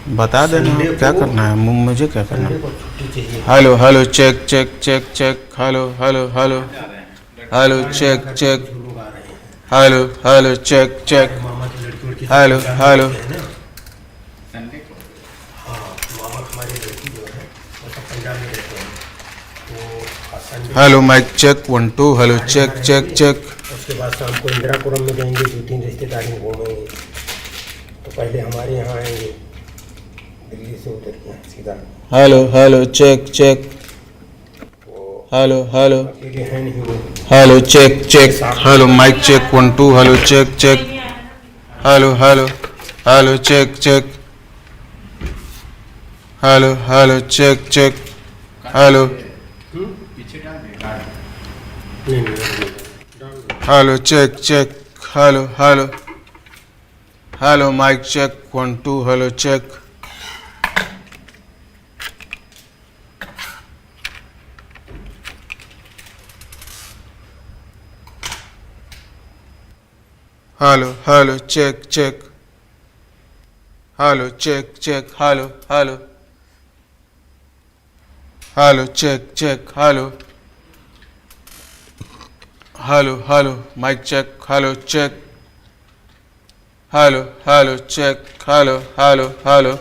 बता देना संडे क्या को करना है, मुझे क्या करना संडे है। को छुट्टी चाहिए। Hello hello check check check check, hello hello hello hello गाड़ी लगा चेक करके चेक, कुछ लोग आ रहे हैं। हेलो हेलो चेक चेक, हमारे मामा की लड़की उड़की सब हेलो पंजाब में हेलो रहते हैं ना। संडे को। हाँ, मामा हमारी लड़की जो है वो सब पंजाब में रहते हैं। तो संडे हेलो को माइक चेक 1 2, हेलो हमारे यहाँ चेक चेक रहेंगे। चेक, उसके बाद शाम को इंदिरापुरम में जाएंगे, 2-3 रिश्तेदारी घूमेंगे। तो पहले हमारे यहाँ आएंगे, दिल्ली से उतर के सीधा। हेलो हेलो चेक चेक, वो हेलो हेलो अकेले हैं नहीं वो, हेलो चेक उनके चेक, साथ हेलो में। Mic check 1 2, hello check check, hello hello hello check check, hello hello check check, hello पीछे डाल दे गाड़ी। नहीं नहीं नहीं, डाल दो। Hello check check, hello hello hello mic check 1 2, hello check, hello hello check check, hello check check, hello hello hello check check, hello hello hello mic check, hello check, hello hello check, hello hello hello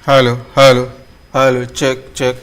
hello hello hello check check,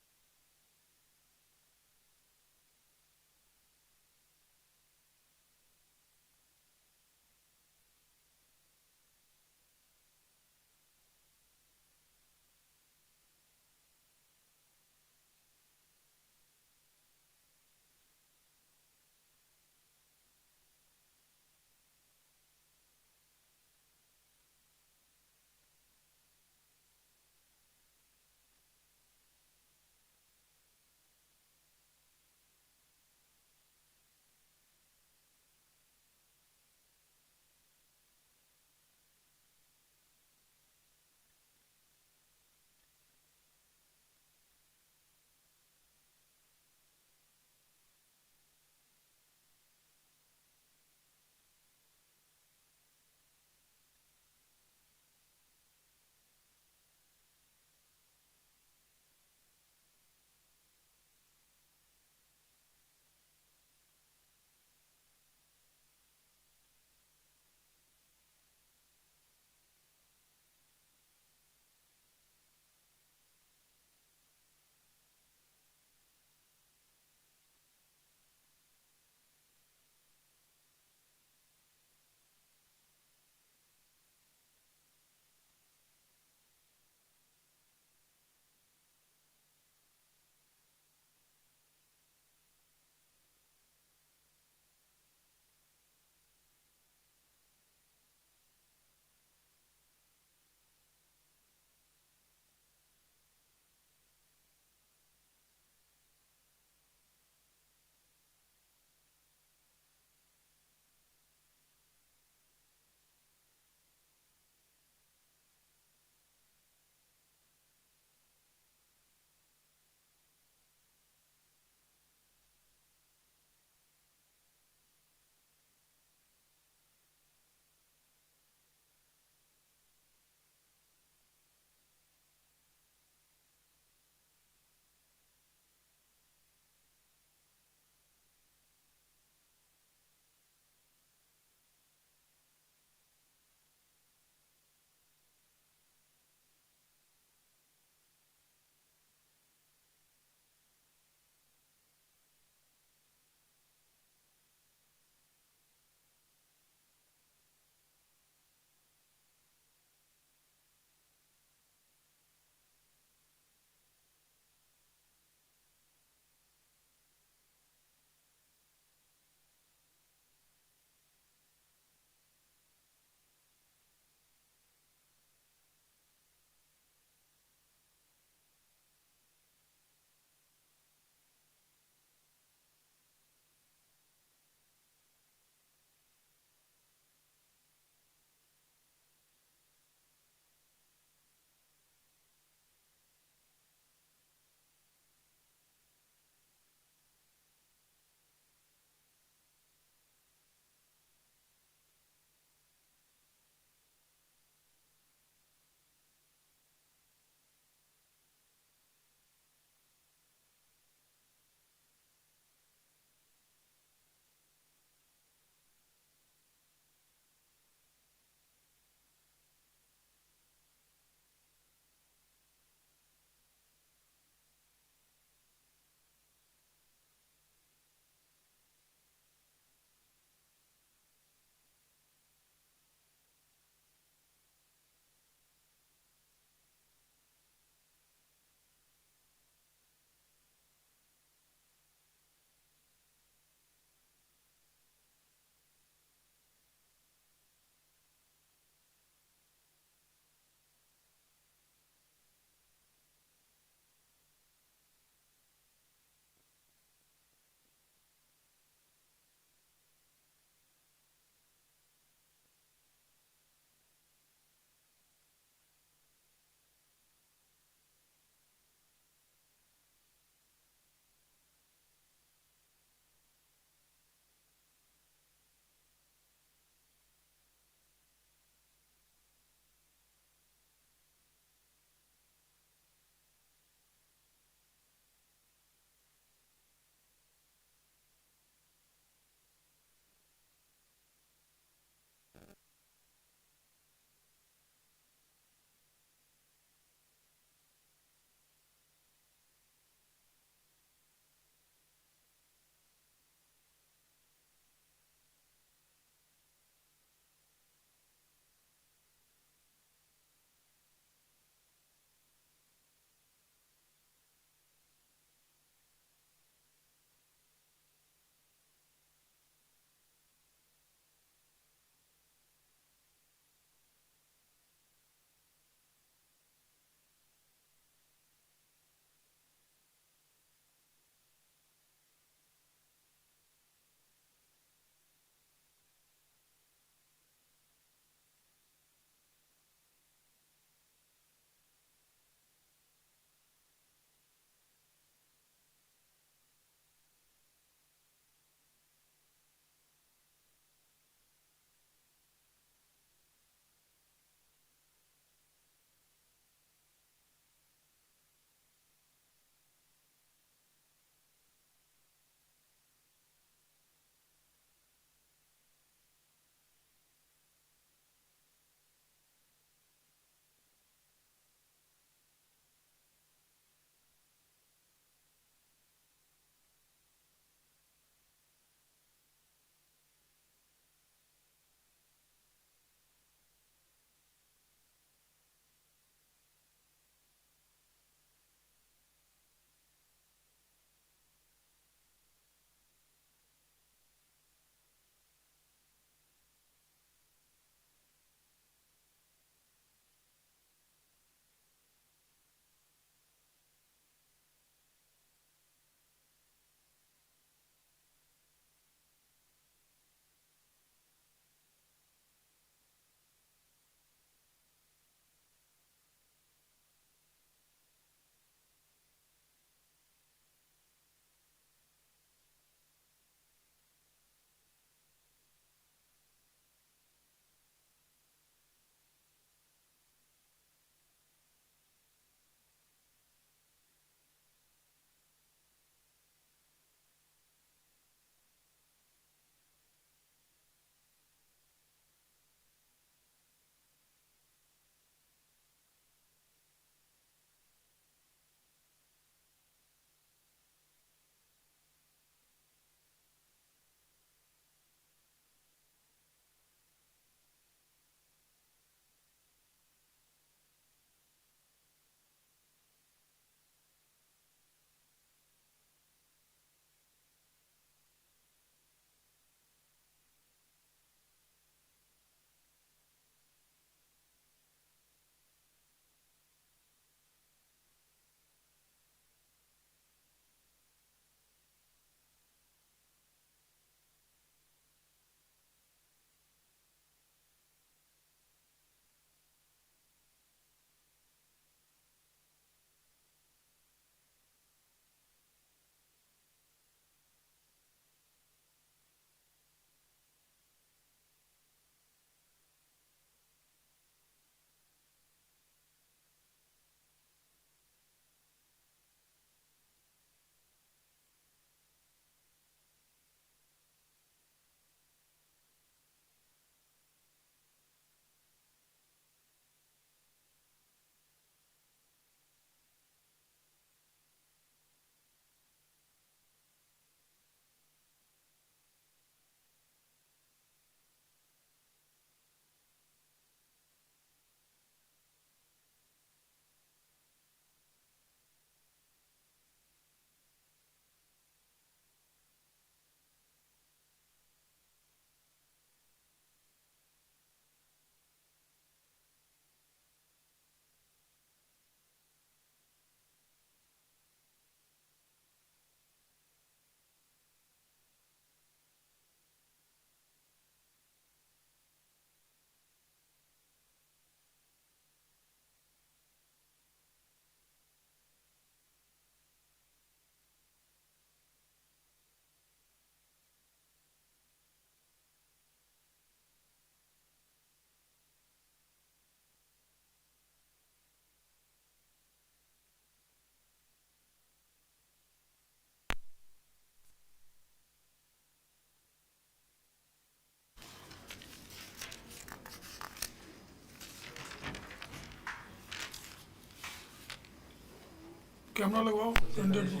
camera लगवाओ 100 को।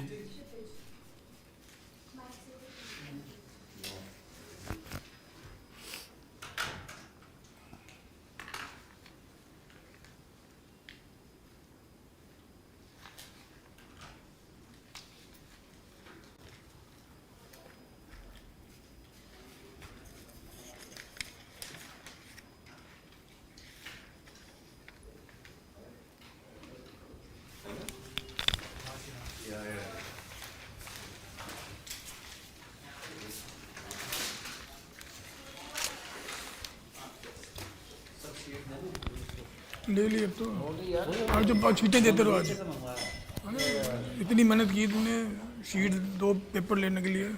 ले ली अब तो, आज जो शीटें देते रहो आज। अरे इतनी मेहनत की तुमने शीट 2 पेपर लेने के लिए,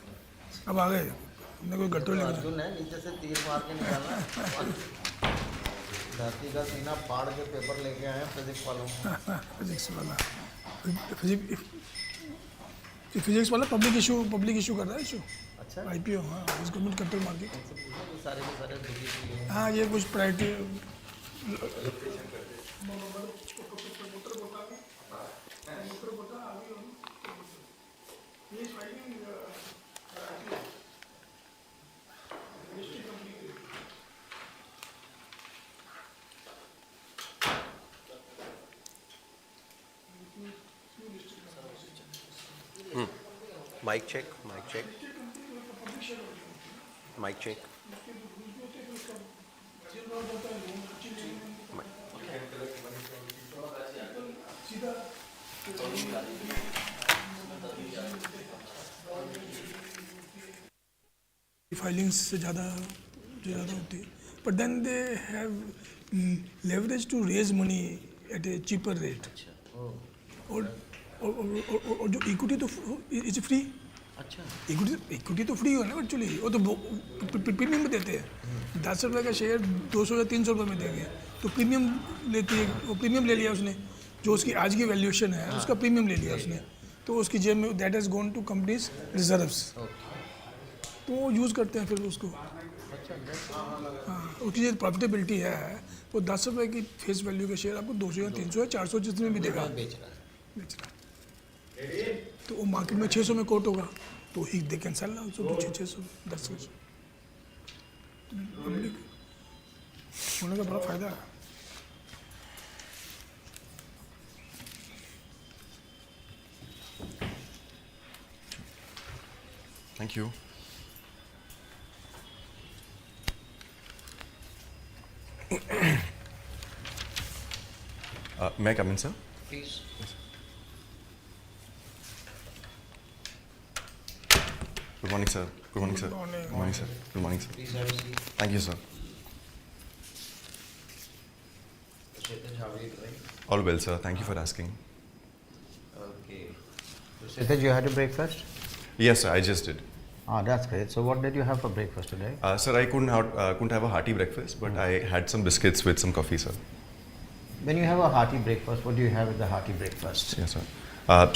अब आ गए हमने कोई गट्टो लेके। अर्जुन है नीचे से तीर मार के निकालना। धरती का सीना फाड़ के पेपर लेके आए हैं फिजिक्स वालों। फिजिक्स वाला फिजिक्स वाला पब्लिक इशू कर रहा है इशू। अच्छा IPO, हाँ, इसको मिड कट्टर मार के। सारे के सारे फिजिक्स हाँ, ये कुछ priority Mic check, mic check. Mic check. Filings से ज़्यादा होती है, but then they have leverage to raise money at a cheaper rate. और जो इक्विटी तो इज फ्री। अच्छा इक्विटी तो फ्री हो ना एक्चुअली, वो तो प्रीमियम में देते हैं। 10 रुपये का शेयर 200 या 300 रुपये में देंगे, तो प्रीमियम लेती है, वो प्रीमियम ले लिया उसने, जो उसकी आज की वैल्यूएशन है उसका प्रीमियम ले लिया उसने, तो उसकी जेब में that has gone to companies reserves, तो वो यूज़ करते हैं फिर उसको। हाँ, उसकी जो प्रॉफिटेबिलिटी है वो 10 रुपये की फेस वैल्यू का शेयर आपको 200 या 300 या 400 जितने भी देगा बेच रहा। तो वो मार्केट में 600 में कोट होगा, तो ही they can sell also 600 10 public होने का बड़ा फायदा है। Thank you. May I come in, sir? Please. Good morning, sir. Good morning, sir. morning. Good morning, sir. Good morning, sir. Please have a seat. Thank you, sir. All well, sir. Thank you for asking. Okay. So Kshitij, you had a breakfast? Yes, sir. I just did. Ah, that's great. So what did you have for breakfast today? Sir, I couldn't have a hearty breakfast, but I had some biscuits with some coffee, sir. When you have a hearty breakfast, what do you have with the hearty breakfast? Yes, sir.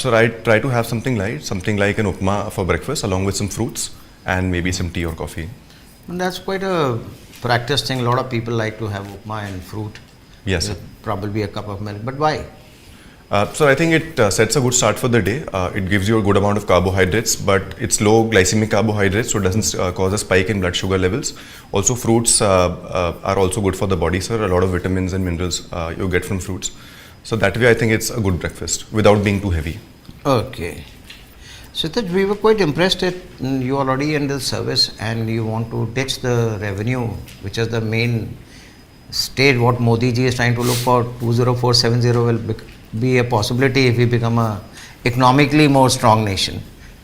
Sir, I try to have something light, something like an upma for breakfast, along with some fruits and maybe some tea or coffee. And that's quite a practice thing. A lot of people like to have upma and fruit. Yes, sir. With probably a cup of milk. But why? So I think it sets a good start for the day. It gives you a good amount of carbohydrates, but it's low glycemic carbohydrates, so it doesn't cause a spike in blood sugar levels. Also, fruits are also good for the body, sir. A lot of vitamins and minerals you get from fruits. So that way, I think it's a good breakfast without being too heavy. Okay. Kshitij, we were quite impressed that you are already in the service and you want to ditch the revenue, which is the main stage what Modi ji is trying to look for. 20470 will be a possibility if we become a economically more strong nation,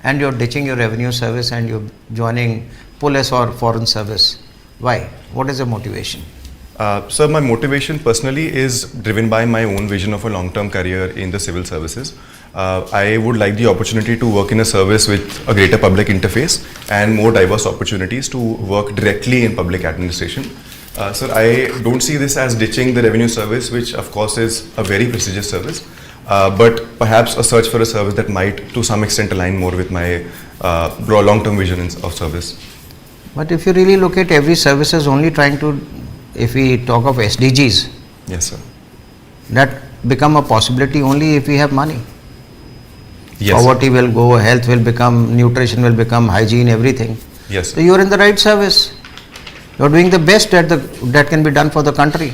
and you're ditching your revenue service and you're joining police or foreign service. Why? What is the motivation? Sir, my motivation personally is driven by my own vision of a long-term career in the civil services. I would like the opportunity to work in a service with a greater public interface and more diverse opportunities to work directly in public administration. Sir, I don't see this as ditching the revenue service, which of course is a very prestigious service, but perhaps a search for a service that might to some extent align more with my long-term vision of service. But if you really look at every service is only trying to, if we talk of SDGs, Yes, sir. that become a possibility only if we have money. Yes, Poverty will go, health will become, nutrition will become, hygiene, everything. Yes, So sir. you are in the right service. You are doing the best that can be done for the country.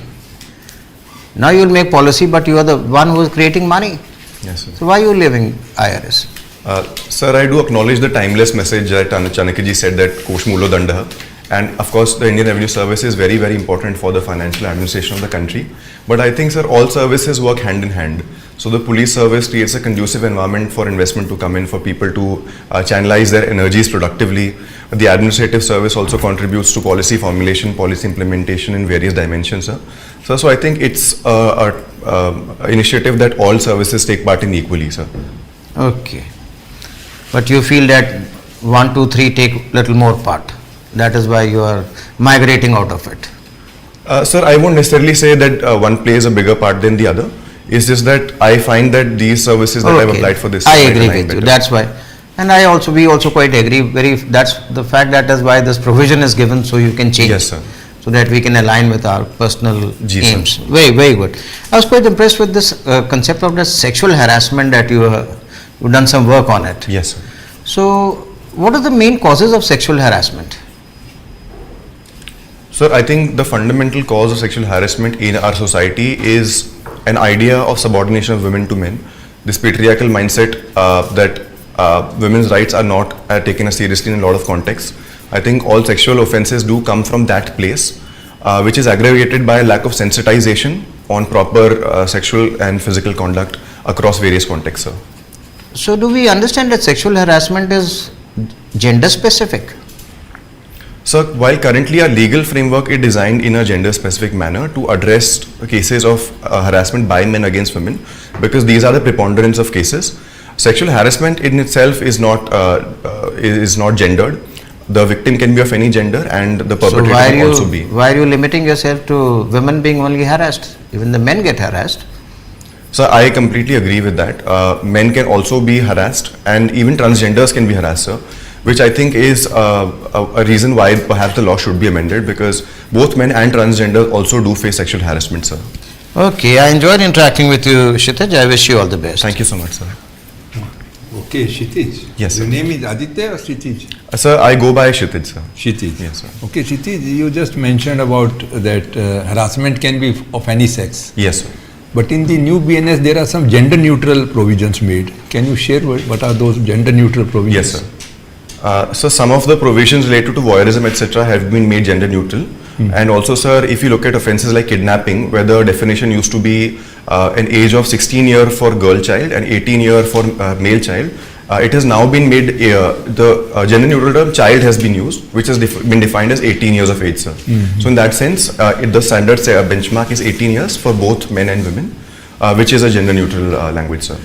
Now you will make policy, but you are the one who is creating money. Yes, sir. So why are you leaving IRS? Sir, I do acknowledge the timeless message that Chanakya said, that Kosh Mulo Dandaha. And of course, the Indian Revenue Service is very, very important for the financial administration of the country. But I think, sir, all services work hand in hand. So the police service creates a conducive environment for investment to come in, for people to channelize their energies productively. The administrative service also contributes to policy formulation, policy implementation in various dimensions, sir. So I think it's an initiative that all services take part in equally, sir. Okay. But you feel that 1, 2, 3 take little more part. That is why you are migrating out of it. Sir, I won't necessarily say that one plays a bigger part than the other. It's just that I find that these services that I've applied for this, I might agree align with you. better. That's why. And we also quite agree. That's the fact, that is why this provision is given, so you can change. Yes, sir. So that we can align with our personal Ji, sir. aims. Very, very good. I was quite impressed with this concept of the sexual harassment that you've done some work on it. Yes, sir. So, what are the main causes of sexual harassment? Sir, I think the fundamental cause of sexual harassment in our society is an idea of subordination of women to men. This patriarchal mindset that women's rights are not taken as seriously in a lot of contexts. I think all sexual offences do come from that place, which is aggravated by a lack of sensitization on proper sexual and physical conduct across various contexts, sir. So, do we understand that sexual harassment is gender specific? So, while currently our legal framework is designed in a gender specific manner to address cases of harassment by men against women, because these are the preponderance of cases, sexual harassment in itself is not gendered. The victim can be of any gender and the perpetrator can also be. Why are you limiting yourself to women being only harassed? Even the men get harassed. So I completely agree with that. Men can also be harassed, and even transgenders can be harassed, sir, which I think is a reason why perhaps the law should be amended, because both men and transgenders also do face sexual harassment, sir. Okay, I enjoyed interacting with you, Kshitij. I wish you all the best. Thank you so much, sir. Okay, Kshitij. Yes, Your sir. name is Aditya or Kshitij? Sir, I go by Kshitij, sir. Kshitij. Yes, sir. Okay, Kshitij, you just mentioned about that harassment can be of any sex. Yes, sir. But in the new BNS, there are some gender neutral provisions made. Can you share what are those gender neutral provisions? Yes, sir. So some of the provisions related to voyeurism, etc., have been made gender neutral. And also, sir, if you look at offences like kidnapping, where the definition used to be an age of 16 year for girl child and 18 year for male child, it has now been made, the gender neutral term child has been used, which has been defined as 18 years of age, sir. So in that sense, the standard benchmark is 18 years for both men and women, which is a gender neutral language, sir.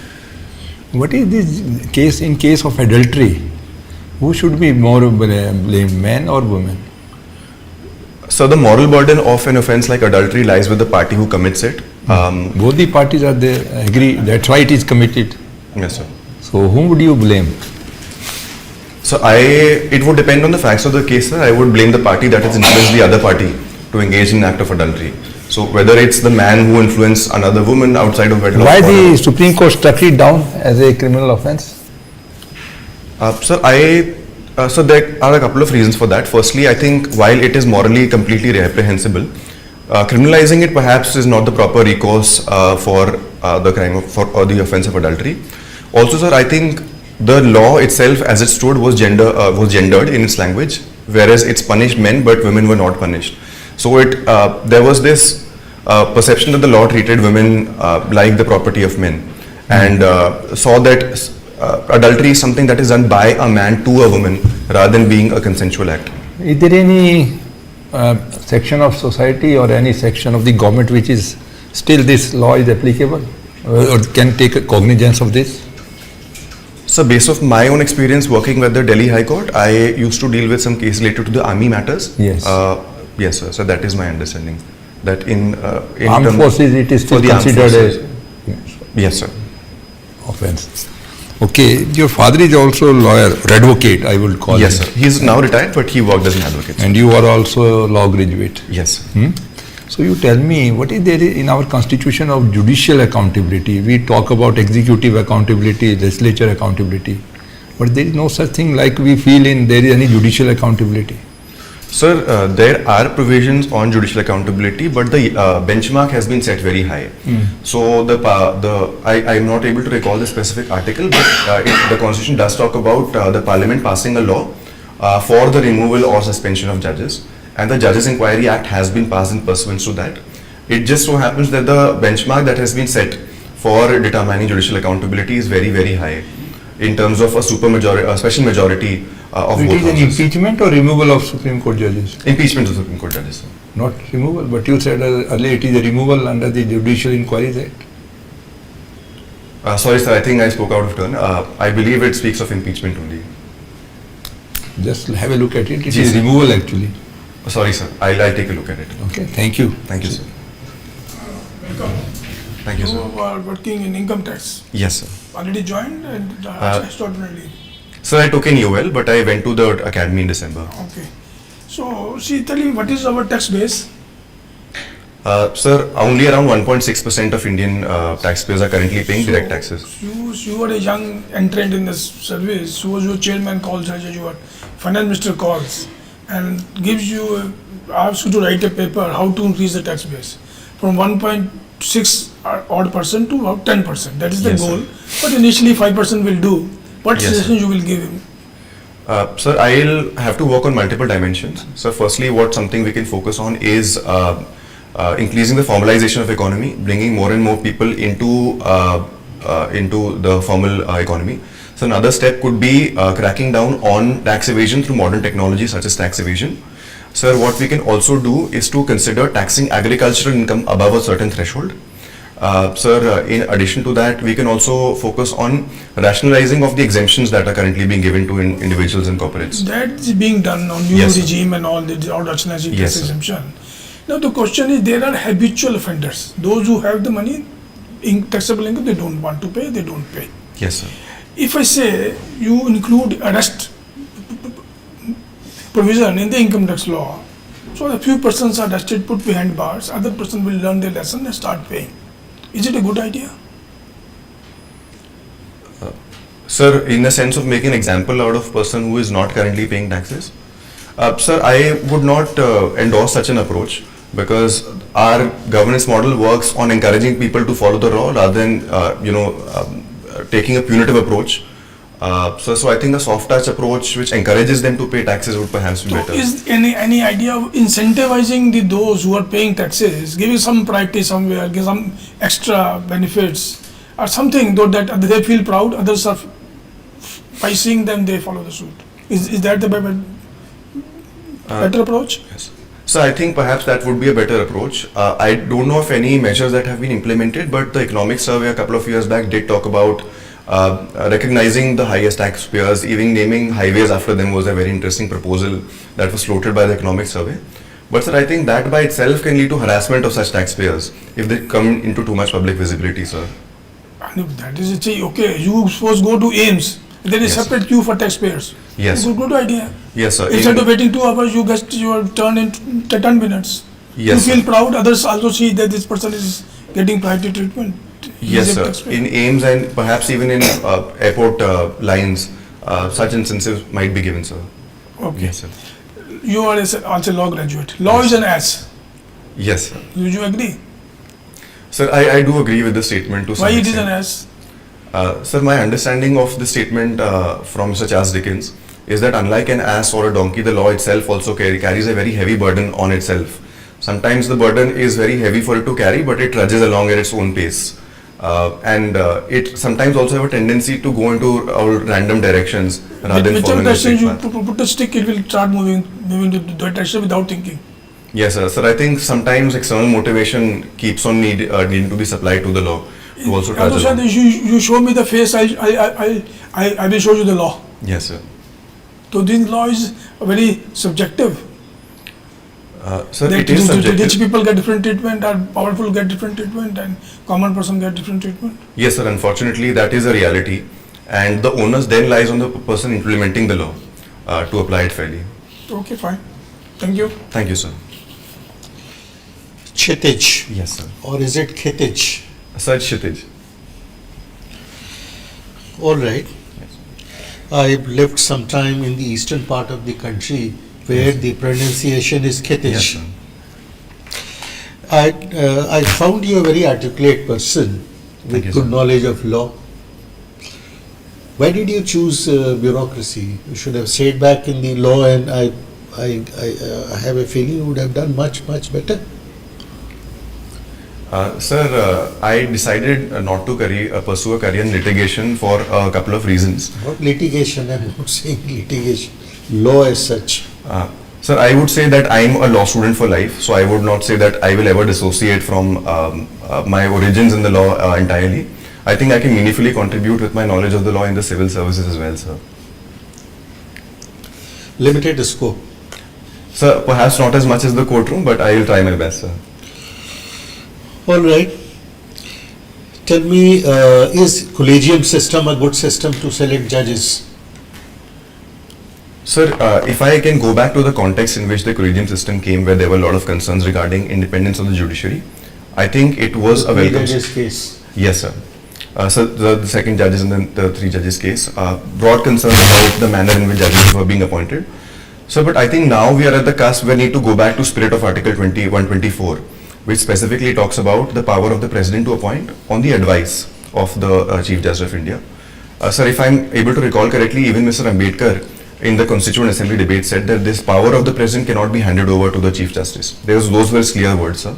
What is this case in case of adultery? Who should be more blamed, men or women? So the moral burden of an offence like adultery lies with the party who commits it. Both the parties are there, agree, that's why it is committed. Yes, sir. So whom would you blame? So it would depend on the facts of the case, sir. I would blame the party that has influenced the other party to engage in an act of adultery. So whether it's the man who influenced another woman outside of wedlock. Why the Supreme Court struck it down as a criminal offence? So there are a couple of reasons for that. Firstly, I think while it is morally completely reprehensible, criminalizing it perhaps is not the proper recourse for the crime or the offence of adultery. Also, sir, I think the law itself, as it stood, was gendered in its language, whereas it's punished men, but women were not punished. So there was this perception that the law treated women like the property of men, and saw that adultery is something that is done by a man to a woman rather than being a consensual act. Is there any section of society or any section of the government which is still this law is applicable or can take cognizance of this? So based on my own experience working with the Delhi High Court, I used to deal with some cases related to the army matters. Yes. Yes, sir. So that is my understanding. That in armed forces it is still considered as yes, sir. offence. Okay, your father is also a lawyer, advocate, I will call Yes, him. sir. He is now retired, but he worked as an advocate. And you are also a law graduate. Yes. So you tell me, what is there in our constitution of judicial accountability? We talk about executive accountability, legislature accountability, but there is no such thing like we feel in there is any judicial accountability. Sir, there are provisions on judicial accountability, but the benchmark has been set very high. So I am not able to recall the specific article, but the constitution does talk about the parliament passing a law for the removal or suspension of judges, and the Judges Inquiry Act has been passed in pursuance to that. It just so happens that the benchmark that has been set for determining judicial accountability is very, very high in terms of a special majority of It both is an houses. impeachment or removal of Supreme Court judges? Impeachment of Supreme Court judges. Sir. Not removal, but you said earlier it is a removal under the Judicial Inquiries Act. Sorry, sir, I think I spoke out of turn. I believe it speaks of impeachment only. Just have a look at it. It Ji, is sir. removal actually. Sorry, sir. I'll take a look at it. Okay, thank you. Thank you, sir. Welcome. Thank you, sir. You are working in income tax. Yes, sir. Already joined and extraordinarily. Sir, I took an UL, but I went to the academy in December. Okay. So, see, tell me what is our tax base? Sir, only around 1.6% of Indian taxpayers are currently paying direct taxes. You are a young entrant in this service. Suppose your chairman calls, your finance minister calls and gives you, asks you to write a paper how to increase the tax base from 1.6 odd percent to about 10%. That is the Yes, goal. sir. But initially 5% will do. What Yes, suggestion you will give him? Sir, I'll have to work on multiple dimensions. So, firstly, something we can focus on is increasing the formalization of economy, bringing more and more people into the formal economy. So, another step could be cracking down on tax evasion through modern technology such as tax evasion. Sir, what we can also do is to consider taxing agricultural income above a certain threshold. Sir, in addition to that, we can also focus on rationalizing of the exemptions that are currently being given to individuals and corporates. That is being done on new Yes, sir. regime and all rationalizing Yes, tax sir. exemption. Now the question is, there are habitual offenders. Those who have the money, taxable income, they don't want to pay, they don't pay. Yes, sir. If I say you include arrest provision in the income tax law, so a few persons are arrested, put behind bars, other person will learn their lesson and start paying. Is it a good idea? Sir, in the sense of making an example out of a person who is not currently paying taxes, sir, I would not endorse such an approach because our governance model works on encouraging people to follow the law rather than, taking a punitive approach. So I think a soft touch approach which encourages them to pay taxes would perhaps be So better. is any idea of incentivizing those who are paying taxes, giving some priority somewhere, give some extra benefits or something, though that they feel proud, others are, by seeing them they follow the suit. Is that the better approach? Yes. So I think perhaps that would be a better approach. I don't know of any measures that have been implemented, but the economic survey a couple of years back did talk about recognizing the highest taxpayers, even naming highways after them was a very interesting proposal that was floated by the economic survey. But sir, I think that by itself can lead to harassment of such taxpayers if they come into too much public visibility, sir. And if that is it, okay, you suppose go to AIMS, there is Yes, separate queue for taxpayers. Yes. Good idea. Yes, sir. Instead of waiting 2 hours, you get your turn in 10 minutes. Yes, You feel sir. proud, others also see that this person is getting priority treatment. Yes, He's a sir. taxpayer. In AIMS and perhaps even in airport lines, such instances might be given, sir. Okay. Yes, sir. You are also law graduate. Law is an ass. Yes, sir. Do you agree? Sir, I do agree with the statement to some Why it is extent. an ass? Sir, my understanding of the statement from Mr. Charles Dickens is that unlike an ass or a donkey, the law itself also carries a very heavy burden on itself. Sometimes the burden is very heavy for it to carry, but it trudges along at its own pace. It sometimes also have a tendency to go into all random directions rather than Whichever following a direction straight you path. put a stick, it will start moving to that direction without thinking. Yes, sir. Sir, I think sometimes external motivation keeps on needing to be supplied to the law to also trudge Understand, along. you show me the face, I will show you the law. Yes, sir. So this law is very subjective. Sir, That it is rich subjective. people get different treatment, or powerful get different treatment, and common person get different treatment. Yes, sir. Unfortunately, that is a reality, and the onus then lies on the person implementing the law to apply it fairly. Okay, fine. Thank you. Thank you, sir. Kshitij Yes, sir. or is it Kshitij? Sir, it's Kshitij. All right. I've lived some time in the eastern part of the country where the pronunciation is Kshitij. Yes, sir. I found you a very articulate person Thank with you, good sir. knowledge of law. Why did you choose bureaucracy? You should have stayed back in the law, and I have a feeling you would have done much better. Sir, I decided not to pursue a career in litigation for a couple of reasons. Not litigation, I'm not saying litigation, law as such. Sir, I would say that I am a law student for life, so I would not say that I will ever dissociate from my origins in the law entirely. I think I can meaningfully contribute with my knowledge of the law in the civil services as well, sir. Limited scope. Sir, perhaps not as much as the courtroom, but I will try my best, sir. All right. Tell me, is collegium system a good system to select judges? Sir, if I can go back to the context in which the collegium system came, where there were a lot of concerns regarding independence of the judiciary, I think it was a Three welcome. judges case. Yes, sir. So the second judges and then the three judges case brought concerns about the manner in which judges were being appointed. So, but I think now we are at the cusp where we need to go back to spirit of Article 124, which specifically talks about the power of the President to appoint on the advice of the Chief Justice of India. Sir, if I'm able to recall correctly, even Mr. Ambedkar in the Constituent Assembly debate said that this power of the President cannot be handed over to the Chief Justice. Those were his clear words, sir.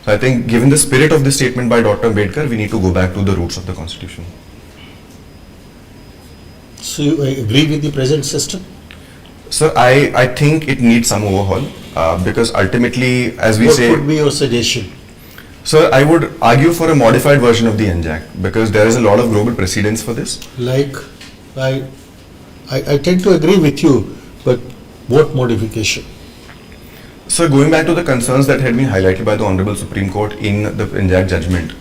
So I think given the spirit of this statement by Dr. Ambedkar, we need to go back to the roots of the Constitution. So you agree with the present system? Sir, I think it needs some overhaul because ultimately, as we What say, would be your suggestion? sir, I would argue for a modified version of the NJAC because there is a lot of global precedence for this. Like, I tend to agree with you, but what modification? So going back to the concerns that had been highlighted by the Honorable Supreme Court in the NJAC judgment,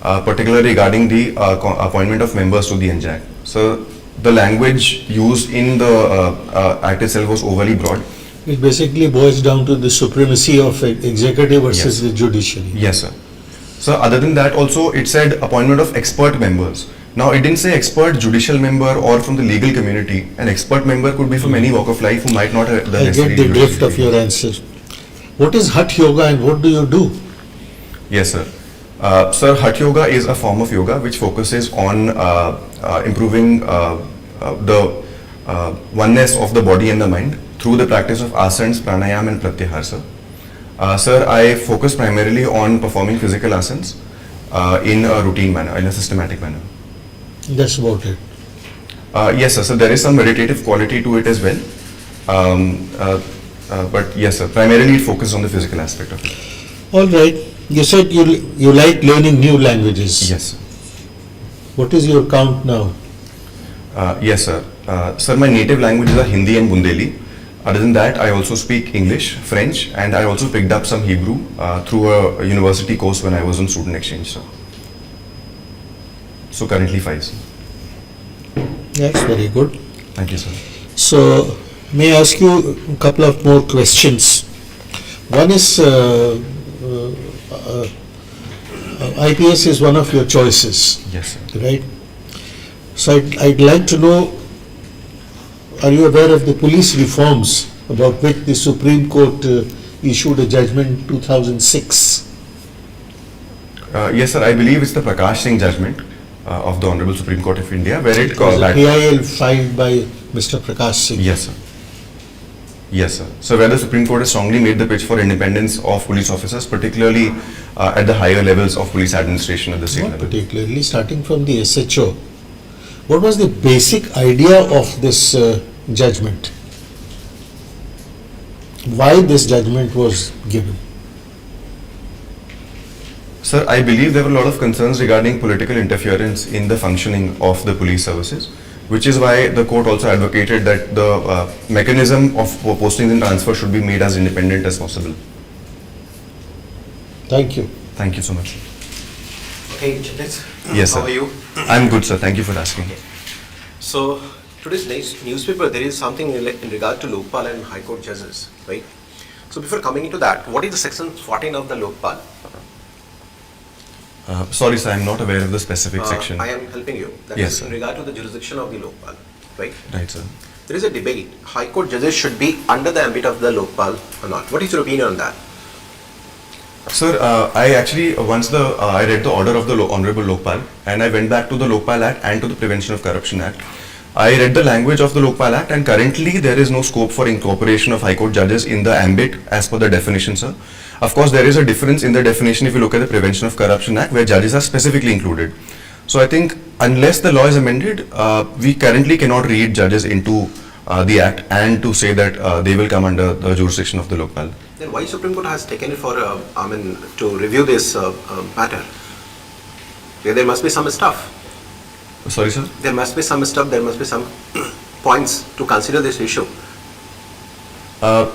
particularly regarding the appointment of members to the NJAC. So the language used in the Act itself was overly broad. It basically boils down to the supremacy of executive versus Yes. the judiciary. Yes, sir. So other than that also it said appointment of expert members. Now it didn't say expert judicial member or from the legal community. An expert member could be from any walk of life who might not have the I necessary get the drift judicial of your answer. What is Hatha Yoga and what do you do? Yes, sir. Sir, Hatha Yoga is a form of yoga which focuses on improving the oneness of the body and the mind through the practice of asanas, pranayam and pratyahar, sir. Sir, I focus primarily on performing physical asanas in a routine manner, in a systematic manner. That's about it. Yes, sir. So there is some meditative quality to it as well. But yes, sir. Primarily it focuses on the physical aspect of it. All right. You said you like learning new languages. Yes, sir. What is your count now? Yes, sir. Sir, my native languages are Hindi and Bundeli. Other than that, I also speak English, French, and I also picked up some Hebrew through a university course when I was on student exchange, sir. So currently 5, sir. That's very good. Thank you, sir. So, may I ask you a couple of more questions? One is, IPS is one of your choices, Yes, sir. right? So, I'd like to know, are you aware of the police reforms about which the Supreme Court issued a judgment in 2006? Yes, sir. I believe it's the Prakash Singh judgment of the Honorable Supreme Court of India, where it It was called a PIL filed by Mr. Prakash Singh. Yes, sir. Yes, sir. So where the Supreme Court has strongly made the pitch for independence of police officers, particularly at the higher levels of police administration at the state Not level. particularly, starting from the SHO. What was the basic idea of this judgment? Why this judgment was given? Sir, I believe there were a lot of concerns regarding political interference in the functioning of the police services, which is why the court also advocated that the mechanism of postings and transfer should be made as independent as possible. Thank you. Thank you so much. Hey, Chitnis. Yes, sir. How are you? I'm good, sir. Thank you for asking. So, today's newspaper, there is something in regard to Lokpal and High Court judges, right? So before coming into that, what is the section 14 of the Lokpal? Sorry, sir, I'm not aware of the specific section. I am helping you. That Yes, is sir. in regard to the jurisdiction of the Lokpal, right? Right, sir. There is a debate. High Court judges should be under the ambit of the Lokpal or not. What is your opinion on that? Sir, I actually, once I read the order of the Honorable Lokpal, and I went back to the Lokpal Act and to the Prevention of Corruption Act. I read the language of the Lokpal Act, and currently there is no scope for incorporation of High Court judges in the ambit as per the definition, sir. Of course, there is a difference in the definition if you look at the Prevention of Corruption Act, where judges are specifically included. So I think unless the law is amended, we currently cannot read judges into the act and to say that they will come under the jurisdiction of the Lokpal. Then why Supreme Court has taken it for, to review this matter? Yeah, there must be some stuff. Sorry, sir? There must be some stuff, there must be some points to consider this issue.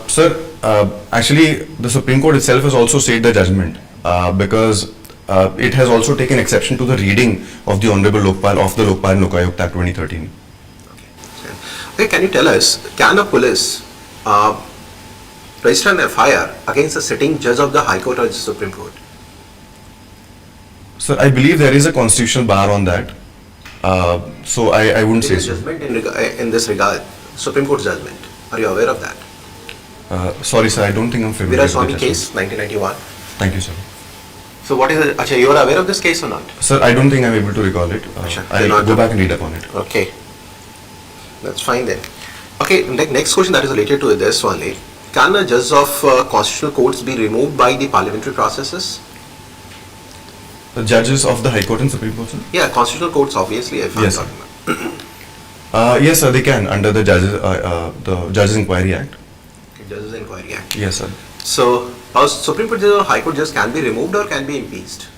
Sir, actually, the Supreme Court itself has also stayed the judgment because it has also taken exception to the reading of the Honorable Lokpal of the Lokpal and Lokayukt Act 2013. Okay, can you tell us, can a police register an FIR against a sitting judge of the High Court or the Supreme Court? Sir, I believe there is a constitutional bar on that. So I wouldn't There say is so. judgment in this regard, Supreme Court judgment. Are you aware of that? Sorry, sir, I don't think I'm familiar with the Viraswamy judgment. case, 1991. Thank you, sir. So what is it? Acha, you are aware of this case or not? Sir, I don't think I'm able to recall it. Acha, you're I'll not- go back and read up on it. Okay, that's fine then. Okay, next question that is related to this only. Can a judge of constitutional courts be removed by the parliamentary processes? The judges of the High Court and Supreme Court, sir? Yeah, constitutional courts obviously, if I'm Yes, sir. talking about. Yes, sir, they can under the Judges Inquiry Act. Judges Inquiry Act. Yes, sir. So, Supreme Court judge or High Court judge can be removed or can be impeached?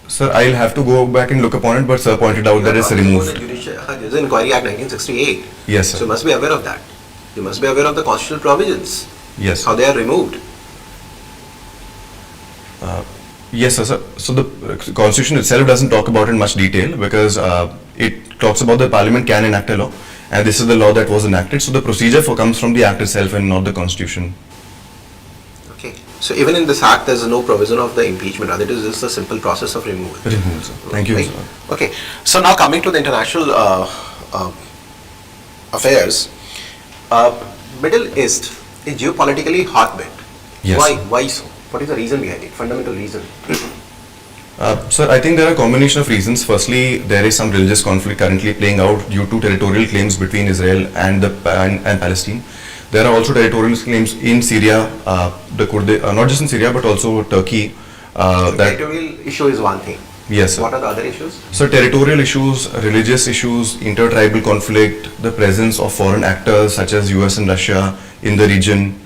Sir, I'll have to go back and look upon it, but sir pointed out that it's removed. Judges Inquiry Act 1968. Yes, So sir. you must be aware of that. You must be aware of the constitutional provisions, Yes. how they are removed. Yes, sir. So the Constitution itself doesn't talk about it in much detail because it talks about the Parliament can enact a law, and this is the law that was enacted. So the procedure comes from the Act itself and not the Constitution. Okay. So even in this act, there is no provision of the impeachment. Rather, it is just a simple process of removal. Removed, sir. Thank you, Right? sir. Okay. So now coming to the international affairs, Middle East is geopolitically hotbed. Yes, Why? sir. Why so? What is the reason behind it? Fundamental reason. Sir, I think there are a combination of reasons. Firstly, there is some religious conflict currently playing out due to territorial claims between Israel and Palestine. There are also territorial claims in Syria, not just in Syria but also Turkey. Territorial issue is one thing. Yes, sir. What are the other issues? So territorial issues, religious issues, intertribal conflict, the presence of foreign actors such as US and Russia in the region.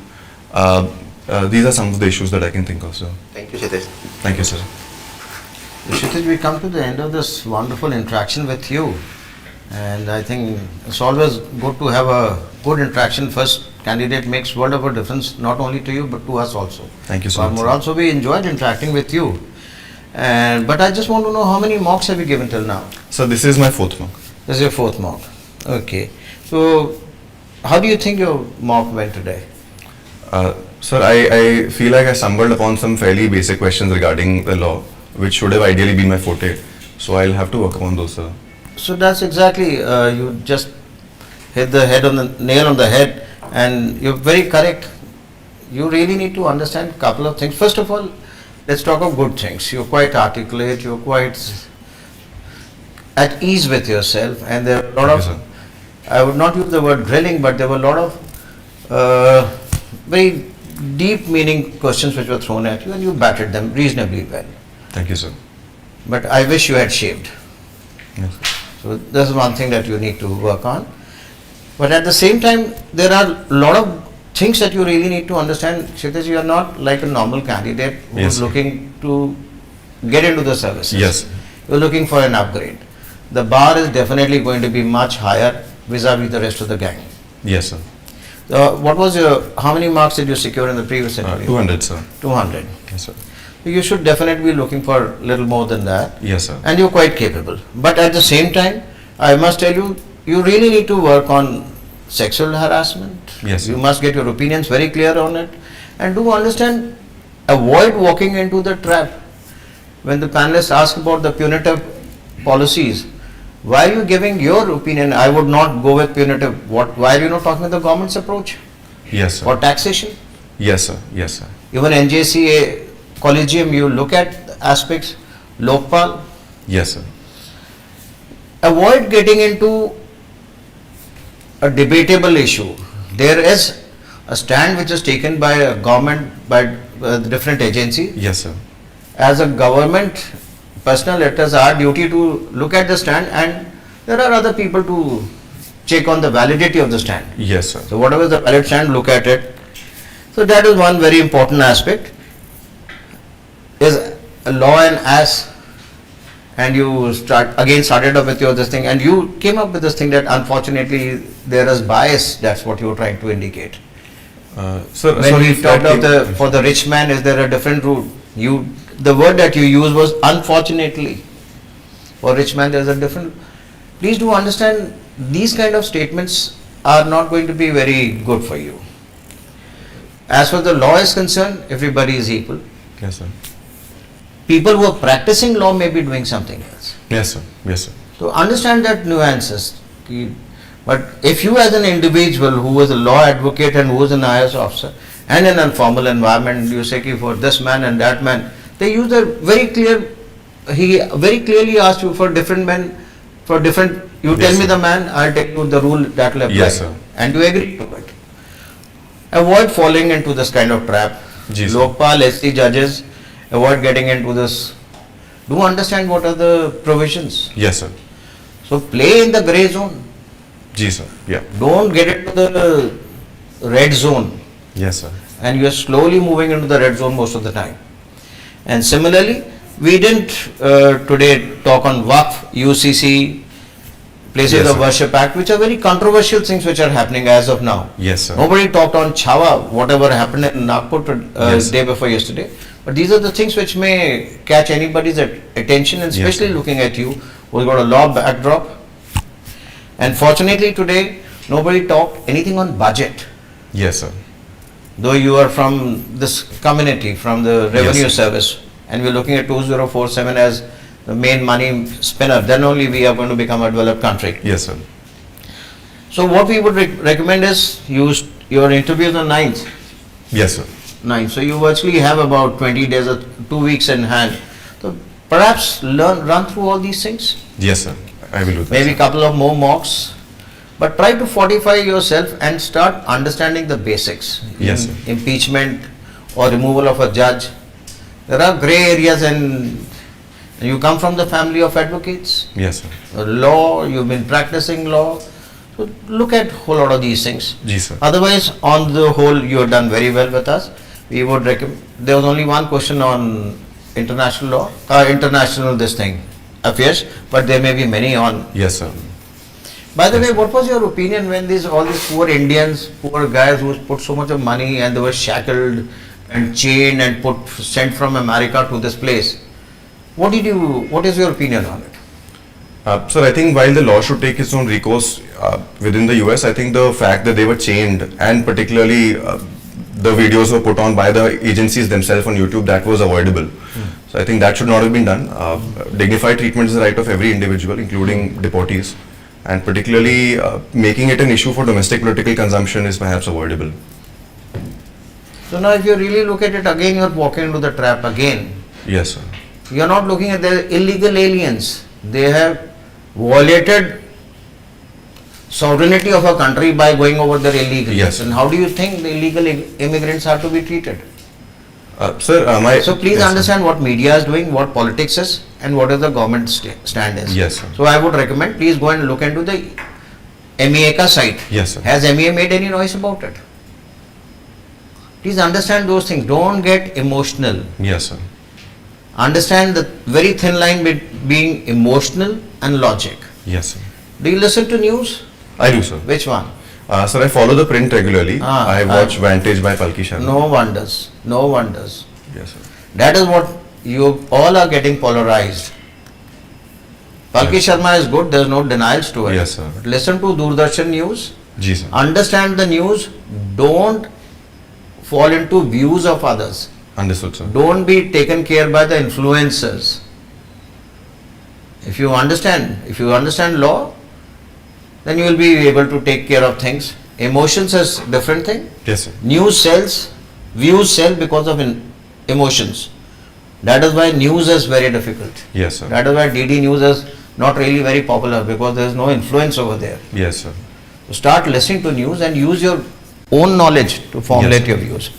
These are some of the issues that I can think of, sir. Thank you, Shitesh. Thank you, sir. Kshitij, we come to the end of this wonderful interaction with you, and I think it's always good to have a good interaction. First candidate makes world of a difference, not only to you but to us also. Thank you so much, sir. Also, we enjoyed interacting with you, but I just want to know how many mocks have you given till now? So this is my fourth mock. This is your fourth mock. Okay. So, how do you think your mock went today? Sir, I feel like I stumbled upon some fairly basic questions regarding the law, which should have ideally been my forte. So I'll have to work upon those, sir. So that's exactly, you just hit the nail on the head, and you're very correct. You really need to understand a couple of things. First of all, let's talk of good things. You're quite articulate, you're quite at ease with yourself, and there are a lot Thank of, you, sir. I would not use the word drilling, but there were a lot of very deep meaning questions which were thrown at you, and you batted them reasonably well. Thank you, sir. But I wish you had shaved. Yes. So that's one thing that you need to work on. But at the same time, there are a lot of things that you really need to understand. Kshitij, you are not like a normal candidate who Yes, is sir. looking to get into the services. Yes. You're looking for an upgrade. The bar is definitely going to be much higher vis-a-vis the rest of the gang. Yes, sir. What was how many marks did you secure in the previous interview? 200, sir. 200. Yes, sir. You should definitely be looking for a little more than that. Yes, sir. And you're quite capable. But at the same time, I must tell you, you really need to work on sexual harassment. Yes, You sir. must get your opinions very clear on it, and do understand, avoid walking into the trap. When the panelists ask about the punitive policies, why are you giving your opinion? I would not go with punitive. Why are you not talking about the government's approach Yes, sir. or taxation? Yes, sir. Yes, sir. Even NJCA collegium, you look at aspects, Lokpal, Yes, sir. avoid getting into a debatable issue. There is a stand which is taken by a government, by different agencies. Yes, sir. As a government personnel, it is our duty to look at the stand, and there are other people to check on the validity of the stand. Yes, sir. So whatever is the valid stand, look at it. So that is one very important aspect. Is a law and as, and you started off with your this thing, and you came up with this thing that unfortunately there is bias. That's what you were trying to indicate. Sir, When sorry we if that talked of came- for the rich man, is there a different route? The word that you used was unfortunately. For rich man, there is a different. Please do understand, these kind of statements are not going to be very good for you. As far as the law is concerned, everybody is equal. Yes, sir. People who are practicing law may be doing something else. Yes, sir. Yes, sir. So understand that nuances. But if you as an individual who is a law advocate and who is an IAS officer and in a formal environment, you say ki for this man and that man, they use a very clear, he very clearly asked you for different men, for different, you Yes, tell me sir. the man, I'll tell you the rule that will apply. Yes, sir. And you agree to it. Avoid falling into this kind of trap. Ji, sir. Lokpal, SC judges, avoid getting into this. Do understand what are the provisions. Yes, sir. So play in the grey zone. Ji, sir. Yeah. Don't get into the red zone, Yes, sir. and you are slowly moving into the red zone most of the time. And similarly, we didn't today talk on WAF, UCC, Places Yes, of sir. Worship Act, which are very controversial things which are happening as of now. Yes, sir. Nobody talked on Chhawa, whatever happened in Nagpur Yes, sir. day before yesterday. But these are the things which may catch anybody's attention, and Yes, especially sir. looking at you, who's got a law backdrop. And fortunately today, nobody talked anything on budget. Yes, sir. Though you are from this community, from the revenue Yes, sir. service, and we're looking at 2047 as the main money spinner, then only we are going to become a developed country. Yes, sir. So what we would recommend is your interviews on 9th. Yes, sir. 9th. So you virtually have about 20 days or 2 weeks in hand. So perhaps run through all these things. Yes, sir. I will do that. Maybe a couple of more mocks. But try to fortify yourself and start understanding the basics. Yes, sir. Impeachment or removal of a judge. There are grey areas, and you come from the family of advocates. Yes, sir. Law, you've been practicing law. So look at a whole lot of these things. Ji, sir. Otherwise, on the whole, you have done very well with us. We would recommend. There was only one question on international law, international affairs, but there may be many on. Yes, sir. By the Yes, way, sir. what was your opinion when all these poor Indians, poor guys who put so much of money and they were shackled and chained and sent from America to this place? What is your opinion on it? Sir, I think while the law should take its own recourse within the US, I think the fact that they were chained, and particularly the videos were put on by the agencies themselves on YouTube, that was avoidable. So I think that should not have been done. Dignified treatment is the right of every individual, including deportees, and particularly making it an issue for domestic political consumption is perhaps avoidable. So now if you really look at it again, you are walking into the trap again. Yes, sir. You are not looking at the illegal aliens. They have violated sovereignty of a country by going over there illegally. Yes. And how do you think the illegal immigrants are to be treated? Sir, So please yes, sir. understand what media is doing, what politics is, and what is the government stand is. Yes, sir. So I would recommend, please go and look into the MEA site. Yes, sir. Has MEA made any noise about it? Please understand those things. Don't get emotional. Yes, sir. Understand the very thin line between being emotional and logic. Yes, sir. Do you listen to news? I do, sir. Which one? Sir, I follow the print regularly. I watch Vantage by Palki Sharma. No wonders. No wonders. Yes, sir. That is what you all are getting polarized. Palki Yes. Sharma is good, there is no denials to it. Yes, sir. But listen to Doordarshan News, जी sir. Understand the news. Don't fall into views of others. Understood sir. Don't be taken care by the influencers. If you understand law, then you will be able to take care of things. Emotions is different thing. Yes sir. News sells, views sell because of emotions. That is why news is very difficult. Yes sir. That is why DD News is not really very popular, because there is no influence over there. Yes sir. So start listening to news and use your own knowledge to formulate Yes, your views.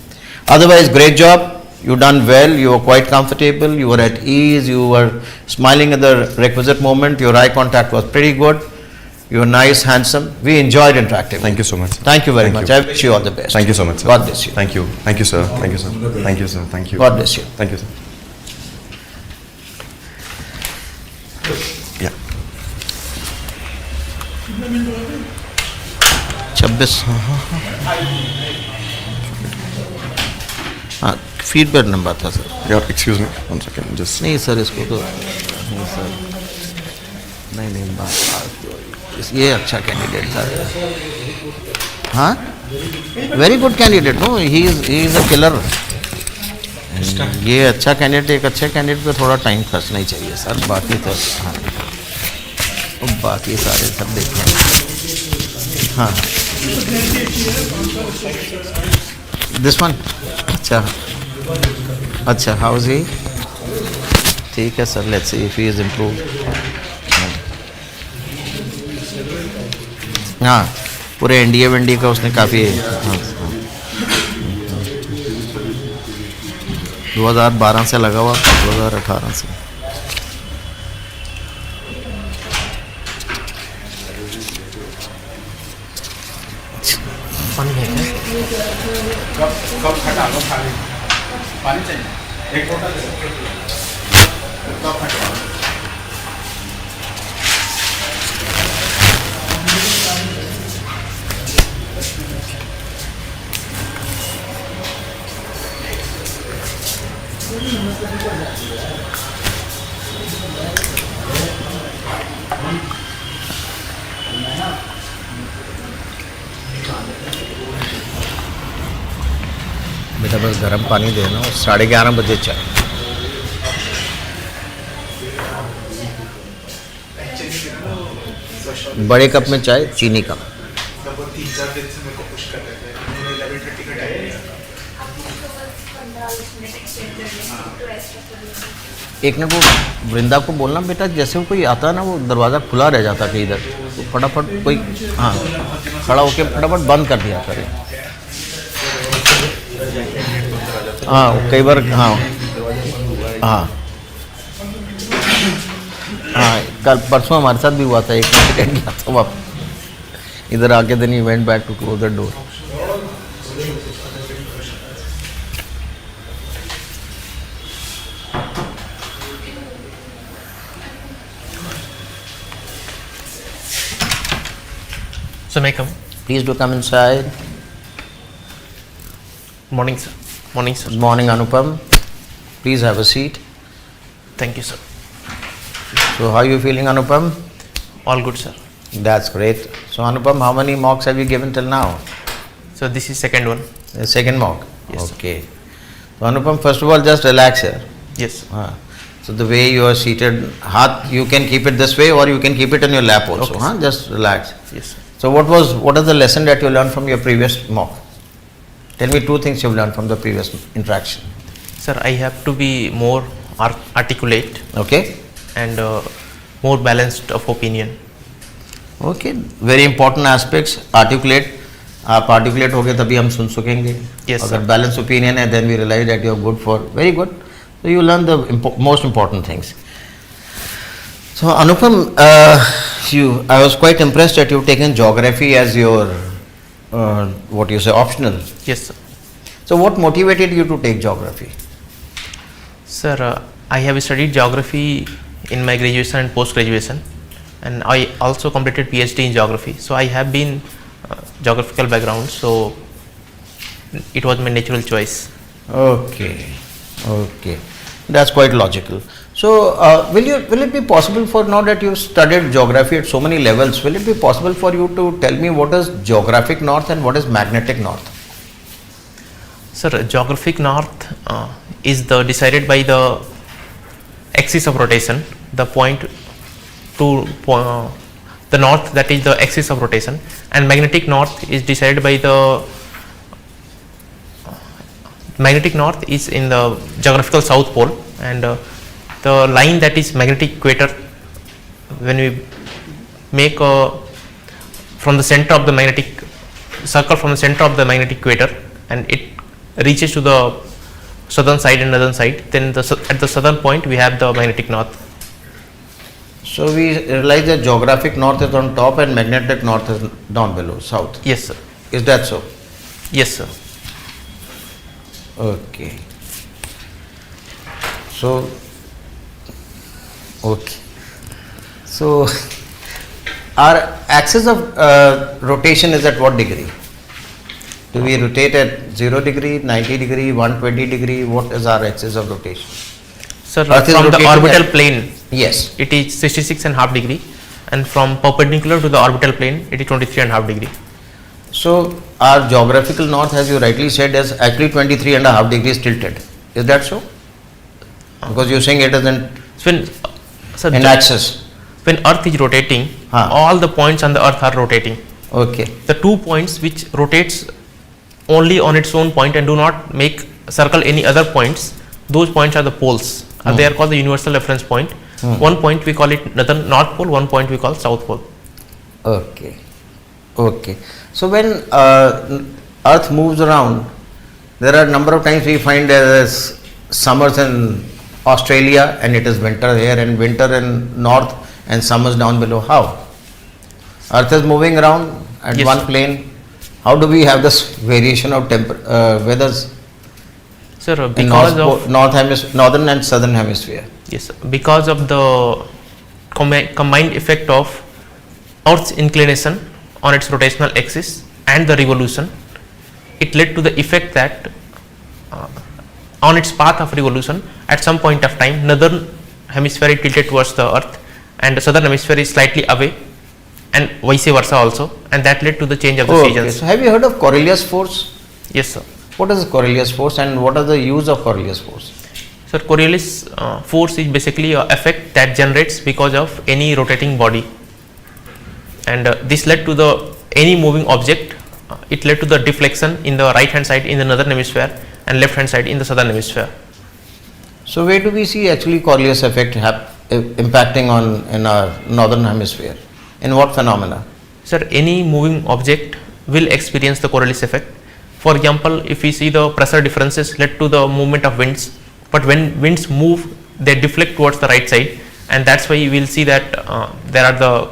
Otherwise, great job. You done well. You were quite comfortable. You were at ease. You were smiling at the requisite moment. Your eye contact was pretty good. You were nice, handsome. We enjoyed interacting. Thank you so much. Sir. Thank you very Thank much. you. I wish you all the best. Thank you so much sir. God bless you. Thank you. Thank you sir. Thank you sir. Thank you sir. Thank you. God bless you. Thank you sir. Yeah. 26 हाँ feedback number था sir. Yeah. Excuse me. 1 second. Just. नहीं sir, इसको तो नहीं sir, नहीं बात ये अच्छा कैंडिडेट था. हाँ, very good candidate. No, he is a killer. ये अच्छा कैंडिडेट, एक अच्छे कैंडिडेट पे थोड़ा टाइम खर्चना ही चाहिए सर. बाकी तो हाँ, बाकी सारे सब देखें. हाँ, दिस वन. अच्छा हाउ इज ही? ठीक है sir, let's see if he is improve. हाँ, पूरे एनडीए वेंडी का उसने काफ़ी 2012 से लगा हुआ, 2018 से. पानी है क्या? कब हटा लो पानी चाहिए, एक बोतल कब हटा. बेटा बस गर्म पानी देना और 11:30 बजे चाय. बड़े कप में चाय, चीनी कम. एक ने वो वृंदा को बोलना, बेटा जैसे वो कोई आता है ना, वो दरवाज़ा खुला रह जाता कहीं इधर, तो फटाफट कोई हाँ खड़ा होके फटाफट बंद कर दिया करे. हाँ कई बार. हाँ हाँ हाँ, कल परसों हमारे साथ भी हुआ था. एक कैंडिडेट गया था वापस इधर आके, then he went back to close the door. So may I come? Please do come inside. Morning, sir. Morning, sir. Good morning, Anupam. Please have a seat. Thank you, sir. So how are you feeling, Anupam? All good, sir. That's great. So Anupam, how many mocks have you given till now? So this is second one. The second mock? Yes, sir. Okay. So Anupam, first of all, just relax here. Yes, sir. So the way you are seated, you can keep it this way or you can keep it in your lap also. Okay, Just relax. Yes, sir. So what is the lesson that you learned from your previous mock? Tell me 2 things you've learned from the previous interaction. Sir, I have to be more articulate Okay? and more balanced of opinion. Okay, very important aspects. Articulate. आप articulate हो गए तभी हम सुन सकेंगे. Yes, अगर sir. balanced opinion है, then we realize that you are good for. Very good. So you learn the most important things. So Anupam, I was quite impressed that you've taken geography as your optional. Yes, sir. So what motivated you to take geography? Sir, I have studied geography in my graduation and post-graduation, and I also completed PhD in geography. So I have been geographical background, so it was my natural choice. Okay, okay. That's quite logical. So, will it be possible for, now that you've studied geography at so many levels, will it be possible for you to tell me what is geographic north and what is magnetic north? Sir, geographic north is decided by the axis of rotation, the point to the north, that is the axis of rotation, and magnetic north is decided by the magnetic north is in the geographical south pole, and the line that is magnetic equator, when we make from the center of the magnetic circle from the center of the magnetic equator and it reaches to the southern side and northern side, then at the southern point we have the magnetic north. So we realize that geographic north is on top and magnetic north is down below, south. Yes, sir. Is that so? Yes, sir. Okay. So, okay. So, our axis of rotation is at what degree? Do we rotate at 0 degree, 90 degree, 120 degree? What is our axis of rotation? Sir, Earth is from the rotating orbital at- plane, Yes. it is 66.5 degree, and from perpendicular to the orbital plane, it is 23.5 degree. So, our geographical north, as you rightly said, is actually 23.5 degrees tilted. Is that so? Because you're saying it is in When, sir, an axis. when Earth is rotating, Huh. all the points on the Earth are rotating. Okay. The 2 points which rotates only on its own point and do not make circle any other points, those points are the poles. They are called the universal reference point. One point we call it north pole, one point we call south pole. Okay. Okay. So when Earth moves around, there are a number of times we find there is summers in Australia and it is winter here, and winter in north and summers down below. How? Earth is moving around at Yes, one sir. plane. How do we have this variation of weathers Sir, in because of northern and southern hemisphere? yes, sir, because of the combined effect of Earth's inclination on its rotational axis and the revolution, it led to the effect that on its path of revolution, at some point of time, northern hemisphere is tilted towards the Earth and the southern hemisphere is slightly away, and vice versa also, and that led to the change of the Okay. seasons. So have you heard of Coriolis force? Yes, sir. What is Coriolis force and what are the use of Coriolis force? So Coriolis force is basically an effect that generates because of any rotating body, and this led to the any moving object. It led to the deflection in the right hand side in the northern hemisphere and left hand side in the southern hemisphere. So where do we see actually Coriolis effect impacting on in our northern hemisphere? In what phenomena? Sir, any moving object will experience the Coriolis effect. For example, if we see the pressure differences led to the movement of winds, but when winds move, they deflect towards the right side, and that's why you will see that there are the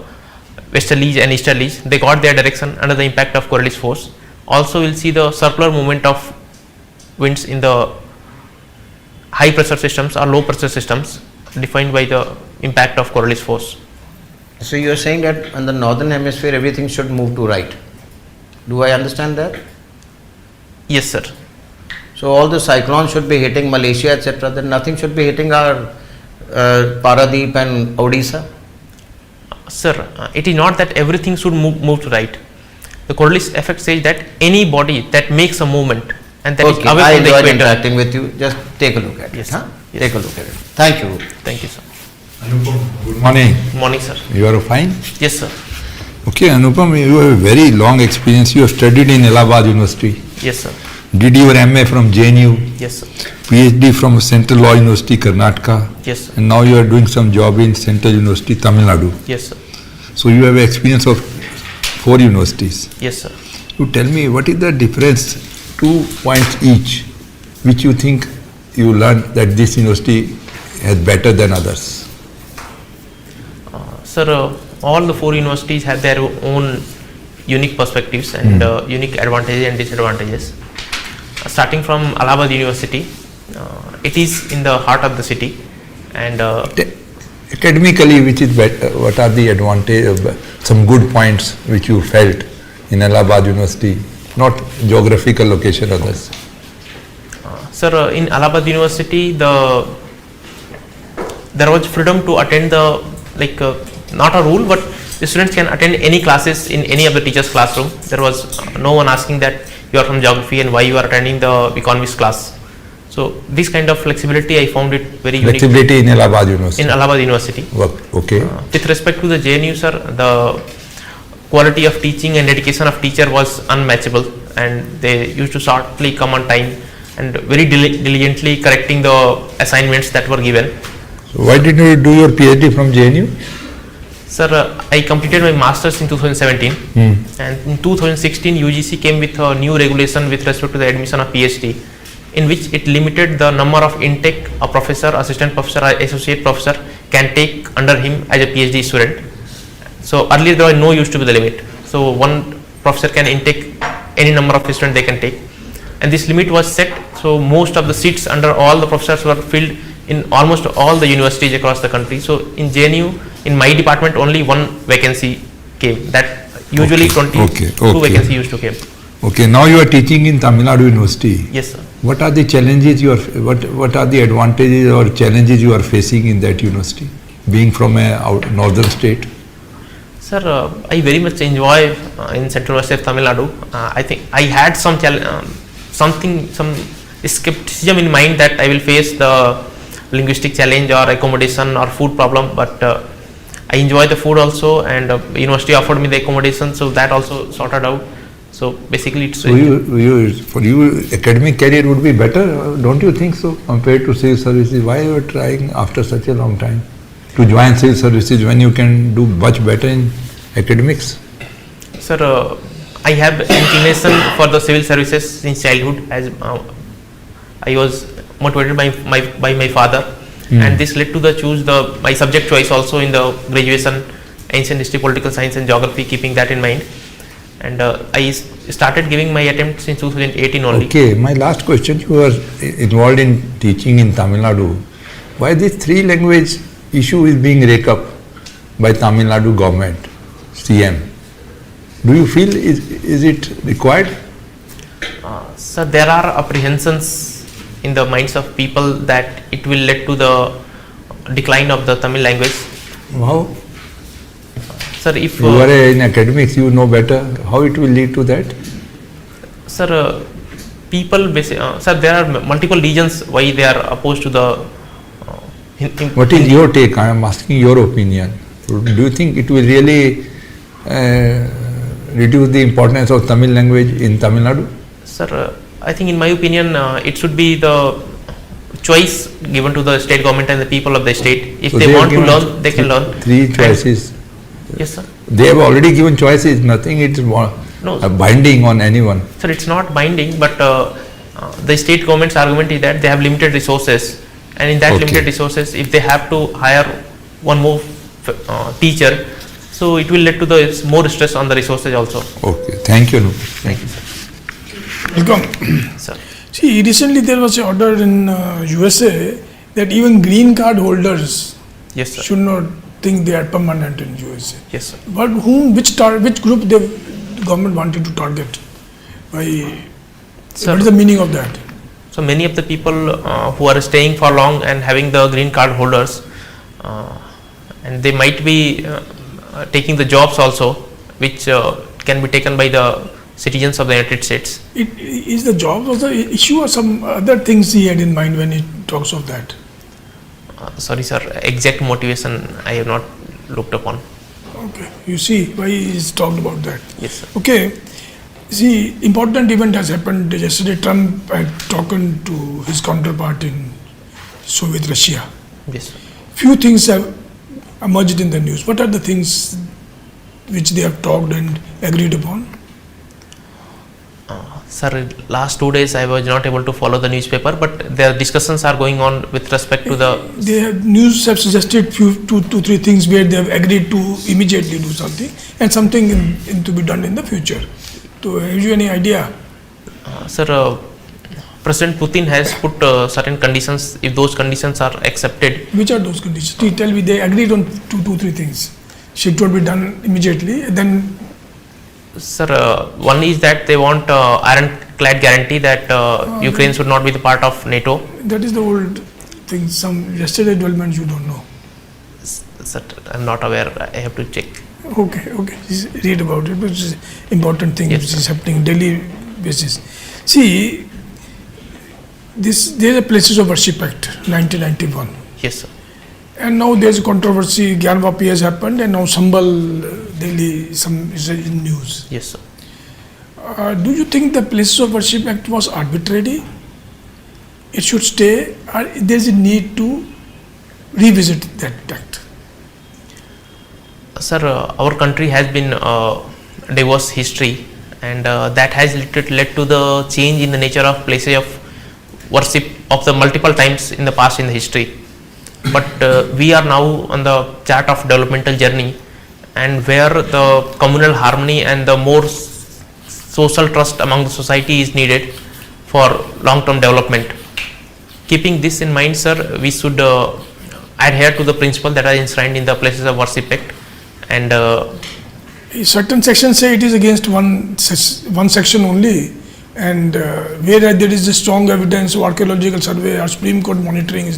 westerlies and easterlies. They got their direction under the impact of Coriolis force. Also, we'll see the circular movement of winds in the high pressure systems or low pressure systems defined by the impact of Coriolis force. So you are saying that in the northern hemisphere everything should move to right. Do I understand that? Yes, sir. So all the cyclones should be hitting Malaysia, etc. Then nothing should be hitting our Paradeep and Odisha. Sir, it is not that everything should move to right. The Coriolis effect says that any body that makes a movement and that is Okay, away I from the enjoyed equator. interacting with you. Just take a look at Yes, it. Huh? yes. Take a look at it. Thank you. Thank you, sir. Good morning. Morning, sir. You are fine? Yes, sir. Okay, Anupam, you have a very long experience. You have studied in Allahabad University. Yes, sir. Did your MA from JNU, Yes, sir. PhD from Central Law University, Karnataka, Yes, sir. and now you are doing some job in Central University, Tamil Nadu. Yes, sir. So you have experience of 4 universities. Yes, sir. You tell me what is the difference, 2 points each, which you think you learned that this university is better than others. Sir, all the 4 universities have their own unique perspectives and unique advantages and disadvantages. Starting from Allahabad University, it is in the heart of the city, and Academically, which is better, what are the advantage, some good points which you felt in Allahabad University, not geographical location others? sir, in Allahabad University, the there was freedom to attend the, not a rule, but the students can attend any classes in any of the teachers' classroom. There was no one asking that you are from geography and why you are attending the economics class. So this kind of flexibility, I found it very unique. Flexibility in Allahabad University. In Allahabad University. Okay. With respect to the JNU, sir, the quality of teaching and dedication of teacher was unmatchable, and they used to shortly come on time and very diligently correcting the assignments that were given. So why did you do your PhD from JNU? Sir, I completed my masters in 2017, and in 2016 UGC came with a new regulation with respect to the admission of PhD, in which it limited the number of intake a professor, assistant professor or associate professor can take under him as a PhD student. So earlier there was no used to be the limit. So one professor can intake any number of students they can take, and this limit was set. So most of the seats under all the professors were filled in almost all the universities across the country. So in JNU, in my department, only one vacancy came. That usually 22 vacancies used to came. Okay, now you are teaching in Tamil Nadu University. Yes, sir. What are the challenges what are the advantages or challenges you are facing in that university, being from a northern state? Sir, I very much enjoy in Central University of Tamil Nadu. I think I had some skepticism in mind that I will face the linguistic challenge or accommodation or food problem, but I enjoy the food also, and university offered me the accommodation, so that also sorted out. So basically it's... So for you academic career would be better, don't you think so, compared to civil services? Why you are trying after such a long time to join civil services when you can do much better in academics? Sir, I have inclination for the civil services since childhood, as I was motivated by my father, and this led to my subject choice also in the graduation, ancient history, political science and geography, keeping that in mind. And I started giving my attempts in 2018 only. Okay, my last question, you are involved in teaching in Tamil Nadu. Why this 3 language issue is being raked up by Tamil Nadu government, CM? Do you feel is it required? Sir, there are apprehensions in the minds of people that it will lead to the decline of the Tamil language. How? Sir, if you are in academics, you know better. How it will lead to that? Sir, sir, there are multiple reasons why they are opposed to the. What is your take? I am asking your opinion. Do you think it will really reduce the importance of Tamil language in Tamil Nadu? Sir, I think in my opinion, it should be the choice given to the state government and the people of the state. If so they want to learn, they can learn. 3 choices. Yes, sir. They have already given choices. Nothing. It's binding on anyone. Sir, it's not binding, but the state government's argument is that they have limited resources, and in that limited resources, if they have to hire one more teacher, so it will lead to the more stress on the resources also. Okay. Thank you. Thank you, sir. Welcome. Sir. See, recently there was an order in USA that even green card holders should not think they are permanent in USA. Yes, sir. But which group the government wanted to target? What is the meaning of that? So many of the people who are staying for long and having the green card holders, and they might be taking the jobs also, which can be taken by the citizens of the United States. Is the job was the issue, or some other things he had in mind when he talks of that? Sorry, sir. Exact motivation I have not looked upon. Okay. You see why he's talked about that. Yes, sir. Okay. See, important event has happened yesterday. Trump had talked to his counterpart in Soviet Russia. Yes, sir. Few things have emerged in the news. What are the things which they have talked and agreed upon? Sir, last 2 days I was not able to follow the newspaper, but their discussions are going on with respect to the... News have suggested two, 3 things where they have agreed to immediately do something, and something to be done in the future. So, have you any idea? Sir, President Putin has put certain conditions. If those conditions are accepted... Which are those conditions? Tell me, they agreed on 2, 3 things. Should be done immediately, then... Sir, one is that they want ironclad guarantee that Ukraine should not be the part of NATO. That is the old thing. Some yesterday developments you don't know. Sir, I'm not aware. I have to check. Okay. Just read about it, which is important thing Yes, which is happening daily basis. See, there are Places of Worship Act, 1991. Yes, sir. And now there's a controversy, Gyanvapi has happened, and now Sambal Delhi is in news. Yes, sir. Do you think the Places of Worship Act was arbitrary? It should stay, or there's a need to revisit that act? Sir, our country has been diverse history, and that has led to the change in the nature of places of worship of the multiple times in the past in the history. But we are now on the chart of developmental journey, and where the communal harmony and the more social trust among the society is needed for long-term development. Keeping this in mind, sir, we should adhere to the principle that are enshrined in the Places of Worship Act. And certain sections say it is against one section only, and where there is a strong evidence of archaeological survey or Supreme Court monitoring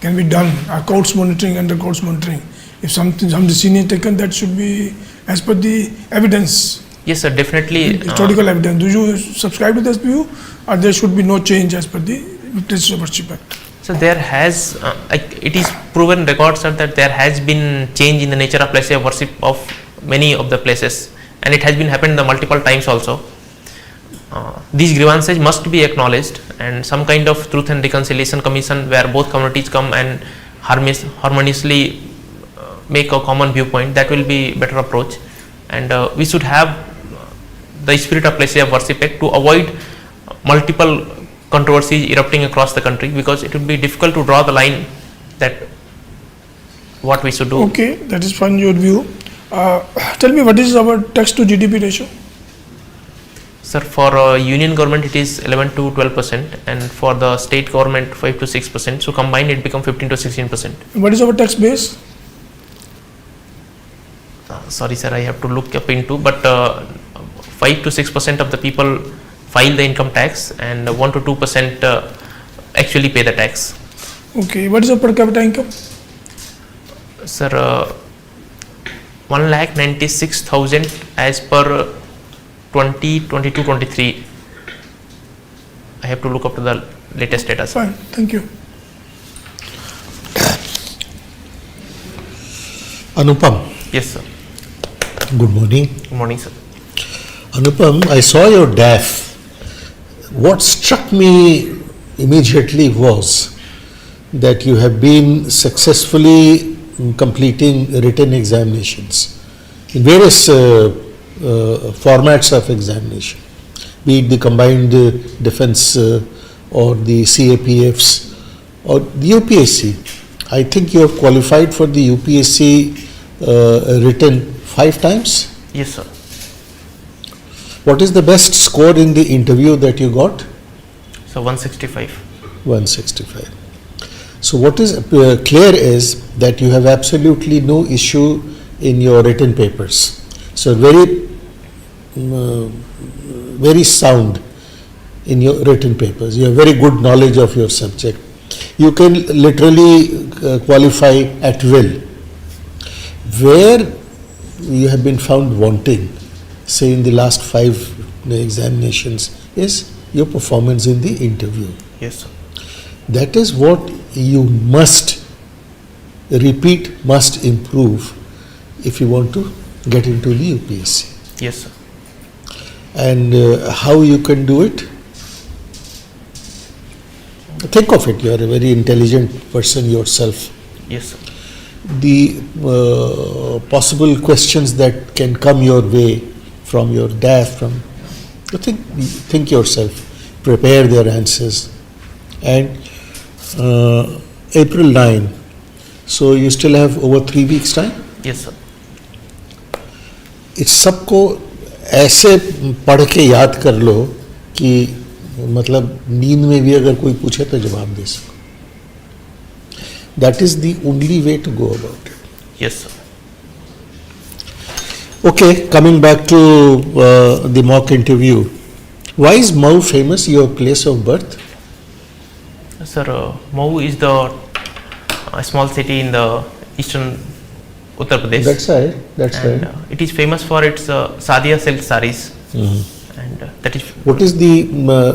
can be done, or courts monitoring, under courts monitoring. If some decision is taken, that should be as per the evidence. yes, sir, definitely. Historical evidence. Do you subscribe to this view, or there should be no change as per the Places of Worship Act? So there has, it is proven record, sir, that there has been change in the nature of places of worship of many of the places, and it has been happened the multiple times also. These grievances must be acknowledged, and some kind of truth and reconciliation commission where both communities come and harmoniously make a common viewpoint, that will be better approach. And we should have the spirit of Places of Worship Act to avoid multiple controversies erupting across the country, because it will be difficult to draw the line that what we should do. Okay, that is fine, your view. Tell me, what is our tax to GDP ratio? Sir, for union government it is 11 to 12%, and for the state government 5 to 6%. So combined it become 15 to 16%. What is our tax base? Sorry, sir, I have to look up into, but 5 to 6% of the people file the income tax, and 1 to 2% actually pay the tax. Okay, what is the per capita income? Sir, 1,96,000 as per 2022-23. I have to look up to the latest data, sir. Fine, thank you. Anupam, Yes, sir. good morning. Good morning, sir. Anupam, I saw your DAF. What struck me immediately was that you have been successfully completing written examinations in various formats of examination, be it the combined defense or the CAPFs or the UPSC. I think you have qualified for the UPSC written 5 times. Yes, sir. What is the best score in the interview that you got? So 165. 165. So what is clear is that you have absolutely no issue in your written papers. So very sound in your written papers. You have very good knowledge of your subject. You can literally qualify at will. Where you have been found wanting, say in the last 5 examinations, is your performance in the interview. Yes, sir. That is what you must repeat, must improve if you want to get into the UPSC. Yes, sir. And how you can do it? Think of it, you are a very intelligent person yourself. Yes, sir. The possible questions that can come your way from your DAF, think yourself, prepare their answers. And April 9, so you still have over 3 weeks time? Yes, sir. इस सबको ऐसे पढ़ के याद कर लो कि मतलब नींद में भी अगर कोई पूछे तो जवाब दे सको. That is the only way to go about it. Yes, sir. Okay, coming back to the mock interview. Why is Mau famous, your place of birth? Sir, Mau is the small city in the eastern Uttar Pradesh. That's right. That's And right. it is famous for its Sadia silk sarees. And that is What is the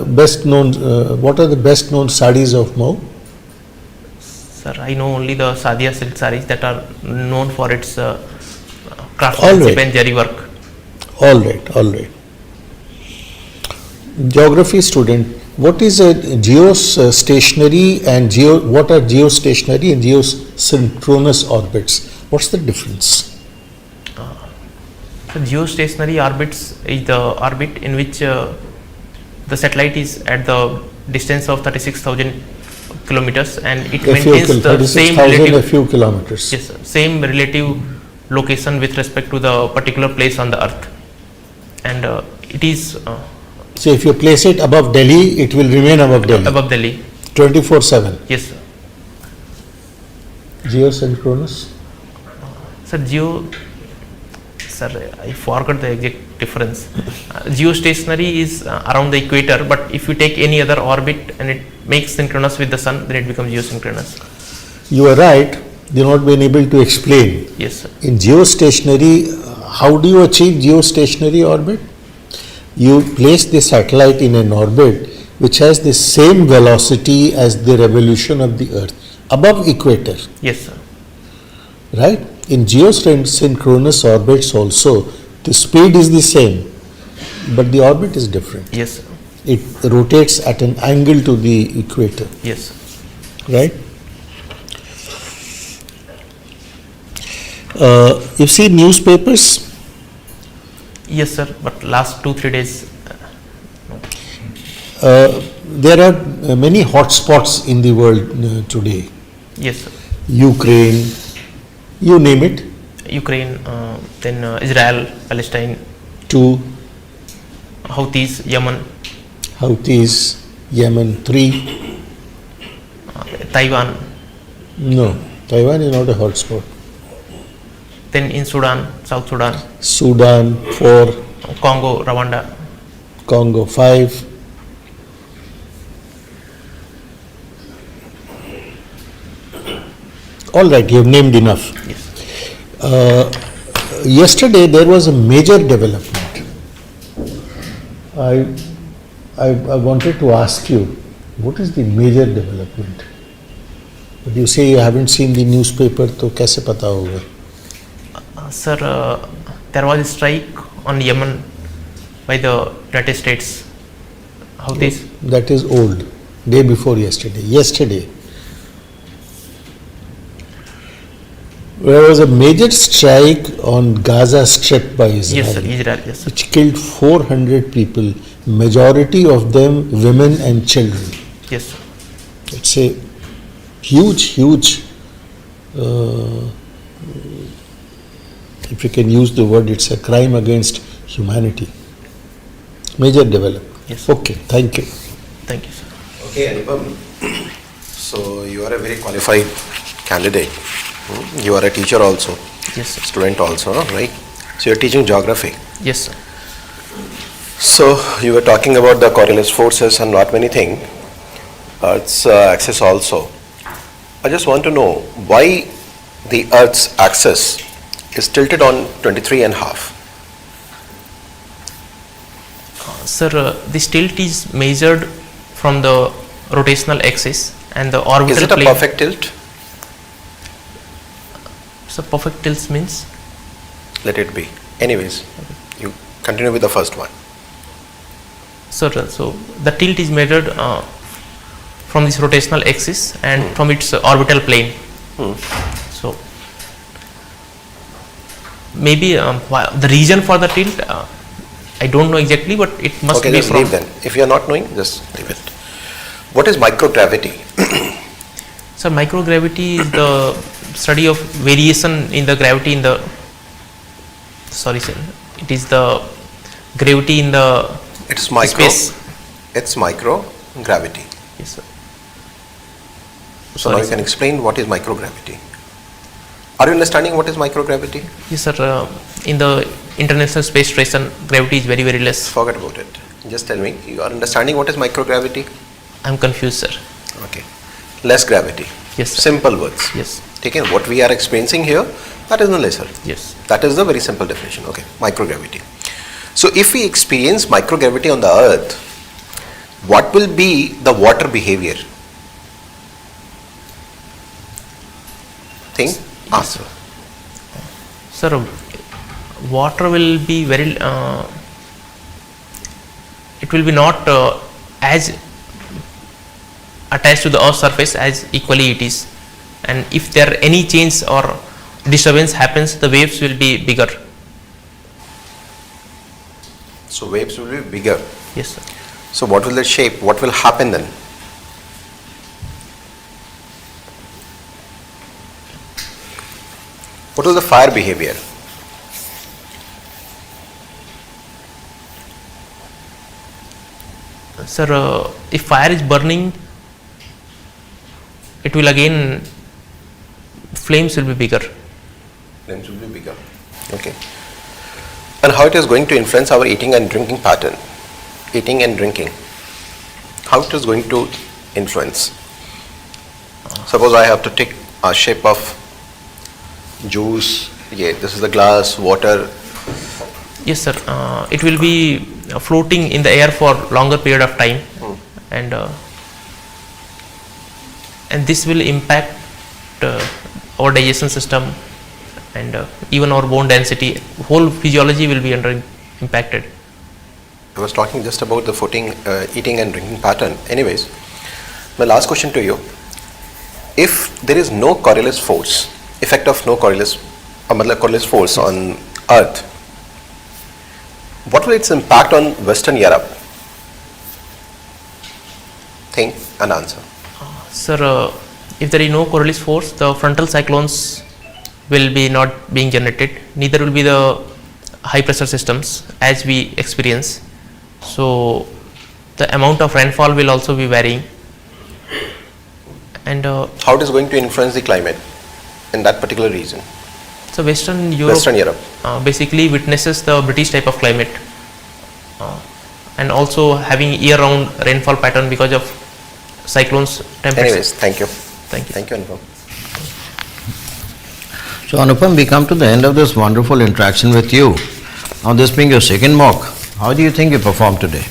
best known? What are the best known sarees of Mau? Sir, I know only the Sadia silk sarees that are known for its All craftsmanship right. and jari work. All right. All right. Geography student. What is a geostationary and what are geostationary and geosynchronous orbits? What's the difference? The geostationary orbits is the orbit in which the satellite is at the distance of 36,000 kilometers and it maintains the same 36,000 a relative, few kilometers. yes, sir, same relative location with respect to the particular place on the earth. And it is So if you place it above Delhi, it will remain above Delhi. above Delhi. 24/7. Yes, sir. Geosynchronous. Sir, I forgot the exact difference. Geostationary is around the equator, but if you take any other orbit and it makes synchronous with the sun, then it becomes geosynchronous. You are right. You've not been able to explain. Yes, sir. In geostationary, how do you achieve geostationary orbit? You place the satellite in an orbit which has the same velocity as the revolution of the Earth above equator, Yes, sir. right? In geosynchronous orbits also, the speed is the same, but the orbit is different. Yes, sir. It rotates at an angle to the equator, Yes, sir. right? You see newspapers. Yes, sir. But last 2-3 days, There are many hotspots in the world today. yes, sir. Ukraine, you name it. Ukraine, then Israel, Palestine, Two, Houthis, Yemen, Houthis, Yemen. Three, Taiwan, no, Taiwan is not a hotspot. then in Sudan, South Sudan, Sudan. Four, Congo, Rwanda. Congo. Five. All right, you have named enough. Yes. Yesterday there was a major development. I wanted to ask you, what is the major development? But you say you haven't seen the newspaper, तो कैसे पता होगा? Sir, there was a strike on Yemen by the United States. Houthis. That is old. Day before yesterday. Yesterday. There was a major strike on Gaza Strip by Israel. Yes, sir. Israel. Yes, sir. Which killed 400 people, majority of them women and children. Yes, sir. It's a huge, if you can use the word, it's a crime against humanity. Major development. Yes, sir. Okay, thank you. Thank you, sir. Okay, Anupam. So you are a very qualified candidate. You are a teacher also, Yes, sir. student also, right? So you are teaching geography. Yes, sir. So you were talking about the Coriolis forces and not many things. Earth's axis also. I just want to know why the Earth's axis is tilted on 23.5. Sir, this tilt is measured from the rotational axis and the orbital Is it a plane. perfect tilt? So perfect tilt means? Let it be. Anyways, you continue with the first one. Sir, so the tilt is measured from this rotational axis and from its orbital plane. So maybe the reason for the tilt, I don't know exactly, but it must Okay, be just from. leave then. If you are not knowing, just leave it. What is microgravity? So microgravity is the study of variation in the gravity in the. Sorry, sir. It is the gravity in the It's micro. space. It's microgravity. Yes, sir. So Sorry, now you sir. can explain what is microgravity. Are you understanding what is microgravity? Yes, sir. In the International Space Station, gravity is very less. Forget about it. Just tell me, you are understanding what is microgravity? I'm confused, sir. Okay. Less gravity. Yes, sir. Simple words. Yes. Taken. What we are experiencing here That is no lesser. Yes. That is the very simple definition. Okay, microgravity. So if we experience microgravity on the earth, what will be the water behavior? Think, answer. Sir, water will be very, it will be not as attached to the earth's surface as equally it is, and if there are any change or disturbance happens, the waves will be bigger. So waves will be bigger. Yes, sir. So what will the shape, what will happen then? What will the fire behavior? Sir, if fire is burning, it will again, flames will be bigger. Flames will be bigger. Okay. And how it is going to influence our eating and drinking pattern? Eating and drinking. How it is going to influence? Suppose I have to take a shape of juice. Yeah, this is the glass, water. Yes, sir. It will be floating in the air for longer period of time, and this will impact our digestion system and even our bone density. Whole physiology will be impacted. I was talking just about the eating and drinking pattern. Anyways, my last question to you: if there is no Coriolis force, effect of no Coriolis, Coriolis force on Earth, what will its impact on Western Europe? Think and answer. Sir, if there is no Coriolis force, the frontal cyclones will be not being generated. Neither will be the high pressure systems as we experience. So the amount of rainfall will also be varying. And how it is going to influence the climate in that particular region? So Western Europe basically witnesses the British type of climate, and also having year-round rainfall pattern because of cyclones. Temperature. Anyways, thank you. Thank you. Thank you, Anupam. So Anupam, we come to the end of this wonderful interaction with you. Now this being your second mock, how do you think you performed today?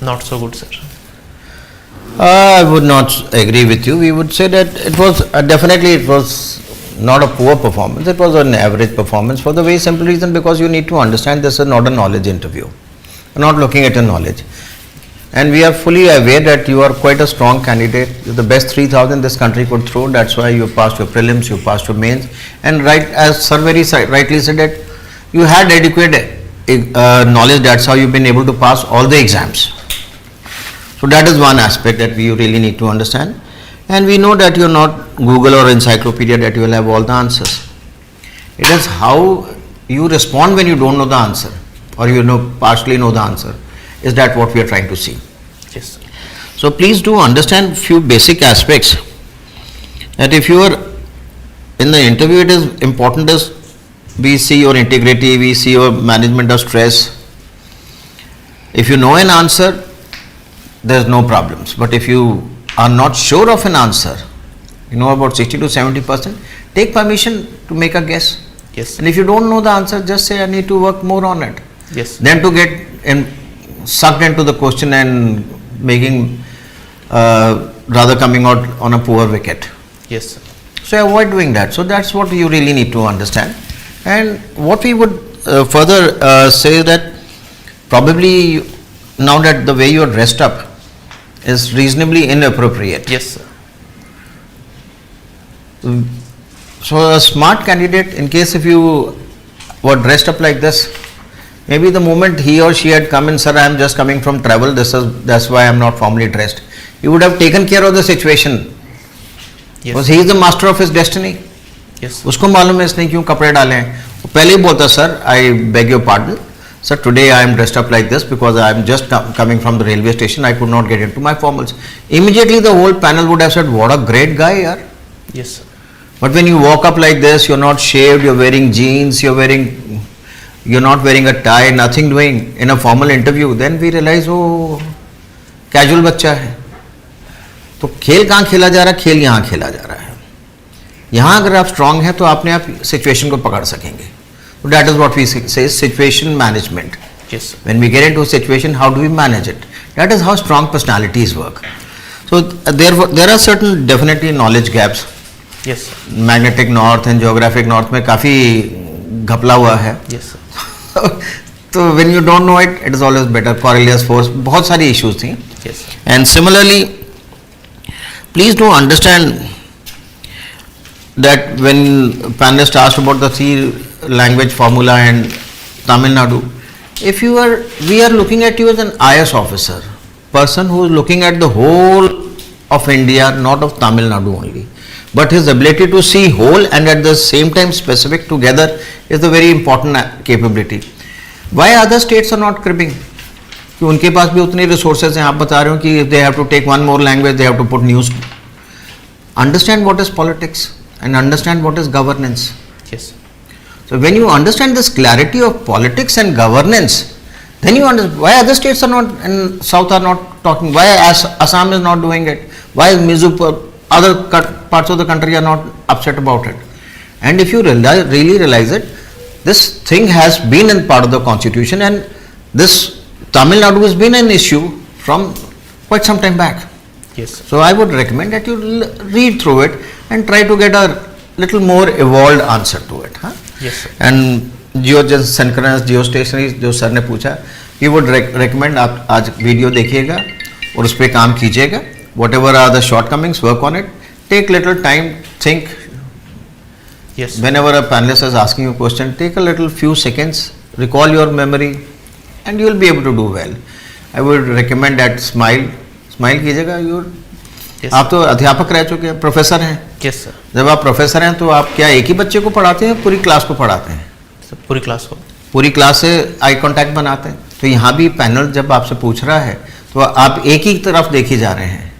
Not so good, sir. I would not agree with you. We would say that it was definitely it was not a poor performance. It was an average performance for the very simple reason because you need to understand this is not a knowledge interview. We're not looking at your knowledge. And we are fully aware that you are quite a strong candidate. You're the best 3,000 this country could throw. That's why you passed your prelims, you passed your mains. And right, as Sir very rightly said, that you had adequate knowledge. That's how you've been able to pass all the exams. So that is one aspect that we really need to understand. And we know that you're not Google or encyclopedia that you will have all the answers. It is how you respond when you don't know the answer or you partially know the answer. Is that what we are trying to see? Yes. So please do understand few basic aspects that if you are in the interview, it is important as we see your integrity, we see your management of stress. If you know an answer, there is no problems. But if you are not sure of an answer, you know about 60 to 70%, take permission to make a guess. Yes. And if you don't know the answer, just say I need to work more on it. Yes. Then to get sucked into the question and making rather coming out on a poor wicket. Yes. So avoid doing that. So that's what you really need to understand. And what we would further say that probably now that the way you are dressed up is reasonably inappropriate. Yes, sir. So a smart candidate, in case if you were dressed up like this, maybe the moment he or she had come in, sir, I am just coming from travel, that's why I am not formally dressed. He would have taken care of the situation. Yes. Because he is the master of his destiny. Yes. उसको मालूम है इसने क्यों कपड़े डाले हैं. वो पहले ही बोलता, sir, I beg your pardon. Sir, today I am dressed up like this because I am just coming from the railway station. I could not get into my formals. Immediately the whole panel would have said, what a great guy, yaar. Yes, sir. But when you walk up like this, you're not shaved, you're wearing jeans, you're not wearing a tie, nothing doing in a formal interview, then we realize, oh, casual बच्चा है. तो खेल कहाँ खेला जा रहा है? खेल यहाँ खेला जा रहा है. यहाँ अगर आप स्ट्रांग हैं तो अपने आप सिचुएशन को पकड़ सकेंगे. So that is what we say situation management. Yes, sir. When we get into a situation, how do we manage it? That is how strong personalities work. So there are certain definitely knowledge gaps. Yes, sir. Magnetic north and geographic north में काफ़ी घपला हुआ है. Yes, sir. तो when you don't know it, it is always better. Coriolis force, बहुत सारी issues थी. Yes, sir. And similarly, please do understand that when panelists asked about the three language formula and Tamil Nadu, if you are, we are looking at you as an IS officer, person who is looking at the whole of India, not of Tamil Nadu only, but his ability to see whole and at the same time specific together is a very important capability. Why other states are not cribbing? कि उनके पास भी उतनी resources हैं. आप बता रहे हो कि if they have to take one more language, they have to put news. Understand what is politics and understand what is governance. Yes, sir. So when you understand this clarity of politics and governance, then you understand why other states are not and South are not talking, why Assam is not doing it, why Mizo, other parts of the country are not upset about it. And if you really realize it, this thing has been in part of the constitution, and this Tamil Nadu has been an issue from quite some time back. Yes, sir. So I would recommend that you read through it and try to get a little more evolved answer to it. Huh? Yes, sir. And synchronous geostationary जो sir ने पूछा, we would recommend आप आज video देखिएगा और उस पर काम कीजिएगा. Whatever are the shortcomings, work on it. Take little time, think. Yes, sir. Whenever a panelist is asking you a question, take a little few seconds, recall your memory, and you will be able to do well. I would recommend that smile कीजिएगा. Yes, आप तो अध्यापक रह चुके हैं, professor हैं. Yes, sir. जब आप प्रोफेसर हैं तो आप क्या एक ही बच्चे को पढ़ाते हैं, पूरी क्लास को पढ़ाते हैं? Sir, पूरी क्लास को. पूरी क्लास से आई कांटेक्ट बनाते हैं. तो यहाँ भी पैनल जब आपसे पूछ रहा है तो आप एक ही तरफ देखे जा रहे हैं.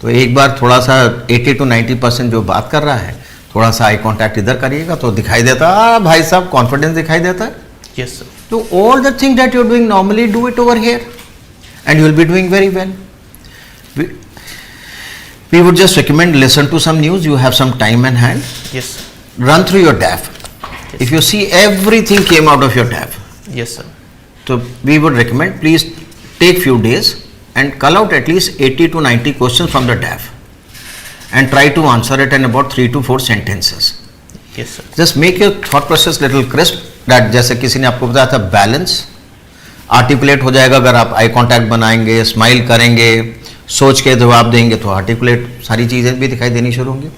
तो एक बार थोड़ा सा 80 to 90% जो बात कर रहा है, थोड़ा सा आई कांटेक्ट इधर करिएगा तो दिखाई देता है, भाई साहब कॉन्फिडेंस दिखाई देता है. Yes, sir. तो all the things that you are doing normally, do it over here and you will be doing very well. We would just recommend listen to some news. You have some time in hand. Yes, sir. Run through your DAF. Yes. If you see everything came out of your DAF, Yes, sir. so we would recommend please take few days and cull out at least 80 to 90 questions from the DAF and try to answer it in about 3 to 4 sentences. Yes, sir. Just make your thought process little crisp. That जैसे किसी ने आपको बताया था balance articulate हो जाएगा अगर आप आई कांटेक्ट बनाएंगे, स्माइल करेंगे, सोच के जवाब देंगे तो आर्टिकुलेट सारी चीज़ें भी दिखाई देनी शुरू होंगी.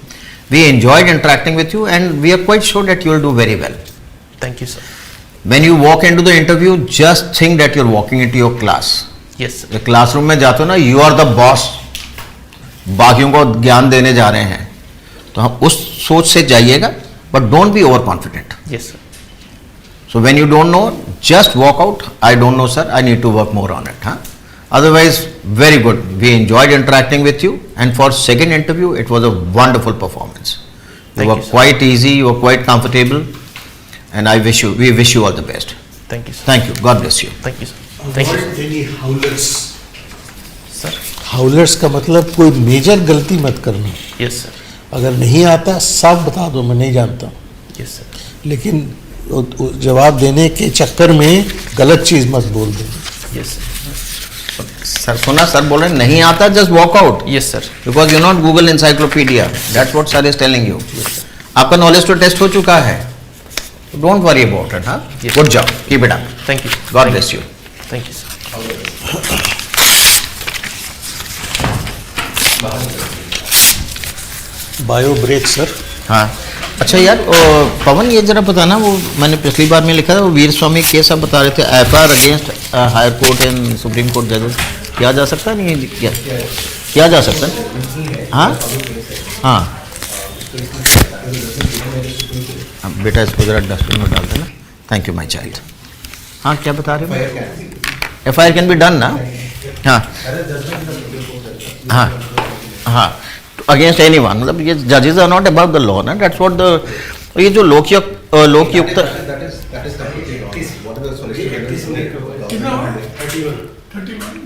We enjoyed interacting with you and we are quite sure that you will do very well. Thank you, sir. When you walk into the interview, just think that you are walking into your class. Yes, sir. जब classroom में जाते हो ना, you are the boss, बाकियों को ज्ञान देने जा रहे हैं, तो हम उस सोच से जाइएगा, but don't be overconfident. Yes, sir. So when you don't know, just walk out. I don't know, sir. I need to work more on it. Huh? Otherwise, very good. We enjoyed interacting with you, and for second interview, it was a wonderful performance. Thank You were you, sir. quite easy. You were quite comfortable, and we wish you all the best. Thank you, sir. Thank you. God bless you. Thank you, sir. Thank you, sir. Any howlers? Sir. Howlers का मतलब कोई major गलती मत करना. Yes, sir. अगर नहीं आता साफ बता दो मैं नहीं जानता हूँ. Yes, sir. लेकिन जवाब देने के चक्कर में गलत चीज मत बोल दो. Yes, sir. सर सुना सर बोल रहे हैं, नहीं आता just walk out. Yes, sir. Because you not Google encyclopedia. That's what sir is telling you. आपका नॉलेज तो टेस्ट हो चुका है. Don't worry about it. हाँ, Yes. Good job, keep it up. Thank you. God bless you. Thank you, sir. Bio break sir. हाँ, अच्छा यार पवन, ये जरा बताना, वो मैंने पिछली बार में लिखा था, वो वीर स्वामी केस आप बता रहे थे, FIR against higher court and supreme court जजेस, किया जा सकता है नहीं किया जा सकता है? हाँ हाँ बेटा, इसको जरा डस्टबिन में डाल देना. Thank you my child. हाँ, क्या बता रहे हो? एफआईआर कैन बी डन ना. हाँ हाँ हाँ, अगेंस्ट एनी वन, मतलब ये जजेस are not about the law ना. दैट्स व्हाट द, ये जो लोकयुक्त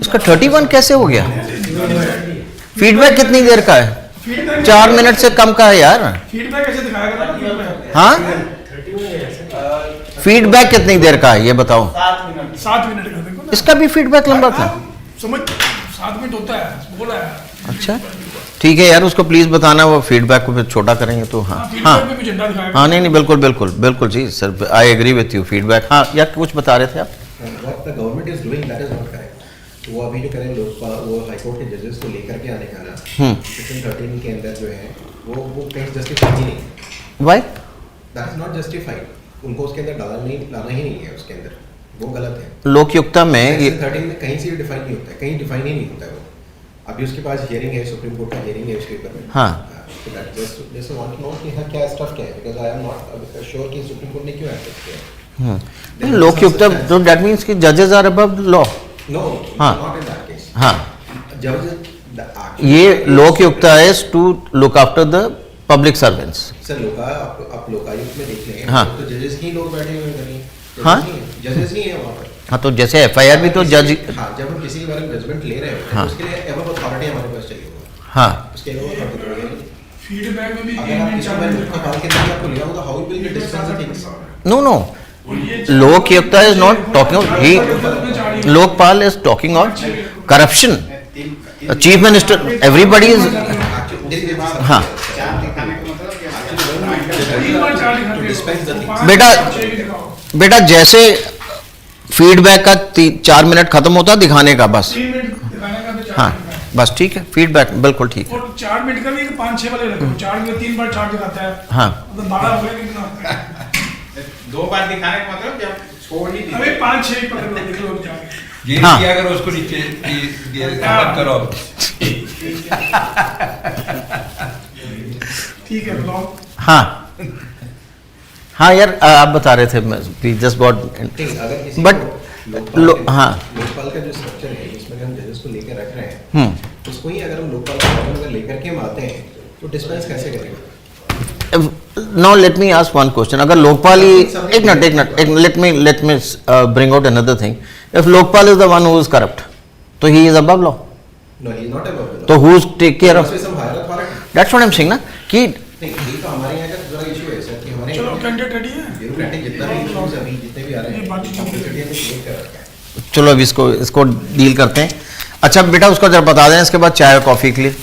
इसका 31 कैसे हो गया? फीडबैक कितनी देर का है? 4 मिनट से कम का है यार। फीडबैक ऐसे दिखाया करो ना, फीडबैक हाँ, फीडबैक कितनी देर का है ये बताओ। 7 मिनट का देखो ना। इसका भी फीडबैक लंबा था। समझ 7 मिनट होता है, बोला है। अच्छा ठीक है यार, उसको प्लीज बताना, वो फीडबैक को फिर छोटा करेंगे तो। हाँ हाँ फीडबैक में भी झंडा दिखाया हाँ, नहीं नहीं, बिल्कुल बिल्कुल बिल्कुल जी sir, I agree with you. Feedback, हाँ यार कुछ बता रहे थे आप। What the government is doing, that is not correct. वो अभी जो करें लोकपाल, वो हाईकोर्ट के जजेस को लेकर के आने का ना, सेक्शन 13 के अंदर जो है वो कहीं जस्टिफाई ही नहीं है। Why? That is not justified. उनको उसके अंदर डालना ही नहीं है उसके अंदर, वो गलत है। लोकयुक्ता में सेक्शन 13 में कहीं से भी डिफाइन नहीं होता है, कहीं डिफाइन ही नहीं होता है वो। अभी उसके पास हियरिंग है, सुप्रीम कोर्ट का हियरिंग है उसके ऊपर में। हाँ, तो that just want to know कि हाँ क्या स्टफ क्या है, because I am not sure कि सुप्रीम कोर्ट ने क्यों एक्सेप्ट किया। लोकयुक्ता, तो दैट मींस कि जजेस आर अबव लॉ। नो, हाँ नॉट इन दैट केस। हाँ, जजेस ये Lokayukta is to look after the public servants. Sir आप लोकायुक्त में देख लें, हाँ। तो जजेस ही लोग बैठे हुए हैं, हाँ। जजेस ही है वहाँ पर। हाँ, तो जैसे एफआईआर भी तो जज। हाँ, जब हम किसी के बारे में जजमेंट ले रहे हैं, हाँ। तो उसके लिए एबव अथॉरिटी हमारे पास चाहिए होगा। हाँ, उसके एबव अथॉरिटी चाहिए। फीडबैक में भी अगर आप किसी बारे में लोकपाल के अंदर आपको लिया होगा, how will you discuss the things? No no, Lokayukta is not talking, he Lokpal is talking of corruption. Chief minister, everybody is. हाँ बेटा जैसे फीडबैक का 4 मिनट खत्म होता दिखाने का, बस। 3 मिनट दिखाने का, तो 4 हाँ बस, ठीक है, फीडबैक बिल्कुल ठीक है। और 4 मिनट का भी 5-6 वाले रखो, 4 में 3 बार 4 दिखाता है। हाँ, मतलब 12 हो गए कितना? 2 बार दिखाने का मतलब जब छोड़ ही अबे 5-6 ही पकड़ लो, देख लो जाके। ये हाँ। किया करो उसको नीचे, मत करो। ठीक है, ब्लॉग। हाँ हाँ यार, आप बता रहे थे, वी जस्ट गॉट। अगर किसी बट हाँ, लोकपाल का जो स्ट्रक्चर है जिसमें हम जजेस को लेकर रख रहे हैं, उसको ही अगर हम लोकपाल का अगर लेकर के हम आते हैं तो डिस्पेंस कैसे करेगा? Now let me ask one question. अगर लोकपाल ही, एक minute, let me bring out another thing. If Lokpal is the one who is corrupt, तो he is above law. No, he is not above the law. तो who is take care of? Some higher authority. That's what I am saying ना, कि नहीं, ये तो हमारे यहाँ का दूसरा इशू है सर, कि हमारे चलो कैंडिडेट रेडी है। ब्यूरोक्रेटिक जितना भी इश्यूज अभी जितने भी आ रहे हैं, कॉम्प्लिकेटेड में क्रिएट कर रखा है। चलो अब इसको डील करते हैं। अच्छा बेटा, उसको जरा बता दें, इसके बाद चाय और कॉफ़ी के लिए,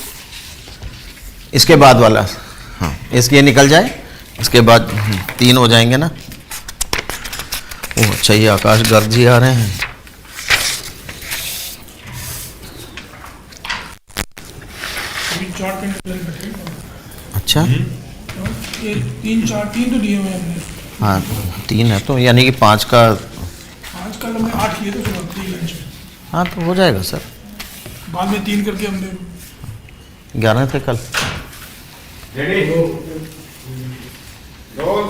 इसके बाद वाला। हाँ, इसके निकल जाए, इसके बाद 3 हो जाएंगे ना। ओह अच्छा, ये आकाश गर्ग जी आ रहे हैं। अभी 4 कैंडिडेट बैठे हैं। अच्छा, ये 3 तो दिए हुए हैं हमने। हाँ 3 है, तो यानी कि 5 का। 5 कल हमने 8 किए थे सुबह प्री लंच में। हाँ तो हो जाएगा सर, बाद में 3 करके हमने 11 थे कल। Ready roll.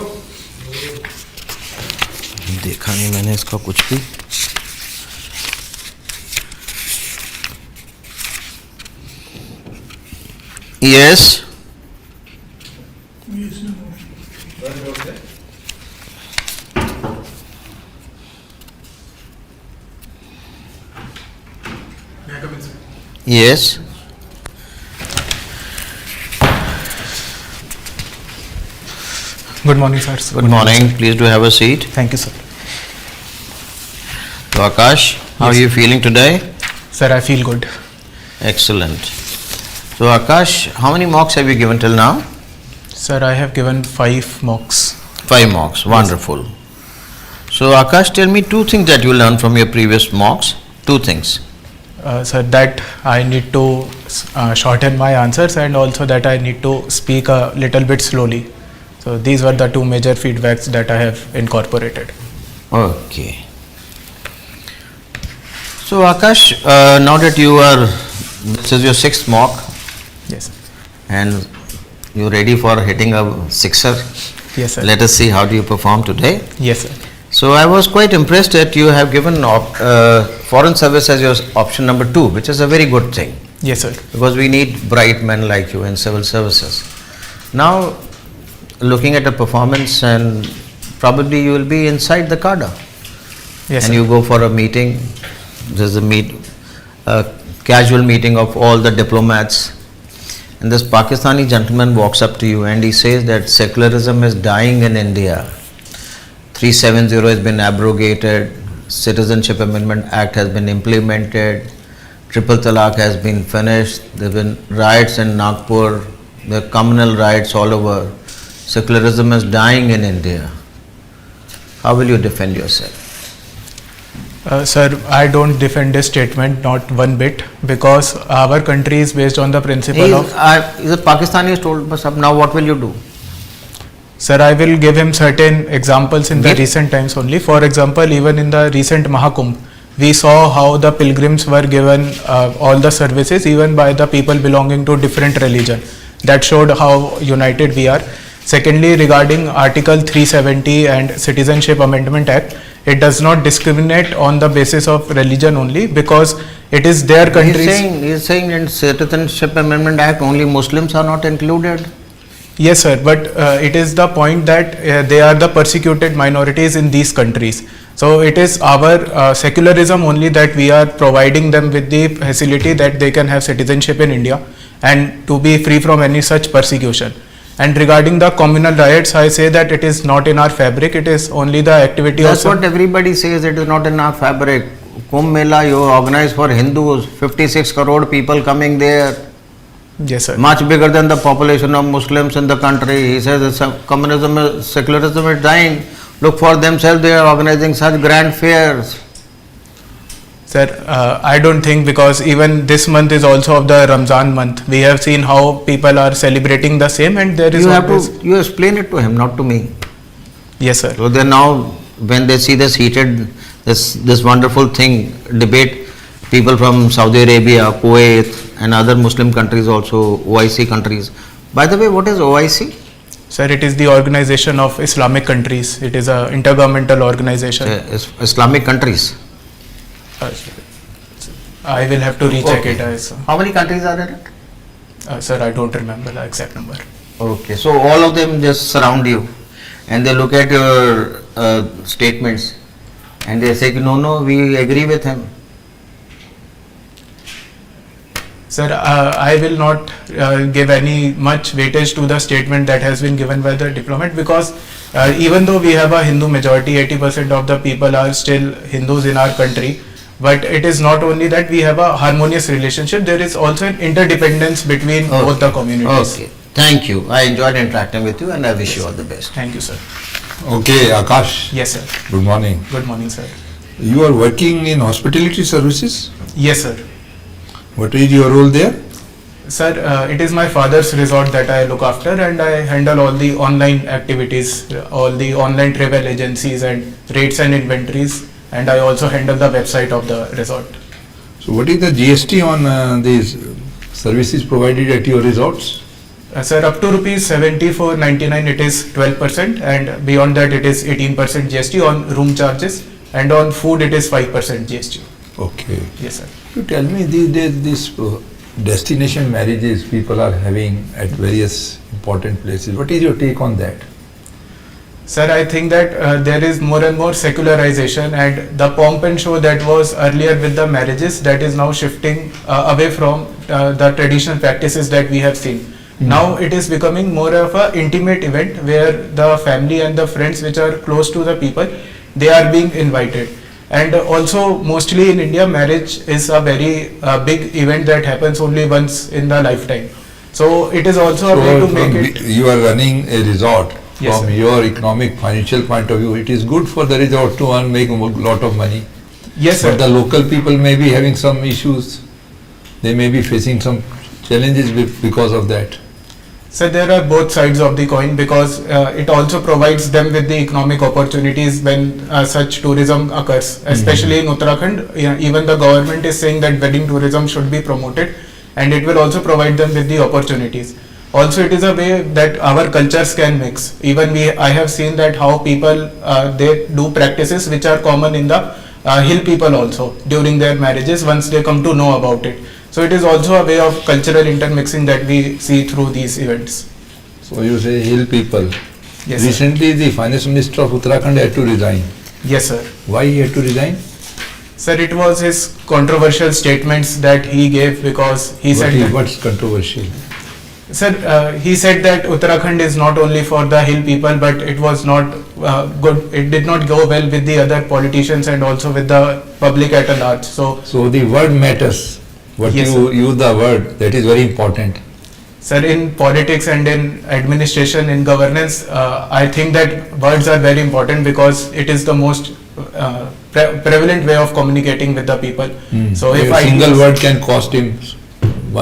देखा नहीं मैंने इसका कुछ भी। Yes, yes. Good morning, sir. Good morning. Please do have a seat. Thank you, sir. So Akash, how are you feeling today? Sir, I feel good. Excellent. So Akash, how many mocks have you given till now? Sir, I have given 5 mocks. 5 mocks. Wonderful. So Akash, tell me 2 things that you learned from your previous mocks. 2 things. Sir, that I need to shorten my answers, and also that I need to speak a little bit slowly. So these were the 2 major feedbacks that I have incorporated. Okay. So Akash, now that you are, this is your 6th mock, Yes, sir. and you're ready for hitting a 6er. Yes, sir. Let us see how do you perform today. Yes, sir. So I was quite impressed that you have given foreign service as your option number 2, which is a very good thing, Yes, sir. because we need bright men like you in civil services. Now, looking at the performance, and probably you will be inside the cadre, Yes, and sir. you go for a meeting. There's a casual meeting of all the diplomats, and this Pakistani gentleman walks up to you and he says that secularism is dying in India. 370 has been abrogated, Citizenship Amendment Act has been implemented, Triple Talaq has been finished, there have been riots in Nagpur, there are communal riots all over. Secularism is dying in India. How will you defend yourself? Sir, I don't defend this statement, not one bit, because our country is based on the principle of... The Pakistani has told us, now what will you do? Sir, I will give him certain examples in the recent times only. For example, even in the recent Mahakumbh, we saw how the pilgrims were given all the services, even by the people belonging to different religion. That showed how united we are. Secondly, regarding Article 370 and Citizenship Amendment Act, it does not discriminate on the basis of religion only, because it is their countries. He is saying in Citizenship Amendment Act only Muslims are not included. Yes, sir, but it is the point that they are the persecuted minorities in these countries. So it is our secularism only that we are providing them with the facility that they can have citizenship in India and to be free from any such persecution. And regarding the communal riots, I say that it is not in our fabric, it is only the activity of... That's what everybody says, it is not in our fabric. Kumbh Mela you organize for Hindus, 56 crore people coming there. Yes, sir. Much bigger than the population of Muslims in the country. He says communism, secularism is dying. Look for themselves, they are organizing such grand fairs. Sir, I don't think, because even this month is also of the Ramzan month. We have seen how people are celebrating the same, and there is You explain it to him, not to me. Yes, sir. So they now, when they see this heated, this wonderful thing, debate, people from Saudi Arabia, Kuwait and other Muslim countries also, OIC countries. By the way, what is OIC? Sir, it is the Organization of Islamic Countries. It is an intergovernmental organization. Islamic countries? I will have to recheck it. How many countries are there? Sir, I don't remember the exact number. Okay, so all of them just surround you and they look at your statements and they say, no, we agree with him. Sir, I will not give any much weightage to the statement that has been given by the diplomat, because even though we have a Hindu majority, 80% of the people are still Hindus in our country, but it is not only that we have a harmonious relationship, there is also an interdependence between both the communities. Okay, thank you. I enjoyed interacting with you and I wish you all the best. Thank you, sir. Okay, Akash. Yes, sir. Good morning. Good morning, sir. You are working in hospitality services? Yes, sir. What is your role there? Sir, it is my father's resort that I look after, and I handle all the online activities, all the online travel agencies and rates and inventories, and I also handle the website of the resort. So what is the GST on these services provided at your resorts? Sir, up to rupees 74.99 it is 12%, and beyond that it is 18% GST on room charges, and on food it is 5% GST. Okay. Yes, sir. You tell me, these days these destination marriages people are having at various important places. What is your take on that? Sir, I think that there is more and more secularization, and the pomp and show that was earlier with the marriages, that is now shifting away from the traditional practices that we have seen. Now it is becoming more of an intimate event where the family and the friends which are close to the people, they are being invited. And also, mostly in India, marriage is a very big event that happens only once in the lifetime. So it is also a way to make it... You are running a resort. Yes, from sir. your economic, financial point of view, it is good for the resort to make a lot of money. Yes, sir. But the local people may be having some issues. They may be facing some challenges because of that. So there are both sides of the coin, because it also provides them with the economic opportunities when such tourism occurs, especially in Uttarakhand. Even the government is saying that wedding tourism should be promoted, and it will also provide them with the opportunities. Also, it is a way that our cultures can mix. Even I have seen that how people they do practices which are common in the hill people also during their marriages once they come to know about it. So it is also a way of cultural intermixing that we see through these events. So you say hill people. Yes, Recently the finance minister of Uttarakhand had to resign. Yes, sir. Why he had to resign? Sir, it was his controversial statements that he gave, because he said that, What's controversial? Sir, he said that Uttarakhand is not only for the hill people, but it was not good. It did not go well with the other politicians and also with the public at large. So the word matters. What Yes, you sir. use the word, that is very important. Sir, in politics and in administration, in governance, I think that words are very important because it is the most prevalent way of communicating with the people. So if a I single use- word can cost him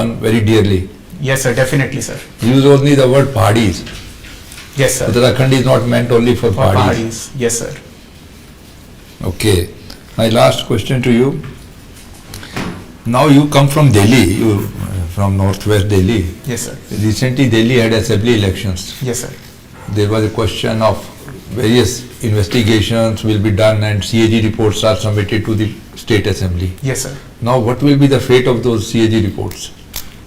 one very dearly. Yes, sir, definitely, sir. Use only the word Pahadis. Yes, sir. Uttarakhand is not meant only for For Pahadis. Pahadis. Yes, sir. Okay. My last question to you. Now you come from Delhi, you from northwest Delhi. Yes, sir. Recently Delhi had assembly elections. Yes, sir. There was a question of various investigations will be done and CAG reports are submitted to the state assembly. Yes, sir. Now what will be the fate of those CAG reports?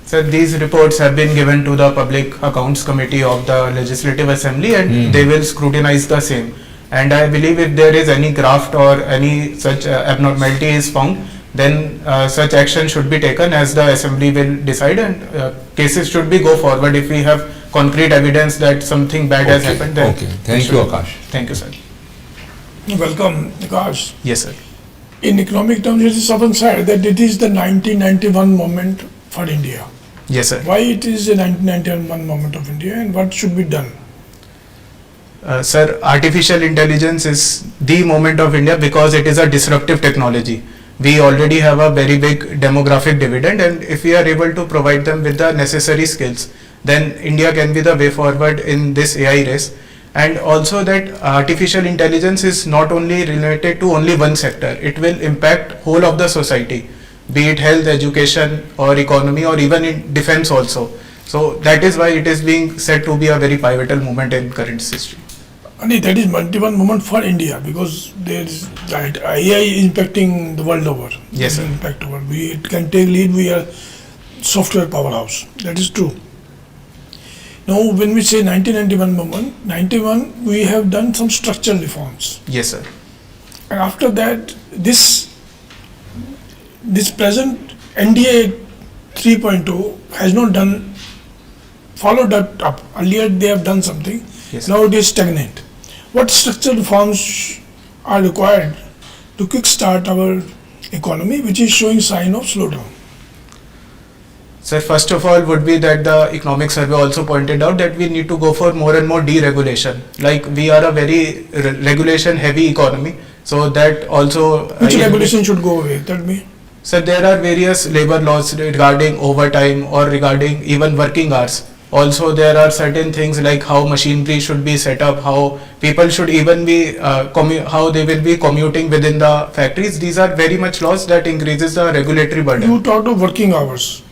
Sir, these reports have been given to the Public Accounts Committee of the Legislative Assembly and they will scrutinize the same. And I believe if there is any graft or any such abnormality is found, then such action should be taken as the Assembly will decide and cases should be go forward if we have concrete evidence that something bad has happened. Then Okay. Thank you, Akash. Thank you, sir. Welcome, Nikash. Yes, sir. In economic terms, it is often said that it is the 1991 moment for India. Yes, sir. Why it is the 1991 moment of India and what should be done? Sir, artificial intelligence is the moment of India because it is a disruptive technology. We already have a very big demographic dividend and if we are able to provide them with the necessary skills, then India can be the way forward in this AI race. And also that artificial intelligence is not only related to only one sector, it will impact whole of the society, be it health, education or economy or even in defense also. So that is why it is being said to be a very pivotal moment in current history. And that is one moment for India because there is that AI is impacting the world over. Yes, sir. Impact over. It can take lead. We are software powerhouse. That is true. Now, when we say 1991 moment, 91 we have done some structural reforms, Yes, sir. and after that, this present NDA 3.0 has not done followed that up. Earlier they have done something. Yes, Now it is stagnant. What structural reforms are required to kickstart our economy, which is showing sign of slowdown? Sir, first of all would be that the economic survey also pointed out that we need to go for more and more deregulation. Like we are a very regulation heavy economy, so that also Which regulation should go away? Tell me. Sir, there are various labor laws regarding overtime or regarding even working hours. Also, there are certain things like how machinery should be set up, how people should even be, how they will be commuting within the factories. These are very much laws that increases the regulatory burden. You talked of working hours.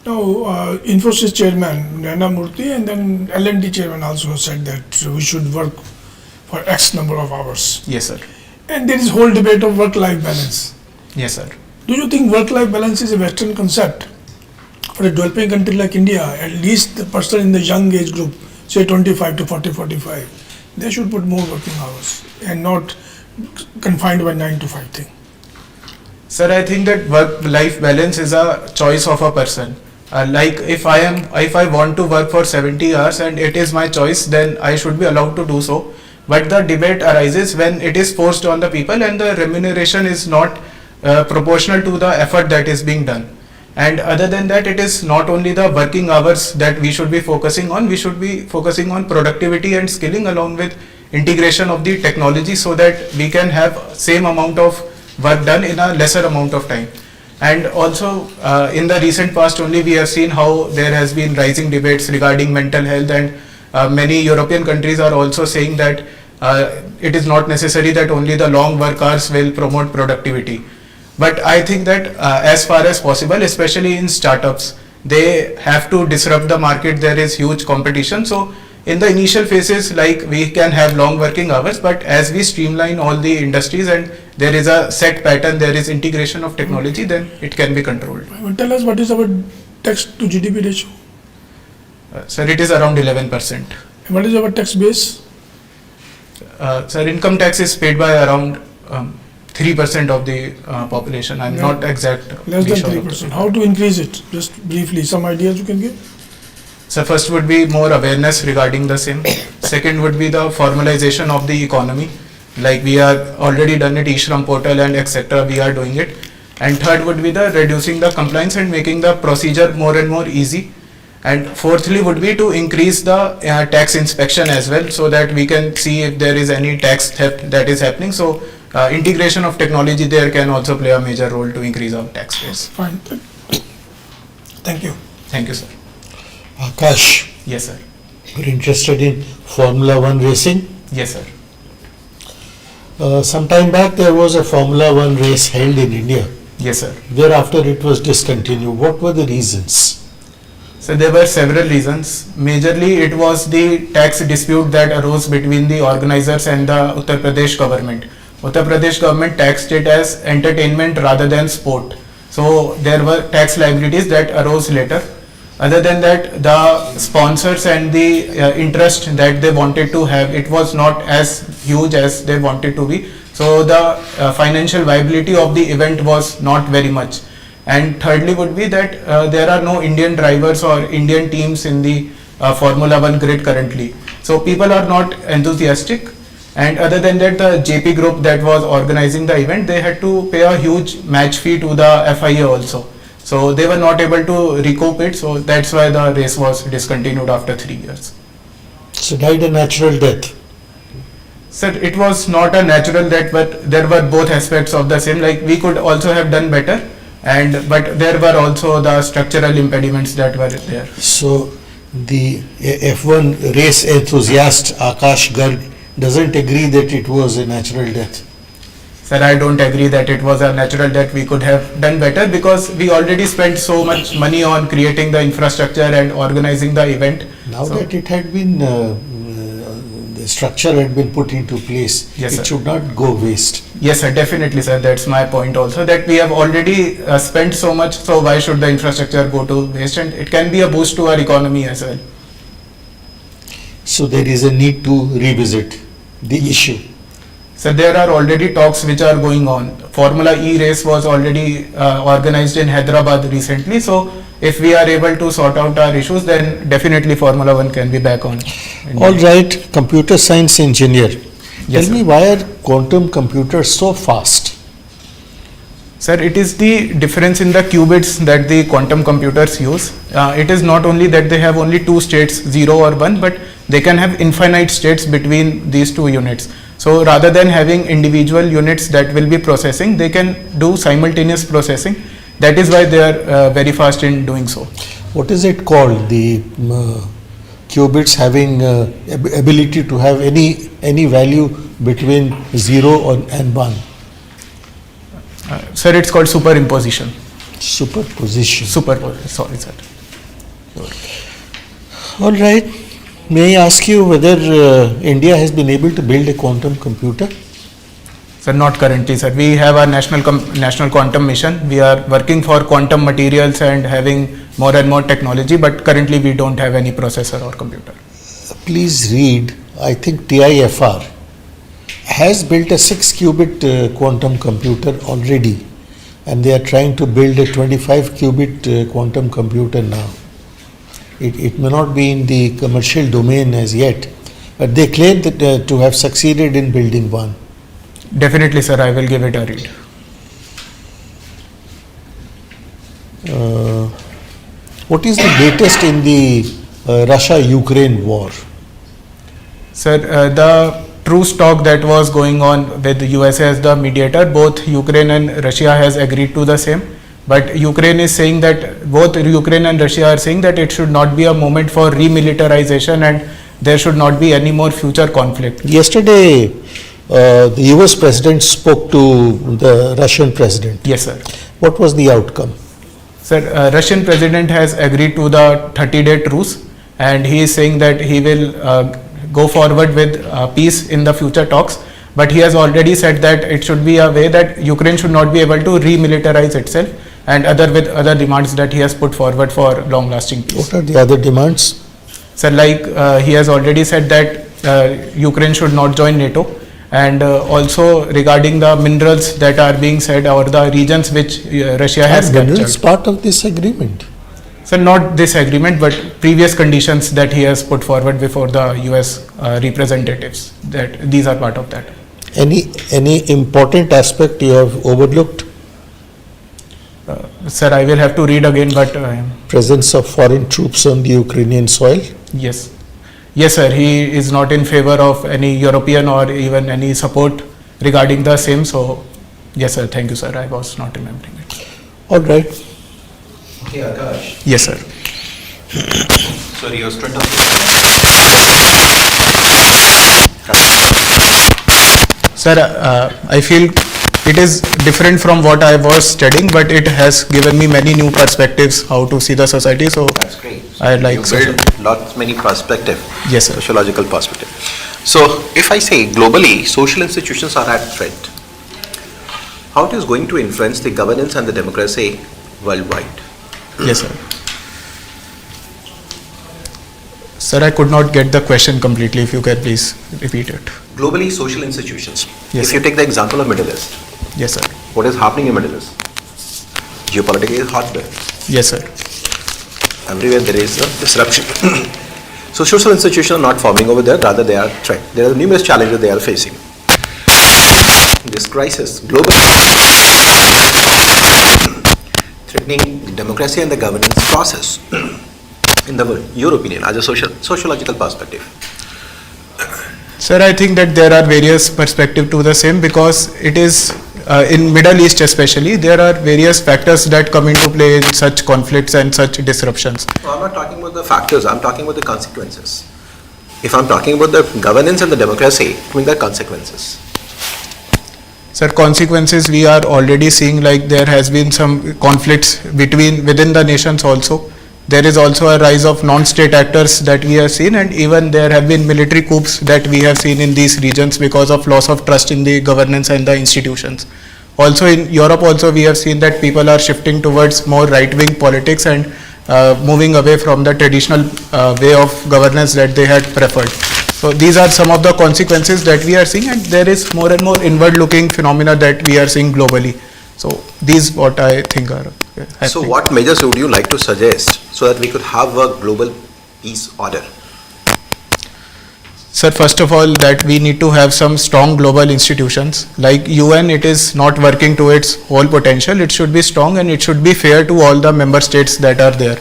Now, Infosys chairman Nana Murthy and then L&D chairman also said that we should work for X number of hours. Yes, sir. And there is whole debate of work-life balance. Yes, sir. Do you think work-life balance is a Western concept? For a developing country like India, at least the person in the young age group, say 25 to 40, 45, they should put more working hours and not confined by 9 to 5 thing. Sir, I think that work-life balance is a choice of a person. Like if I want to work for 70 hours and it is my choice, then I should be allowed to do so. But the debate arises when it is forced on the people and the remuneration is not proportional to the effort that is being done. And other than that, it is not only the working hours that we should be focusing on, we should be focusing on productivity and skilling along with integration of the technology so that we can have same amount of work done in a lesser amount of time. And also in the recent past only we have seen how there has been rising debates regarding mental health, and many European countries are also saying that it is not necessary that only the long work hours will promote productivity. But I think that as far as possible, especially in startups, they have to disrupt the market. There is huge competition. So in the initial phases, like we can have long working hours, but as we streamline all the industries and there is a set pattern, there is integration of technology, then it can be controlled. Tell us what is our tax to GDP ratio? Sir, it is around 11%. And what is our tax base? Sir, income tax is paid by around 3% of the population. I'm not exact. Less than sure of 3%. How to increase it? Just briefly, some ideas you can give? So first would be more awareness regarding the same. Second would be the formalization of the economy. Like we are already done it, e-Shram portal and etc. We are doing it. And third would be the reducing the compliance and making the procedure more and more easy. And fourthly would be to increase the tax inspection as well, so that we can see if there is any tax theft that is happening. So integration of technology there can also play a major role to increase our tax rates. Fine. Thank you. Thank you, sir. Akash, Yes, sir. you're interested in Formula One racing? Yes, sir. Some time back there was a Formula One race held in India. Yes, sir. Thereafter it was discontinued. What were the reasons? So there were several reasons. Majorly it was the tax dispute that arose between the organizers and the Uttar Pradesh government. Uttar Pradesh government taxed it as entertainment rather than sport. So there were tax liabilities that arose later. Other than that, the sponsors and the interest that they wanted to have, it was not as huge as they wanted to be. So the financial viability of the event was not very much. And thirdly would be that there are no Indian drivers or Indian teams in the Formula One grid currently. So people are not enthusiastic. And other than that, the JP group that was organizing the event, they had to pay a huge match fee to the FIA also. So they were not able to recoup it. So that's why the race was discontinued after 3 years. So died a natural death. Sir, it was not a natural death, but there were both aspects of the same. Like we could also have done better. But there were also the structural impediments that were there. So the F1 race enthusiast Akash Garg doesn't agree that it was a natural death. Sir, I don't agree that it was a natural death. We could have done better because we already spent so much money on creating the infrastructure and organizing the event. Now that it had been, the structure had been put into place, Yes, it sir. should not go waste. Yes, sir, definitely, sir. That's my point also, that we have already spent so much, so why should the infrastructure go to waste? And it can be a boost to our economy as well. So there is a need to revisit the issue. So there are already talks which are going on. Formula E race was already organized in Hyderabad recently. So if we are able to sort out our issues, then definitely Formula One can be back on. All right, computer science engineer. Yes, Tell me, why are quantum computers so fast? Sir, it is the difference in the qubits that the quantum computers use. It is not only that they have only two states, 0 or 1, but they can have infinite states between these two units. So rather than having individual units that will be processing, they can do simultaneous processing. That is why they are very fast in doing so. What is it called? The qubits having ability to have any value between 0 and 1. Sir, it's called superimposition. Superposition. Sorry, sir. All right. May I ask you whether India has been able to build a quantum computer? Sir, not currently, sir. We have our national quantum mission. We are working for quantum materials and having more and more technology, but currently we don't have any processor or computer. Please read, I think TIFR has built a 6-qubit quantum computer already, and they are trying to build a 25-qubit quantum computer now. It may not be in the commercial domain as yet, but they claim that to have succeeded in building one. Definitely, sir. I will give it a read. What is the latest in the Russia-Ukraine war? Sir, the truce talk that was going on with the USA as the mediator, both Ukraine and Russia has agreed to the same. But Ukraine is saying that, both Ukraine and Russia are saying that it should not be a moment for remilitarization and there should not be any more future conflict. Yesterday, the US president spoke to the Russian president. Yes, sir. What was the outcome? Sir, Russian president has agreed to the 30-day truce, and he is saying that he will go forward with peace in the future talks. But he has already said that it should be a way that Ukraine should not be able to remilitarize itself, and other demands that he has put forward for long-lasting peace. What are the other demands? Sir, like he has already said that Ukraine should not join NATO, and also regarding the minerals that are being said, or the regions which Russia has Are minerals captured. part of this agreement? So not this agreement, but previous conditions that he has put forward before the US representatives, that these are part of that. Any important aspect you have overlooked? Sir, I will have to read again, but Presence of foreign troops on the Ukrainian soil? yes. Yes, sir, he is not in favor of any European or even any support regarding the same. So, yes, sir, thank you, sir. I was not remembering it. All right. Okay, Akash. Yes, sir. Sorry, your strength Sir, I feel it is different from what I was studying, but it has given me many new perspectives how to see the society. So That's great. I like you social- build lots many perspective. Yes, sir. Sociological perspective. So, if I say globally, social institutions are at threat, how it is going to influence the governance and the democracy worldwide? Yes, sir. Sir, I could not get the question completely. If you can please repeat it. Globally, social institutions. Yes, If you sir. take the example of Middle East, Yes, sir. what is happening in Middle East? Geopolitics is hot there. Yes, sir. Everywhere there is a disruption. So social institutions are not forming over there, rather they are threat. There are numerous challenges they are facing. This crisis globally threatening the democracy and the governance process in the world. Your opinion as a sociological perspective. Sir, I think that there are various perspectives to the same, because it is in Middle East especially, there are various factors that come into play in such conflicts and such disruptions. No, I'm not talking about the factors, I'm talking about the consequences. If I'm talking about the governance and the democracy, I mean the consequences. Sir, consequences we are already seeing, like there has been some conflicts within the nations also. There is also a rise of non-state actors that we have seen, and even there have been military coups that we have seen in these regions because of loss of trust in the governance and the institutions. Also in Europe also we have seen that people are shifting towards more right-wing politics and moving away from the traditional way of governance that they had preferred. So these are some of the consequences that we are seeing, and there is more and more inward-looking phenomena that we are seeing globally. So these what I think are happening. So what measures would you like to suggest so that we could have a global peace order? Sir, first of all, that we need to have some strong global institutions. Like UN, it is not working to its whole potential. It should be strong and it should be fair to all the member states that are there.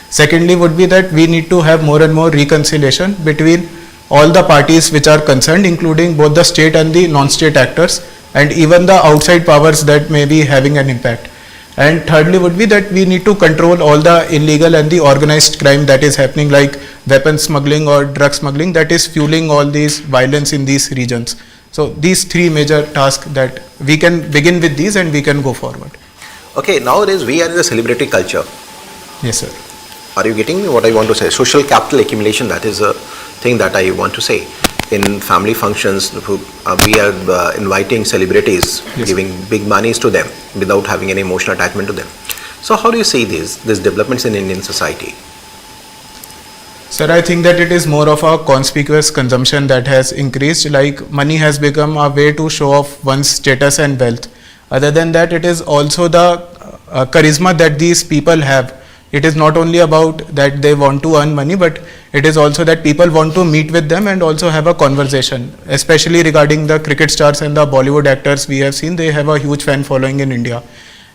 Secondly would be that we need to have more and more reconciliation between all the parties which are concerned, including both the state and the non-state actors, and even the outside powers that may be having an impact. And thirdly would be that we need to control all the illegal and the organized crime that is happening, like weapon smuggling or drug smuggling, that is fueling all these violence in these regions. So these three major tasks that we can begin with these and we can go forward. Okay, nowadays we are in a celebrity culture. Yes, sir. Are you getting what I want to say? Social capital accumulation, that is a thing that I want to say. In family functions, we are inviting celebrities, Yes, giving big monies to them without having any emotional attachment to them. So how do you see these developments in Indian society? Sir, I think that it is more of a conspicuous consumption that has increased, like money has become a way to show off one's status and wealth. Other than that, it is also the charisma that these people have. It is not only about that they want to earn money, but it is also that people want to meet with them and also have a conversation, especially regarding the cricket stars and the Bollywood actors we have seen. They have a huge fan following in India.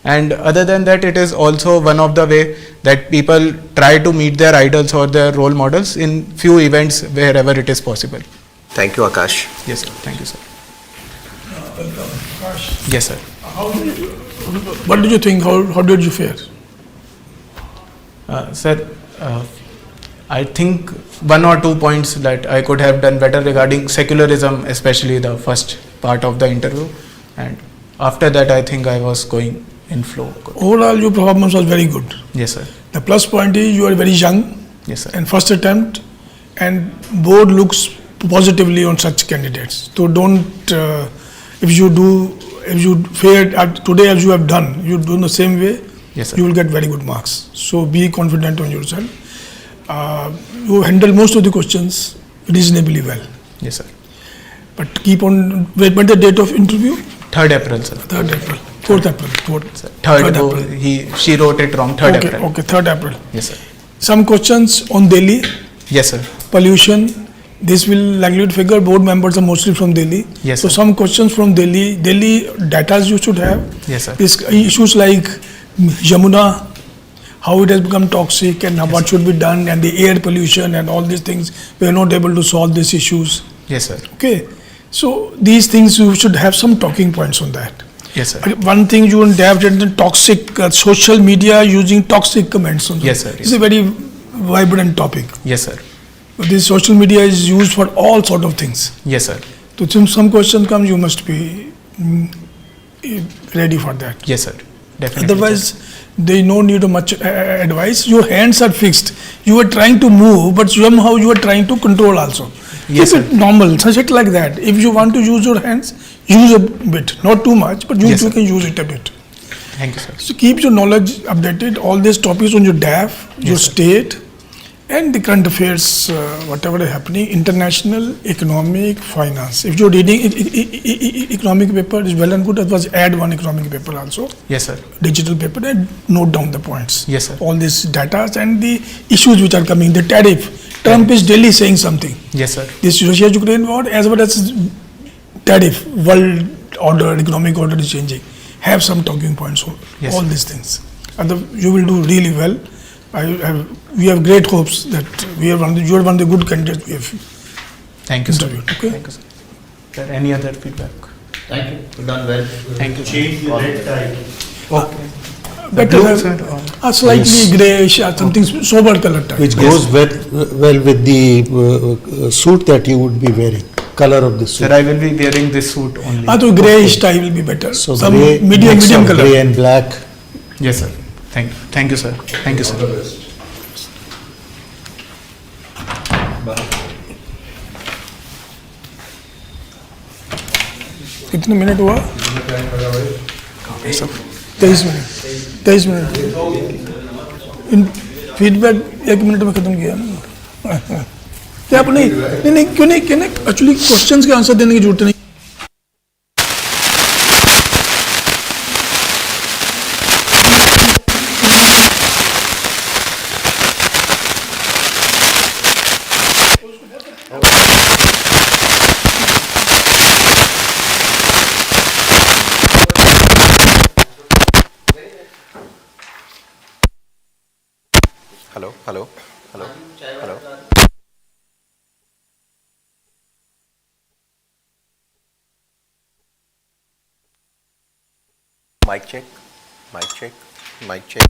And other than that, it is also one of the way that people try to meet their idols or their role models in few events wherever it is possible. Thank you, Akash. Yes, sir. Thank you, sir. Yes, sir. What did you think? How did you fare? Sir, I think 1 or 2 points that I could have done better regarding secularism, especially the first part of the interview, and after that I think I was going in flow. Overall, your performance was very good. Yes, sir. The plus point is you are very young. Yes, sir. And first attempt, and board looks positively on such candidates. So don't, if you fared today as you have done, you do in the same way, Yes, sir. you will get very good marks. So be confident on yourself. You handle most of the questions reasonably well. Yes, sir. But keep on, when the date of interview? 3rd April, sir. 3rd April. 4th April. 3rd April. She wrote it wrong. 3rd April. Okay, 3rd April. Yes, sir. Some questions on Delhi. Yes, sir. Pollution. This will likely to figure. Board members are mostly from Delhi. Yes, so sir. some questions from Delhi. Delhi data you should have. Yes, sir. This issues like Yamuna, how it has become toxic and what should be done, and the air pollution and all these things. We are not able to solve these issues. Yes, sir. Okay. So these things you should have some talking points on that. Yes, sir. One thing you won't have the toxic social media using toxic comments. On Yes, sir. It's a very vibrant topic. Yes, sir. This social media is used for all sort of things. Yes, sir. So some question comes, you must be ready for that. Yes, sir. Definitely. Otherwise, there is no need of much advice. Your hands are fixed. You are trying to move, but somehow you are trying to control also. Yes, Keep it normal, such it like that. If you want to use your hands, use a bit, not too much, but Yes, you sir. can use it a bit. Thank you, sir. So keep your knowledge updated. All these topics on your DAF, your Yes, sir. state, and the current affairs, whatever is happening, international, economic, finance. If you're reading economic paper, is well and good. Otherwise, add one economic paper also, Yes, sir. digital paper, and note down the points. Yes, sir. All these data and the issues which are coming. The tariff. Trump is daily saying something. Yes, sir. This Russia-Ukraine war, as well as tariff, world order, economic order is changing. Have some talking points on Yes, all sir. these things. And you will do really well. We have great hopes that you are one of the good candidates we have Thank you, sir. interviewed. Okay? Thank you, sir. Sir, any other feedback? Thank you. You've done well. Thank you. Change the red tie. Okay. Better blue, have sir, a slightly greyish, something sober color type. Which goes well with the suit that you would be wearing, color of the suit. Sir, I will be wearing this suit only. So greyish tie will be better. So Some grey, medium mix of color. grey and black. Yes, sir. Thank you, sir. Thank you, sir. कितने minute हुआ? 23 minute. 23 minute. इन feedback 1 minute में खत्म किया ना. क्या आप नहीं क्यों नहीं एक्चुअली क्वेश्चंस के आंसर देने की जरूरत नहीं. Hello. Mic check. Mic check.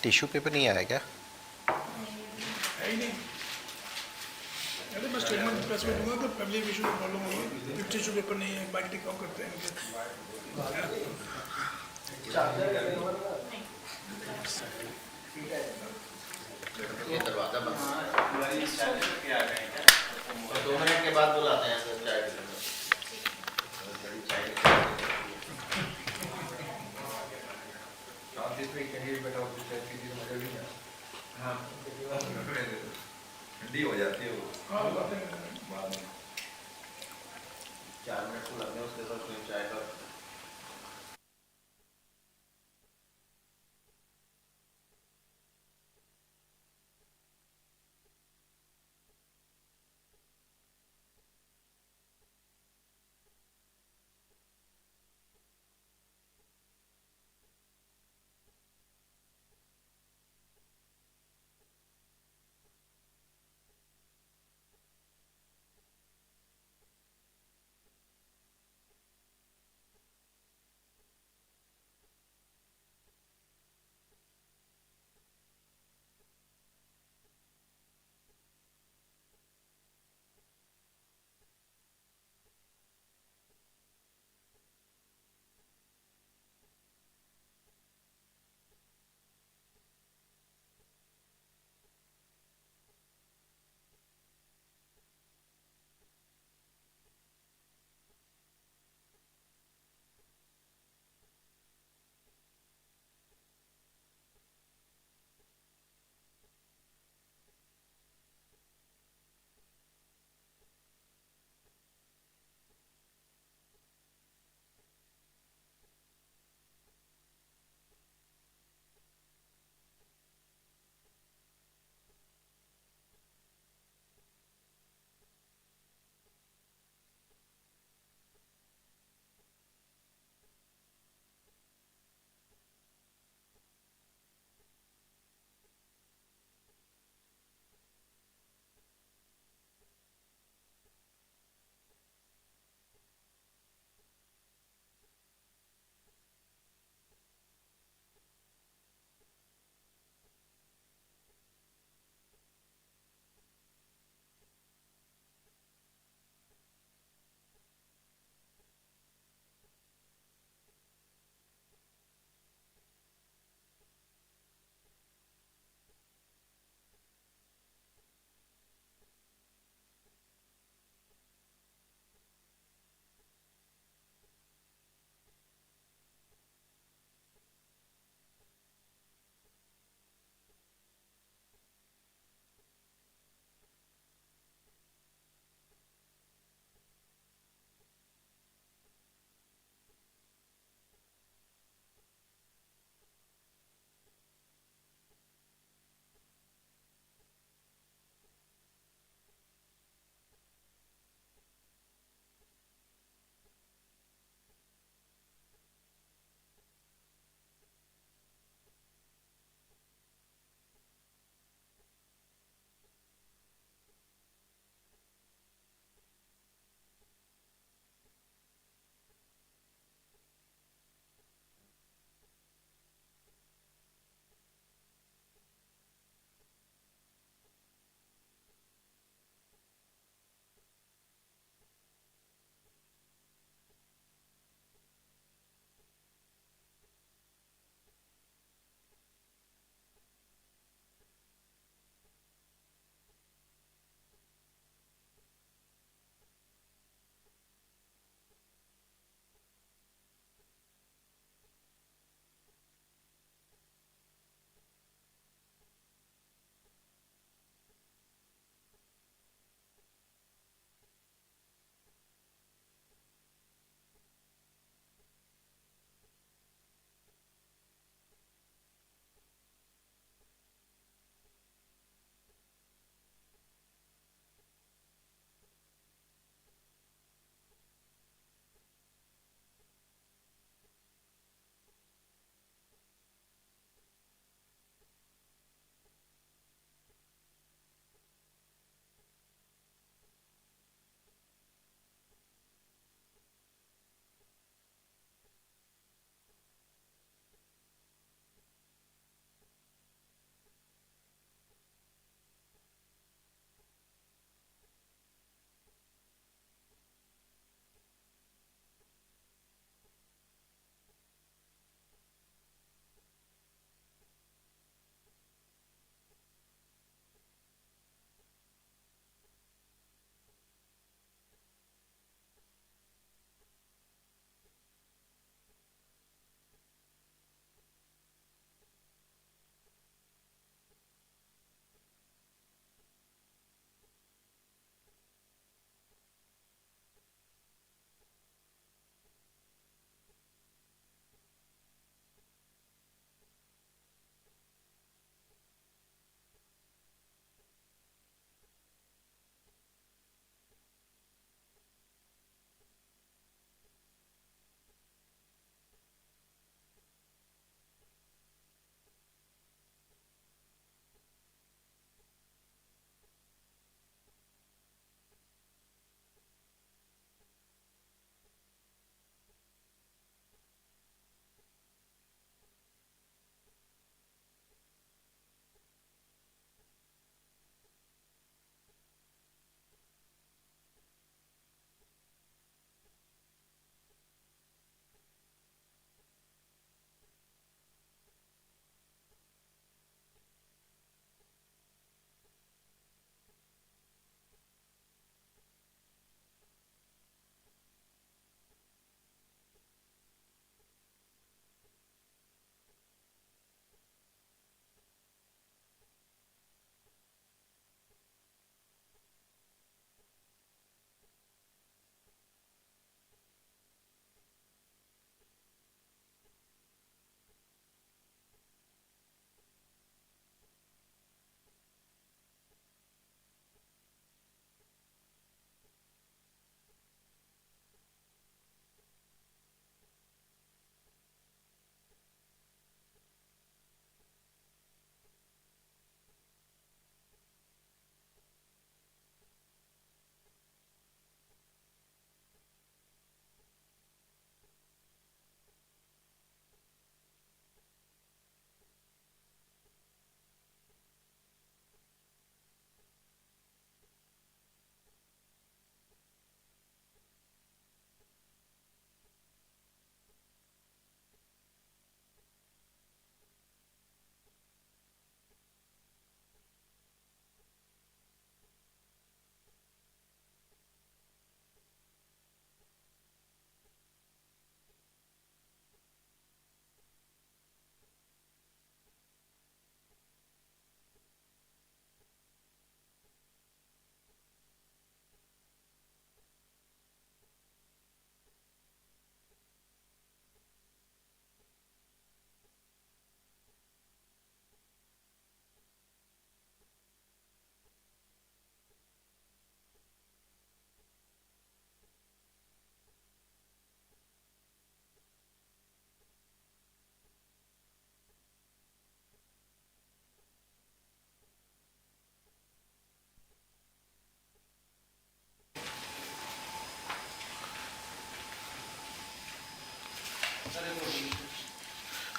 Tissue paper नहीं आया क्या? मैं स्टेटमेंट प्रेस में दूंगा कि पब्लिक इशू में प्रॉब्लम होगी. टिश्यू पेपर नहीं है, बाइक टिक ऑफ करते हैं. ये दरवाजा बंद. 2 मिनट के बाद बुलाते हैं सर चाय के लिए. ठंडी हो जाती है वो.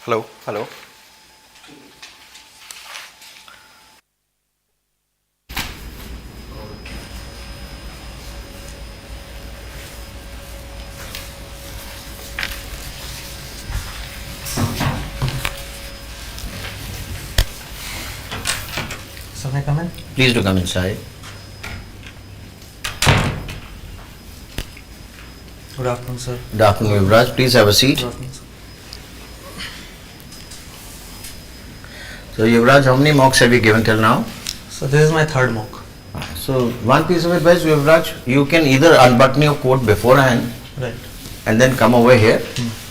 Hello, hello. So may I come in? Please do come inside. Good afternoon, sir. Good afternoon, Yuvraj. Please have a seat. Good afternoon, sir. So, Yuvraj, how many mocks have you given till now? So this is my third mock. So, one piece of advice, Yuvraj, you can either unbutton your coat beforehand Right. and then come over here,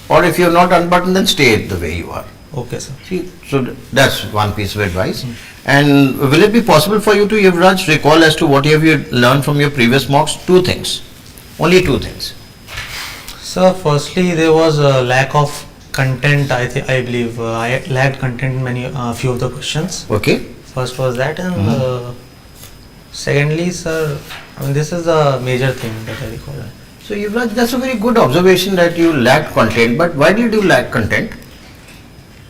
or if you're not unbuttoned, then stay the way you are. Okay, sir. See, so that's one piece of advice. And will it be possible for you to, Yuvraj, recall as to what have you learned from your previous mocks? Two things. Only two things. So firstly, there was a lack of content. I believe I lacked content in few of the questions. Okay. First was that, and secondly, sir, I mean this is a major thing that I recall. So, Yuvraj, that's a very good observation that you lacked content. But why did you lack content?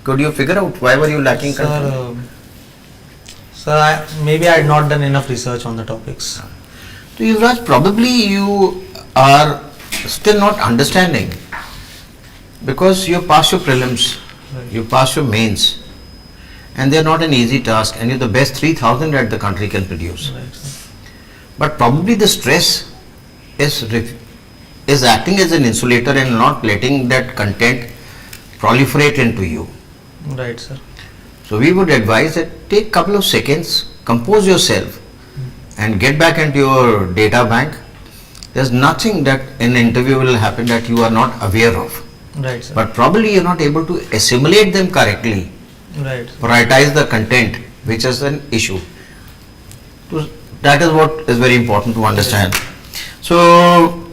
Could you figure out why were you lacking content? Sir, maybe I had not done enough research on the topics. So, Yuvraj, probably you are still not understanding because you passed your prelims, you passed your mains, and they are not an easy task, and you're the best 3,000 that the country can produce. Right, sir. But probably the stress is acting as an insulator and not letting that content proliferate into you. Right, sir. So we would advise that take couple of seconds, compose yourself and get back into your data bank. There's nothing that in an interview will happen that you are not aware of. Right, sir. But probably you're not able to assimilate them correctly, Right. Sir. prioritize the content, which is an issue. So that is what is very important to understand. So,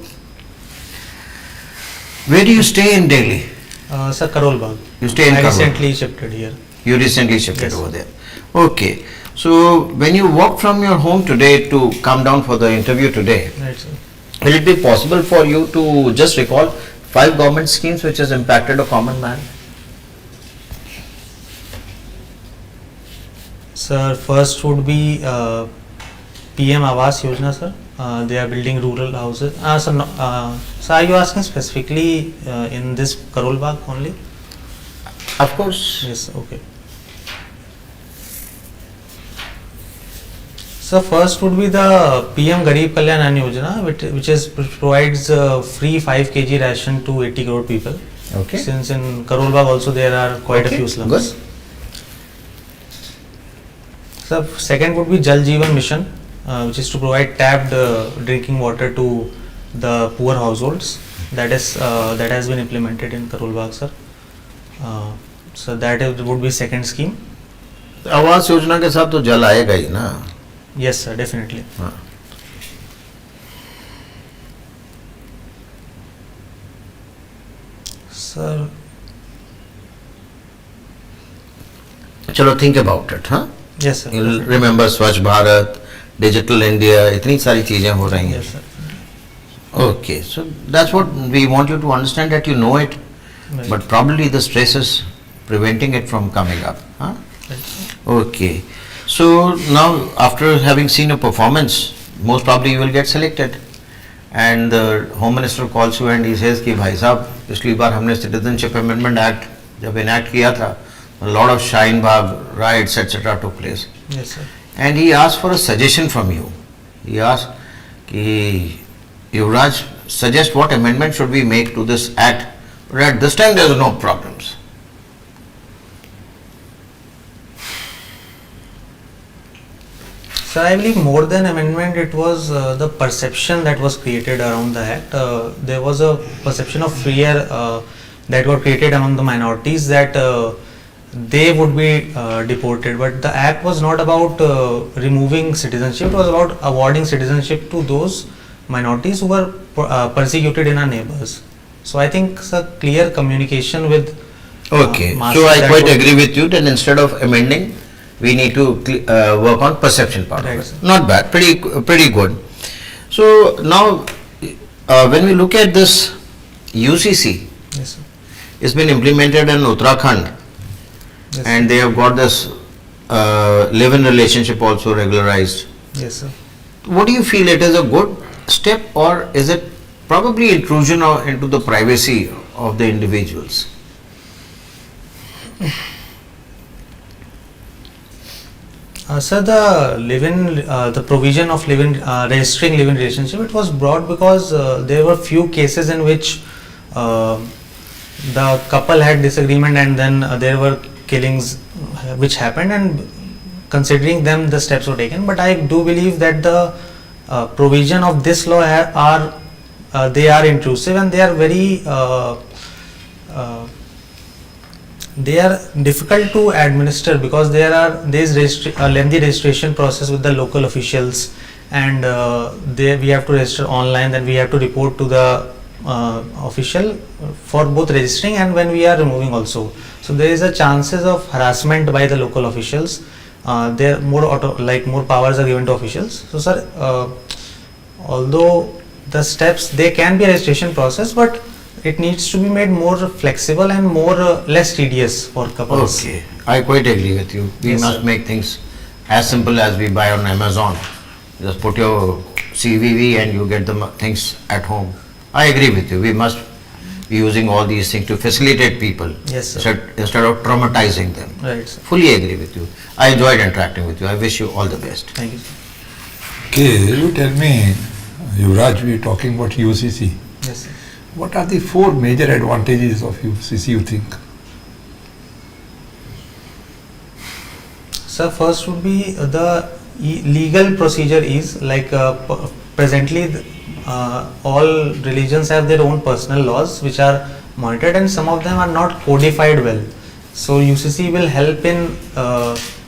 where do you stay in Delhi? Sir, Karol Bagh. You stay in I Karol. recently shifted here. You recently shifted Yes. over there. Okay. So, when you walked from your home today to come down for the interview today, Right, sir. will it be possible for you to just recall 5 government schemes which has impacted a common man? Sir, first would be PM Awas Yojana, sir. They are building rural houses. So are you asking specifically in this Karol Bagh only? Of course. Yes, okay. So first would be the PM Garib Kalyan Ann Yojana, which provides free 5 kg ration to 80 crore people. Okay. Since in Karol Bagh also there are quite a Okay, few slums. good. So second would be Jal Jeevan Mission, which is to provide tapped drinking water to the poor households. That has been implemented in Karol Bagh, sir. So would be second scheme. Awas Yojana के साथ तो जल आएगा ही ना. Yes, sir, definitely. हाँ. Sir, चलो think about it, हाँ? yes, sir. You'll definitely. remember Swachh Bharat, Digital India, इतनी सारी चीजें हो रही हैं. Yes, sir. Okay, so that's what we want you to understand, that you know it, Right. but probably the stress is preventing it from coming up. Huh? Right, sir. Okay, so now after having seen a performance, most probably you will get selected, and the Home Minister calls you and he says कि भाई साहब पिछली बार हमने Citizenship Amendment Act जब enact किया था, a lot of Shine Bagh riots etc. took place. Yes, sir. And he asked for a suggestion from you. He asked कि Yuvraj, suggest what amendment should we make to this act. But at this time there are no problems. So I believe more than amendment, it was the perception that was created around the act. There was a perception of fear that got created among the minorities that they would be deported. But the act was not about removing citizenship. It was about awarding citizenship to those minorities who were persecuted in our neighbors. So I think it's a clear communication with Okay, masses so I that quite would- agree with you that instead of amending, we need to work on perception part Right, of sir. it. Not bad, pretty good. So now when we look at this UCC, Yes, sir. it's been implemented in Uttarakhand, Yes, and they have got this live-in relationship also regularized. yes, sir. What do you feel, it is a good step, or is it probably intrusion into the privacy of the individuals? Sir, the provision of registering live-in relationship, it was brought because there were few cases in which the couple had disagreement, and then there were killings which happened, and considering them the steps were taken. But I do believe that the provision of this law they are intrusive, and they are very they are difficult to administer, because there is a lengthy registration process with the local officials, and we have to register online, then we have to report to the official for both registering and when we are removing also. So there is a chances of harassment by the local officials. There more powers are given to officials. So sir, although the steps, they can be a registration process, but it needs to be made more flexible and less tedious for couples. Okay, I quite agree with you. We Yes, must sir. make things as simple as we buy on Amazon. Just put your CVV and you get the things at home. I agree with you. We must be using all these things to facilitate people, Yes, sir. instead of traumatizing them. Right, sir. Fully agree with you. I enjoyed interacting with you. I wish you all the best. Thank you, sir. Okay, you tell me, Yuvraj, we are talking about UCC. Yes, sir. What are the 4 major advantages of UCC, you think? So first would be the legal procedure is like presently all religions have their own personal laws which are monitored, and some of them are not codified well. So UCC will help in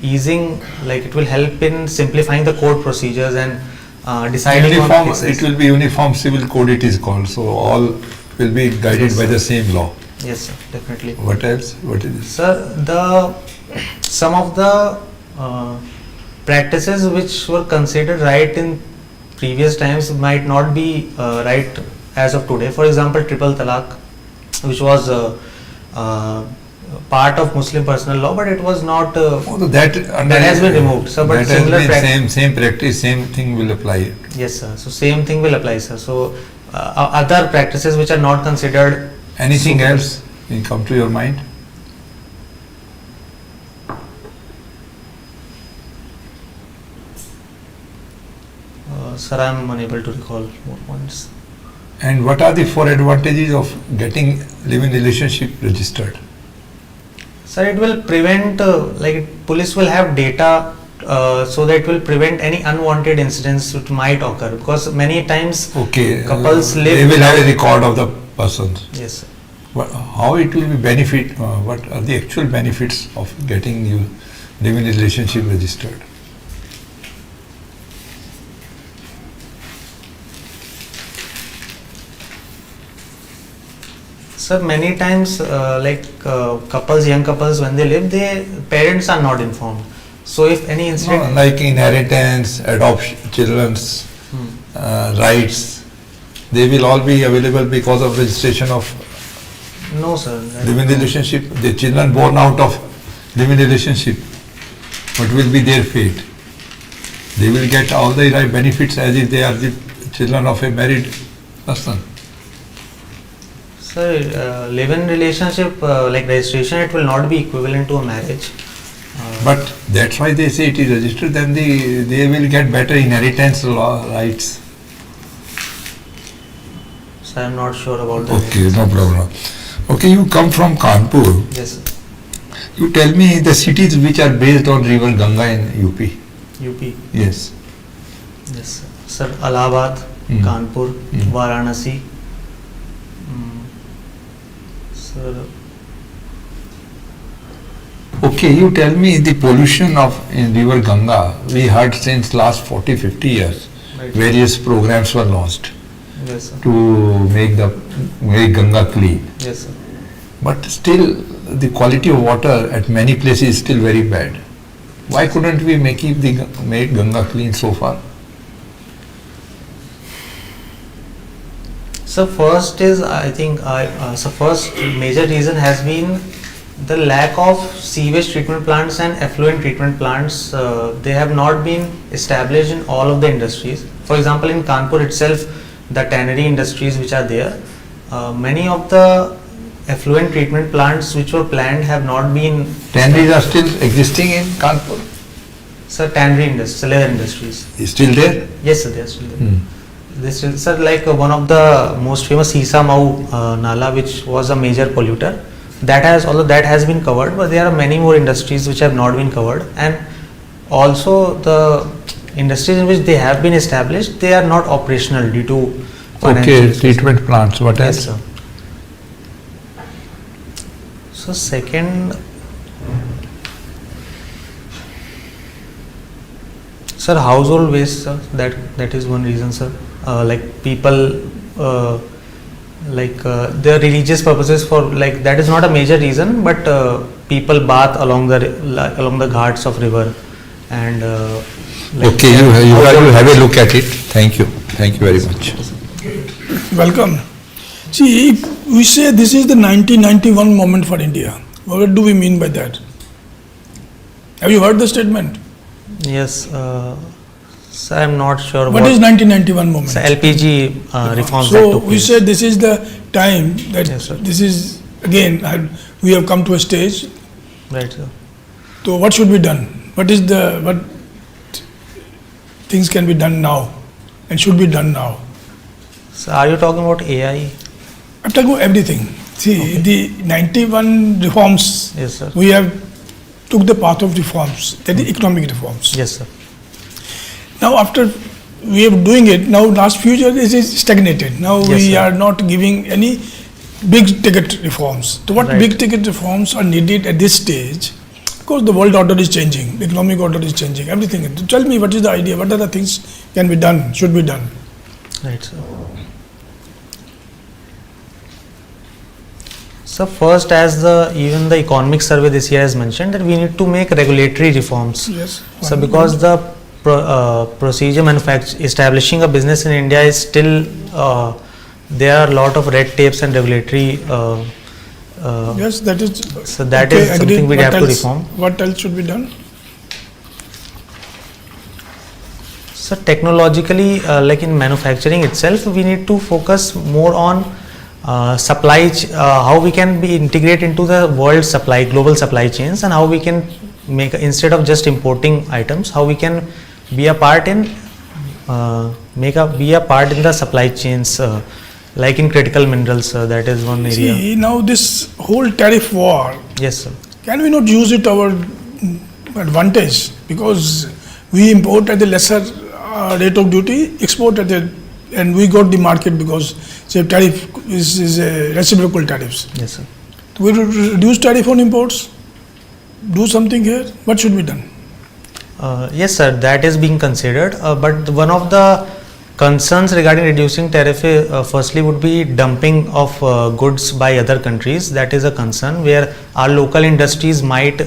easing, like it will help in simplifying the court procedures and deciding on Uniform, cases. it will be Uniform Civil Code, it is called. So all will be guided Yes, by sir. the same law. Yes, sir, definitely. What else? What is this? Sir, some of the practices which were considered right in previous times might not be right as of today. For example, triple talaq, which was part of Muslim personal law, but it was not. That has been removed. So, but that has similar been same practice, same thing will apply. Yes, sir. So same thing will apply, sir. So other practices which are not considered. Anything suitable. else will come to your mind? Sir, I am unable to recall more points. And what are the 4 advantages of getting live-in relationship registered? Sir, it will prevent, police will have data so that it will prevent any unwanted incidents which might occur, because many times couples live. They will have a record of the persons. Yes, sir. How it will be benefit? What are the actual benefits of getting you live-in relationship registered? Sir, many times young couples, when they live, their parents are not informed. So if any incident, like inheritance, adoption, children's rights, they will all be available because of registration of no, sir. live-in relationship. The children born out of live-in relationship, what will be their fate? They will get all the right benefits as if they are the children of a married person. Sir, live-in relationship registration, it will not be equivalent to a marriage. But that's why they say it is registered, then they will get better inheritance rights. So I am not sure about that. Okay, no problem. Okay, you come from Kanpur. Yes, sir. You tell me the cities which are based on river Ganga in UP. UP. Yes. Yes, sir. Allahabad, Kanpur, Varanasi. Sir. Okay, you tell me the pollution in river Ganga, we heard since last 40-50 years, Right. various programs were launched Yes, sir. to make Ganga clean. Yes, sir. But still the quality of water at many places is still very bad. Why couldn't we make Ganga clean so far? So first is, I think, so first major reason has been the lack of sewage treatment plants and effluent treatment plants. They have not been established in all of the industries. For example, in Kanpur itself, the tannery industries which are there, many of the effluent treatment plants which were planned have not been. Tanneries are still existing in Kanpur? Sir, tannery industries, leather industries. Is still there? Yes, sir, they are still there. They still, sir, like one of the most famous Sisa Mau Nala, which was a major polluter, that has, although that has been covered, but there are many more industries which have not been covered, and also the industries in which they have been established, they are not operational due to financial Okay, issues. treatment plants, what Yes, else? sir. So second, sir, household waste, sir, that is one reason, sir. Like people, their religious purposes for, like, that is not a major reason, but people bath along the ghats of river, and Okay, you have a look at it. Thank you very much. Welcome. See, if we say this is the 1991 moment for India, what do we mean by that? Have you heard the statement? Yes, so I am not sure What is 1991 moment? So LPG reforms that So took we place. said this is the time that Yes, sir. this is again we have come to a stage. Right, sir. So what should be done? What things can be done now and should be done now? So are you talking about AI? I'm talking about everything. See, the 91 reforms, Yes, sir. we have took the path of reforms, that is economic reforms. Yes, sir. Now after we are doing it, now last few years it is stagnated. Now Yes, we sir. are not giving any big ticket reforms. So what Right. big ticket reforms are needed at this stage? Because the world order is changing, the economic order is changing, everything. Tell me what is the idea, what are the things can be done, should be done? Right, sir. So first, as even the economic survey this year has mentioned, that we need to make regulatory reforms. Yes. So because the procedure establishing a business in India is still, there are a lot of red tapes and regulatory. Yes, that is. So that okay, is something agreed. we What have to else? reform. What else should be done? So technologically, like in manufacturing itself, we need to focus more on how we can be integrate into the world supply, global supply chains, and how we can make, instead of just importing items, how we can be a part in be a part in the supply chains, like in critical minerals. That is one area. See, now this whole tariff war, Yes, sir. can we not use it our advantage? Because we import at the lesser rate of duty, export at the, and we got the market because say tariff is a reciprocal tariffs. Yes, sir. We reduce tariff on imports, do something here. What should be done? Yes, sir, that is being considered, but one of the concerns regarding reducing tariff firstly would be dumping of goods by other countries. That is a concern where our local industries might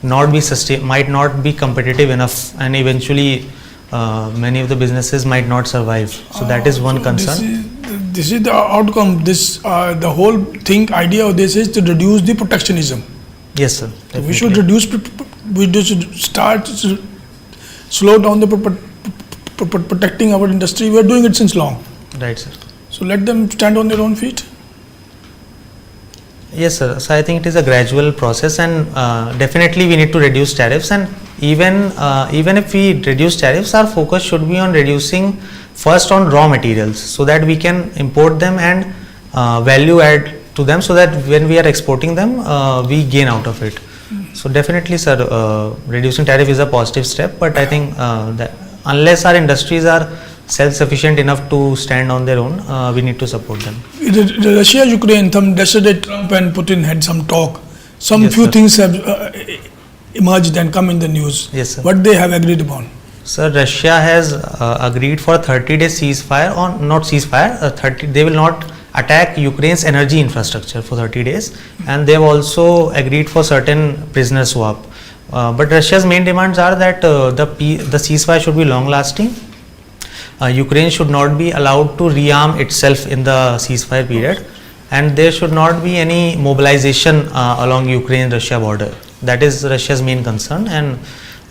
not be competitive enough, and eventually many of the businesses might not survive. So that is one concern. This is the outcome. This the whole idea of this is to reduce the protectionism. Yes, sir. We should reduce. We should start slow down the protecting our industry. We are doing it since long. Right, sir. So let them stand on their own feet. Yes, sir. So I think it is a gradual process, and definitely we need to reduce tariffs. And even if we reduce tariffs, our focus should be on reducing first on raw materials, so that we can import them and value add to them, so that when we are exporting them, we gain out of it. So definitely, sir, reducing tariff is a positive step. But I think that unless our industries are self-sufficient enough to stand on their own, we need to support them. Russia, Ukraine, yesterday Trump and Putin had some talk. Some Yes, few sir. things have emerged and come in the news. Yes, sir. What they have agreed upon. Sir, Russia has agreed for 30-day ceasefire, on not ceasefire, they will not attack Ukraine's energy infrastructure for 30 days, and they have also agreed for certain prisoner swap. But Russia's main demands are that the ceasefire should be long lasting, Ukraine should not be allowed to rearm itself in the ceasefire period, and there should not be any mobilization along Ukraine-Russia border. That is Russia's main concern, and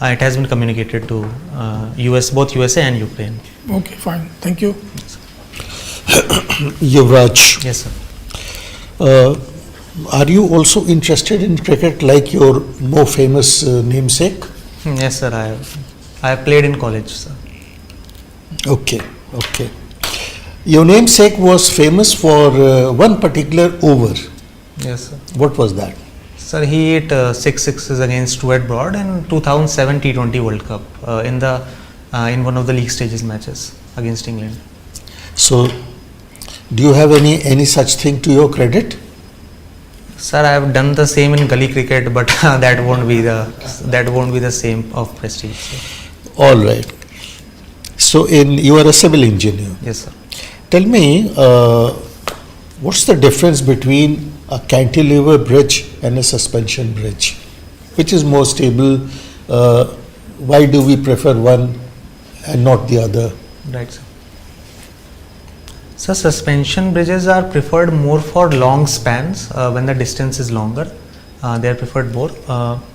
it has been communicated to both USA and Ukraine. Okay, fine. Thank you. Yuvraj, Yes, sir. are you also interested in cricket like your more famous namesake? Yes, sir. I have played in college, sir. Okay, okay. Your namesake was famous for one particular over. Yes, sir. What was that? Sir, he hit 6 sixes against Stuart Broad in 2007 T20 World Cup in one of the league stages matches against England. So, do you have any such thing to your credit? Sir, I have done the same in gully cricket, but that won't be the same of prestige. Sir. All right. So, you are a civil engineer. Yes, sir. Tell me, what's the difference between a cantilever bridge and a suspension bridge? Which is more stable? Why do we prefer one and not the other? Right, sir. So suspension bridges are preferred more for long spans when the distance is longer. They are preferred more.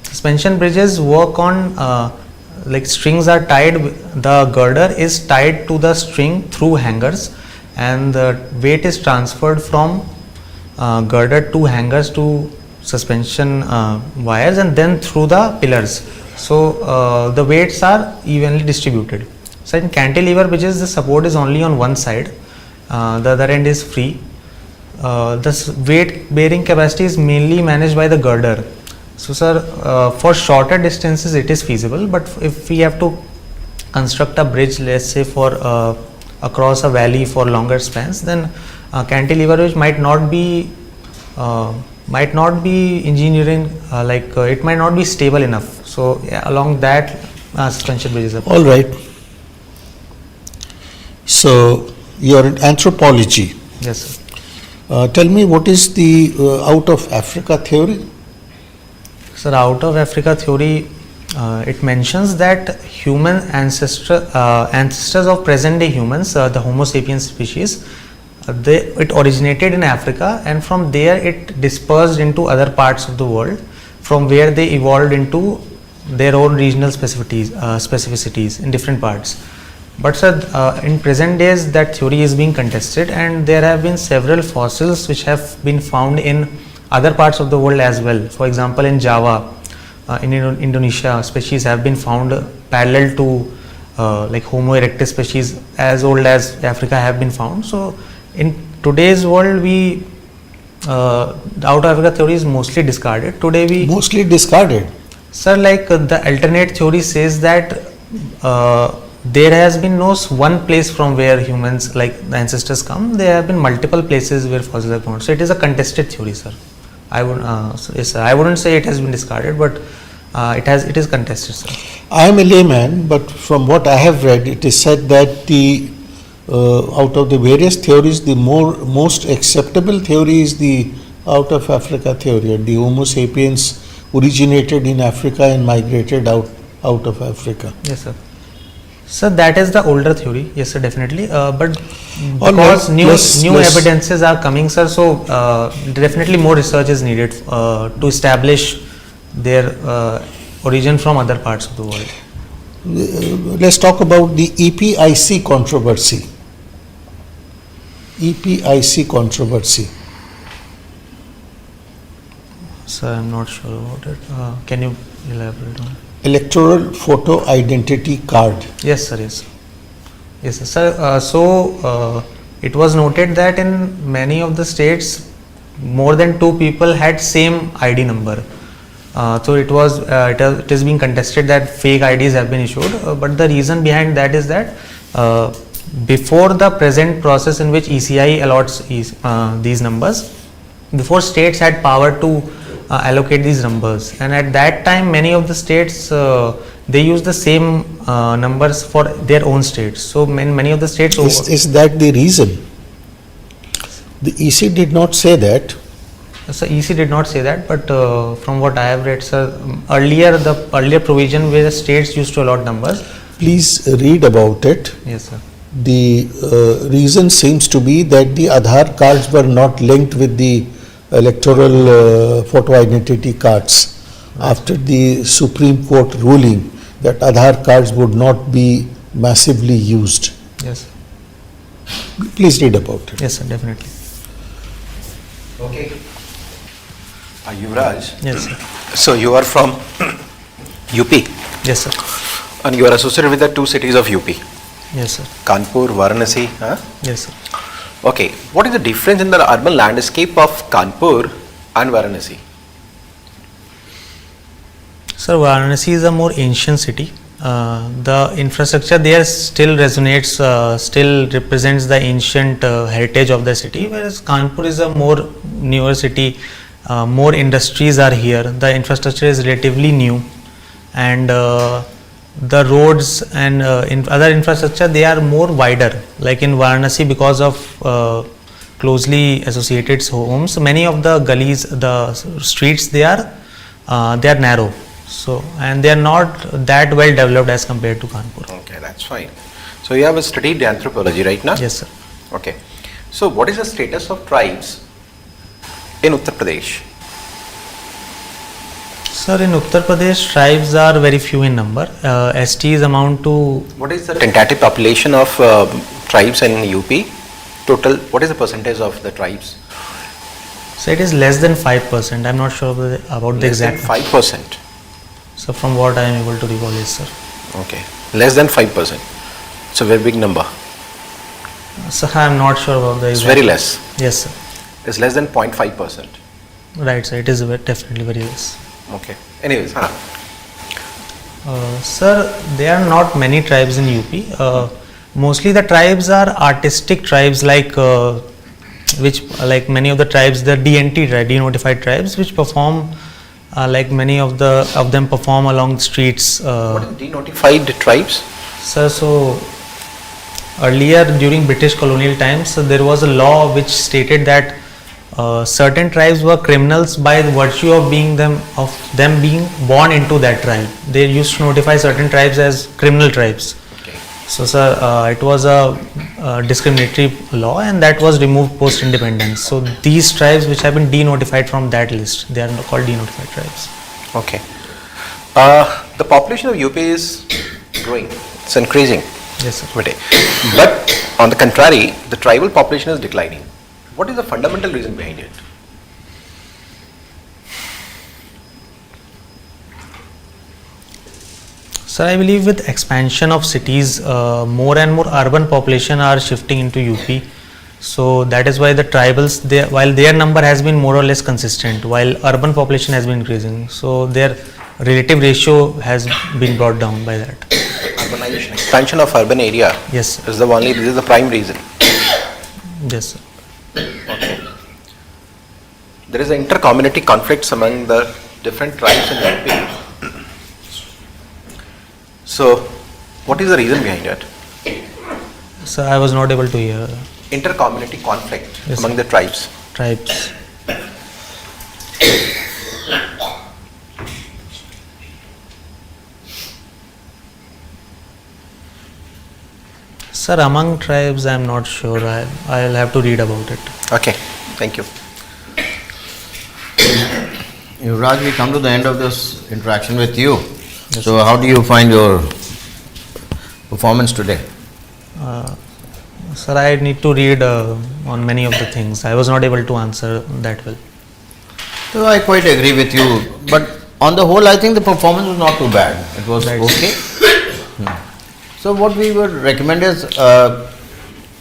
Suspension bridges work on like strings are tied. The girder is tied to the string through hangers, and the weight is transferred from girder to hangers to suspension wires and then through the pillars. So the weights are evenly distributed. So in cantilever bridges, the support is only on one side. The other end is free. The weight bearing capacity is mainly managed by the girder. So sir, for shorter distances it is feasible, but if we have to construct a bridge, let's say for across a valley for longer spans, then cantilever bridge might not be engineering it might not be stable enough. So yeah, along that suspension bridges are. All right. So you're in anthropology. Yes, sir. Tell me, what is the out of Africa theory? Sir, out of Africa theory, it mentions that human ancestors of present day humans, the Homo sapiens species, it originated in Africa, and from there it dispersed into other parts of the world, from where they evolved into their own regional specificities in different parts. But sir, in present days that theory is being contested, and there have been several fossils which have been found in other parts of the world as well. For example, in Java, in Indonesia, species have been found parallel to like Homo erectus species as old as Africa have been found. So in today's world, the out of Africa theory is mostly discarded. Mostly discarded? Sir, like the alternate theory says that there has been no one place from where humans, like the ancestors, come. There have been multiple places where fossils are found. So it is a contested theory, sir. I wouldn't say it has been discarded, but it is contested, sir. I am a layman, but from what I have read, it is said that the out of the various theories, the most acceptable theory is the out of Africa theory. The Homo sapiens originated in Africa and migrated out of Africa. Yes, sir. So that is the older theory. Yes, sir, definitely. But because new evidences are coming, sir, so definitely more research is needed to establish their origin from other parts of the world. Let's talk about the EPIC controversy. EPIC controversy. Sir, I'm not sure about it. Can you elaborate on it? Electoral photo identity card. Yes, sir. Yes, sir. Yes, sir. So it was noted that in many of the states, more than 2 people had same ID number. So it is being contested that fake IDs have been issued. But the reason behind that is that before the present process in which ECI allots these numbers, before states had power to allocate these numbers, and at that time many of the states they use the same numbers for their own states. So many of the states is that the reason? The EC did not say that. So EC did not say that, but from what I have read, sir, earlier provision where the states used to allot numbers. Please read about it. Yes, sir. the reason seems to be that the Aadhaar cards were not linked with the electoral photo identity cards. After the Supreme Court ruling that Aadhaar cards would not be massively used. Yes. Please read about it. Yes, sir, definitely. Okay. Yuvraj. Yes, sir. So you are from UP. Yes, sir. And you are associated with the two cities of UP. Yes, sir. Kanpur, Varanasi. Huh? Yes, sir. Okay. What is the difference in the urban landscape of Kanpur and Varanasi? Sir, Varanasi is a more ancient city. The infrastructure there still resonates, still represents the ancient heritage of the city, whereas Kanpur is a more newer city. More industries are here. The infrastructure is relatively new, and the roads and in other infrastructure, they are more wider. Like in Varanasi, because of closely associated homes, many of the gullies, the streets, they are narrow. So, and they are not that well developed as compared to Kanpur. Okay, that's fine. So you have studied anthropology right now? Yes, sir. Okay. So what is the status of tribes in Uttar Pradesh? Sir, in Uttar Pradesh, tribes are very few in number. STs amount to... What is the tentative population of tribes in UP? Total, what is the percentage of the tribes? So it is less than 5%. I'm not sure about the exact... Less than 5%? So from what I am able to recall, yes, sir. Okay. Less than 5%. It's a very big number. So I'm not sure about the It's exact... very less. Yes, sir. It's less than 0.5%. Right, sir. It is definitely very less. Okay. Anyways, sir, there are not many tribes in UP. Mostly the tribes are artistic tribes, like like many of the tribes, the DNT tribe, denotified tribes, which perform like many of them perform along the streets. What is denotified tribes? Sir, so earlier during British colonial times, there was a law which stated that certain tribes were criminals by virtue of them being born into that tribe. They used to notify certain tribes as criminal tribes. Okay. So, sir, it was a discriminatory law, and that was removed post independence. So these tribes which have been denotified from that list, they are called denotified tribes. Okay. The population of UP is growing. It's increasing. Yes, sir. But on the contrary, the tribal population is declining. What is the fundamental reason behind it? Sir, I believe with expansion of cities, more and more urban population are shifting into UP. So that is why the tribals, while their number has been more or less consistent, while urban population has been increasing. So their relative ratio has been brought down by that. Urbanization, expansion of urban area. Yes, sir. This is the prime reason. Yes, sir. Okay. There is inter-community conflicts among the different tribes in UP. So, what is the reason behind it? Sir, I was not able to hear. Inter-community conflict Yes, among sir. the tribes. Tribes. Sir, among tribes, I am not sure. I'll have to read about it. Okay, thank you. Yuvraj, we come to the end of this interaction with you. Yes, so, how do you find your performance today? Sir, I need to read on many of the things. I was not able to answer that well. So, I quite agree with you. But on the whole, I think the performance was not too bad. It was okay. So, what we would recommend is,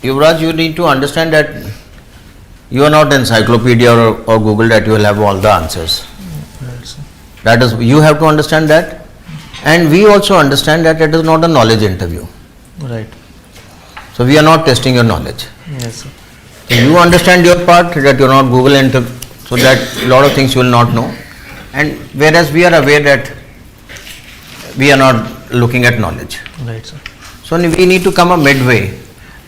Yuvraj, you need to understand that you are not encyclopedia or Google that you will have all the answers. That is, you have to understand that, and we also understand that it is not a knowledge interview. Right. So we are not testing your knowledge. Yes, sir. So you understand your part, that you are not Google interview, so that a lot of things you will not know. And whereas we are aware that we are not looking at knowledge. Right, sir. So we need to come a midway,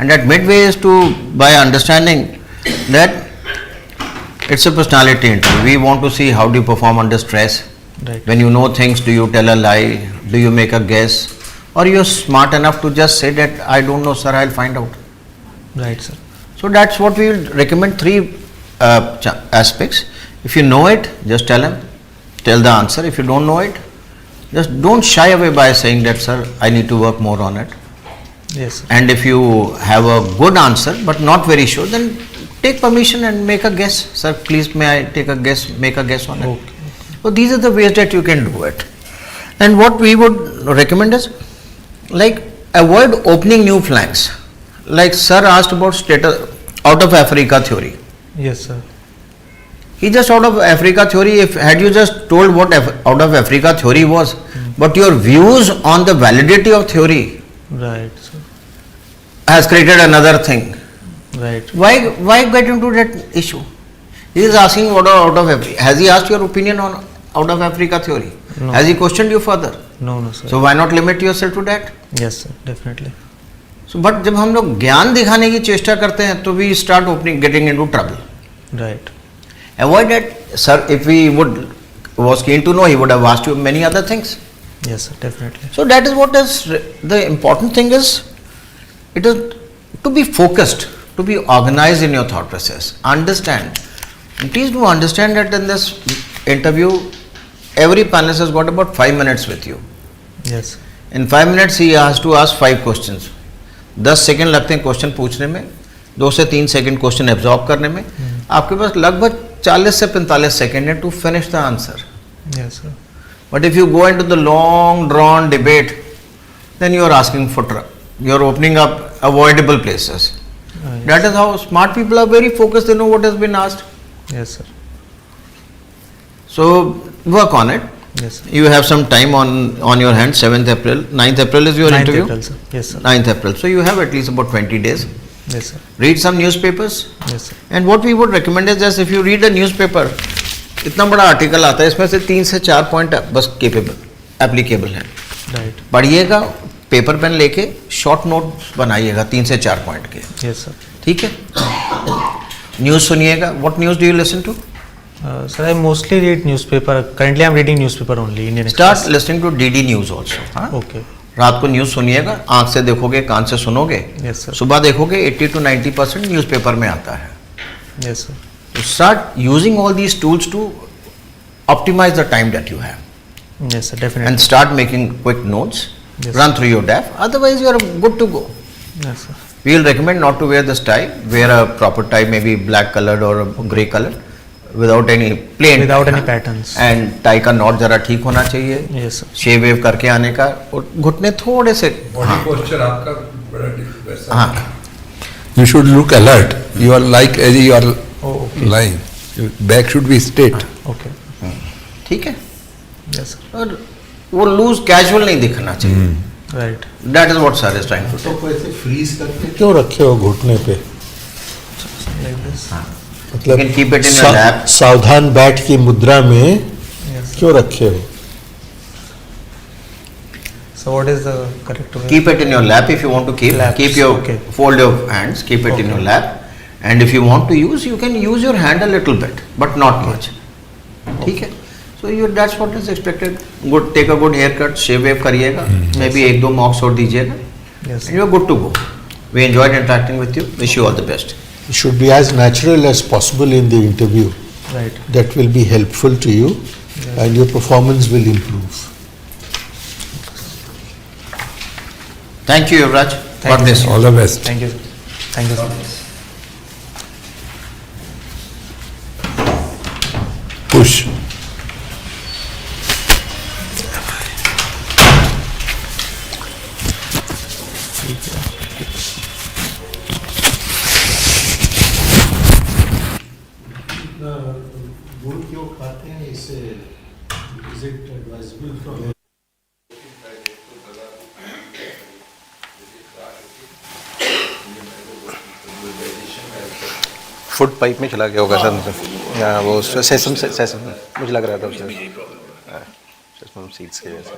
and that midway is to, by understanding that it's a personality interview. We want to see how do you perform under stress. Right. When you know things, do you tell a lie? Do you make a guess? or you're smart enough to just say that I don't know, sir, I'll find out. Right, sir. So that's what we will recommend, three aspects. If you know it, just tell him, tell the answer. If you don't know it, just don't shy away by saying that, sir, I need to work more on it. Yes, sir. And if you have a good answer but not very sure, then take permission and make a guess. Sir, please may I take a guess, make a guess on it. Okay. So these are the ways that you can do it. And what we would recommend is, like, avoid opening new flanks. Like sir asked about status out of Africa theory. Yes, sir. He just out of Africa theory, if had you just told what out of Africa theory was, but your views on the validity of theory Right, sir. has created another thing. Right. Why get into that issue? He is asking what out of Africa. Has he asked your opinion on out of Africa theory? No. Has he questioned you further? No, no, sir. So why not limit yourself to that? Yes, sir. Definitely. So but जब हम लोग ज्ञान दिखाने की चेष्टा करते हैं तो we start getting into trouble. Right. Avoid that, sir. If we was keen to know, he would have asked you many other things. Yes, sir. Definitely. So that is what is the important thing is. It is to be focused, to be organized in your thought process. Understand. And please do understand that in this interview, every panelist has got about 5 minutes with you. Yes. In 5 minutes, he has to ask 5 questions. 10 second लगते हैं question पूछने में, 2 से 3 second question absorb करने में. आपके पास लगभग 40 से 45 सेकंड है to finish the answer. Yes, sir. But if you go into the long drawn debate, then you are asking for trouble. You are opening up avoidable places. Yes. That is how smart people are very focused. They know what has been asked. Yes, sir. So work on it. Yes, sir. You have some time on your hand. 7th April, 9th April is your 9th interview. April, sir. Yes, sir. 9th April. So you have at least about 20 days. Yes, sir. Read some newspapers. Yes, sir. And what we would recommend is just if you read a newspaper, इतना बड़ा article आता है, इसमें से 3 से 4 point बस applicable हैं. Right. पढ़िएगा, पेपर पेन लेके शॉर्ट नोट्स बनाइएगा 3 से 4 पॉइंट के. Yes, sir. ठीक है. न्यूज़ सुनिएगा. What news do you listen to? Sir, I mostly read newspaper. Currently, I am reading newspaper only. Indian start Express. Listening to DD news also. हाँ, Okay. रात को news सुनिएगा, आंख से देखोगे, कान से सुनोगे. Yes, sir. सुबह देखोगे 80 to 90% न्यूज़पेपर में आता है. Yes, sir. Start using all these tools to optimize the time that you have. Yes, sir. Definitely. And start making quick notes. Yes. Run through your DAF. Otherwise, you are good to go. Yes, sir. We will recommend not to wear this tie. Wear a proper tie, maybe black colored or a grey colored, without any plain. Without any patterns. And tie का not जरा ठीक होना चाहिए. Yes, sir. शेव wave करके आने का, और घुटने थोड़े से. Body posture आपका बड़ा वैसा. हाँ. You should look alert. You are like as you are Oh, okay. lying. Your back should be straight. Okay. ठीक है. Yes, sir. और वो लूज कैजुअल नहीं दिखना चाहिए. Right. That is what sir is trying to तो say. वैसे freeze करके क्यों रखे हो घुटने पे? Like this. You can keep it in your lap. सावधान बैठ की मुद्रा में Yes. क्यों रखे हो? So, what is the correct way? Keep it in your lap if you want to keep. Laps, Keep your okay. fold your hands. Keep it in your lap. And if you want to use, you can use your hand a little bit, but not much. ठीक है. So that's what is expected. Good. Take a good haircut. Shave wave करिएगा. Maybe 1-2 mocks और दीजिएगा. Yes. And you are good to go. We enjoyed interacting with you. Wish you all the best. It should be as natural as possible in the interview. Right. That will be helpful to you, and your performance will improve. Thank you, Yuvraj. Thank God bless you. All the best. Thank you, sir. Thank you, sir. Push. गुड़ क्यों खाते हैं इससे? Is it advisable from food pipe में चला गया होगा sir. वो सेसम मुझे लग रहा था उससे. सेसम सीड्स के जैसे.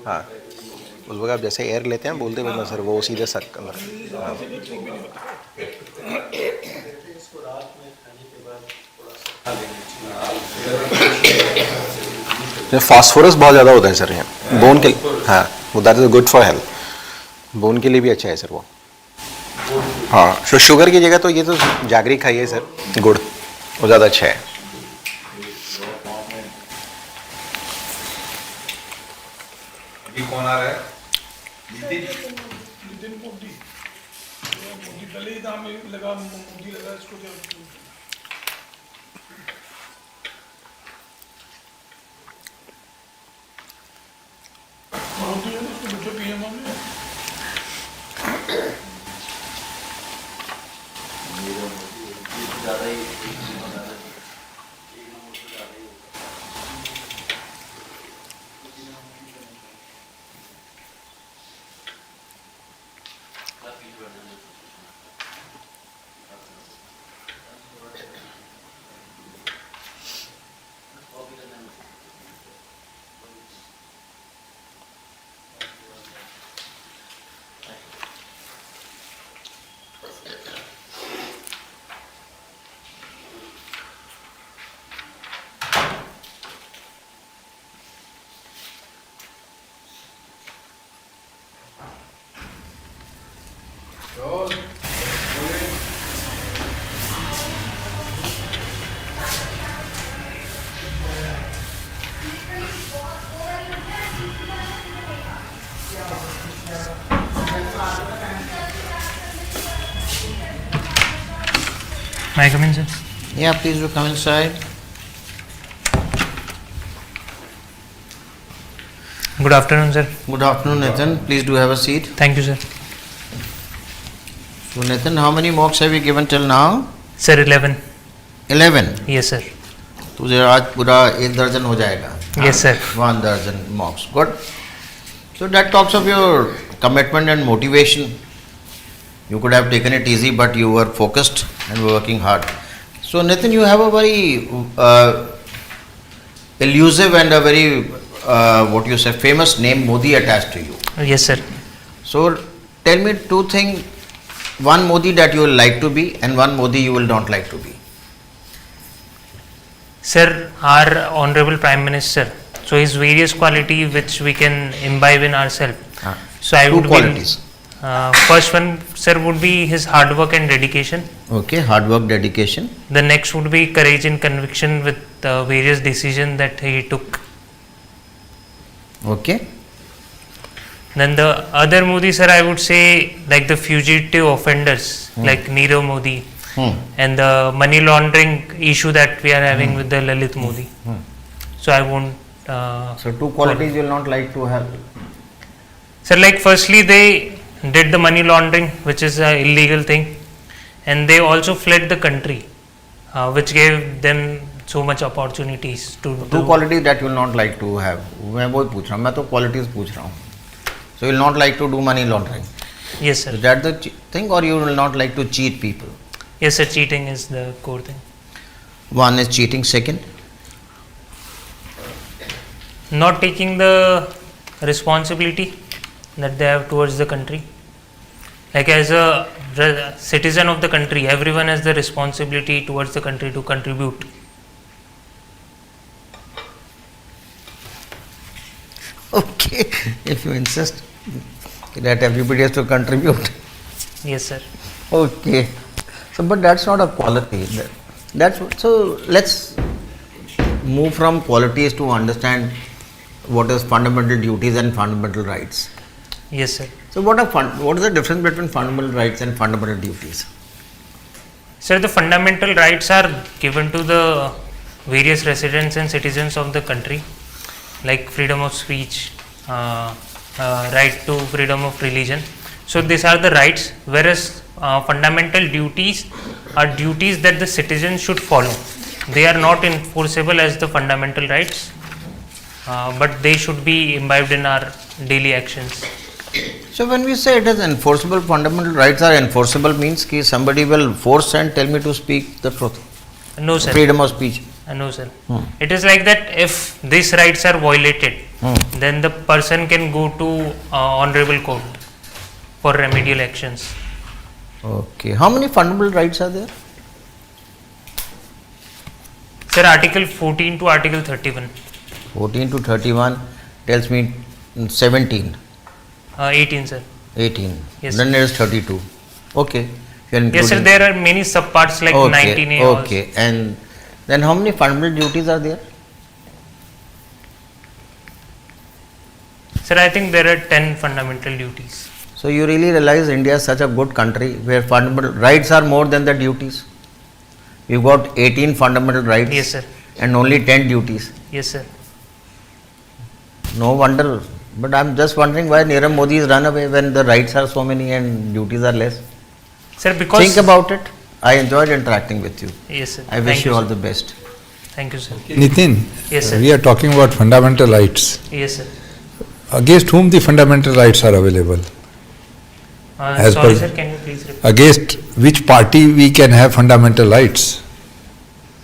हाँ, उस वक्त आप जैसे एयर लेते हैं बोलते बोलना सर, वो सीधे सक कर. फास्फोरस बहुत ज़्यादा होता है सर यहाँ. बोन के हाँ वो that is good for health, bone के लिए भी अच्छा है सर वो। हाँ तो शुगर की जगह तो ये तो जागरी खाइए सर, गुड़ वो ज़्यादा अच्छा है। अभी कौन आ रहा है? May I come in, sir? Yeah, please do come inside. Good afternoon, sir. Good afternoon, Nathan. Please do have a seat. Thank you, sir. So, Nathan, how many mocks have you given till now? Sir, 11. 11. Yes, sir. तुझे आज पूरा 1 दर्जन हो जाएगा. Yes, sir. 1 दर्जन mocks. Good. So that talks of your commitment and motivation. You could have taken it easy, but you were focused and were working hard. So Nathan, you have a very elusive and a very what you say famous name Modi attached to you. Yes, sir. So tell me 2 things. One Modi that you will like to be, and one Modi you will not like to be. Sir, our Honorable Prime Minister, so his various qualities which we can imbibe in ourselves. So I 2 would qualities. First one, sir, would be his hard work and dedication. Okay, hard work, dedication. The next would be courage and conviction with various decisions that he took. Okay. Then the other Modi, sir, I would say like the fugitive offenders like Nirav Modi and the money laundering issue that we are having with the Lalit Modi. So I won't. So 2 qualities you will not like to have. Sir, like firstly they did the money laundering, which is an illegal thing, and they also fled the country, which gave them so much opportunities to do. 2 qualities that you will not like to have. मैं वही पूछ रहा हूँ, मैं तो qualities पूछ रहा हूँ. So you will not like to do money laundering. Yes, sir. Is that the thing, or you will not like to cheat people? Yes, sir. Cheating is the core thing. One is cheating. Second, not taking the responsibility that they have towards the country. Like as a citizen of the country, everyone has the responsibility towards the country to contribute. okay, if you insist that everybody has to contribute. Yes, sir. Okay, so but that's not a quality. That's so. Let's move from qualities to understand what is fundamental duties and fundamental rights. Yes, sir. So what is the difference between fundamental rights and fundamental duties? Sir, the fundamental rights are given to the various residents and citizens of the country, like freedom of speech, right to freedom of religion. So these are the rights, whereas fundamental duties are duties that the citizens should follow. They are not enforceable as the fundamental rights, but they should be imbibed in our daily actions. So when we say it is enforceable, fundamental rights are enforceable means कि somebody will force and tell me to speak the truth. No, sir. Freedom of speech. No, sir. It is like that if these rights are violated, then the person can go to honorable court for remedial actions. Okay. How many fundamental rights are there? Sir, Article 14 to Article 31. 14 to 31 tells me 17. 18, sir. 18. Yes, Then sir. it is 32. Okay. You are Yes, sir. including- There are many subparts like 19A. also. Okay. And then how many fundamental duties are there? Sir, I think there are 10 fundamental duties. So you really realize India is such a good country where fundamental rights are more than the duties. You got 18 fundamental rights. Yes, sir. And only 10 duties. Yes, sir. No wonder. But I am just wondering why Nirav Modi is run away when the rights are so many and duties are less. Sir, because Think about it. I enjoyed interacting with you. Yes, sir. I wish Thank you you, all sir. the best. Thank you, sir. Nitin, Yes, sir. we are talking about fundamental rights. Yes, sir. Against whom the fundamental rights are available? As Sorry, per- sir. Can you please repeat? Against which party we can have fundamental rights?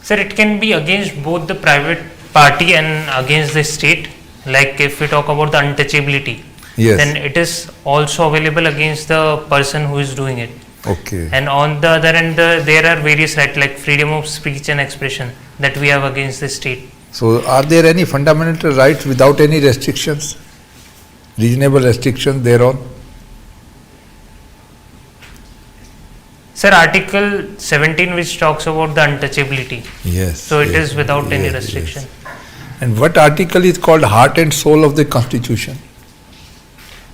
Sir, it can be against both the private party and against the state. Like if we talk about the untouchability, Yes. then it is also available against the person who is doing it. Okay. And on the other end, there are various rights like freedom of speech and expression that we have against the state. So are there any fundamental rights without any restrictions? Reasonable restrictions thereon? Sir, Article 17 which talks about the untouchability. Yes. So it yes, is without any yes, restriction. yes. And what article is called heart and soul of the Constitution?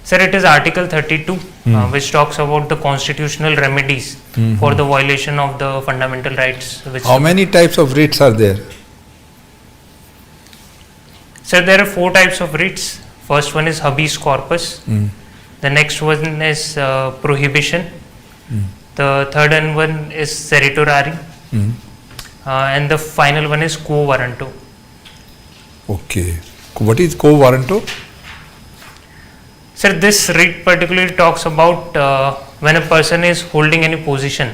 Sir, it is Article 32 which talks about the constitutional remedies for the violation of the fundamental rights. Which How many types of writs are there? Sir, there are 4 types of writs. First one is habeas corpus. The next one is prohibition. The third one is certiorari. And the final one is quo warranto. Okay. What is quo warranto? Sir, this writ particularly talks about when a person is holding any position.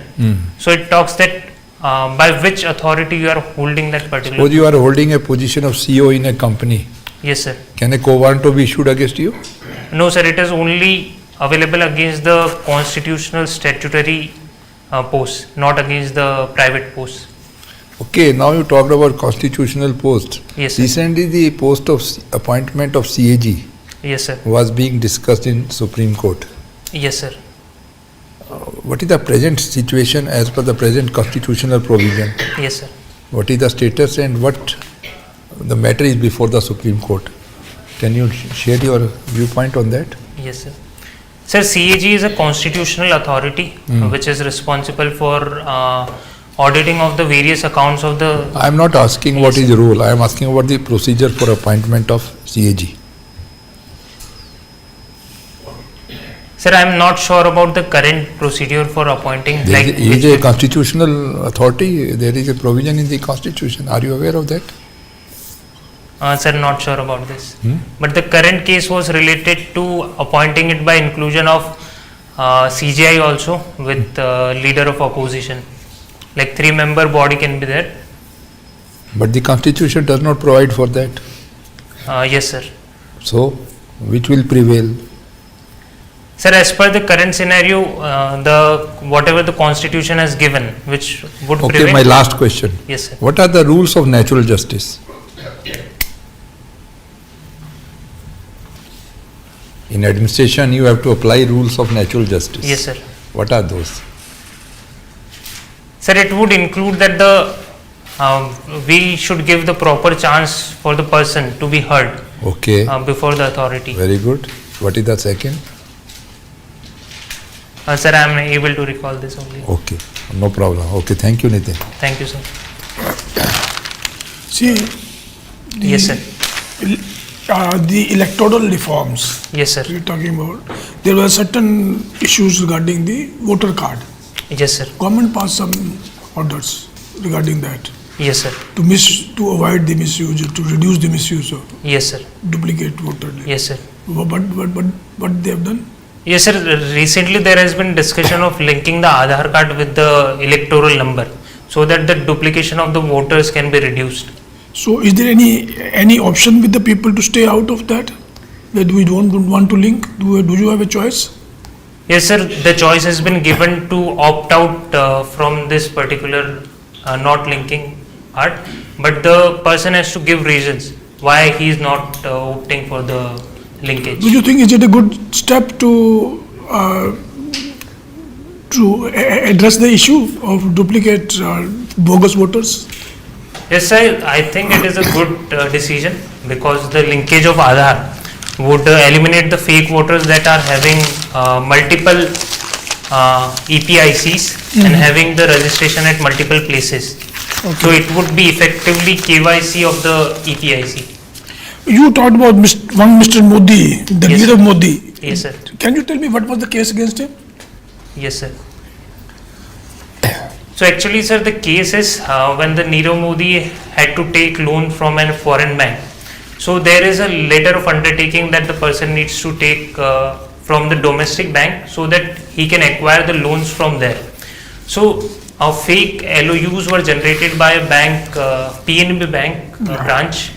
So it talks that by which authority you are holding that particular. Suppose you are holding a position of CEO in a company. Yes, sir. Can a quo warranto be issued against you? No, sir. It is only available against the constitutional statutory posts, not against the private posts. Okay, now you talked about constitutional post. Yes, sir. Recently the post of appointment of CAG Yes, sir. was being discussed in Supreme Court. Yes, sir. What is the present situation as per the present constitutional provision? Yes, sir. What is the status and what the matter is before the Supreme Court? Can you share your viewpoint on that? Yes, sir. Sir, CAG is a constitutional authority which is responsible for auditing of the various accounts of the. I am not asking what is the rule. I am asking about the procedure for appointment of CAG. Sir, I am not sure about the current procedure for appointing. There is a constitutional authority. There is a provision in the Constitution. Are you aware of that? Sir, not sure about this. But the current case was related to appointing it by inclusion of CGI also with leader of opposition. Like 3-member body can be there. But the Constitution does not provide for that. Yes, sir. So, which will prevail? Sir, as per the current scenario, the whatever the Constitution has given, which would prevail. Okay, my last question. Yes, sir. What are the rules of natural justice? In administration, you have to apply rules of natural justice. Yes, sir. What are those? Sir, it would include that we should give the proper chance for the person to be heard. Okay. Before the authority. Very good. What is the second? Sir, I am able to recall this only. Okay, no problem. Okay, thank you, Nitin. Thank you, sir. See, Yes, sir. The electoral reforms Yes, sir. we're talking about, there were certain issues regarding the voter card. Yes, sir. Government passed some orders regarding that Yes, sir. to avoid the misuse, to reduce the misuse of Yes, sir. duplicate voter. Yes, sir. What they have done? Yes, sir. Recently, there has been discussion of linking the Aadhaar card with the electoral number, so that the duplication of the voters can be reduced. So, is there any option with the people to stay out of that? That we don't want to link? Do you have a choice? Yes, sir. The choice has been given to opt out from this particular not linking part, but the person has to give reasons why he is not opting for the linkage. Do you think is it a good step to address the issue of duplicate bogus voters? Yes, I think it is a good decision, because the linkage of Aadhaar would eliminate the fake voters that are having multiple EPICs and having the registration at multiple places. Okay. So it would be effectively KYC of the EPIC. You talked about one Mr. Modi, the Yes, leader of Modi. Yes, sir. Can you tell me what was the case against him? Yes, sir. So actually, sir, the case is when the Nirav Modi had to take loan from a foreign bank. So there is a letter of undertaking that the person needs to take from the domestic bank, so that he can acquire the loans from there. So fake LOUs were generated by a bank, PNB bank branch.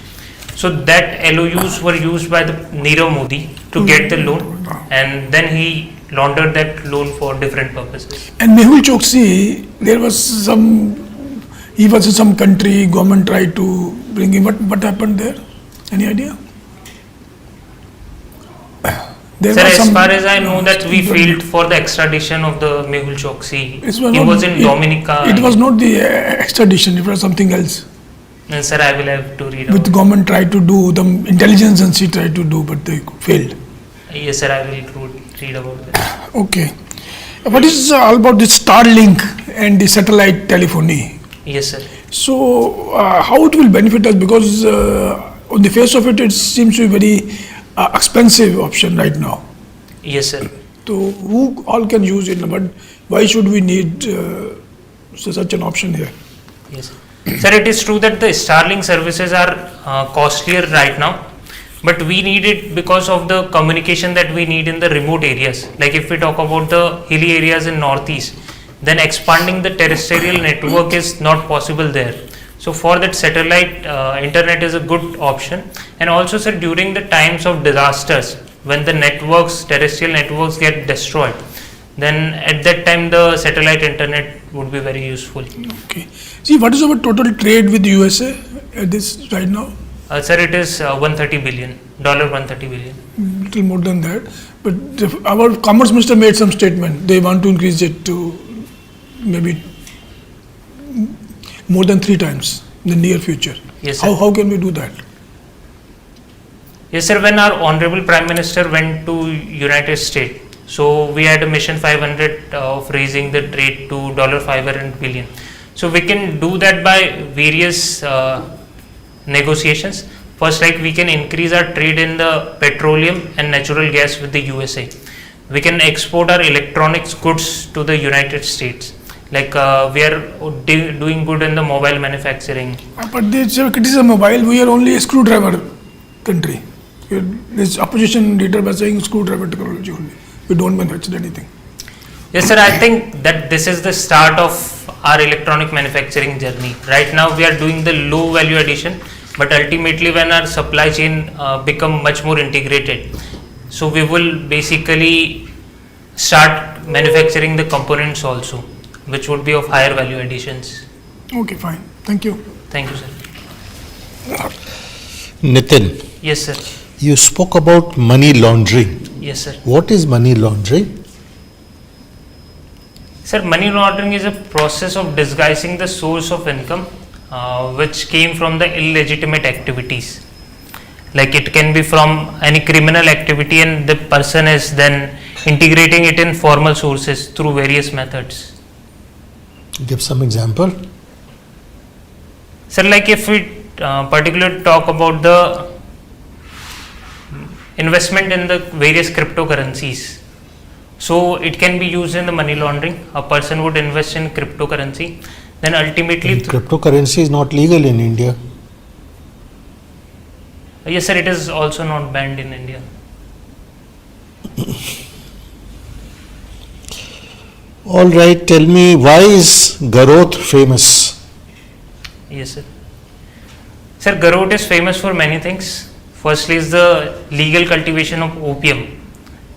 So that LOUs were used by the Nirav Modi to get the loan, and then he laundered that loan for different purposes. And Mehul Choksi, there was he was in some country, government tried to bring him. What happened there? Any idea? There Sir, was as far as I know, that we filed for the extradition of the Mehul Choksi. He was in Dominica. It was not the extradition, it was something else. And sir, I will have to read With about government tried to do, the intelligence agency tried to do, but they failed. Yes, sir, I will read about that. Okay. What is all about this Starlink and the satellite telephony? Yes, sir. So, how it will benefit us? Because on the face of it, it seems to be very expensive option right now. Yes, sir. So, who all can use it? But why should we need such an option here? Yes, sir. It is true that the Starlink services are costlier right now, but we need it because of the communication that we need in the remote areas. Like if we talk about the hilly areas in northeast, then expanding the terrestrial network is not possible there. So for that, satellite internet is a good option. And also, sir, during the times of disasters, when the networks, terrestrial networks get destroyed, then at that time the satellite internet would be very useful. Okay. See, what is our total trade with USA at this right now? Sir, it is $130 billion. Little more than that. But our commerce minister made some statement. They want to increase it to maybe more than 3 times in the near future. Yes, sir. How can we do that? Yes, sir. When our Honorable Prime Minister went to United States, so we had a Mission 500 of raising the trade to $500 billion. So we can do that by various negotiations. First, like we can increase our trade in the petroleum and natural gas with the USA. We can export our electronics goods to the United States. Like we are doing good in the mobile manufacturing. But it is a mobile. We are only a screwdriver country. This opposition leader was saying screwdriver technology only. We don't manufacture anything. Yes, sir. I think that this is the start of our electronic manufacturing journey. Right now, we are doing the low value addition, but ultimately, when our supply chain become much more integrated, so we will basically start manufacturing the components also, which would be of higher value additions. Okay, fine. Thank you. Thank you, sir. Nitin, Yes, sir. you spoke about money laundering. Yes, sir. What is money laundering? Sir, money laundering is a process of disguising the source of income which came from the illegitimate activities. Like it can be from any criminal activity, and the person is then integrating it in formal sources through various methods. Give some example. Sir, like if we particularly talk about the investment in the various cryptocurrencies, so it can be used in the money laundering. A person would invest in cryptocurrency, then ultimately Cryptocurrency is not legal in India. yes, sir, it is also not banned in India. All right, tell me, why is Garot famous? Yes, sir. Sir, Garot is famous for many things. Firstly is the legal cultivation of opium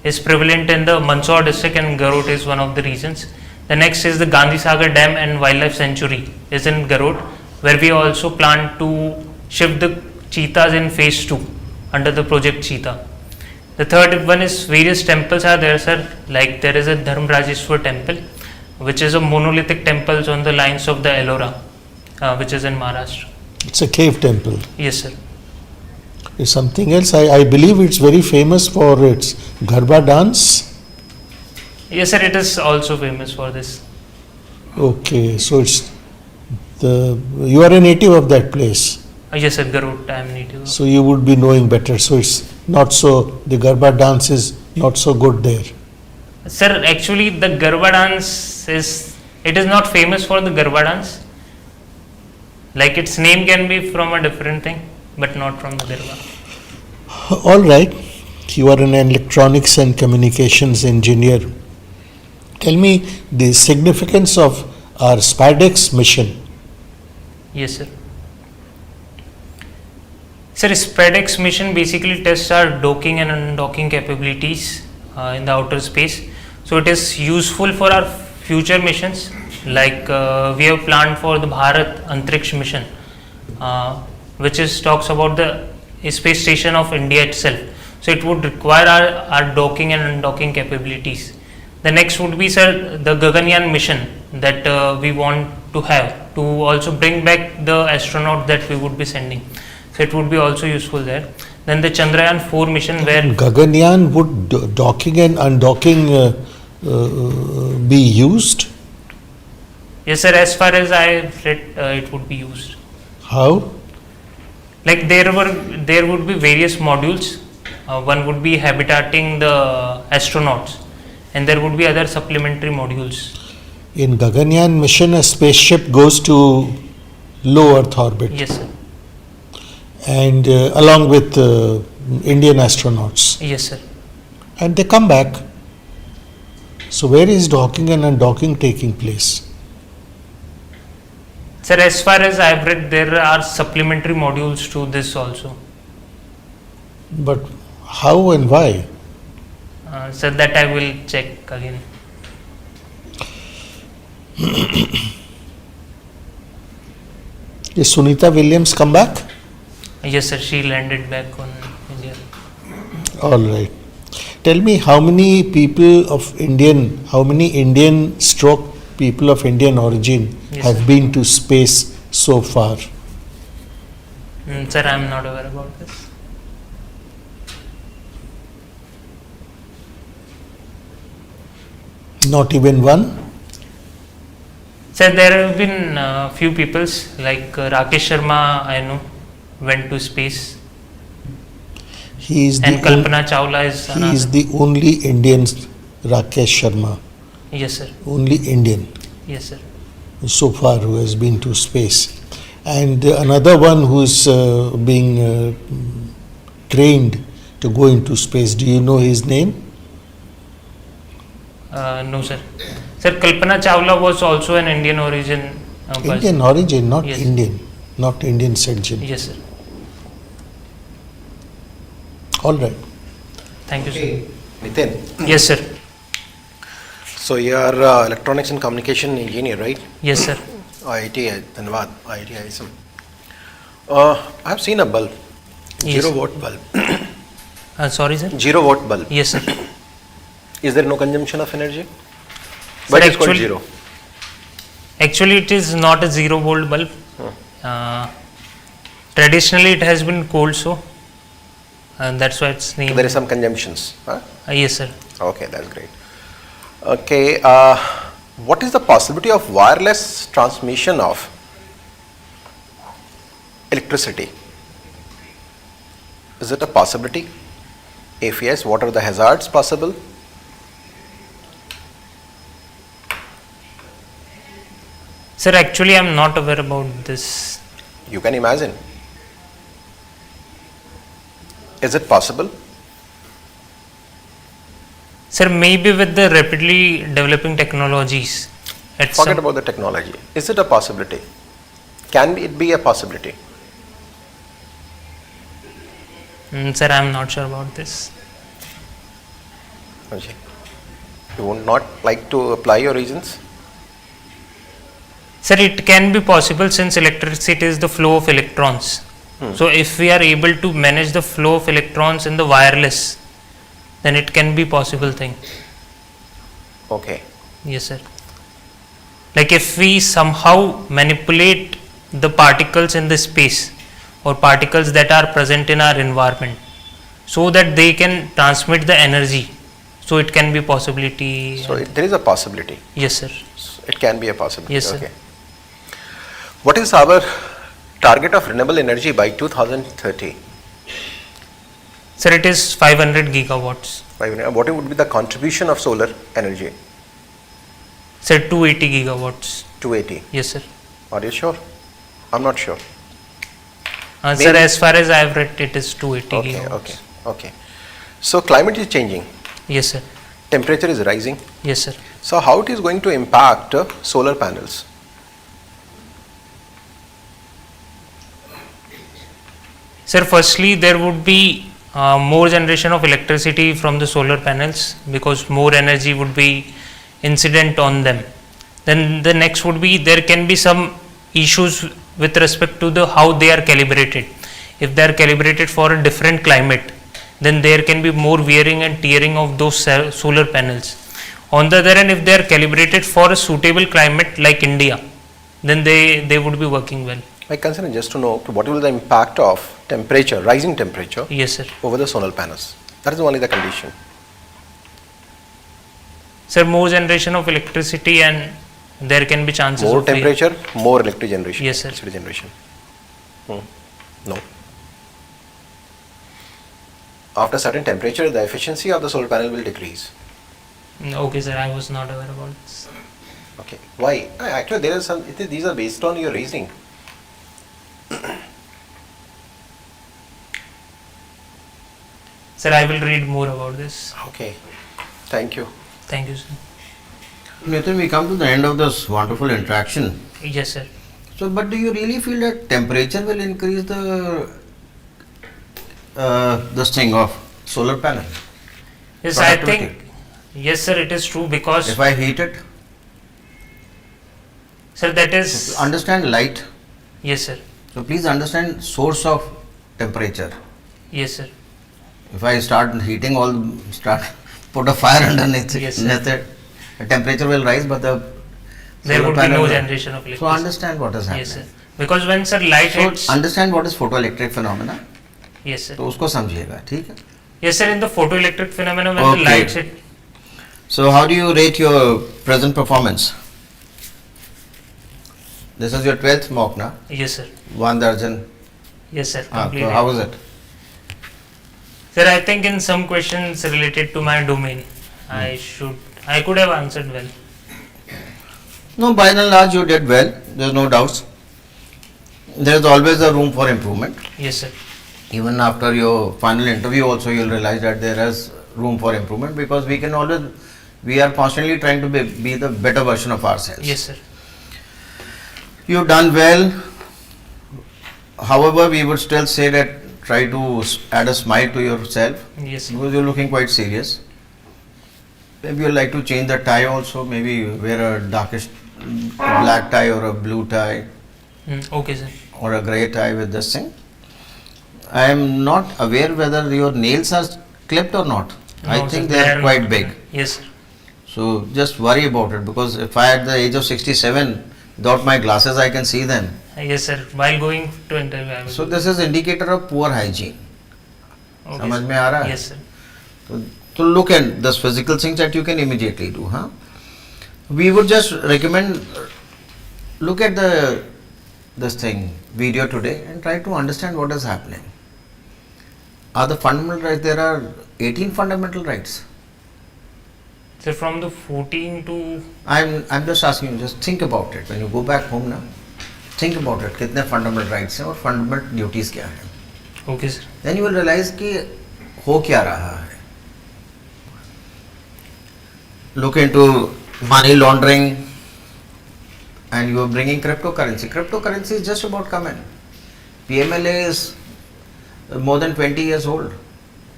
is prevalent in the Mandsaur district, and Garot is one of the reasons. The next is the Gandhi Sagar Dam and Wildlife Sanctuary is in Garot, where we also plan to shift the cheetahs in phase 2 under the project Cheetah. The third one is various temples are there, sir. Like there is a Dharmrajeshwar temple, which is a monolithic temple on the lines of the Ellora, which is in Maharashtra. It's a cave temple. Yes, sir. Is something else? I believe it's very famous for its Garba dance. Yes, sir. It is also famous for this. Okay, so it's you are a native of that place. Yes, sir. Garut, I am native. So you would be knowing better. So it's not so, the Garba dance is not so good there. Sir, actually the Garba dance is not famous for the Garba dance. Like its name can be from a different thing, but not from the Garba. All right, you are an electronics and communications engineer. Tell me the significance of our SPADEX mission. Yes, sir. Sir, SPADEX mission basically tests our docking and undocking capabilities in the outer space. So it is useful for our future missions. Like we have planned for the Bharat Antriksh mission, which talks about the space station of India itself. So it would require our docking and undocking capabilities. The next would be, sir, the Gaganyaan mission that we want to have to also bring back the astronaut that we would be sending. So it would be also useful there. Then the Chandrayaan 4 mission where Gaganyaan, would docking and undocking be used? Yes, sir. As far as I read, it would be used. How? Like there would be various modules. One would be habitating the astronauts, and there would be other supplementary modules. In Gaganyaan mission, a spaceship goes to low Earth orbit. Yes, sir. And along with Indian astronauts. Yes, sir. And they come back. So where is docking and undocking taking place? Sir, as far as I've read, there are supplementary modules to this also. But how and why? Sir, that I will check again. Is Sunita Williams come back? Yes, sir. She landed back on India. All right. Tell me how many Indian stroke people of Indian origin Yes, have sir. been to space so far? Sir, I am not aware about this. Not even one? Sir, there have been few peoples like Rakesh Sharma, I know, went to space. He is And Kalpana Chawla is He is the only Indian, Rakesh Sharma. Yes, sir. Only Indian Yes, sir. so far who has been to space. And another one who is being trained to go into space. Do you know his name? No, sir. Sir, Kalpana Chawla was also an Indian origin. Indian origin, not Yes. Indian. Not Indian citizen. Yes, sir. All right. Thank you, sir. Nitin. Yes, sir. So you are electronics and communication engineer, right? Yes, sir. IIT, Dhanbad, IIT ISM. I have seen a bulb, Yes. 0 watt bulb. Sorry, sir. 0 watt bulb. Yes, sir. Is there no consumption of energy? Sir, But it's called 0. Actually, it is not a 0 volt bulb. Traditionally, it has been cold, so and that's why it's named. There is some consumptions. Huh? Yes, sir. Okay, that's great. Okay, what is the possibility of wireless transmission of electricity? Is it a possibility? If yes, what are the hazards possible? Sir, actually, I'm not aware about this. You can imagine. Is it possible? Sir, maybe with the rapidly developing technologies. Forget about the technology. Is it a possibility? Can it be a possibility? Sir, I'm not sure about this. Okay. You would not like to apply your reasons? Sir, it can be possible since electricity is the flow of electrons. So, if we are able to manage the flow of electrons in the wireless, then it can be possible thing. Okay. Yes, sir. Like if we somehow manipulate the particles in the space or particles that are present in our environment so that they can transmit the energy, so it can be possibility. So there is a possibility. Yes, sir. It can be a possibility. Yes, sir. Okay. What is our target of renewable energy by 2030? Sir, it is 500 gigawatts. What would be the contribution of solar energy? Sir, 280 gigawatts. 280. Yes, sir. Are you sure? I'm not sure. Sir, as far as I have read, it is 280 Okay, gigawatts. okay. So climate is changing. Yes, sir. Temperature is rising. Yes, sir. So how it is going to impact solar panels? Sir, firstly, there would be more generation of electricity from the solar panels because more energy would be incident on them. Then the next would be there can be some issues with respect to the how they are calibrated. If they are calibrated for a different climate, then there can be more wearing and tearing of those solar panels. On the other hand, if they are calibrated for a suitable climate like India, then they would be working well. My concern is just to know what will be the impact of temperature, rising temperature, yes, sir, over the solar panels. That is only the condition. Sir, more generation of electricity and there can be chances More of temperature, more electric generation. Yes, sir. Electricity generation. No. After certain temperature, the efficiency of the solar panel will decrease. Okay, sir, I was not aware about this. Okay. Why? Actually, there is some. These are based on your reasoning. Sir, I will read more about this. Okay. Thank you. Thank you, sir. Nitin, we come to the end of this wonderful interaction. Yes, sir. So, but do you really feel that temperature will increase the this thing of solar panel? Yes, I think. Yes, sir, it is true because. If I heat it. Sir, that is. Understand light. Yes, sir. So please understand source of temperature. Yes, sir. If I start heating put a fire underneath yes, it, the temperature will rise, but there would be no generation of electricity. So understand what is happening. Yes, sir. Because when sir light hits. Understand what is photoelectric phenomena. Yes, sir. तो उसको समझिएगा, ठीक है? Yes, sir. In the photoelectric phenomena, when the lights hit. So how do you rate your present performance? This is your 12th mock, na? Yes, sir. 1 darjan. Yes, sir. So how was it? Sir, I think in some questions related to my domain, I could have answered well. No, by and large you did well. There's no doubts. There is always a room for improvement. Yes, sir. Even after your final interview also you'll realize that there is room for improvement because we are constantly trying to be the better version of ourselves. Yes, sir. You've done well. However, we would still say that try to add a smile to yourself. Yes, sir. Because you're looking quite serious. Maybe you'd like to change the tie also. Maybe wear a darkish black tie or a blue tie. Okay, sir. Or a grey tie with this thing. I am not aware whether your nails are clipped or not. No, I think sir, they are quite big. Yes, sir. So just worry about it because if I at the age of 67 without my glasses I can see them. Yes, sir. While going to interview, I will. So this is indicator of poor hygiene. Okay, समझ में आ रहा है? Yes, sir. So look at those physical things that you can immediately do. Huh? We would just recommend look at this thing video today and try to understand what is happening. Are the fundamental rights? There are 18 fundamental rights. So from the 14 to. I'm just asking you. Just think about it when you go back home now. Think about it. कितने fundamental rights हैं और fundamental duties क्या हैं? Okay, sir. Then you will realize कि हो क्या रहा है. Look into money laundering and you are bringing cryptocurrency. Cryptocurrency is just about come in. PMLA is more than 20 years old.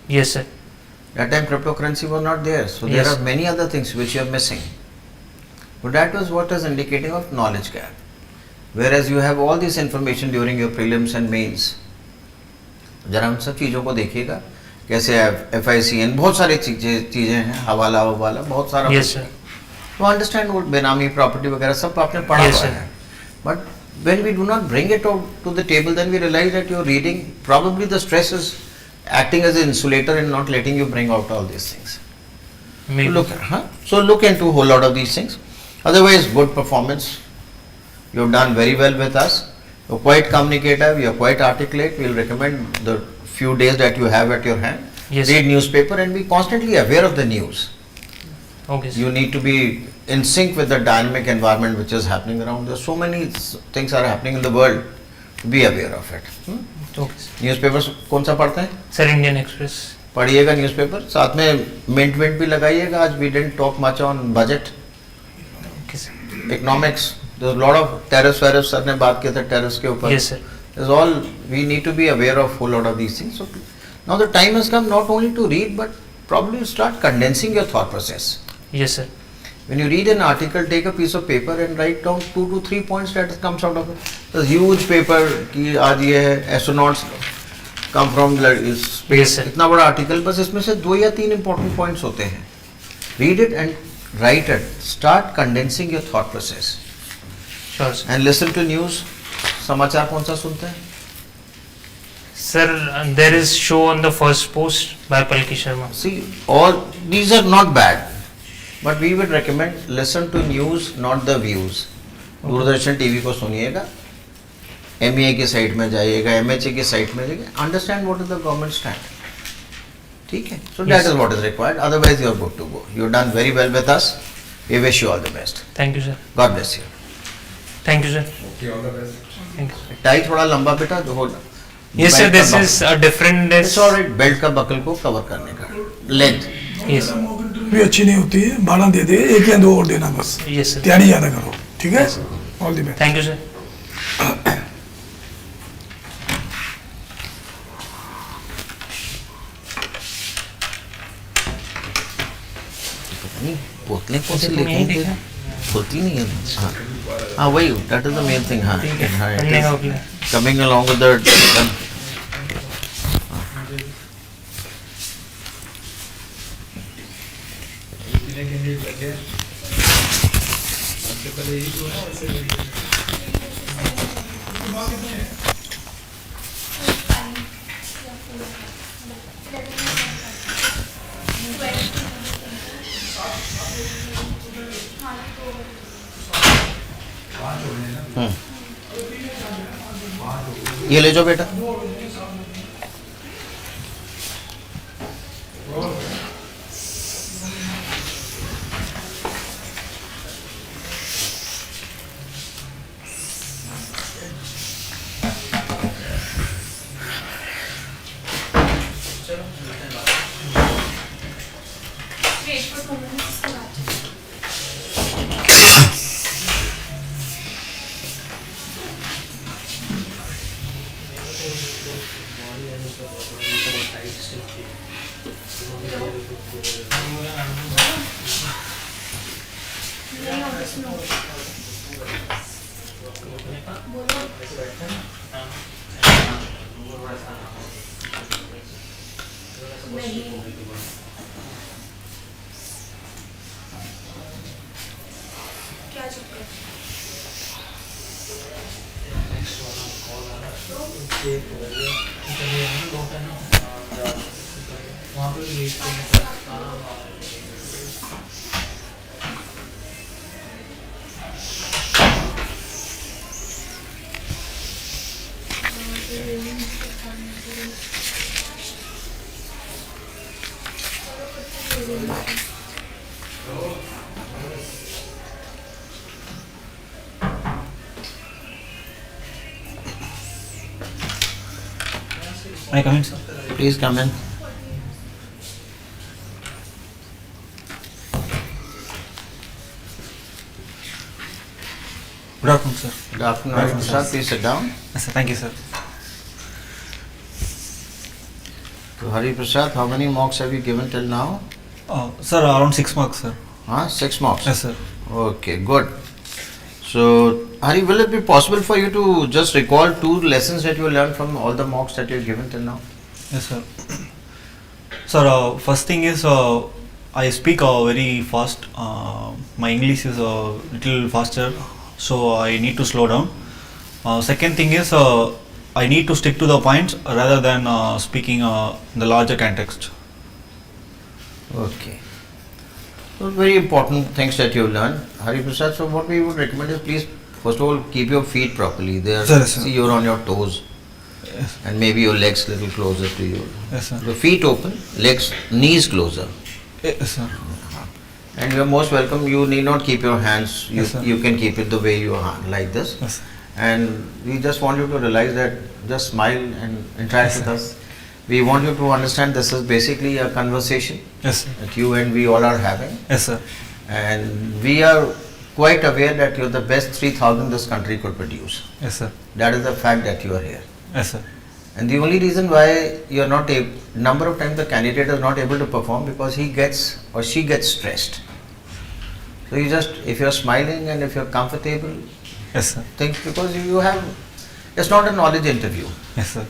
Yes, sir. That time cryptocurrency was not there. So Yes. there are many other things which you are missing. But that was what is indicating of knowledge gap. Whereas you have all this information during your prelims and mains. जरा उन सब चीज़ों को देखिएगा कैसे FICN, बहुत सारी चीज़ें हैं, हवाला बहुत सारा Yes, sir. तो अंडरस्टैंड वो बेनामी प्रॉपर्टी वगैरह सब आपने पढ़ा Yes, हुआ sir. है, but when we do not bring it out to the table, then we realize that you're reading, probably the stress is acting as an insulator and not letting you bring out all these things. Maybe. So look into a whole lot of these things. Otherwise, good performance. You've done very well with us. You're quite communicative, you're quite articulate. We'll recommend the few days that you have at your hand. Yes, Read sir. newspaper and be constantly aware of the news. Okay, sir. You need to be in sync with the dynamic environment which is happening around. There's so many things are happening in the world. Be aware of it. Okay, sir. Newspaper कौन सा पढ़ते हैं? Sir, Indian Express. पढ़िएगा newspaper, साथ में mint भी लगाइएगा. आज we didn't talk much on budget. Okay, sir. Economics. There's a lot of tariffs. Sir ने बात किया था tariffs के ऊपर. Yes, sir. There's all, we need to be aware of whole lot of these things. So now the time has come not only to read, but probably start condensing your thought process. Yes, sir. When you read an article, take a piece of paper and write down 2 to 3 points that comes out of it. The huge paper कि आज ये है astronauts come from space. Yes, sir. इतना बड़ा article, बस इसमें से 2 या 3 important points होते हैं. Read it and write it. Start condensing your thought process. Sure, sir. And listen to news. समाचार कौन सा सुनते हैं? Sir, there is show on the first post by Palki Sharma. See, all these are not bad, but we would recommend listen to news, not the views. Doordarshan TV को सुनिएगा, MEA की site में जाइएगा, MHA की site में जाइएगा, understand what is the government stand. ठीक है? So that is what is required. Otherwise you are good to go. You have done very well with us. We wish you all the best. Thank you, sir. God bless you. Thank you, sir. Okay, all the best. Thank you. Tie थोड़ा लंबा बेटा जो हो. Yes, sir. This is a different. It's alright. Belt का buckle को cover करने का. Length. Yes. भी अच्छी नहीं होती है, भाड़ा दे दे, 1 या 2 और देना बस. Yes, sir. तैयारी ज़्यादा करो, ठीक है? All the best. Thank you, sir. नहीं बोतलें कौन सी लेके आएंगे? होती नहीं है. हाँ हाँ वही, that is the main thing. हाँ पढ़ने का होगा. coming along with the ये ले जाओ बेटा. May I come in, sir? Please come in. Good afternoon, sir. Good afternoon, Prasad. Please sit down. Yes, sir. Thank you, sir. So, Hari Prasad, how many mocks have you given till now? Sir, around 6 marks, sir. 6 mocks? Yes, sir. Okay, good. So, Hari, will it be possible for you to just recall 2 lessons that you learned from all the mocks that you have given till now? Yes, sir. Sir, first thing is I speak very fast. My English is a little faster, so I need to slow down. Second thing is I need to stick to the points rather than speaking the larger context. Okay. So very important things that you learned, Hari Prasad. So what we would recommend is, please, first of all, keep your feet properly. There, Sir, sir. see, you're on your toes, Yes. and maybe your legs little closer to you. Yes, sir. The feet open, legs, knees closer. Yes, sir. And you're most welcome. You need not keep your hands. You, Yes, sir. you can keep it the way you are, like this. Yes. And we just want you to realize that, just smile and interact with us. We want you to understand this is basically a conversation Yes, sir. that you and we all are having. Yes, sir. And we are quite aware that you're the best 3,000 this country could produce. Yes, sir. That is the fact that you are here. Yes, sir. And the only reason why you're not able, number of times the candidate is not able to perform because he gets or she gets stressed. So you just, if you're smiling and if you're comfortable, Yes, sir. think, because you have, it's not a knowledge interview. Yes, sir.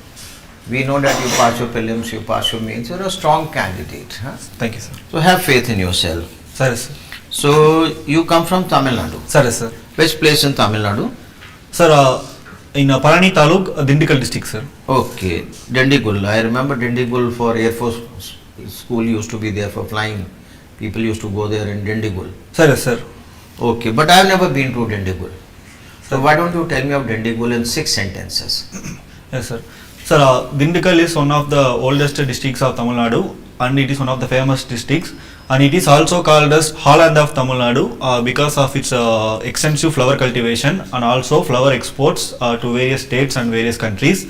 We know that you pass your prelims, you pass your mains, you're a strong candidate. Huh? Thank you, sir. So have faith in yourself. Sir, yes, sir. So you come from Tamil Nadu. Sir, yes, sir. Which place in Tamil Nadu? Sir, in Palani Taluk, Dindigul district, sir. Okay, Dindigul. I remember Dindigul for Air Force school used to be there for flying. People used to go there in Dindigul. Sir, yes, sir. Okay, but I have never been to Dindigul. So why don't you tell me of Dindigul in 6 sentences? Yes, sir. Sir, Dindigul is one of the oldest districts of Tamil Nadu, and it is one of the famous districts, and it is also called as Holland of Tamil Nadu because of its extensive flower cultivation and also flower exports to various states and various countries.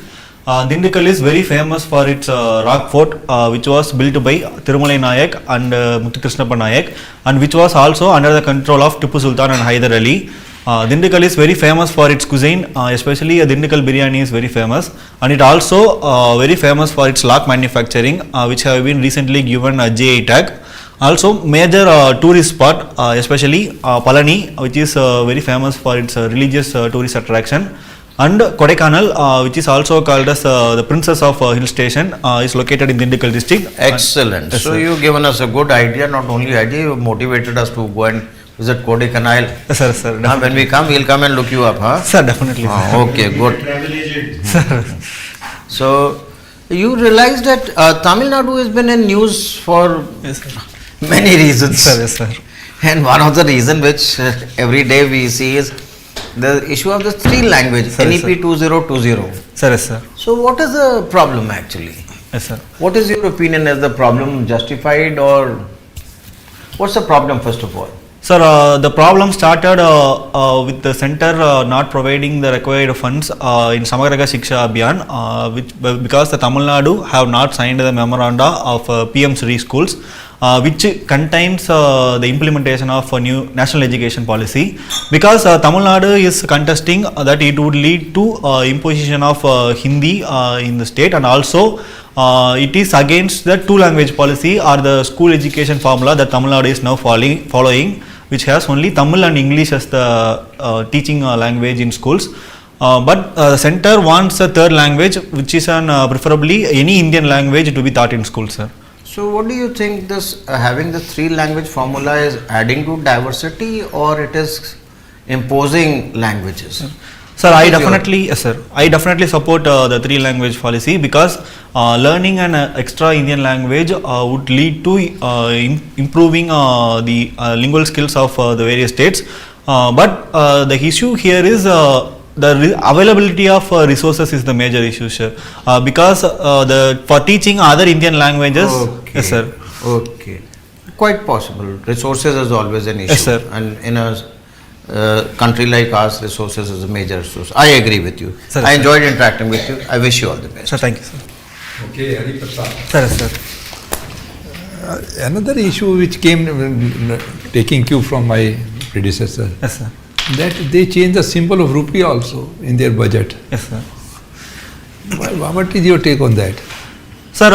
Dindigul is very famous for its rock fort, which was built by Thirumalai Nayak and Muthukrishnappa Nayak, and which was also under the control of Tipu Sultan and Hyder Ali. Dindigul is very famous for its cuisine, especially Dindigul biryani is very famous, and it also very famous for its lock manufacturing, which have been recently given a GI tag. Also major tourist spot, especially Palani, which is very famous for its religious tourist attraction, and Kodaikanal, which is also called as the Princess of Hill Station, is located in Dindigul district. Excellent. Yes, So sir. you've given us a good idea, not only idea, you motivated us to go and visit Kodaikanal. Yes, sir, sir. When we come, we'll come and look you up, huh? Sir, definitely. Sir. Okay, good. Travel agent. So you realize that Tamil Nadu has been in news for Yes, sir. many reasons. Sir, yes, sir. And one of the reasons which every day we see is the issue of the 3 language, Sir, yes, NEP 2020. Sir, yes, sir. So what is the problem actually? Yes, sir. What is your opinion? Is the problem justified, or what's the problem first of all? Sir, the problem started with the center not providing the required funds in Samagraga Shiksha Abhiyan, because the Tamil Nadu have not signed the memoranda of PM Sri schools, which contains the implementation of a new national education policy. Because Tamil Nadu is contesting that it would lead to imposition of Hindi in the state, and also it is against the 2-language policy or the school education formula that Tamil Nadu is now following, which has only Tamil and English as the teaching language in schools. But the center wants a 3rd language, which is preferably any Indian language to be taught in schools, sir. So what do you think, this having the 3-language formula is adding to diversity, or it is imposing languages? Sir, I definitely support the 3-language policy, because learning an extra Indian language would lead to improving the lingual skills of the various states. But the issue here is the availability of resources is the major issue, sir. Because for teaching other Indian languages, Okay. yes, sir. Okay. Quite possible. Resources is always an issue. Yes, sir. And in a country like ours, resources is a major resource. I agree with you. Sir, I sir. enjoyed interacting with you. I wish you all the best. Sir, thank you, sir. Okay, Hari Prasad. Sir, sir. Another issue which came, taking cue from my predecessor, Yes, sir. that they changed the symbol of rupee also in their budget. Yes, sir. What is your take on that? Sir,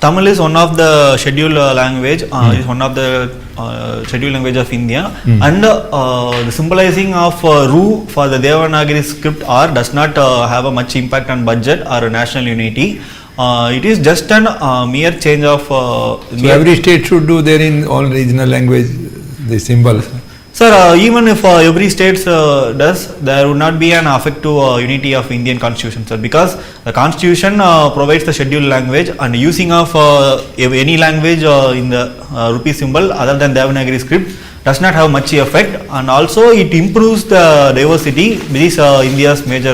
Tamil is one of the scheduled language, is one of the scheduled language of India, and the symbolizing of Ru for the Devanagari script R does not have a much impact on budget or national unity. It is just an mere change of. So every state should do their in all regional language the symbol. Sir, even if every state does, there would not be an effect to unity of Indian constitution, sir, because the constitution provides the scheduled language, and using of any language in the rupee symbol other than Devanagari script does not have much effect, and also it improves the diversity. This is India's major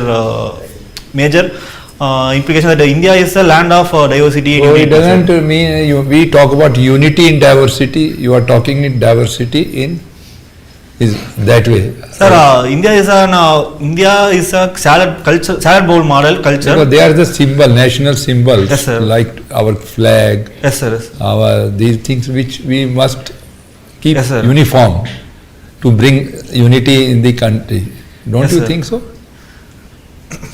implication, that India is a land of diversity. So it doesn't mean we talk about unity in diversity. You are talking in diversity in is that way. Sir, India is a salad bowl model culture. Because they are the symbol, national symbols, yes, sir, like our flag. Yes, sir. Yes. Our these things which we must keep, yes, sir, uniform to bring unity in the country. Don't, yes, you, sir, think so?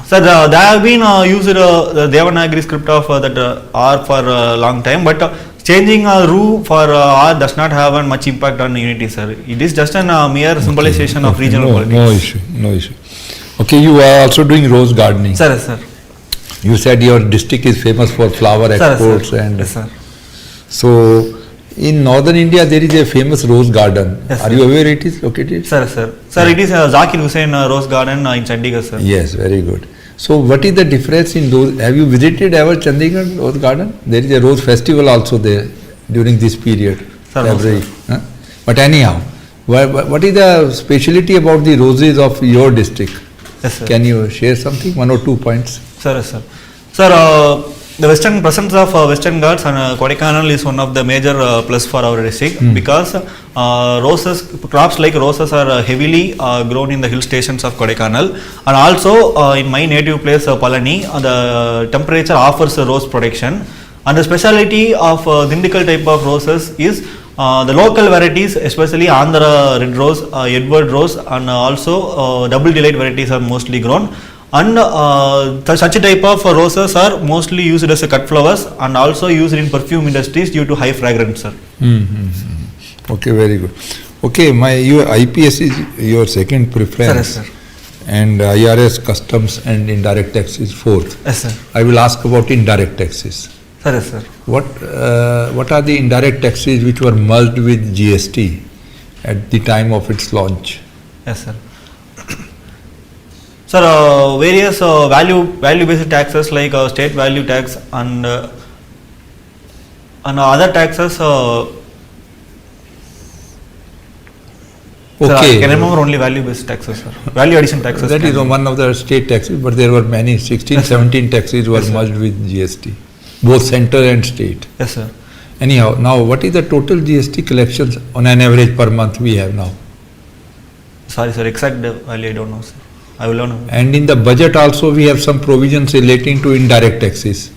Sir, they have been used the Devanagari script of that R for a long time, but changing a RU for R does not have much impact on unity, sir. It is just a mere symbolization of regional politics. No issue. Okay, you are also doing rose gardening. Sir, yes, sir. You said your district is famous for flower exports, sir, and yes, sir. So in northern India there is a famous rose garden. Yes, are sir, you aware it is located? Sir, Sir, it is Zakir Hussain Rose Garden in Chandigarh, sir. Yes, very good. So what is the difference in those? Have you visited ever Chandigarh Rose Garden? There is a rose festival also there during this period, sir, February. No, but anyhow, what is the speciality about the roses of your district? Yes, sir. Can you share something, 1 or 2 points? Sir, sir. Sir, the western presence of Western Ghats and Kodaikanal is one of the major plus for our district, because crops like roses are heavily grown in the hill stations of Kodaikanal, and also in my native place Palani, the temperature offers rose protection, and the speciality of Dindikal type of roses is the local varieties, especially Andhra red rose, Edward rose, and also double delight varieties are mostly grown. And such a type of roses are mostly used as a cut flowers and also used in perfume industries due to high fragrance, sir. Okay, very good. Okay, your IPS is your second preference. Sir, yes, sir. And IRS, customs and indirect tax is fourth. Yes, sir. I will ask about indirect taxes. Sir, yes, sir. What are the indirect taxes which were merged with GST at the time of its launch? Yes, sir. Sir, various value-based taxes like state value tax and other taxes. Okay. Sir, I can remember only value-based taxes, sir. Value addition taxes. That is one of the state taxes, but there were many, 16, yes, 17 taxes were, yes, merged with GST, both central and state. Yes, sir. Anyhow, now what is the total GST collections on an average per month we have now? Sorry, sir, exact value I don't know, sir. I will know. And in the budget also we have some provisions relating to indirect taxes.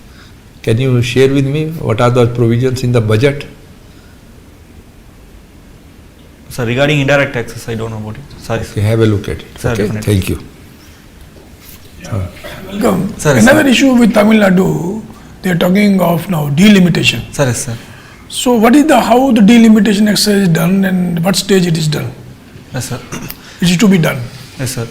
Can you share with me what are the provisions in the budget? Sir, regarding indirect taxes, I don't know about it. Sorry. Okay, have a look at it. Sir, okay, definitely. thank you. Welcome. Sir, another sir, issue with Tamil Nadu, they are talking of now delimitation. Sir, yes, sir. So what is how the delimitation exercise is done and what stage it is done? Yes, sir. It is to be done. Yes, sir.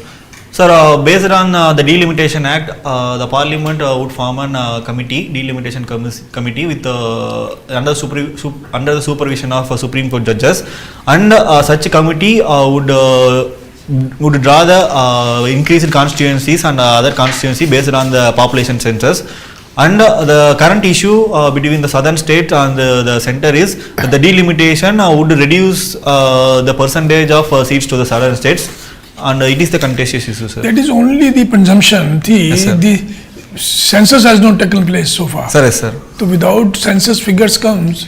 Sir, based on the Delimitation Act, the Parliament would form a committee, delimitation committee, with under the supervision of Supreme Court judges, and such a committee would draw the increased constituencies and other constituency based on the population census. And the current issue between the southern state and the center is that the delimitation would reduce the percentage of seats to the southern states. And it is the contentious issue, sir. That is only the presumption. Yes, sir. The census has not taken place so far. Sir, yes, sir. So without census figures comes,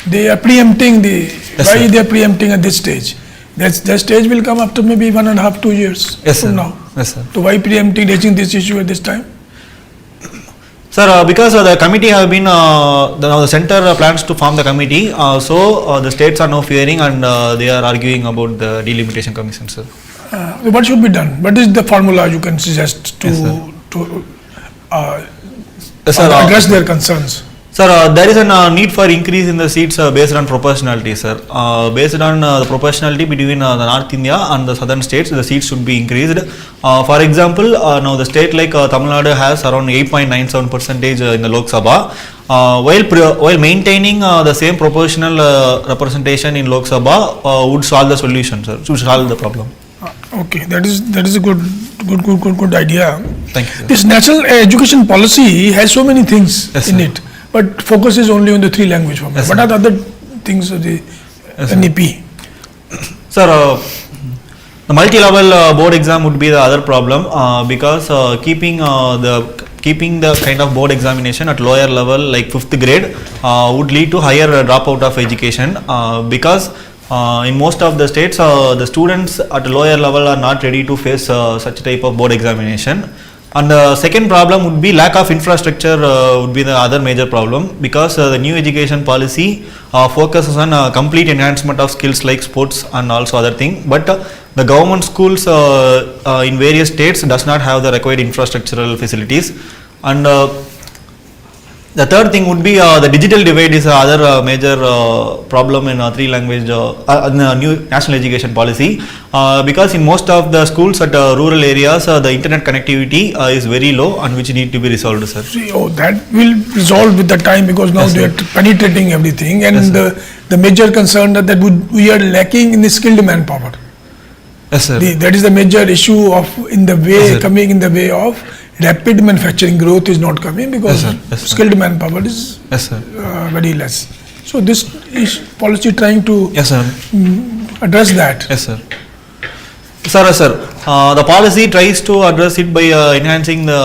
they are preempting yes, why sir, they are preempting at this stage. That stage will come after maybe 1.5 to 2 years, yes, from sir, now. Yes, sir. So why preempting, raising this issue at this time? Sir, because the committee have been, the center plans to form the committee, so the states are now fearing and they are arguing about the delimitation commission, sir. What should be done? What is the formula you can suggest to Yes, address their concerns? Sir, there is a need for increase in the seats based on proportionality, sir. Based on the proportionality between the North India and the southern states, the seats should be increased. For example, now the state like Tamil Nadu has around 8.97% in the Lok Sabha. While maintaining the same proportional representation in Lok Sabha would solve the solution, sir. Should solve the problem. Okay, that is a good idea. Thank you, sir. This national education policy has so many things Yes, in sir. it, but focuses only on the 3 language format. Yes, What sir. are the other things of the Yes, sir. NEP? Sir, the multi-level board exam would be the other problem because keeping the kind of board examination at lower level like 5th grade would lead to higher dropout of education because in most of the states the students at lower level are not ready to face such type of board examination. And the second problem would be lack of infrastructure would be the other major problem because the new education policy focuses on complete enhancement of skills like sports and also other things, but the government schools in various states does not have the required infrastructural facilities. And the third thing would be the digital divide is other major problem in 3 language in the new national education policy because in most of the schools at rural areas the internet connectivity is very low and which need to be resolved, sir. See, that will resolve with the time because now Yes, they sir. are penetrating everything, and Yes, the major concern that we are lacking in the skilled manpower. Yes, sir. That is the major issue of in the way Yes, sir. coming in the way of rapid manufacturing growth is not coming because Yes, sir. Yes, sir. skilled manpower is Yes, sir. very less. So this is policy trying to Yes, sir. address that. Yes, sir. Sir, the policy tries to address it by enhancing the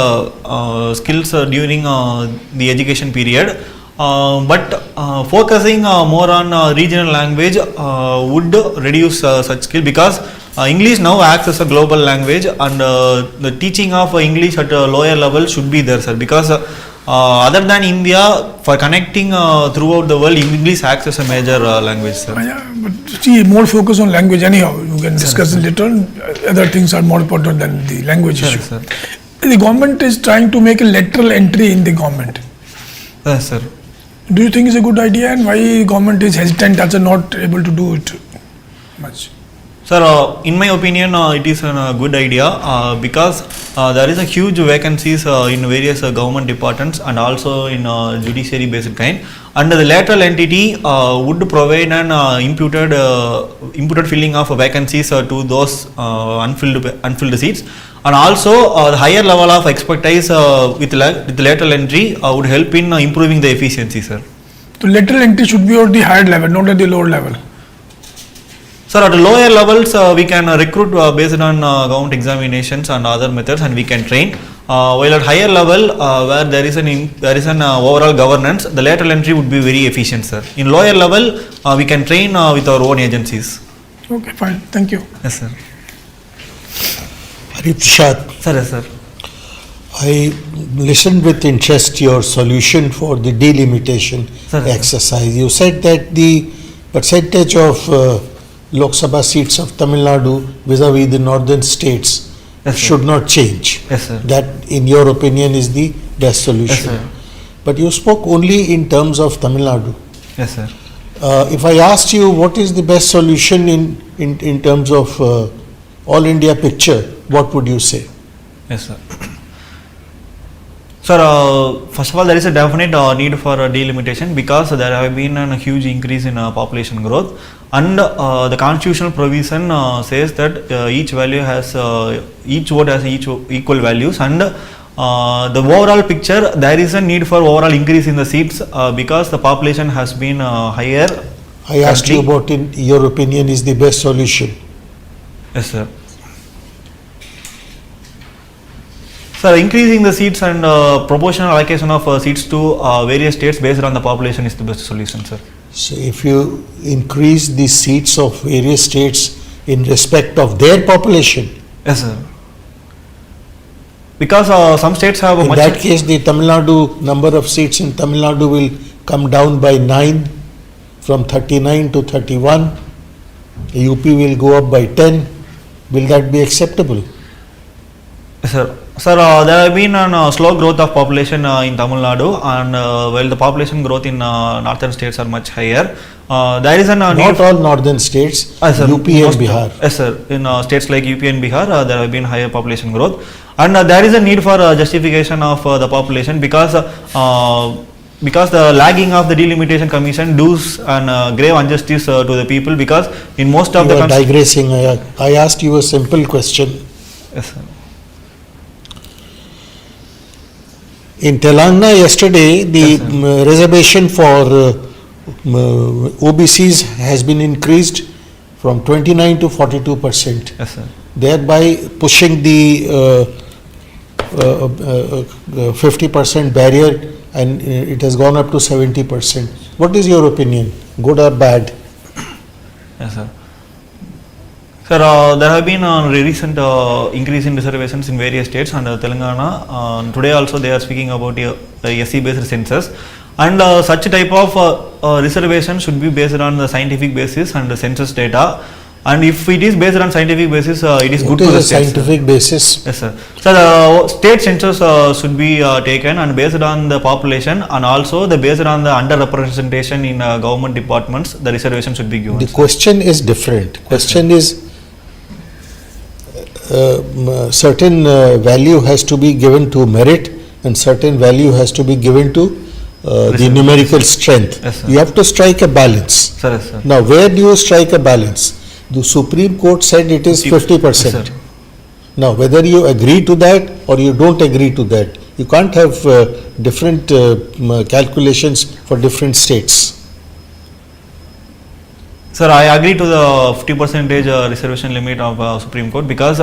skills during the education period, but focusing more on regional language would reduce such skill because English now acts as a global language, and the teaching of English at a lower level should be there, sir, because other than India, for connecting throughout the world, English acts as a major language, sir. Yeah, but see, more focus on language anyhow. You can discuss it later on. Other things are more important than the language issue. Sir. The government is trying to make a lateral entry in the government. Yes, sir. Do you think it's a good idea, and why government is hesitant, also not able to do it much? Sir, in my opinion, it is a good idea because there is a huge vacancies in various government departments and also in judiciary based kind, and the lateral entity would provide an imputed filling of vacancies to those unfilled seats, and also the higher level of expertise with lateral entry would help in improving the efficiency, sir. So lateral entry should be at the higher level, not at the lower level. Sir, at lower levels, we can recruit based on government examinations and other methods, and we can train. While at higher level, where there is an overall governance, the lateral entry would be very efficient, sir. In lower level, we can train with our own agencies. Okay, fine. Thank you. Yes, sir. Prashad, Sir, yes, sir. I listened with interest your solution for the delimitation Sir, exercise. You said that the percentage of Lok Sabha seats of Tamil Nadu vis-a-vis the northern states Yes, sir. should not change. Yes, sir. That, in your opinion, is the best solution. Yes, sir. But you spoke only in terms of Tamil Nadu. Yes, sir. If I asked you what is the best solution in terms of all India picture, what would you say? Yes, sir. Sir, first of all, there is a definite need for delimitation because there have been a huge increase in population growth, and the constitutional provision says that each value has each vote has equal values, and the overall picture, there is a need for overall increase in the seats because the population has been higher. I asked you about, in your opinion, is the best solution. Yes, sir. Sir, increasing the seats and proportional allocation of seats to various states based on the population is the best solution, sir. So if you increase the seats of various states in respect of their population. Yes, sir. Because some states have a in much. that case, the Tamil Nadu number of seats in Tamil Nadu will come down by 9, from 39 to 31. UP will go up by 10. Will that be acceptable? Yes, sir. Sir, there have been a slow growth of population in Tamil Nadu, and while the population growth in northern states are much higher, there is an need. Not all northern states, Sir, UP and most- Bihar. Yes, sir. In states like UP and Bihar, there have been higher population growth, and there is a need for justification of the population because the lagging of the delimitation commission does grave injustice to the people, because in most of You the are digressing. I asked you a simple question. Yes, sir. In Telangana yesterday, the reservation for OBCs has been increased from 29 to 42%. Yes, sir. Thereby pushing the 50% barrier, and it has gone up to 70%. What is your opinion? Good or bad? Yes, sir. Sir, there have been recent increase in reservations in various states, and Telangana today also they are speaking about SC based census, and such type of reservation should be based on the scientific basis and the census data, and if it is based on scientific basis, it is What good is to the the states, scientific basis? Yes, sir. So state census should be taken and based on the population, and also the based on the underrepresentation in government departments, the reservation should be given. The question is different. Question is certain value has to be given to merit, and certain value has to be given to the numerical strength. Yes, sir. You have to strike a balance. Sir, yes, sir. Now, where do you strike a balance? The Supreme Court said it is 50%. Yes, sir. Now, whether you agree to that or you don't agree to that, you can't have different calculations for different states. Sir, I agree to the 50% reservation limit of Supreme Court, because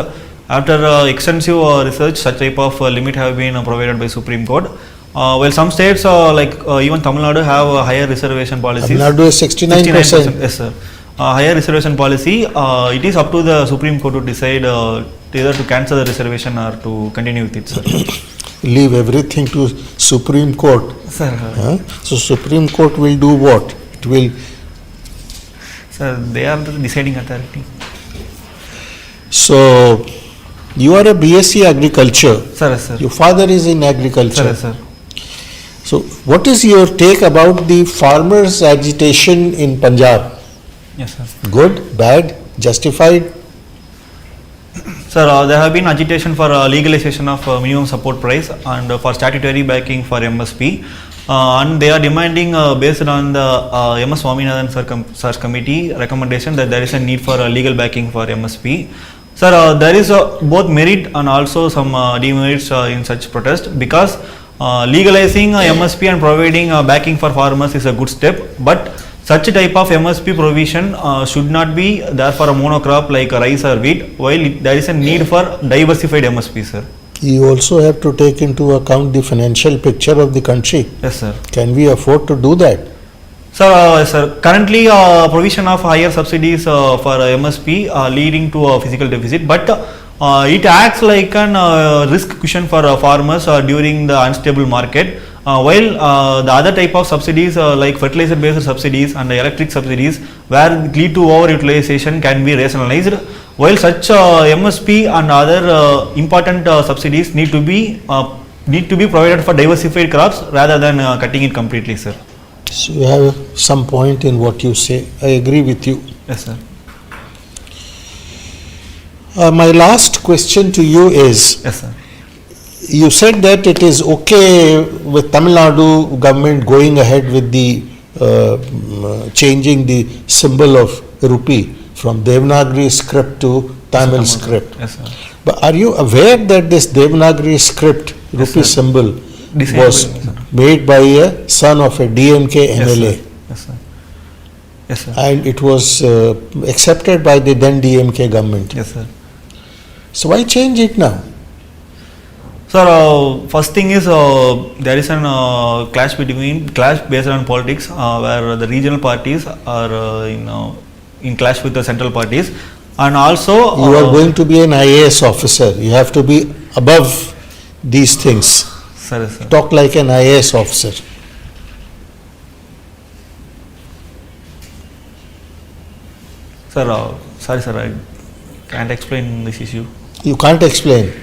after extensive research, such type of limit have been provided by Supreme Court. While some states like even Tamil Nadu have higher reservation policies. Tamil Nadu is 69%. Yes, sir. Higher reservation policy. It is up to the Supreme Court to decide either to cancel the reservation or to continue with it, sir. Leave everything to Supreme Court. Sir. So Supreme Court will do what? It will. Sir, they are the deciding authority. So you are a BSc Agriculture. Sir, yes, sir. Your father is in agriculture. Sir, yes, sir. So what is your take about the farmers' agitation in Punjab? Yes, sir. Good, bad, justified? Sir, there have been agitation for legalization of minimum support price and for statutory backing for MSP, and they are demanding based on the MS Swaminathan Sir's committee recommendation that there is a need for legal backing for MSP. Sir, there is both merit and also some demerits in such protest, because legalizing MSP and providing backing for farmers is a good step, but such type of MSP provision should not be there for a monocrop like rice or wheat, while there is a need for diversified MSP, sir. You also have to take into account the financial picture of the country. Yes, sir. Can we afford to do that? Sir, currently provision of higher subsidies for MSP leading to a physical deficit, but it acts like an risk cushion for farmers during the unstable market. While the other type of subsidies like fertilizer based subsidies and electric subsidies, where it lead to overutilization, can be rationalized, while such MSP and other important subsidies need to be provided for diversified crops rather than cutting it completely, sir. So you have some point in what you say. I agree with you. Yes, sir. My last question to you is, yes, sir. You said that it is okay with Tamil Nadu government going ahead with the changing the symbol of rupee from Devanagari script to Tamil script. Yes, sir. But are you aware that this Devanagari script rupee symbol was made by a son of a DMK MLA? Yes, sir. Yes, sir. And it was accepted by the then DMK government. Yes, sir. So why change it now? Sir, first thing is there is an clash based on politics, where the regional parties are in clash with the central parties, and also you are going to be an IAS officer. You have to be above these things. Sir, sir. Talk like an IAS officer. Sir, sorry, sir, I can't explain this issue. You can't explain.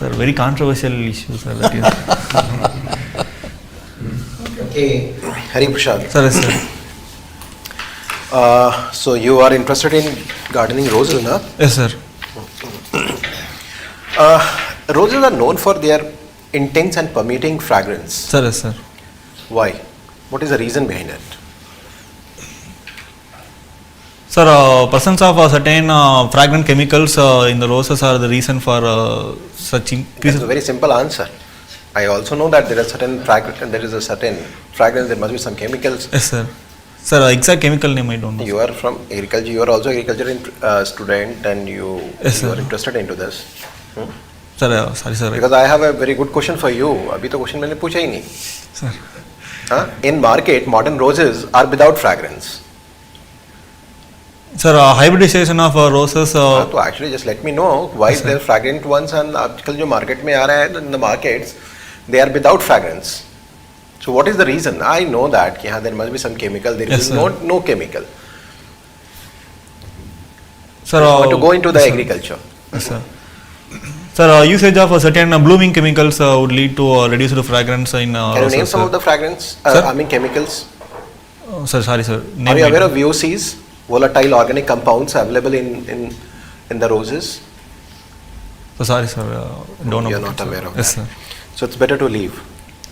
Sir, very controversial issue, sir. That is. Okay, Hari Prashad. Sir, yes, sir. So you are interested in gardening roses, na? Yes, sir. Roses are known for their intense and permeating fragrance. Sir, yes, sir. Why? What is the reason behind it? Sir, presence of certain fragrant chemicals in the roses are the reason for such increase. That's a very simple answer. I also know that there is a certain fragrance, there must be some chemicals. Yes, sir. Sir, exact chemical name I don't know. You are from agriculture, you are also agriculture student and you are interested into this. Sir, sorry, sir. Because I have a very good question for you. अभी तो question मैंने पूछा ही नहीं. Sir. In market, modern roses are without fragrance. Sir, hybridization of roses. तो actually just let me know why there are fragrant ones and आजकल जो market में आ रहा है in the markets they are without fragrance. So what is the reason? I know that there must be some chemical. There is no chemical. Sir, to go into the agriculture. Yes, sir. Sir, usage of certain blooming chemicals would lead to reduced fragrance in. Can you name some of the fragrance? Chemicals. Sir, sorry, sir. Are you aware of VOCs? Volatile organic compounds available in the roses? So sorry, sir. Don't know. You are not aware of yes, that. Sir. So it's better to leave.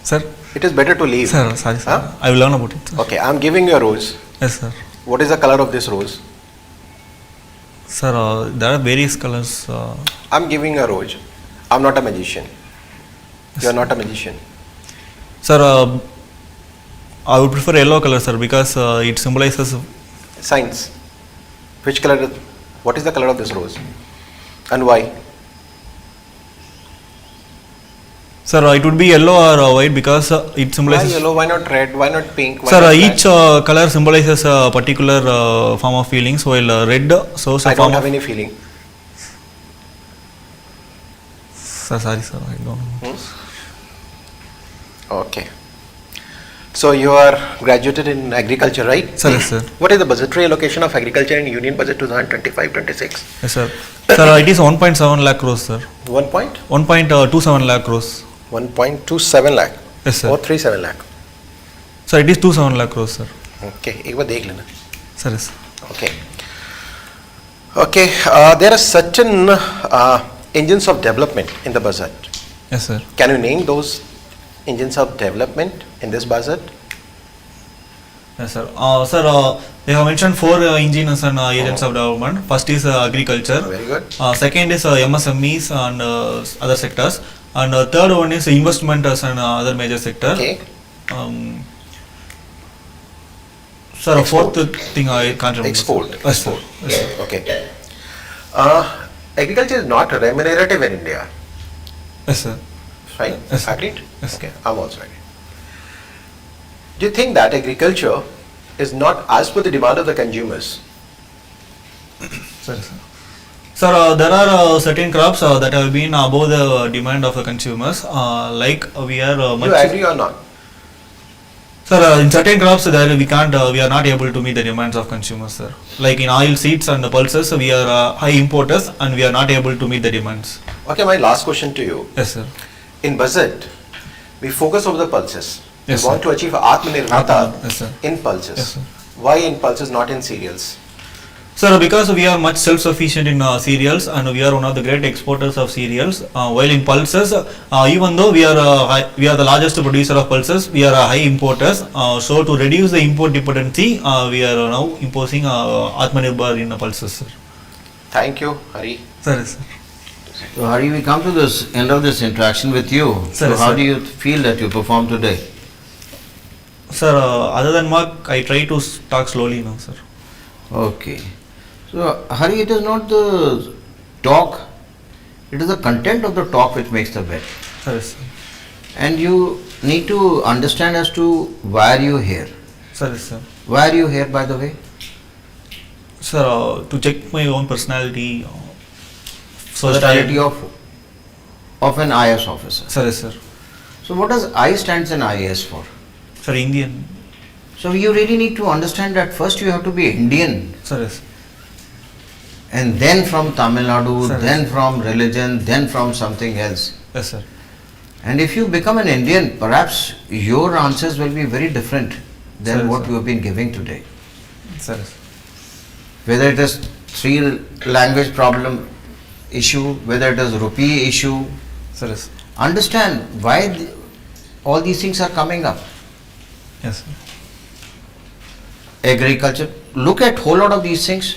Sir? It is better to leave. Sir, sorry, sir. I will learn about it. Sir. Okay, I am giving you a rose. Yes, sir. What is the color of this rose? Sir, there are various colors. I am giving you a rose. I am not a magician. Yes, you are not a magician. Sir, I would prefer yellow color, sir, because it symbolizes science. Which color? What is the color of this rose? And why? Sir, it would be yellow or white because it symbolizes. Why yellow? Why not red? Why not pink? Why sir, not each color symbolizes a particular form of feelings, while red shows a I form don't have of any feeling. Sir, sorry, sir, I don't know. Okay. So you are graduated in agriculture, right? Sir, yes, sir. What is the budgetary allocation of agriculture in Union Budget 2025-26? Yes, sir. Sir, it is 1.7 lakh crores, sir. 1.27 lakh crores. 1.27 lakh. Yes, sir. Or 37 lakh. Sir, it is 27 lakh crores, sir. Okay, एक बार देख लेना. Sir, yes. Okay. Okay, there are certain engines of development in the budget. Yes, sir. Can you name those engines of development in this budget? Yes, sir. Sir, they have mentioned 4 engines and agents of development. First is agriculture. Very good. Second is MSMEs and other sectors. And third one is investments and other major sector. Okay. Sir, fourth thing I can't remember. Export. Yes, sir. Yes, sir. Okay. Agriculture is not remunerative in India. Yes, sir. Right? Yes, sir. Agreed? Yes. Okay, I'm also agreed. Do you think that agriculture is not as per the demand of the consumers? Sir, sir, there are certain crops that have been above the demand of the consumers. Like we are much. You agree or not? Sir, in certain crops there we are not able to meet the demands of consumers, sir. Like in oil seeds and pulses, we are high importers and we are not able to meet the demands. Okay, my last question to you. Yes, sir. In budget, we focus over the pulses. Yes, we want to achieve Atmanirbharta yes, sir. in pulses. Yes, sir. Why in pulses, not in cereals? Sir, because we are much self-sufficient in cereals and we are one of the great exporters of cereals. While in pulses, even though we are the largest producer of pulses, we are high importers. So to reduce the import dependency, we are now imposing Atmanirbhar in pulses, sir. Thank you, Hari. Sir, sir. So Hari, we come to this end of this interaction with you. Sir, so how sir. do you feel that you performed today? Sir, other than mark, I try to talk slowly now, sir. Okay. So Hari, it is not the talk, it is the content of the talk which makes the bet. Sir, sir. And you need to understand as to why are you here. Sir, sir. Why are you here, by the way? Sir, to check my own personality. So Personality of an IAS officer. Sir, sir. So what does I stands in IAS for? Sir, Indian. So you really need to understand that first you have to be Indian. Sir, yes. And then from Tamil Nadu, Sir, then from religion, then from something else. Yes, sir. And if you become an Indian, perhaps your answers will be very different than Sir, what sir. you have been giving today. Sir. Whether it is three language problem issue, whether it is rupee issue, Sir. understand why all these things are coming up. Yes, sir. Agriculture, look at whole lot of these things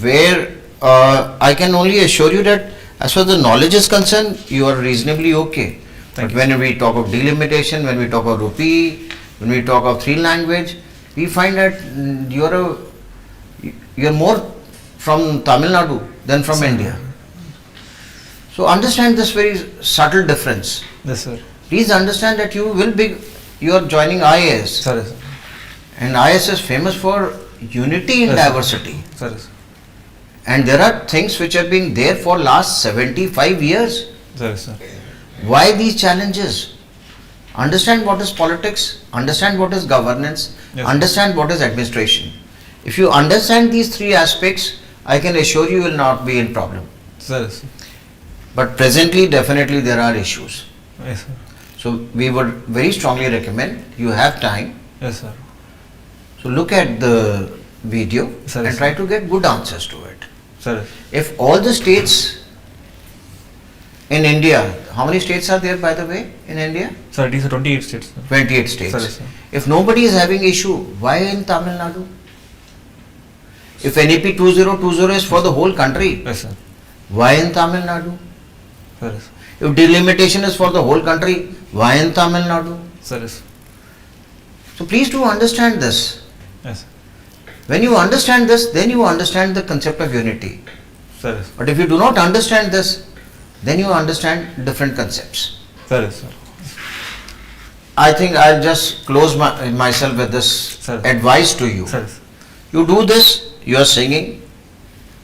where I can only assure you that as far as the knowledge is concerned, you are reasonably okay. But when we talk of delimitation, when we talk of rupee, when we talk of three language, we find that you're more from Tamil Nadu than from India. So understand this very subtle difference. Yes, sir. Please understand that you are joining IAS. Sir, sir. And IAS is famous for unity in Yes, sir. diversity. Sir. And there are things which have been there for last 75 years. Sir, sir. Why these challenges? Understand what is politics, understand what is governance, Yes, understand what is administration. If you understand these three aspects, I can assure you will not be in problem. Sir, sir. But presently, definitely there are issues. Yes, sir. So we would very strongly recommend you have time. Yes, sir. So look at the video Sir, and sir. try to get good answers to it. Sir. If all the states in India, how many states are there by the way in India? Sir, it is 28 states. Sir. 28 states. Sir, sir. If nobody is having issue, why in Tamil Nadu? If NEP 2020 is for the whole country, Yes, sir. why in Tamil Nadu? Sir. If delimitation is for the whole country, why in Tamil Nadu? Sir. So please do understand this. Yes. When you understand this, then you understand the concept of unity. Sir. But if you do not understand this, then you understand different concepts. Sir, sir. I think I'll just close myself with this advice to you. Sir. You do this, you are singing.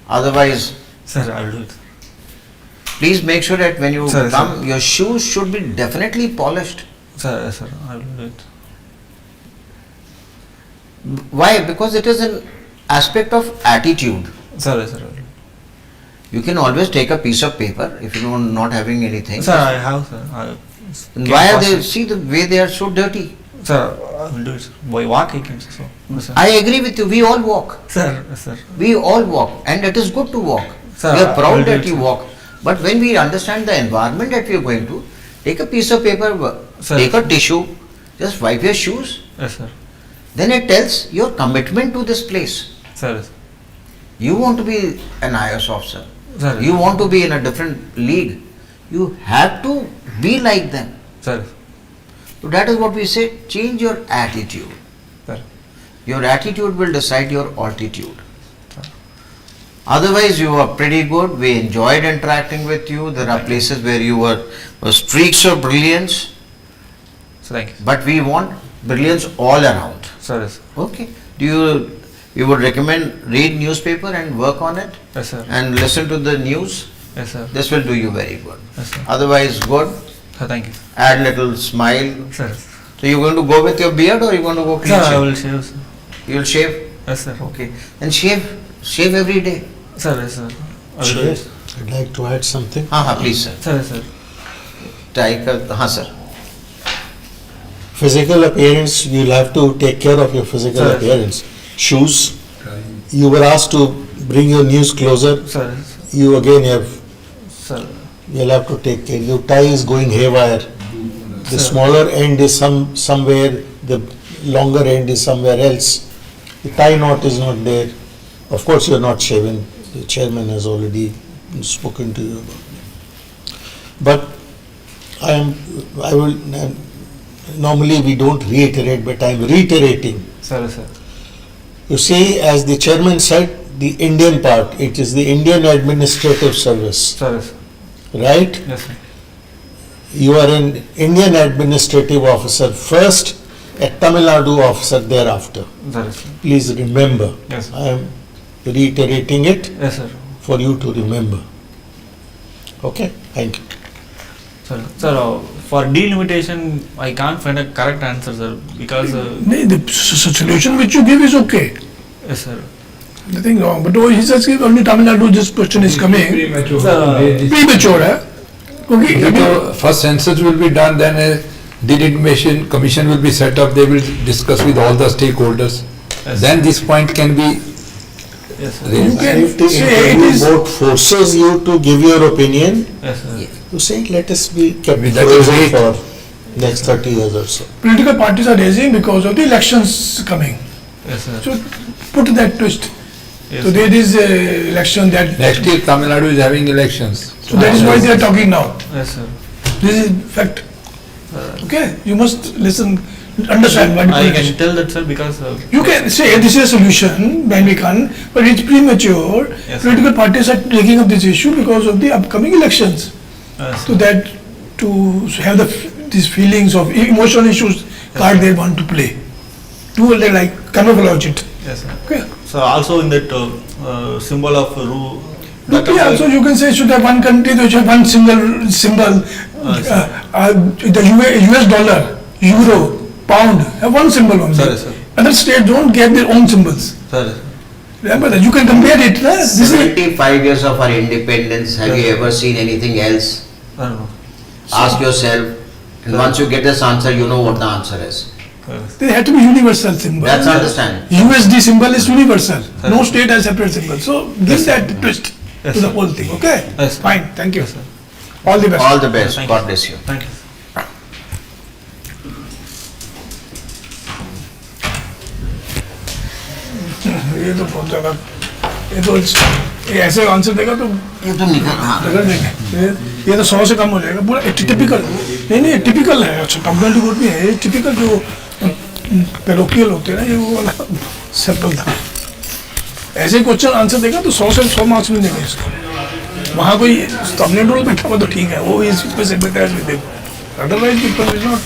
Otherwise, Sir, I will do it. please make sure that when you Sir, come, your shoes should be definitely polished. Sir, sir, I will do it. Why? Because it is an aspect of attitude. Sir, sir. You can always take a piece of paper if you are not having anything. Sir, I have, sir. And why are they? See the way they are so dirty. Sir, I will do it. Sir. By walking, so. Sir. I agree with you. We all walk. Sir, sir. We all walk, and it is good to walk. Sir, we are I will proud do that it, you sir. walk. But when we understand the environment that we are going to, take a piece of paper, Sir. take a tissue, just wipe your shoes. Yes, sir. Then it tells your commitment to this place. Sir. You want to be an IAS officer. Sir. You want to be in a different league. You have to be like them. Sir. So that is what we say, change your attitude. Sir. Your attitude will decide your altitude. Otherwise, you are pretty good. We enjoyed interacting with you. There are places where you were streaks of brilliance. So thank you. But we want brilliance all around. Sir. Okay. You would recommend read newspaper and work on it? Yes, sir. And listen to the news? Yes, sir. This will do you very good. Yes, sir. Otherwise, good. Sir, thank you. Add little smile. Sir. So you're going to go with your beard or you're going to go clean Sir, I shave? will shave, sir. You'll shave? Yes, sir. Okay. Then shave every day. Sir, yes, sir. I will do it. I'd like to add something. Please, sir. Sir, sir. Sir. Physical appearance, you'll have to take care of your physical Sir. appearance. Shoes, you were asked to bring your knees closer. Sir. You again have, Sir. you'll have to take care. Your tie is going haywire. The Sir. smaller end is somewhere, the longer end is somewhere else. The tie knot is not there. Of course, you're not shaven. The chairman has already spoken to you about it. But I will, normally we don't reiterate, but I'm reiterating. Sir, sir. You see, as the chairman said, the Indian part, it is the Indian Administrative Service, Sir, sir. right? Yes, sir. You are an Indian Administrative Officer first, a Tamil Nadu officer thereafter. Sir, sir. Please remember. Yes, sir. I am reiterating it Yes, sir. for you to remember. Okay, thank you. Sir, for delimitation, I can't find a correct answer, sir, because. The solution which you give is okay. Yes, sir. Nothing wrong. But he says only Tamil Nadu, this question is coming. Sir, Premature, eh? क्योंकि So first census will be done, then a delineation commission will be set up. They will discuss with all the stakeholders. Then this point can be raised. If the say it interview is- board forces you to give your opinion, Yes, sir. you say, let us be kept That is frozen great. for next 30 years or so. political parties are raising because of the elections coming. Yes, sir. So put that twist. Yes, So sir. there is a election that, Next year Tamil Nadu is having elections. so that is why they are talking now. Yes, sir. This is fact. Okay, you must listen, understand what I it can is. tell that, sir, because You can say this is a solution, when we can, but it's premature. Yes, Political parties are taking up this issue because of the upcoming elections. Yes, So that, to have these feelings of emotional issues card they want to play. To like camouflage it. yes, sir. Okay. So also in that symbol of rule. Yeah, also you can say should have one country, they should have one single symbol. The US dollar, euro, pound, have one symbol only. Sorry, sir. Other states don't get their own symbols. Sorry. Remember that, you can compare it. This is 75 years of our independence, have you ever seen anything else? I don't know. Ask yourself, and once you get this answer, you know what the answer is. There had to be universal symbol. That's understand. USD symbol is universal. No state has separate symbol. So give that twist to the whole thing. Okay? Yes. Fine. Thank you. All the best. All the best. Thank God you. bless you. Thank you. ये तो बहुत ज्यादा, ये तो ये ऐसे answer देगा तो ये तो निकल, हाँ। निकल देंगे। ये तो 100 से कम हो जाएगा पूरा। टिपिकल नहीं टिपिकल है। अच्छा कंप्लेंट कोर्ट भी है टिपिकल, जो पेरोकियल होते हैं ना, ये वो वाला सिंपल था। ऐसे क्वेश्चन आंसर देगा तो 100 से 100 मार्क्स मिलेंगे इसको। वहाँ कोई सामने रोल बैठा हुआ तो ठीक है, वो इस पे sympathise with him, otherwise people is not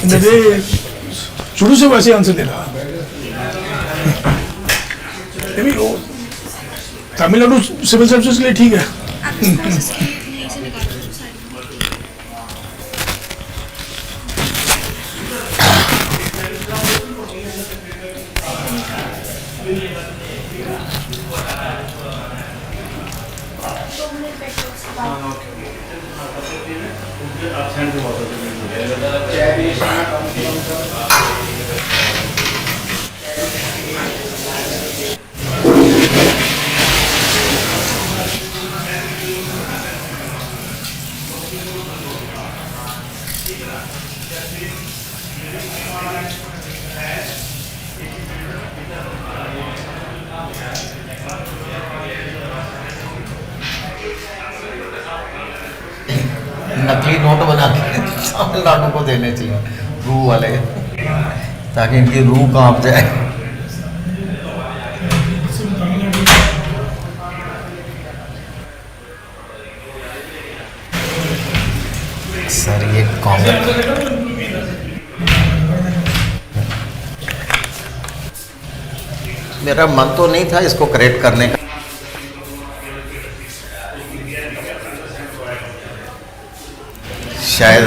in the way, शुरू से वैसे आंसर दे रहा। तमिलनाडु सिविल सर्विसेज के लिए ठीक है। नकली नोट बना के तमिलनाडु को देने चाहिए, रूह वाले, ताकि इनकी रूह कांप जाए। सर ये कांग्रेस, मेरा मन तो नहीं था इसको करेक्ट करने का। शायद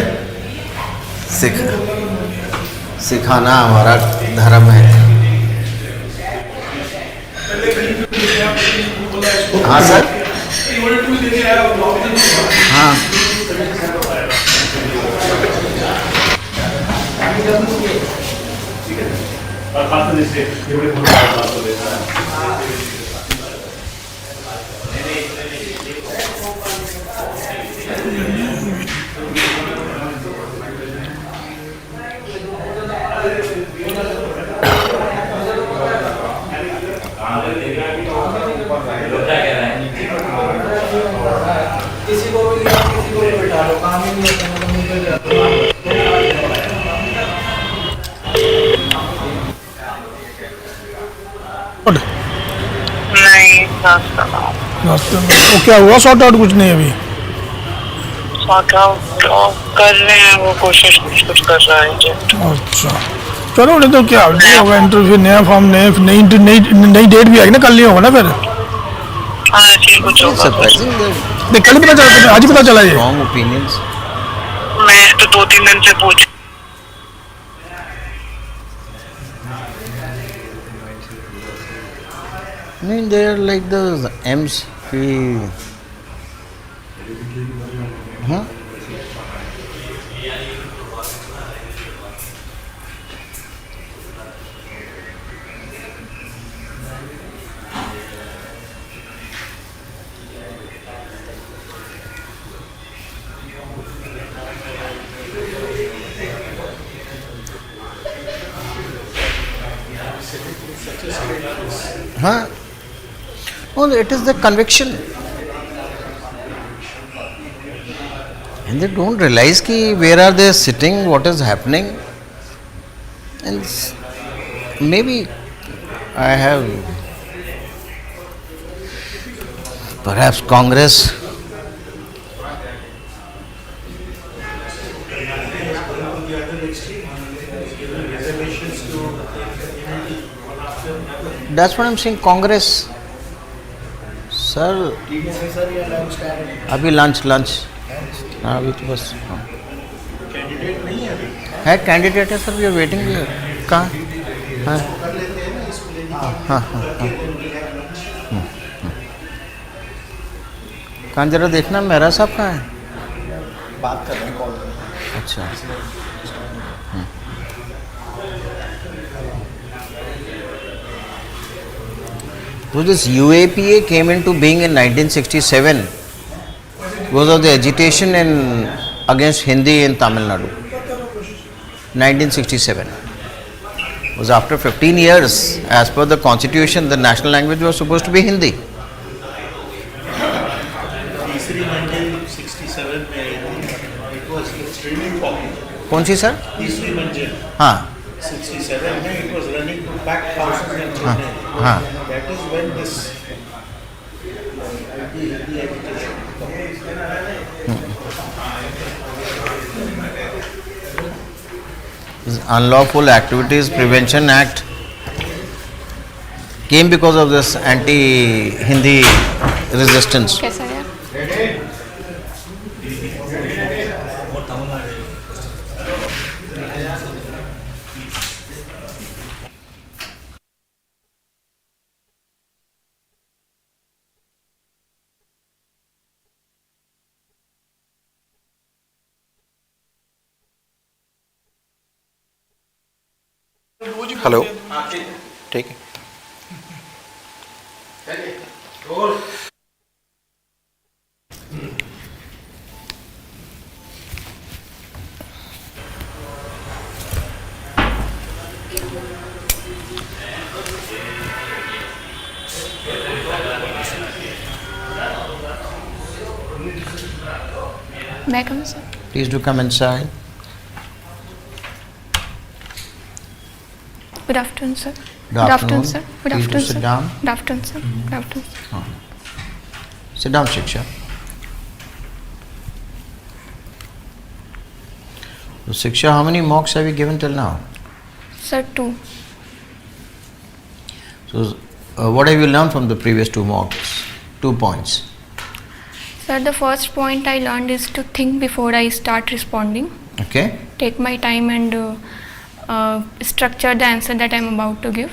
सिखाना हमारा धर्म है। हाँ सर, हाँ नहीं नाश्ता नाश्ते में तो क्या हुआ, सॉर्ट आउट कुछ नहीं अभी? सॉर्ट आउट कर रहे हैं, वो कोशिश कुछ कर रहा है एजेंट। अच्छा चलो, नहीं तो क्या होगा, इंटरव्यू नया फॉर्म, नई डेट भी आएगी ना, कल नहीं होगा ना फिर? हाँ ऐसे ही कुछ होगा। नहीं कल ही पता चला, आज ही पता चला ये। मैं तो 2-3 दिन से पूछ नहीं, they are like the M's की, हाँ Huh? Well, it is the conviction. And they don't realize ki where are they sitting, what is happening. And maybe I have perhaps Congress. That's what I'm saying, Congress. Sir, अभी lunch हाँ अभी तो बस है candidate है sir, we are waiting कहाँ हाँ हाँ हाँ कहाँ जरा देखना, मेरा साहब कहाँ है? बात कर रहे हैं कॉल। अच्छा So this UAPA came into being in 1967 because of the agitation against Hindi in Tamil Nadu. 1967 was after 15 years. As per the constitution, the national language was supposed to be Hindi. तीसरी मंजिल 67 में it was extremely popular. कौन सी sir? तीसरी मंजिल हाँ 67 में it was running to packed houses in हाँ Chennai. हाँ That is when this Hindi agitation. This Unlawful Activities Prevention Act came because of this anti-Hindi resistance. कैसा है? हेलो ठीक है May I come in, sir? Please do come inside. Good afternoon, sir. Good afternoon. sir. Good Please do afternoon, sit sir. down. Good afternoon, sir. Good afternoon. Sit down, Shiksha. So, Shiksha, how many mocks have you given till now? Sir, 2. So, what have you learned from the previous 2 mocks? 2 points. Sir, the first point I learned is to think before I start responding. Okay. Take my time and structure the answer that I am about to give.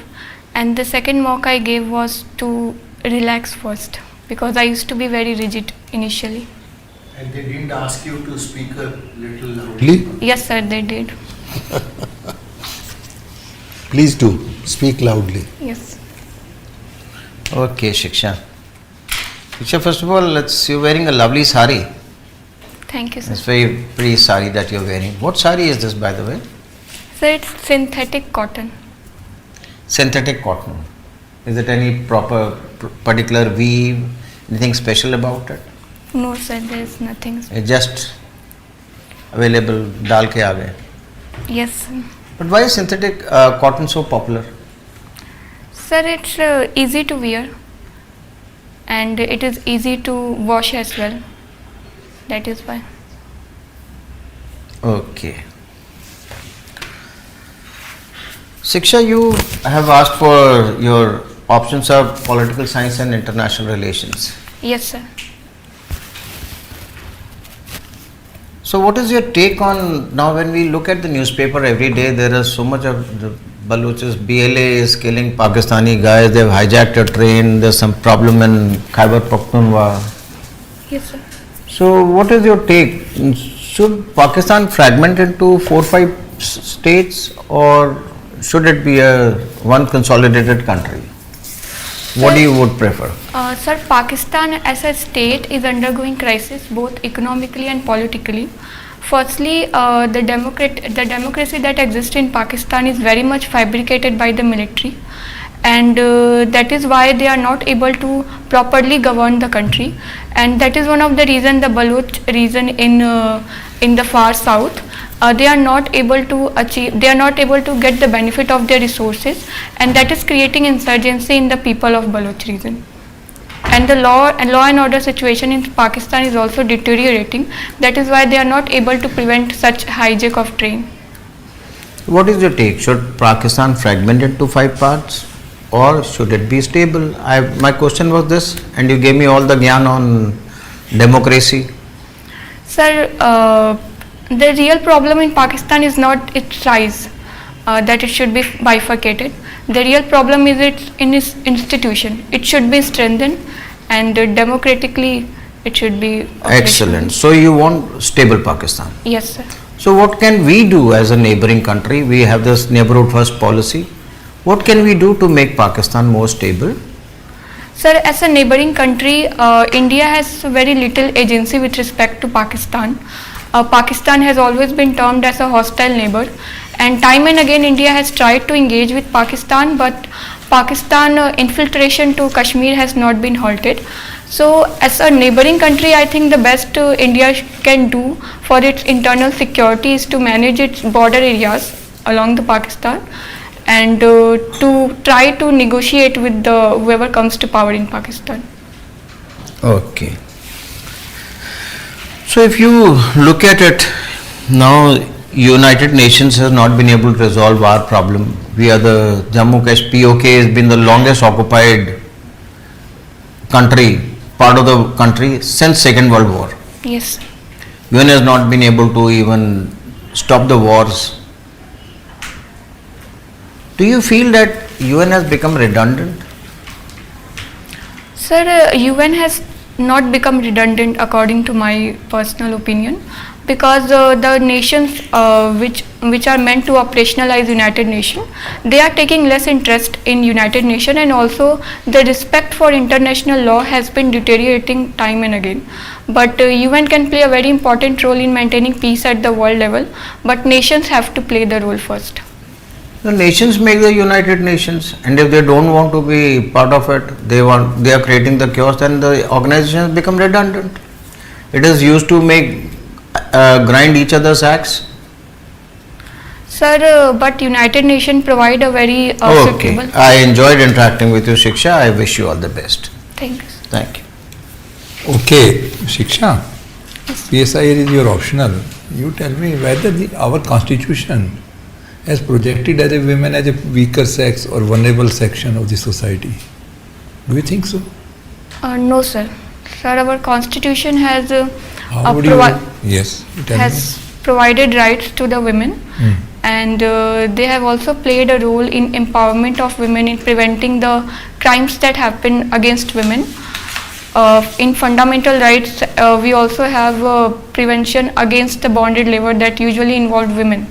And the second mock I gave was to relax first, because I used to be very rigid initially. And they didn't ask you to speak a little loudly? Yes, sir, they did. Please do speak loudly. Yes. Okay, Shiksha. Shiksha, first of all, you're wearing a lovely sari. Thank you, sir. It's very pretty sari that you're wearing. What sari is this, by the way? Sir, it's synthetic cotton. Synthetic cotton. Is it any particular weave? Anything special about it? No, sir, there is nothing. It's just available, dal ke aa gaye. Yes, sir. But why is synthetic cotton so popular? Sir, it's easy to wear and it is easy to wash as well. That is why. Okay. Shiksha, you have asked for your options of political science and international relations. Yes, sir. So what is your take on, now when we look at the newspaper every day, there is so much of the Baluchis, BLA is killing Pakistani guys, they have hijacked a train, there's some problem in Khyber Pakhtunkhwa. Yes, sir. So what is your take? Should Pakistan fragment into 4-5 states, or should it be a one consolidated country? What do you would prefer? Sir, Pakistan as a state is undergoing crisis both economically and politically. Firstly, the democracy that exists in Pakistan is very much fabricated by the military, and that is why they are not able to properly govern the country, and that is one of the reason the Baloch region in the far south, they are not able to get the benefit of their resources, and that is creating insurgency in the people of Baloch region. And the law and order situation in Pakistan is also deteriorating. That is why they are not able to prevent such hijack of train. What is your take? Should Pakistan fragment into 5 parts, or should it be stable? My question was this, and you gave me all the gyan on democracy. Sir, the real problem in Pakistan is not its size, that it should be bifurcated. The real problem is its institution. It should be strengthened, and democratically it should be operational. Excellent. So you want stable Pakistan? Yes, sir. So what can we do as a neighboring country? We have this neighborhood first policy. What can we do to make Pakistan more stable? Sir, as a neighboring country, India has very little agency with respect to Pakistan. Pakistan has always been termed as a hostile neighbor, and time and again India has tried to engage with Pakistan, but Pakistan infiltration to Kashmir has not been halted. So as a neighboring country, I think the best India can do for its internal security is to manage its border areas along the Pakistan, and to try to negotiate with whoever comes to power in Pakistan. Okay. So if you look at it now, United Nations has not been able to resolve our problem. We are the Jammu Kashmir POK has been the longest occupied part of the country since Second World War. Yes. UN has not been able to even stop the wars. Do you feel that UN has become redundant? Sir, UN has not become redundant according to my personal opinion, because the nations which are meant to operationalize United Nations, they are taking less interest in United Nations, and also the respect for international law has been deteriorating time and again. But UN can play a very important role in maintaining peace at the world level, but nations have to play the role first. The nations make the United Nations, and if they don't want to be part of it, they are creating the chaos, then the organization has become redundant. It is used to grind each other's axe. Sir, but United Nations provide a very suitable. Okay, I enjoyed interacting with you, Shiksha. I wish you all the best. Thank you. Thank you. Okay, Shiksha, PSI is your optional. You tell me whether our constitution has projected as a women as a weaker sex or vulnerable section of the society. Do you think so? No, sir. Sir, our constitution has provided rights to the women, and they have also played a role in empowerment of women in preventing the crimes that happen against women. In fundamental rights, we also have prevention against the bonded labor that usually involve women,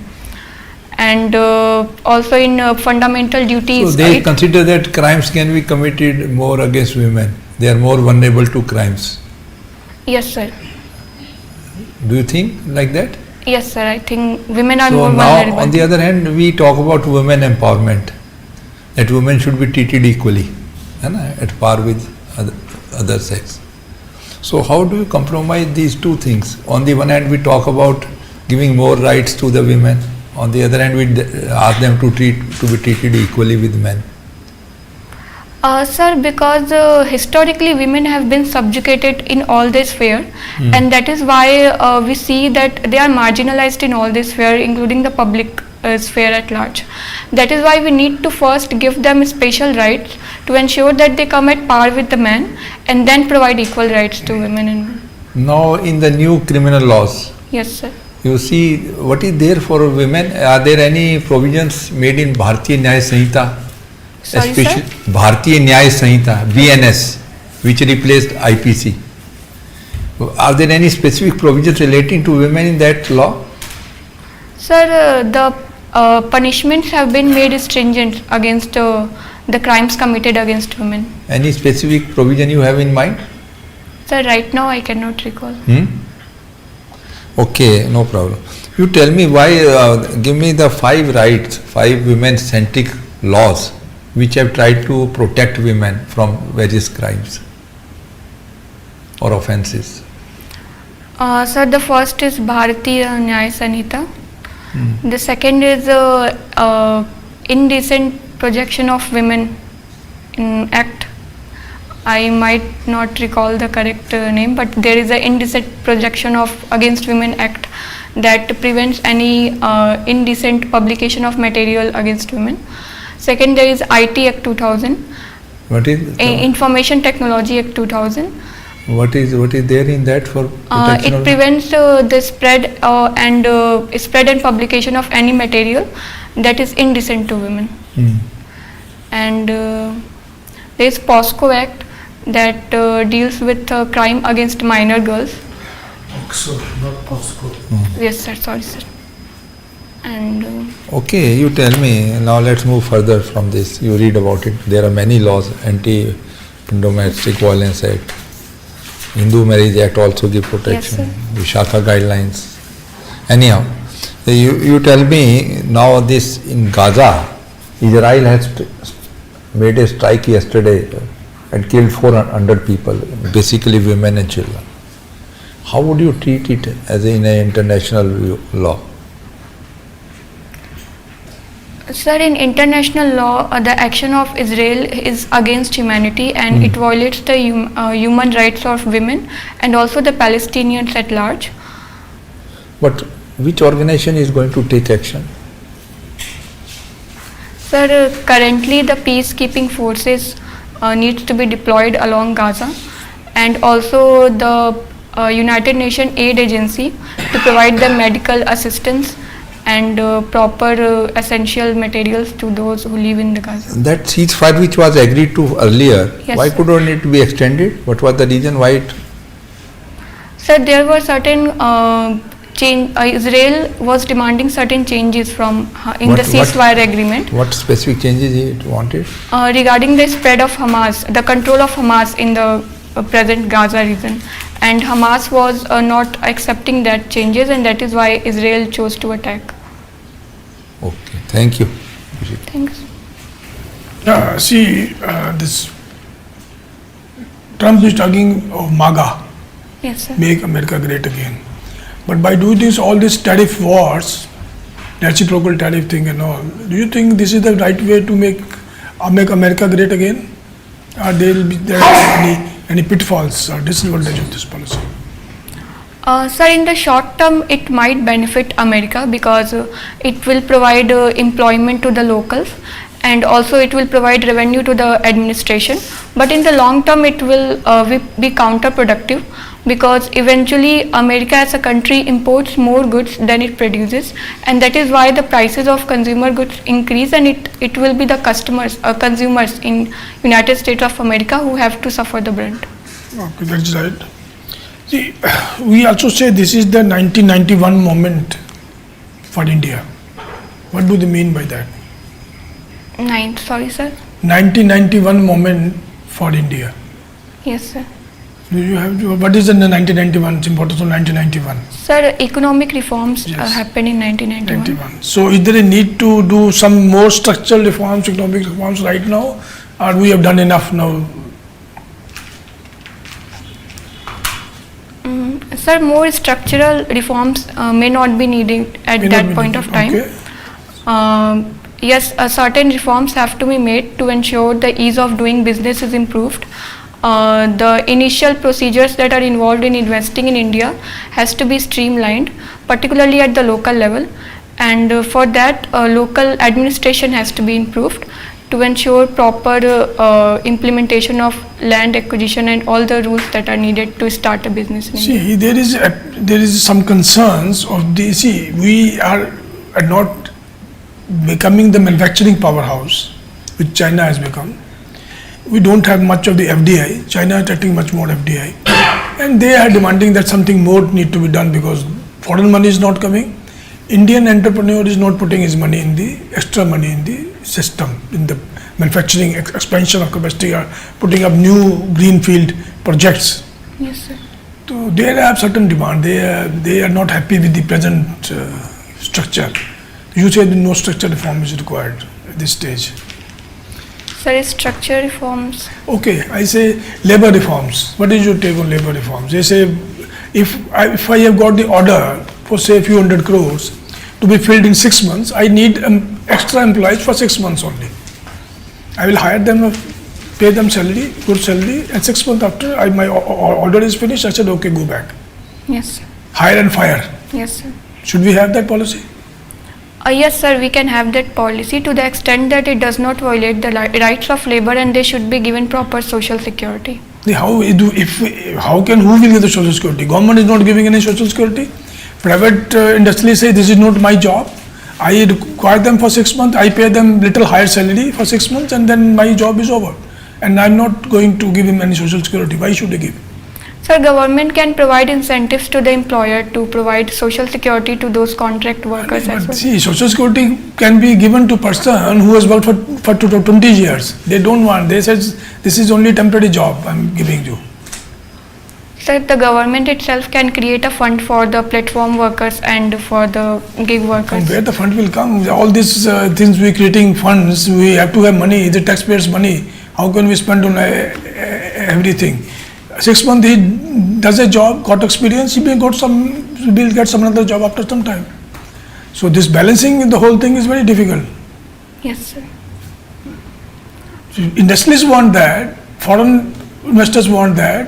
and also in fundamental duties. So they consider that crimes can be committed more against women. They are more vulnerable to crimes. Yes, sir. Do you think like that? Yes, sir. I think women are more So now, vulnerable. on the other hand, we talk about women empowerment, that women should be treated equally, at par with other sex. So how do you compromise these two things? On the one hand, we talk about giving more rights to the women. On the other hand, we ask them to be treated equally with men. Sir, because historically women have been subjugated in all this sphere, and that is why we see that they are marginalized in all this sphere, including the public sphere at large. That is why we need to first give them special rights to ensure that they come at par with the men, and then provide equal rights to women and men. Now in the new criminal laws, Yes, sir. you see what is there for women. Are there any provisions made in Bharatiya Nyaya Sanhita? Sorry, Especially sir? Bharatiya Nyaya Sanhita, BNS, which replaced IPC. Are there any specific provisions relating to women in that law? Sir, the punishments have been made stringent against the crimes committed against women. Any specific provision you have in mind? Sir, right now I cannot recall. Okay, no problem. You tell me why, give me the 5 rights, 5 women-centric laws which have tried to protect women from various crimes or offences. Sir, the first is Bharatiya Nyaya Sanhita. The second is indecent projection of women in act. I might not recall the correct name, but there is an indecent projection of against women act that prevents any indecent publication of material against women. Second, there is IT Act 2000. What is Information Technology Act 2000. What is there in that for protection? It prevents the spread and publication of any material that is indecent to women. And there is POSCO Act that deals with crime against minor girls. Not POSCO. Yes, sir. Sorry, sir. And okay, you tell me. Now let's move further from this. You read about it. There are many laws. Anti-Domestic Violence Act, Hindu Marriage Act also give protection. Yes, Vishaka guidelines. Anyhow, you tell me now this in Gaza, Israel has made a strike yesterday and killed 400 people, basically women and children. How would you treat it as in an international law? Sir, in international law, the action of Israel is against humanity and it violates the human rights of women and also the Palestinians at large. But which organization is going to take action? Sir, currently the peacekeeping forces needs to be deployed along Gaza and also the United Nations Aid Agency to provide them medical assistance and proper essential materials to those who live in the Gaza. That ceasefire which was agreed to earlier, Yes, why sir. couldn't it be extended? What was the reason why it? Sir, there were certain Israel was demanding certain changes from in the ceasefire agreement. What specific changes it wanted? Regarding the spread of Hamas, the control of Hamas in the present Gaza region, and Hamas was not accepting that changes, and that is why Israel chose to attack. Okay, thank you. Thanks. See, this Trump is talking of MAGA, Yes, sir. make America great again. But by doing this, all these tariff wars, reciprocal tariff thing and all, do you think this is the right way to make America great again? Or there will be any pitfalls or disadvantage of this policy? Sir, in the short term, it might benefit America because it will provide employment to the locals and also it will provide revenue to the administration. But in the long term, it will be counterproductive because eventually America as a country imports more goods than it produces, and that is why the prices of consumer goods increase, and it will be the consumers in United States of America who have to suffer the brunt. Okay, that's right. See, we also say this is the 1991 moment for India. What do they mean by that? Sorry, sir. 1991 moment for India. Yes, sir. Do you have what is the 1991 importance of 1991? Sir, economic reforms happened in 1991. So is there a need to do some more structural reforms, economic reforms right now, or we have done enough now? Sir, more structural reforms may not be needed at that point of time. Okay. Yes, certain reforms have to be made to ensure the ease of doing business is improved. The initial procedures that are involved in investing in India has to be streamlined, particularly at the local level, and for that local administration has to be improved to ensure proper implementation of land acquisition and all the rules that are needed to start a business in India. See, there is some concerns of the, see, we are not becoming the manufacturing powerhouse which China has become. We don't have much of the FDI. China is taking much more FDI. And they are demanding that something more need to be done because foreign money is not coming. Indian entrepreneur is not putting his money in the extra money in the system, in the manufacturing expansion of capacity, or putting up new greenfield projects. Yes, sir. So they have certain demand. They are not happy with the present structure. You say that no structure reform is required at this stage. Sir, structure reforms. Okay, I say labor reforms. What is your take on labor reforms? They say if I have got the order for say a few hundred crores to be filled in 6 months, I need extra employees for 6 months only. I will hire them, pay them salary, good salary, and 6 months after my order is finished, I said okay, go back. Yes. Hire and fire. Yes, sir. Should we have that policy? Yes, sir, we can have that policy to the extent that it does not violate the rights of labor and they should be given proper social security. Who will give the social security? Government is not giving any social security. Private industries say this is not my job. I require them for 6 months. I pay them little higher salary for 6 months, and then my job is over. And I'm not going to give him any social security. Why should I give? Sir, government can provide incentives to the employer to provide social security to those contract workers as well. See, social security can be given to person who has worked for 20 years. They don't want. They said this is only temporary job I'm giving you. Sir, the government itself can create a fund for the platform workers and for the gig workers. From where the fund will come? All these things we creating funds, we have to have money, the taxpayers' money. How can we spend on everything? 6 months he does a job, got experience, he will get some another job after some time. So this balancing the whole thing is very difficult. Yes, sir. So industrialists want that, foreign investors want that,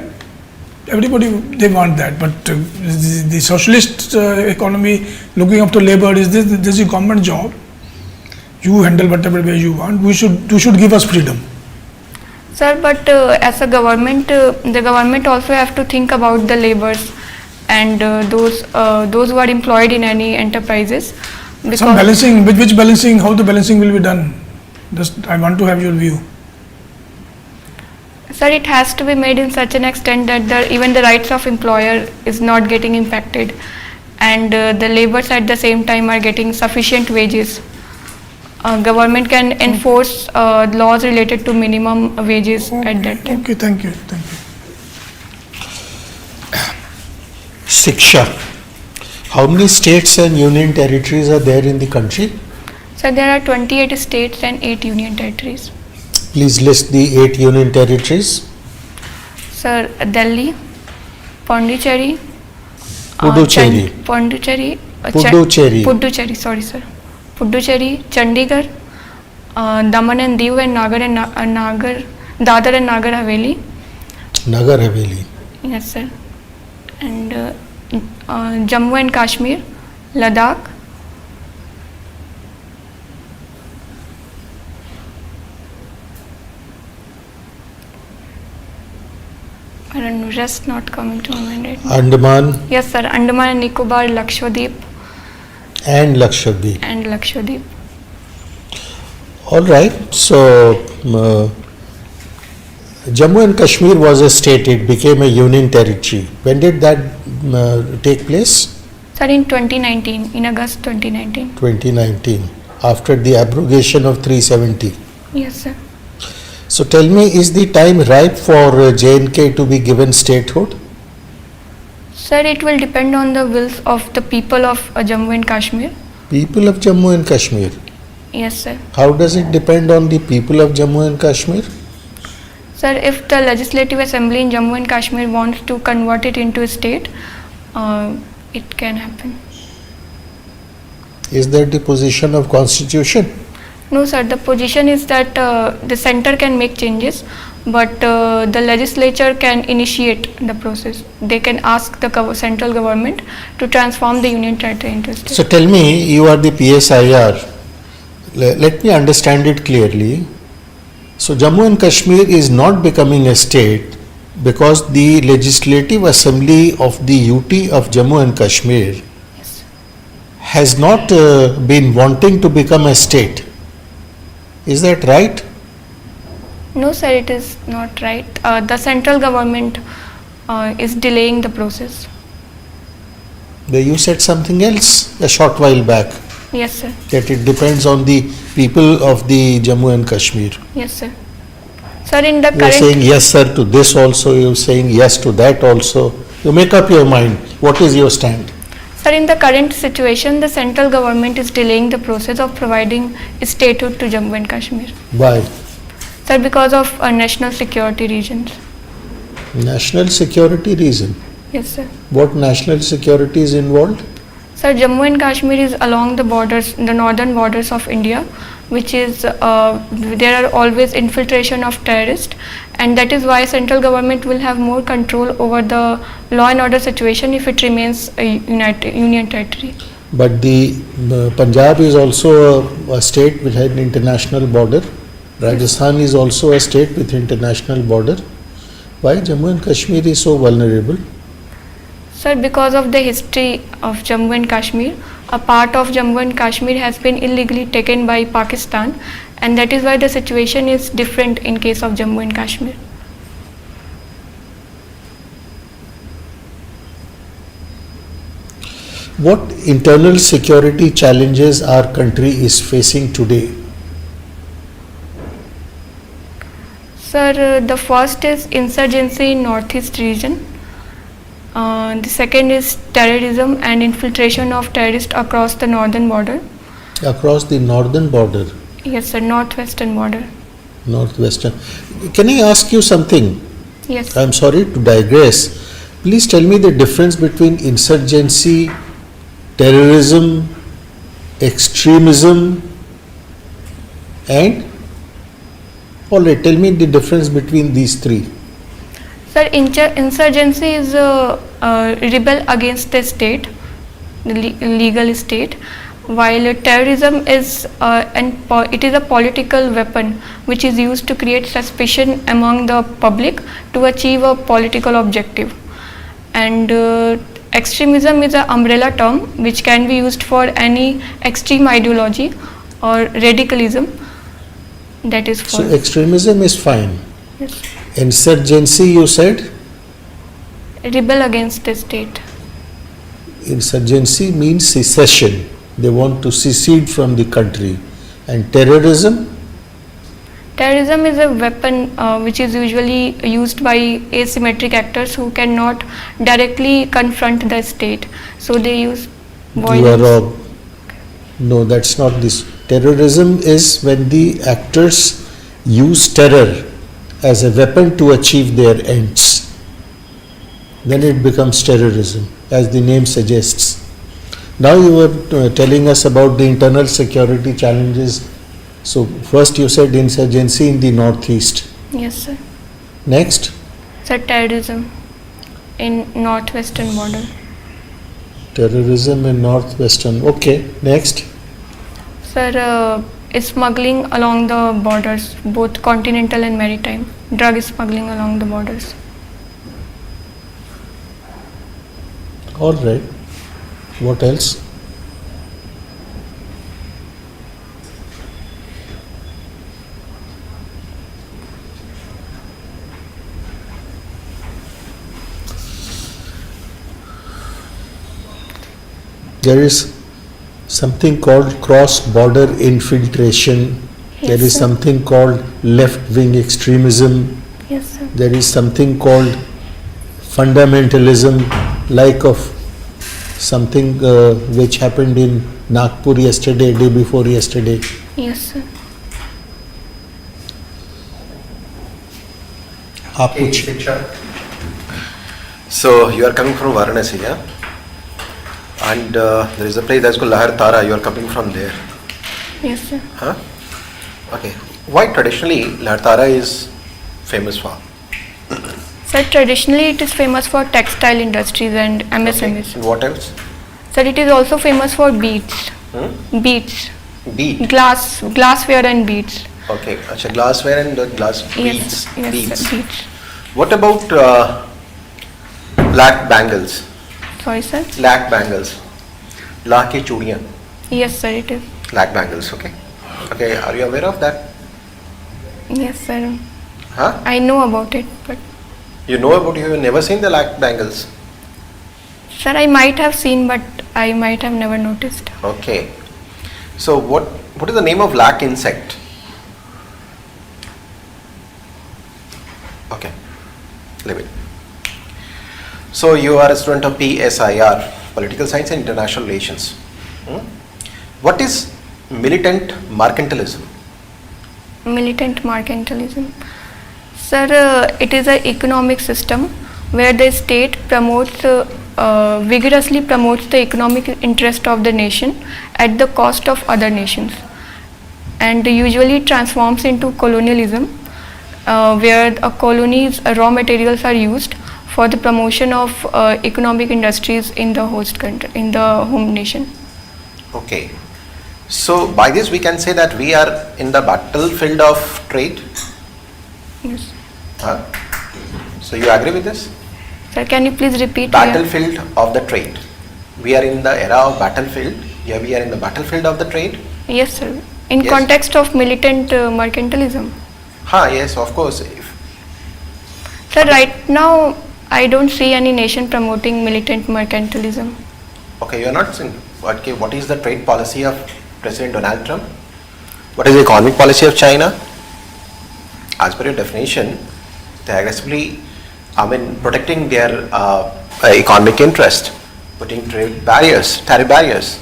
everybody they want that, but the socialist economy looking after labor is this is a government job. You handle whatever way you want. You should give us freedom. Sir, but as a government, the government also have to think about the laborers and those who are employed in any enterprises. Some balancing, which balancing, how the balancing will be done? Just I want to have your view. Sir, it has to be made in such an extent that even the rights of employer is not getting impacted, and the laborers at the same time are getting sufficient wages. Government can enforce laws related to minimum wages at that time. Okay, thank you. Shiksha. How many states and union territories are there in the country? So there are 28 states and 8 union territories. Please list the 8 union territories. Sir, Delhi, Pondicherry, Puducherry. Puducherry, sorry sir. Puducherry, Chandigarh, Daman and Diu, and Dadar and Nagar Haveli. Nagar Haveli. Yes, sir. And Jammu and Kashmir, Ladakh. I don't know, just not coming to my mind right now. Andaman. Yes, sir. Andaman and Nicobar, Lakshadweep. And Lakshadweep. And Lakshadweep. All right. So, Jammu and Kashmir was a state. It became a union territory. When did that take place? Sir, in 2019, in August 2019. 2019, after the abrogation of 370. Yes, sir. So tell me, is the time ripe for J&K to be given statehood? Sir, it will depend on the wills of the people of Jammu and Kashmir. People of Jammu and Kashmir? Yes, sir. How does it depend on the people of Jammu and Kashmir? Sir, if the Legislative Assembly in Jammu and Kashmir wants to convert it into a state, it can happen. Is that the position of Constitution? No, sir. The position is that the center can make changes, but the legislature can initiate the process. They can ask the central government to transform the union territory into a state. So tell me, you are the PSIR. Let me understand it clearly. So Jammu and Kashmir is not becoming a state because the Legislative Assembly of the UT of Jammu and Kashmir has not been wanting to become a state. Is that right? No, sir, it is not right. The central government is delaying the process. You said something else a short while back, Yes, sir. that it depends on the people of the Jammu and Kashmir. Yes, sir. Sir, in the You are current saying yes, sir, to this also, you are saying yes to that also. You make up your mind. What is your stand? Sir, in the current situation, the central government is delaying the process of providing statehood to Jammu and Kashmir. Why? Sir, because of national security reasons. National security reason. Yes, sir. What national security is involved? Sir, Jammu and Kashmir is along the borders, the northern borders of India, which is there are always infiltration of terrorists, and that is why central government will have more control over the law and order situation if it remains a union territory. But the Punjab is also a state which has an international border. Rajasthan is also a state with international border. Why Jammu and Kashmir is so vulnerable? Sir, because of the history of Jammu and Kashmir, a part of Jammu and Kashmir has been illegally taken by Pakistan, and that is why the situation is different in case of Jammu and Kashmir. What internal security challenges our country is facing today? Sir, the first is insurgency in northeast region. The second is terrorism and infiltration of terrorists across the northern border. Across the northern border? Yes, sir, northwestern border. Northwestern. Can I ask you something? Yes. I am sorry to digress. Please tell me the difference between insurgency, terrorism, extremism, and alright, tell me the difference between these three. Sir, insurgency is a rebel against the state, the legal state, while terrorism is it is a political weapon which is used to create suspicion among the public to achieve a political objective. And extremism is an umbrella term which can be used for any extreme ideology or radicalism. That is for. So extremism is fine. Yes. Insurgency, you said? Rebel against the state. Insurgency means secession. They want to secede from the country. And terrorism? Terrorism is a weapon which is usually used by asymmetric actors who cannot directly confront the state. So they use violence. You are wrong. No, that's not this. Terrorism is when the actors use terror as a weapon to achieve their ends. Then it becomes terrorism, as the name suggests. Now you were telling us about the internal security challenges. So first you said insurgency in the northeast. Yes, sir. Next? Sir, terrorism in northwestern border. Terrorism in northwestern. Okay. Next? Sir, smuggling along the borders, both continental and maritime. Drug smuggling along the borders. All right. What else? There is something called cross-border infiltration. Yes, there is sir. something called left-wing extremism. Yes, sir. There is something called fundamentalism, like of something which happened in Nagpur yesterday, day before yesterday. Yes, sir. So you are coming from Varanasi, yeah? And there is a place that's called Lahar Tara. You are coming from there. Yes, sir. Huh? Okay. Why traditionally Lahar Tara is famous for? Sir, traditionally it is famous for textile industries and MSMEs. And what else? Sir, it is also famous for beads. Beads. Bead. Glassware and beads. Okay. Achha, glassware and glass beads. Yes, Beads. sir, beads. What about black bangles? Sorry, sir. Black bangles. La ke chudiyan. Yes, sir, it is. Black bangles. Okay. Okay. Are you aware of that? Yes, sir. Huh? I know about it, but You know about, you have never seen the black bangles? Sir, I might have seen, but I might have never noticed. Okay. So what is the name of lac insect? Okay, leave it. So you are a student of PSIR, Political Science and International Relations. What is militant mercantilism? Militant mercantilism. Sir, it is an economic system where the state promotes vigorously promotes the economic interest of the nation at the cost of other nations, and usually transforms into colonialism, where a colony's raw materials are used for the promotion of economic industries in the host country, in the home nation. Okay. So by this we can say that we are in the battlefield of trade. Yes. So you agree with this? Sir, can you please repeat? Battlefield of the trade. We are in the era of battlefield. Yeah, we are in the battlefield of the trade. Yes, sir. In Yes. context of militant mercantilism. Yes, of course. Sir, right now I don't see any nation promoting militant mercantilism. Okay, you are not saying. Okay, what is the trade policy of President Donald Trump? What is the economic policy of China? As per your definition, they are aggressively, protecting their economic interest, putting trade barriers, tariff barriers.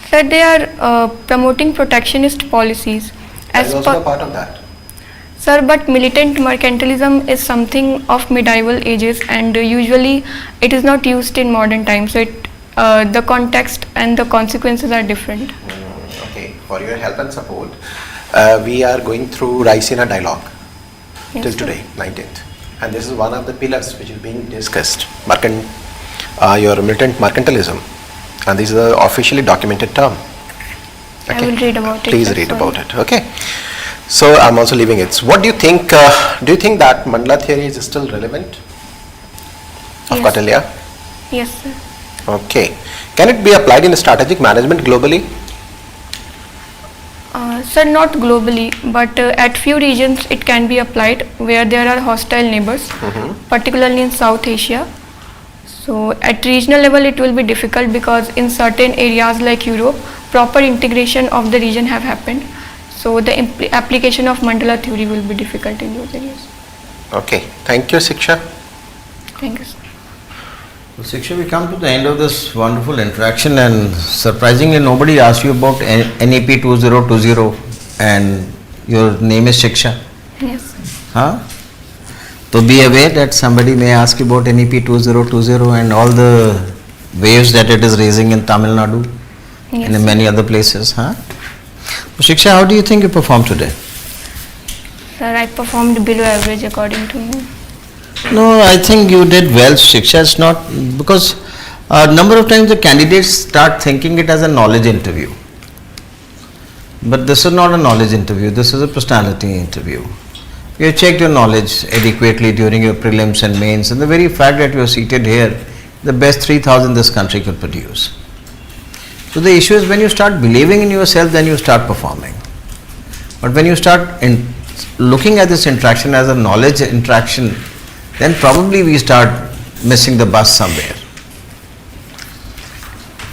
Sir, they are promoting protectionist policies. That is also a part of that. Sir, but militant mercantilism is something of medieval ages, and usually it is not used in modern times. So the context and the consequences are different. Okay, for your help and support, we are going through Raisina dialogue till today, 19th. And this is one of the pillars which is being discussed, your militant mercantilism. And this is an officially documented term. Okay. I will read about it. Please read about it. Okay. So I'm also leaving it. So what do you think? Do you think that mandala theory is still relevant? Of Kautilya? Yes, sir. Okay. Can it be applied in strategic management globally? Sir, not globally, but at few regions it can be applied where there are hostile neighbors, particularly in South Asia. So at regional level it will be difficult because in certain areas like Europe, proper integration of the region have happened. So the application of mandala theory will be difficult in those areas. Okay. Thank you, Siksha. Thank you, sir. Well, Siksha, we come to the end of this wonderful interaction, and surprisingly nobody asked you about NEP 2020 and your name is Siksha. Yes. So be aware that somebody may ask you about NEP 2020 and all the waves that it is raising in Tamil Nadu and in many other places. So Siksha, how do you think you performed today? Sir, I performed below average according to me. No, I think you did well, Siksha. It's not because a number of times the candidates start thinking it as a knowledge interview. But this is not a knowledge interview, this is a personality interview. You checked your knowledge adequately during your prelims and mains, and the very fact that you are seated here, the best 3,000 this country could produce. So the issue is when you start believing in yourself, then you start performing. But when you start looking at this interaction as a knowledge interaction, then probably we start missing the bus somewhere.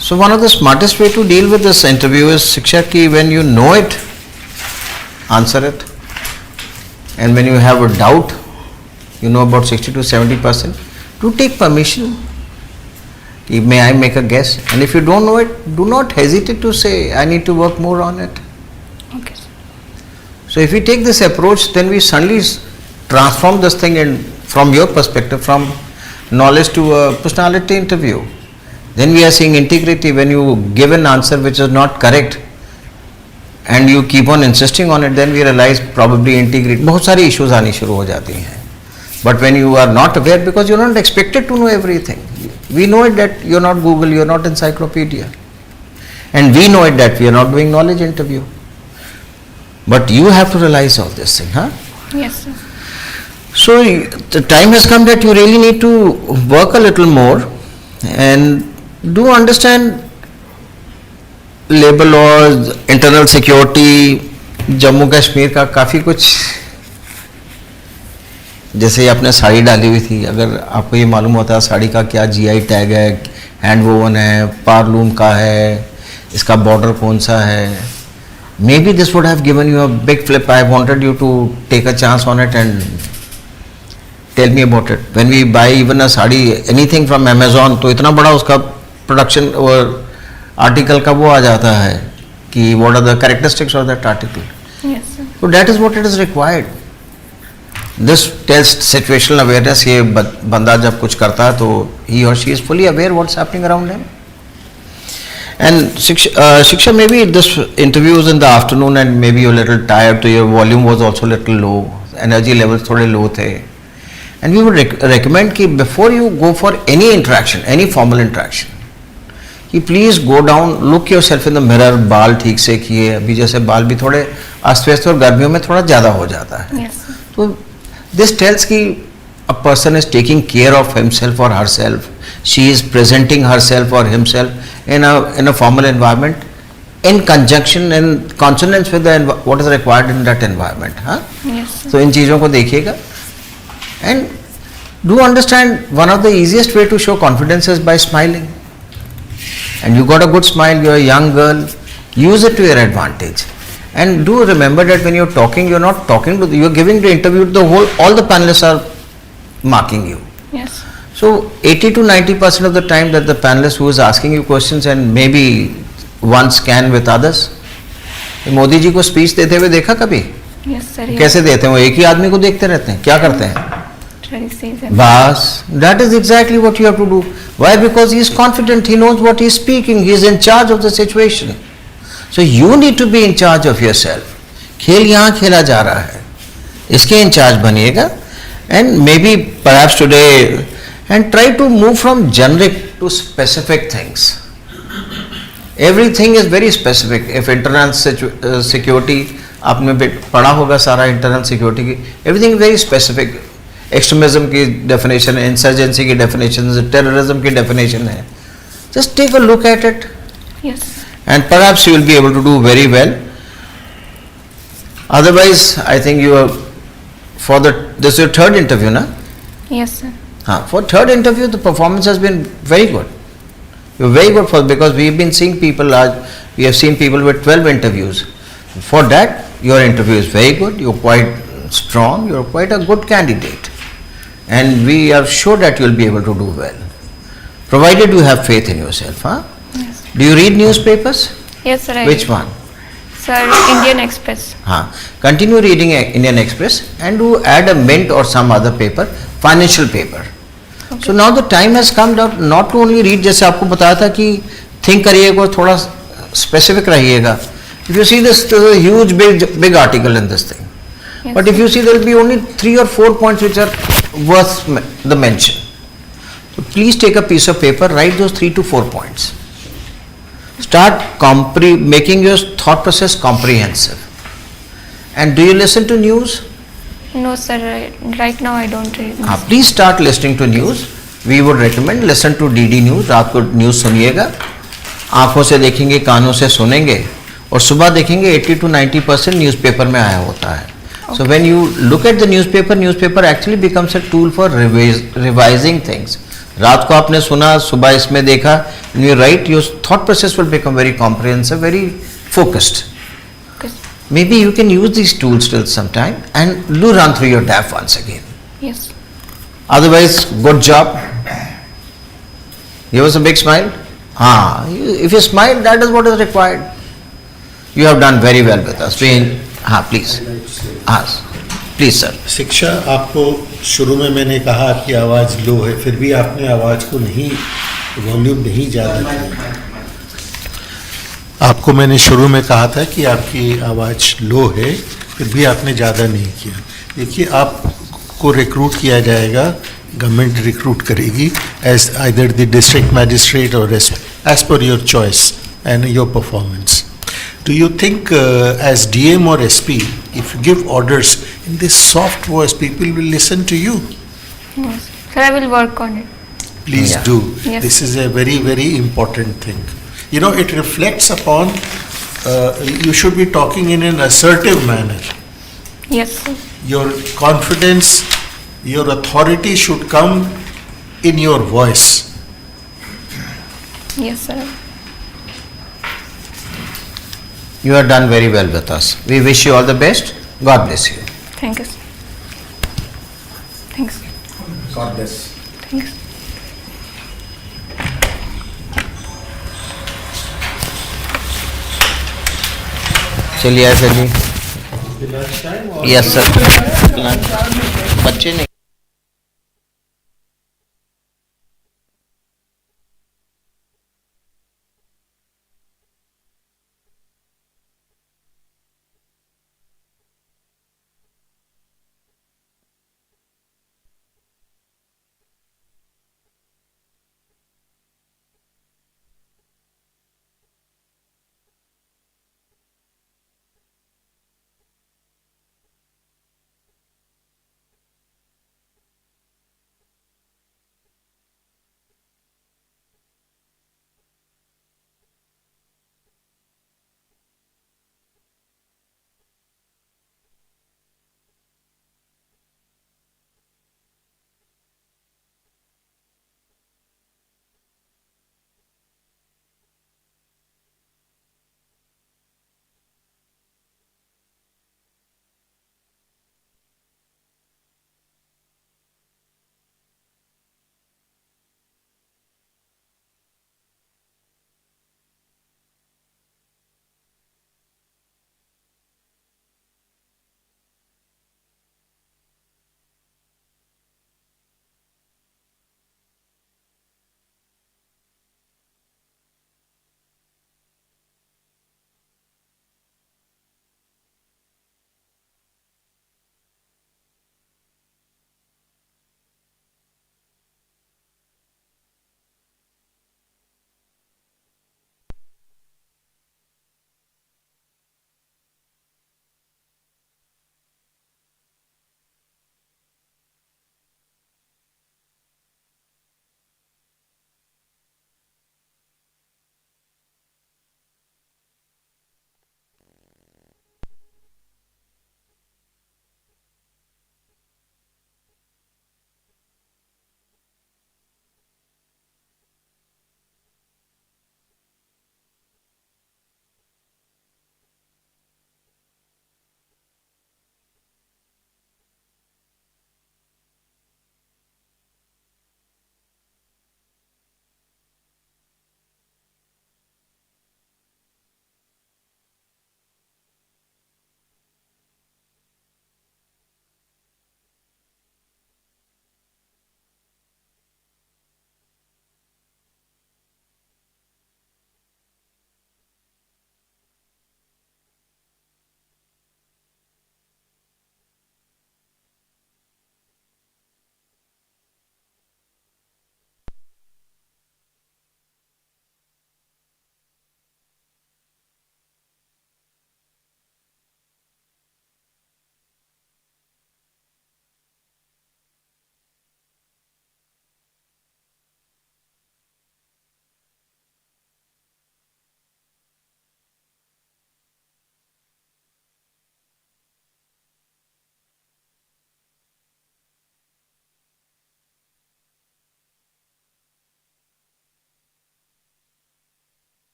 So one of the smartest way to deal with this interview is, Siksha, ki when you know it, answer it. And when you have a doubt, you know about 60 to 70%, do take permission. May I make a guess? And if you don't know it, do not hesitate to say, I need to work more on it. Okay. So if we take this approach, then we suddenly transform this thing in, from your perspective, from knowledge to a personality interview. Then we are seeing integrity. When you give an answer which is not correct and you keep on insisting on it, then we realize probably integrity. बहुत सारी issues आनी शुरू हो जाती हैं. But when you are not aware, because you are not expected to know everything. We know it that you are not Google, you are not encyclopedia. And we know it that we are not doing knowledge interview. But you have to realize all this thing, Yes, sir. So the time has come that you really need to work a little more and do understand labor laws, internal security, Jammu Kashmir का काफ़ी कुछ जैसे आपने साड़ी डाली हुई थी, अगर आपको ये मालूम होता है साड़ी का क्या जीआई टैग है, हैंड वोवन है, पारलूम का है, इसका बॉर्डर कौन सा है, may be this would have given you a big flip. I wanted you to take a chance on it and tell me about it. When we buy even a sari anything from Amazon, तो इतना बड़ा उसका production और article का वो आ जाता है कि what are the characteristics of that article. So that is what it is required. This tells situational awareness. ये बंदा जब कुछ करता है तो he or she is fully aware what's happening around him. And Shiksha, maybe this interview is in the afternoon and maybe you're a little tired, so your volume was also a little low, energy levels थोड़े low थे. And we would recommend कि before you go for any interaction, any formal interaction, कि please go down, look yourself in the mirror. बाल ठीक से किए, अभी जैसे बाल भी थोड़े अस्त व्यस्त और गर्मियों में थोड़ा ज़्यादा हो जाता है. तो दिस टेल्स कि a person is taking care of himself और herself. She is presenting herself और himself in a formal environment in conjunction and consonance with the what is required in that environment. So इन चीज़ों को देखिएगा. And do understand one of the easiest way to show confidence is by smiling. And you got a good smile, you're a young girl, use it to your advantage. And do remember that when you're talking, you're not talking to, you're giving the interview to the whole, all the panelists are marking you. Yes. So 80 to 90% of the time that the panelist who is asking you questions and maybe once can with others. Modi ji को speech देते हुए देखा कभी? Yes sir. कैसे देते हैं? वो एक ही आदमी को देखते रहते हैं, क्या करते हैं? बस, that is exactly what you have to do. Why? Because he is confident, he knows what he is speaking, he is in charge of the situation. So you need to be in charge of yourself. खेल यहाँ खेला जा रहा है, इसके in charge बनिएगा. And maybe perhaps today, and try to move from generic to specific things. Everything is very specific. If internal security आपने पढ़ा होगा सारा internal security की, everything is very specific. Extremism की डेफिनेशन है, इंसर्जेंसी की डेफिनेशन है, terrorism की डेफिनेशन है. Just take a look at it and perhaps you will be able to do very well. Otherwise I think you are for the this your third interview ना? Yes sir. हाँ, for third interview the performance has been very good. You are very good for, because we have been seeing people, आज we have seen people with 12 interviews. For that your interview is very good. You are quite strong, you are quite a good candidate, and we are sure that you will be able to do well, provided you have faith in yourself. Yes. Do you read newspapers? Yes sir. Which one? Sir, Indian Express. Continue reading Indian Express and do add a Mint or some other paper, financial paper. Okay. So now the time has come not to only read, जैसे आपको बताया था कि think करिएगा, थोड़ा specific रहिएगा. If you see this, there is a huge big article in this thing. Yes. But if you see, there will be only 3 or 4 points which are worth the mention. So please take a piece of paper, write those 3 to 4 points. Start making your thought process comprehensive. And do you listen to news? No sir, right now I don't read news. Please start listening to news. We would recommend listen to DD News. रात को news सुनिएगा, आँखों से देखेंगे, कानों से सुनेंगे, और सुबह देखेंगे 80 to 90% न्यूज़पेपर में आया होता है. So when you look at the newspaper actually becomes a tool for revising things. रात को आपने सुना, सुबह इसमें देखा, when you write, your thought process will become very comprehensive, very focused. Okay. Maybe you can use these tools till some time and do run through your DAF once again. Yes. Otherwise, good job. Give us a big smile. If you smile, that is what is required. You have done very well with us. Please. Please sir. शिक्षा, आपको शुरू में मैंने कहा आपकी आवाज़ लो है, फिर भी आपने आवाज़ को नहीं, वॉल्यूम नहीं ज़्यादा किया. आपको मैंने शुरू में कहा था कि आपकी आवाज़ लो है, फिर भी आपने ज़्यादा नहीं किया. देखिए, आपको रिक्रूट किया जाएगा, गवर्नमेंट रिक्रूट करेगी as either the district magistrate और as per your choice and your performance. Do you think as DM or SP, if you give orders in this soft voice, people will listen to you? Yes. Sir, I will work on it. Please do. Yes. This is a very, very important thing. You know, it reflects upon, you should be talking in an assertive manner. Yes, sir. Your confidence Your authority should come in your voice. Yes, sir. You have done very well with us. We wish you all the best. God bless you. Thank you, sir. Thanks. God bless. Thanks. चलिए ऐसे जी. Yes, sir. बच्चे नहीं.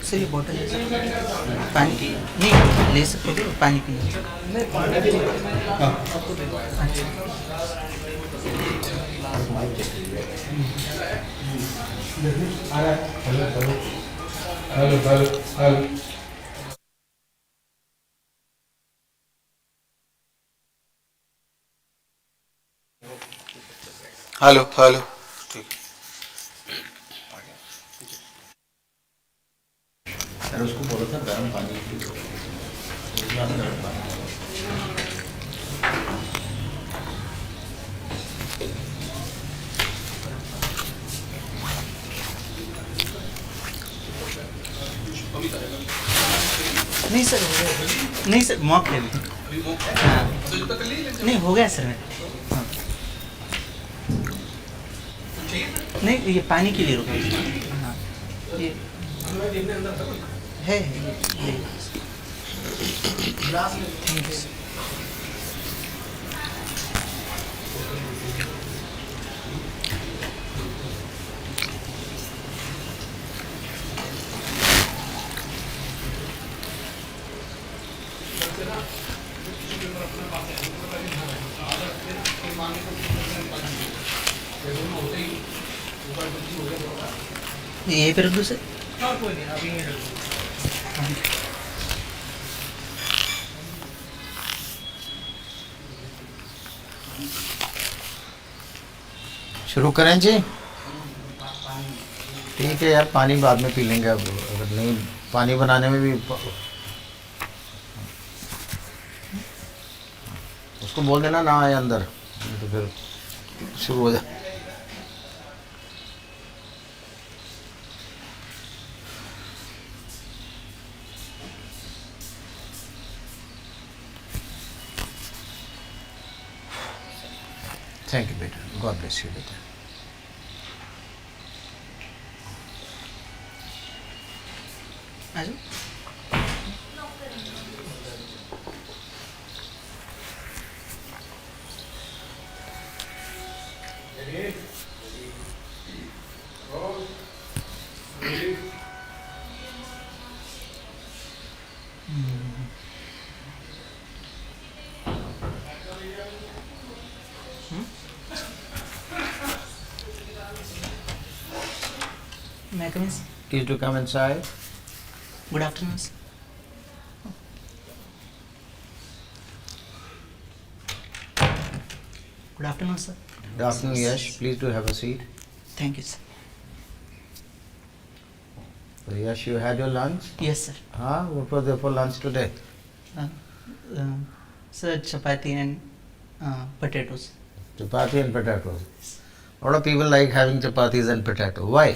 Sir ये bottle है sir, पानी नहीं ले सकते हो पानी पीने। हेलो हेलो ठीक अरे उसको बोला था गर्म पानी पी लो, गर्म पानी। नहीं सर हो गया, नहीं सर मॉक ले लेते। हाँ नहीं हो गया सर हाँ। नहीं ये पानी के लिए रुका हाँ ये है ये थैंक यू सर। यहीं पे रख दो सर। कोई नहीं अभी यहीं रख दो। शुरू करें जी? ठीक है यार, पानी बाद में पी लेंगे। अब अगर नहीं पानी बनाने में भी उसको बोल देना ना आए अंदर, तो फिर शुरू हो जाए। थैंक यू बेटा, गॉड ब्लेस यू बेटा। आ जाओ। May I come in, sir? Please do come inside. Good afternoon, sir. Good afternoon, sir. Good afternoon, Yash. Please do have a seat. Thank you, sir. So, Yash, you had your lunch? Yes, sir. What was there for lunch today? Sir, chapati and potatoes. Chapati and potatoes. A lot of people like having chapatis and potato. Why?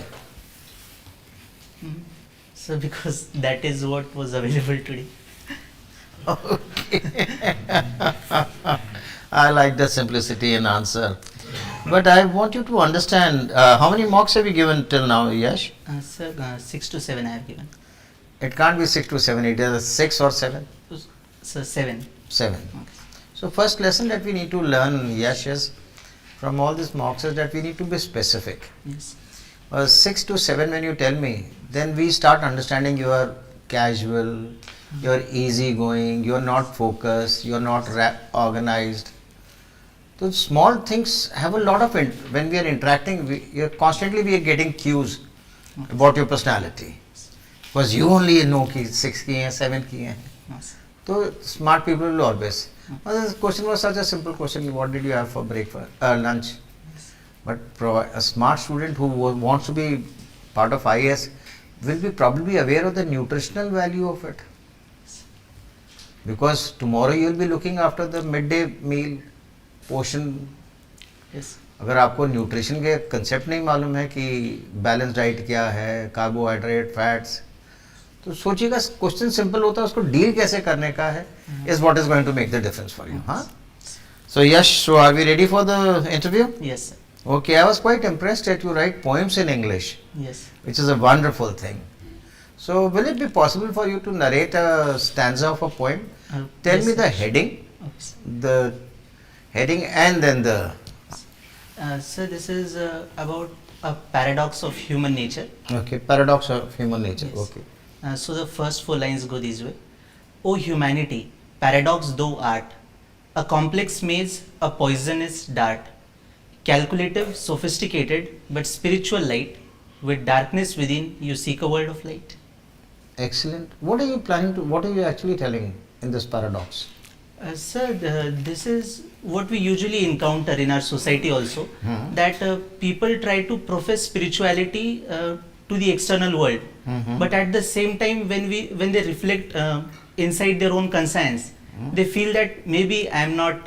Sir, because that is what was available today. Okay. I like the simplicity in answer. But I want you to understand, how many mocks have you given till now, Yash? Sir, 6 to 7 I have given. It can't be 6 to 7, it is 6 or 7? Sir, 7. 7. So first lesson that we need to learn, Yash, is from all these mocks is that we need to be specific. Yes. 6 to 7 when you tell me, then we start understanding you are casual, you are easygoing, you are not focused, you are not organized. So small things have a lot of it. When we are interacting, we are getting cues about your personality. Because you only know कि 6 की हैं, 7 की हैं. So smart people will always. This question was such a simple question. What did you have for breakfast, lunch? But a smart student who wants to be part of IAS will be probably aware of the nutritional value of it. Because tomorrow you will be looking after the midday meal portion. Yes. अगर आपको nutrition के concept नहीं मालूम है कि balance diet क्या है, carbohydrate, fats, तो सोचिएगा क्वेश्चन सिंपल होता है, उसको डील कैसे करने का है is what is going to make the difference for you. हाँ, so Yash, so are we ready for the interview? Yes, sir. Okay, I was quite impressed that you write poems in English. Yes. Which is a wonderful thing. So, will it be possible for you to narrate a stanza of a poem? Tell yes, me the sir. heading, Okay. the heading, and then the. Sir, this is about a paradox of human nature. Okay, paradox of human nature. Yes. Okay. So the first 4 lines go this way. O humanity, paradox though art, a complex maze, a poisonous dart, calculative, sophisticated, but spiritual light, with darkness within, you seek a world of light. Excellent. What are you planning to, what are you actually telling in this paradox? Sir, this is what we usually encounter in our society also, that people try to profess spirituality to the external world, but at the same time when they reflect inside their own conscience, they feel that maybe I am not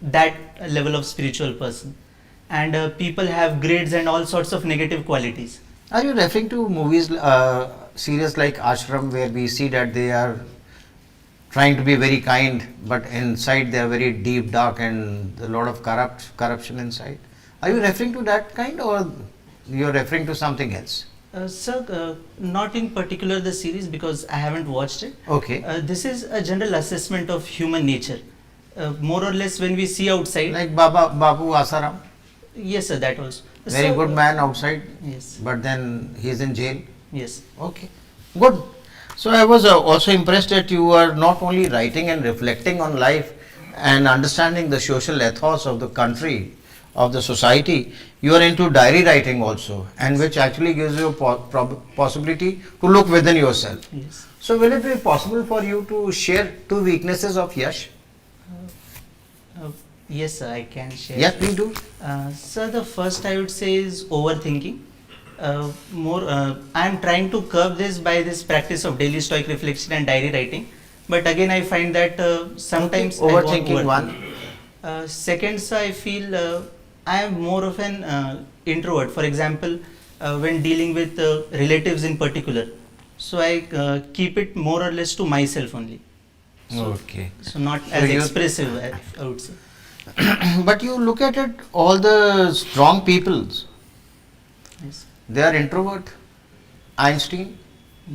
that level of spiritual person, and people have grades and all sorts of negative qualities. Are you referring to movies, series like Ashram, where we see that they are trying to be very kind, but inside they are very deep, dark, and a lot of corruption inside? Are you referring to that kind, or you are referring to something else? Sir, not in particular the series, because I haven't watched it. Okay. This is a general assessment of human nature. More or less when we see outside. Like Babu Asaram? Yes, sir, that also. Very Sir, good man outside, yes. but then he is in jail? Yes. Okay, good. So I was also impressed that you are not only writing and reflecting on life and understanding the social ethos of the country, of the society, you are into diary writing also, and which actually gives you a possibility to look within yourself. Yes. So will it be possible for you to share 2 weaknesses of Yash? Yes, sir, I can share. Yes, please do. Sir, the first I would say is overthinking. I am trying to curb this by this practice of daily stoic reflection and diary writing, but again I find that sometimes Overthinking one. Second, sir, I feel I am more of an introvert. For example, when dealing with relatives in particular, so I keep it more or less to myself only. So, Okay. So not So as you- expressive, I would say. But you look at it, all the strong peoples, Yes. they are introvert. Einstein,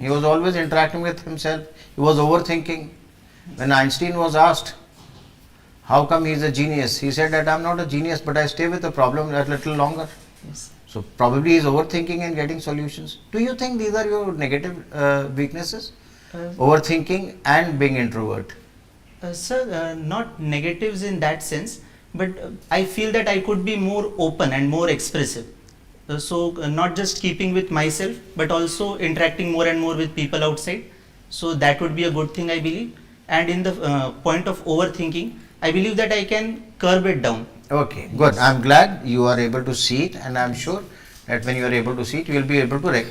he was always interacting with himself. He was overthinking. When Einstein was asked, how come he is a genius? He said that I am not a genius, but I stay with the problem a little longer. Yes. So probably he is overthinking and getting solutions. Do you think these are your negative weaknesses? Overthinking and being introvert. Sir, not negatives in that sense, but I feel that I could be more open and more expressive. Not just keeping with myself, but also interacting more and more with people outside. So that would be a good thing, I believe. And in the point of overthinking, I believe that I can curb it down. Okay, good. I am glad you are able to see it, and I am sure that when you are able to see it, you will be able to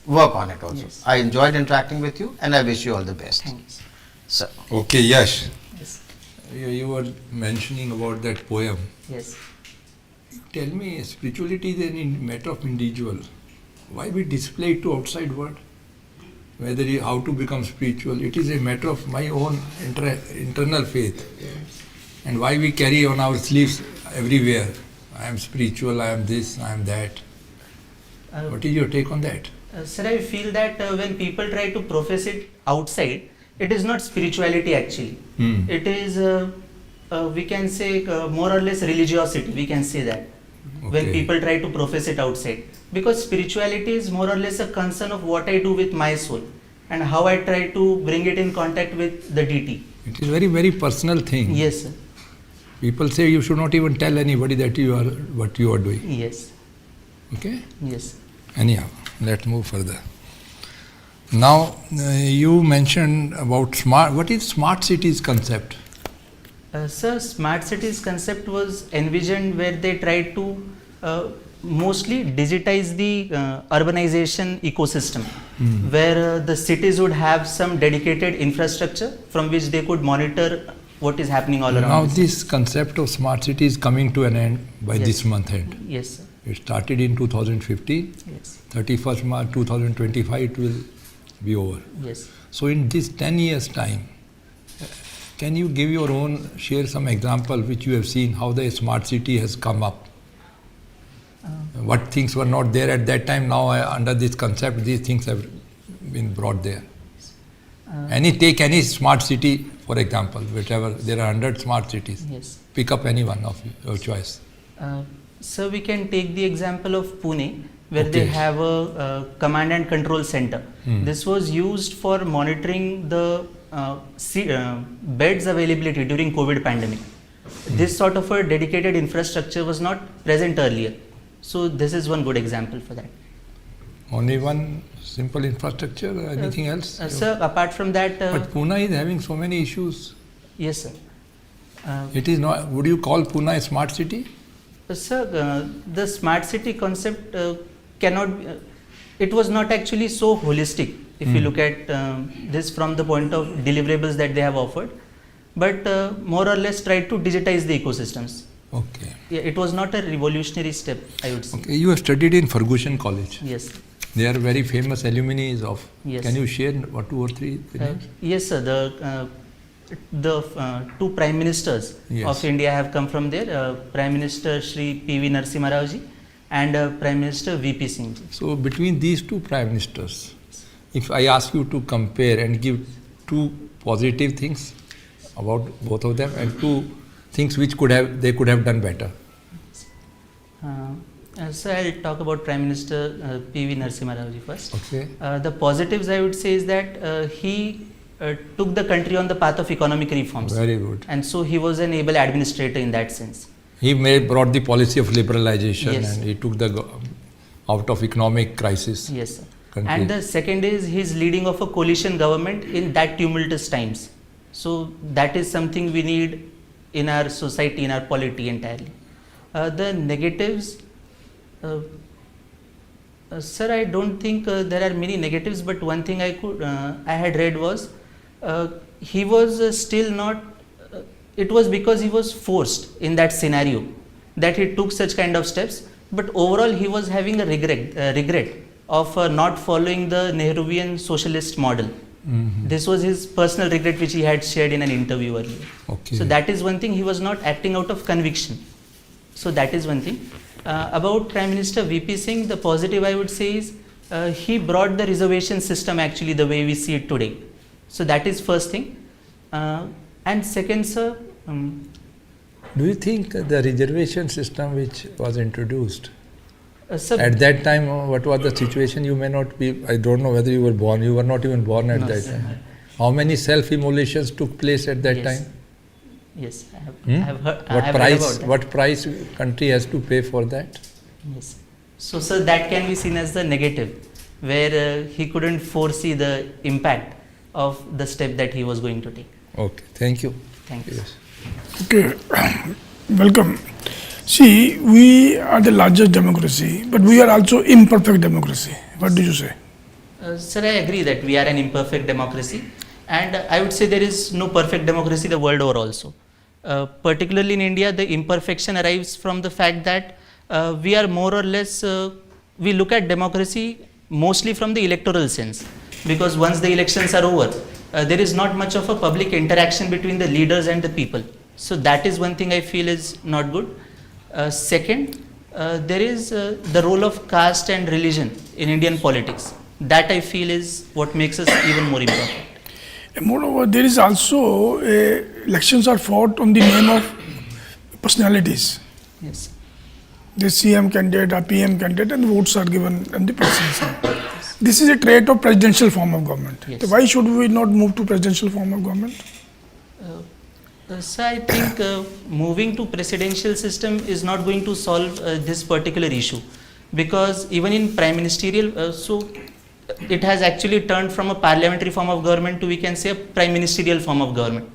work on it also. Yes. I enjoyed interacting with you, and I wish you all the best. Thank you. Sir. Okay, Yash. Yes. You were mentioning about that poem. Yes. Tell me, spirituality is a matter of individual. Why we display it to outside world? Whether how to become spiritual, it is a matter of my own internal faith. And why we carry on our sleeves everywhere. I am spiritual, I am this, I am that. What is your take on that? Sir, I feel that when people try to profess it outside, it is not spirituality actually. It is, we can say, more or less religiosity, we can say that. When Okay. people try to profess it outside. Because spirituality is more or less a concern of what I do with my soul and how I try to bring it in contact with the deity. It is very, very personal thing. Yes, sir. People say you should not even tell anybody that you are what you are doing. Yes. Okay? Yes. Anyhow, let's move further. Now, you mentioned about smart. What is smart cities concept? Sir, smart cities concept was envisioned where they tried to mostly digitize the urbanization ecosystem, where the cities would have some dedicated infrastructure from which they could monitor what is happening all around. Now, this concept of smart city is coming to an end by Yes. this month end. Yes, sir. It started in 2015. Yes. 31st March 2025 it will be over. Yes. So in this 10 years time, can you give your own, share some example which you have seen how the smart city has come up? What things were not there at that time, now under this concept these things have been brought there. Take any smart city for example, whichever, there are 100 smart cities. Yes. Pick up any one of your choice. So we can take the example of Pune, where they Okay. have a command and control center. This was used for monitoring the beds availability during COVID pandemic. This sort of a dedicated infrastructure was not present earlier. So this is one good example for that. Only one simple infrastructure or anything else? Sir, apart from that... but Pune is having so many issues. Yes, sir. It is not, would you call Pune a smart city? Sir, the smart city concept cannot be, it was not actually so holistic if you look at this from the point of deliverables that they have offered, but more or less tried to digitize the ecosystems. Okay. Yeah, it was not a revolutionary step, I would say. Okay, you have studied in Ferguson College. Yes. They are very famous alumni of. Yes. Can you share what 2 or 3 names? Yes, sir. The 2 prime ministers Yes. of India have come from there. Prime Minister Shri P.V. Narasimha Rao ji and Prime Minister V.P. Singh ji. So between these 2 prime ministers, if I ask you to compare and give 2 positive things about both of them and 2 things which they could have done better. So I'll talk about Prime Minister P.V. Narasimha Rao ji first. Okay. The positives I would say is that he took the country on the path of economic reforms. Very good. And so he was an able administrator in that sense. He brought the policy of liberalization. Yes. And he took the out of economic crisis. Yes, sir. Country. And the second is his leading of a coalition government in that tumultuous times. So that is something we need in our society, in our polity entirely. The negatives, sir, I don't think there are many negatives, but one thing I had read was he was still not, it was because he was forced in that scenario that he took such kind of steps, but overall he was having a regret of not following the Nehruvian socialist model. This was his personal regret which he had shared in an interview earlier. Okay. So that is one thing, he was not acting out of conviction. So that is one thing. About Prime Minister V.P. Singh, the positive I would say is he brought the reservation system actually the way we see it today. So that is first thing. And second, sir. Do you think the reservation system which was introduced, sir, at that time, what was the situation? You may not be, I don't know whether you were born, you were not even born at No, that sir. time. How many self-immolations took place at that Yes. time? Yes, I have heard, I What have price? heard about that. What price country has to pay for that? Yes. So, sir, that can be seen as the negative, where he couldn't foresee the impact of the step that he was going to take. Okay, thank you. Thank you. Yes. Okay, welcome. See, we are the largest democracy, but we are also imperfect democracy. What do you say? Sir, I agree that we are an imperfect democracy, and I would say there is no perfect democracy the world over also. Particularly in India, the imperfection arrives from the fact that we are more or less, we look at democracy mostly from the electoral sense, because once the elections are over, there is not much of a public interaction between the leaders and the people. So that is one thing I feel is not good. Second, there is the role of caste and religion in Indian politics. That I feel is what makes us even more imperfect. And moreover, there is also elections are fought on the name of personalities. Yes. The CM candidate, a PM candidate, and votes are given on the presidency. This is a trait of presidential form of government. Yes. So why should we not move to presidential form of government? So I think moving to presidential system is not going to solve this particular issue, because even in prime ministerial, so it has actually turned from a parliamentary form of government to, we can say, a prime ministerial form of government.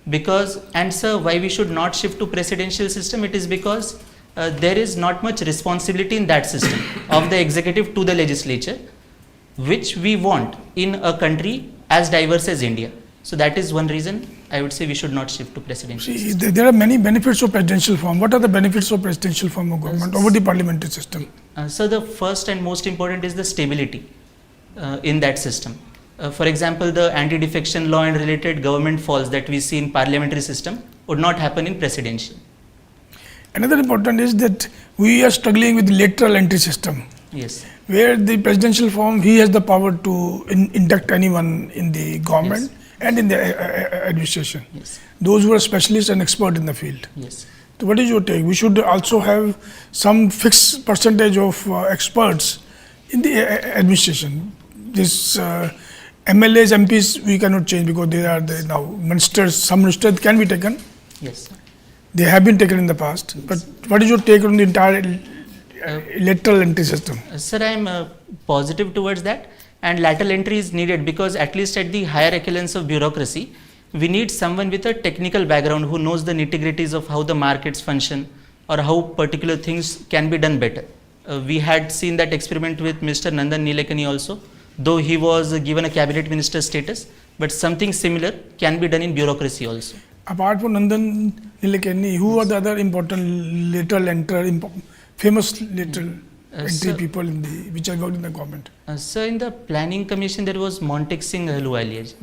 Because, and sir, why we should not shift to presidential system, it is because there is not much responsibility in that system of the executive to the legislature, which we want in a country as diverse as India. So that is one reason I would say we should not shift to presidential See, system. there are many benefits of presidential form. What are the benefits of presidential form of government over the parliamentary system? So the first and most important is the stability in that system. For example, the anti-defection law and related government falls that we see in parliamentary system would not happen in presidential. Another important is that we are struggling with the lateral entry system. Yes. Where the presidential form, he has the power to induct anyone in the government and in the administration. Yes. Those who are specialists and expert in the field. Yes. So what is your take? We should also have some fixed percentage of experts in the administration. This MLAs, MPs, we cannot change because they are the now ministers. Some ministers can be taken. Yes, sir. They have been taken in the past. But what is your take on the entire lateral entry system? Sir, I am positive towards that, and lateral entry is needed because at least at the higher echelons of bureaucracy, we need someone with a technical background who knows the nitty-gritties of how the markets function or how particular things can be done better. We had seen that experiment with Mr. Nandan Nilekani also, though he was given a cabinet minister status, but something similar can be done in bureaucracy also. Apart from Nandan Nilekani, who are the other important lateral entry, famous lateral entry people in the which I worked in the government? Sir, in the planning commission there was Montek Singh Onlyias.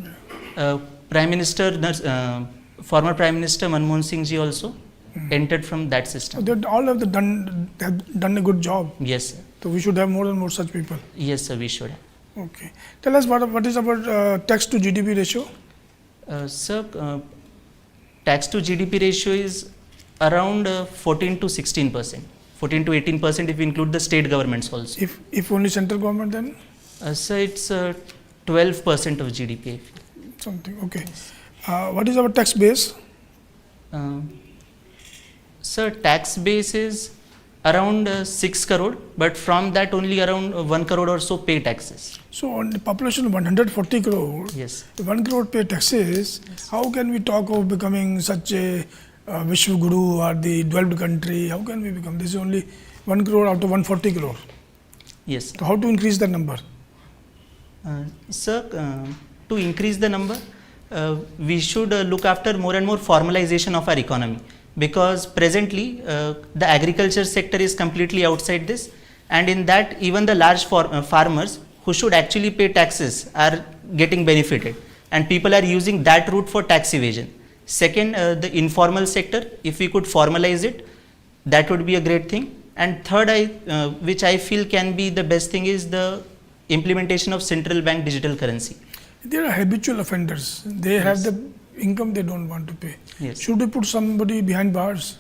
Prime Minister, former Prime Minister Manmohan Singh ji also entered from that system. So all have done a good job. Yes, sir. So we should have more and more such people. Yes, sir, we should have. Okay. Tell us what is our tax to GDP ratio? Sir, tax to GDP ratio is around 14 to 16%. 14 to 18% if we include the state governments also. If only central government then? Sir, it's 12% of GDP. Something, okay. What is our tax base? Sir, tax base is around 6 crore, but from that only around 1 crore or so pay taxes. So on the population of 140 crore, yes, 1 crore pay taxes, yes. How can we talk of becoming such a Vishwa Guru or the developed country? How can we become? This is only 1 crore out of 140 crore. Yes. So how to increase the number? Sir, to increase the number, we should look after more and more formalization of our economy, because presently the agriculture sector is completely outside this, and in that even the large farmers who should actually pay taxes are getting benefited, and people are using that route for tax evasion. Second, the informal sector, if we could formalize it, that would be a great thing. And third, which I feel can be the best thing, is the implementation of central bank digital currency. There are habitual offenders. They have the income they don't want to pay. Yes. Should we put somebody behind bars,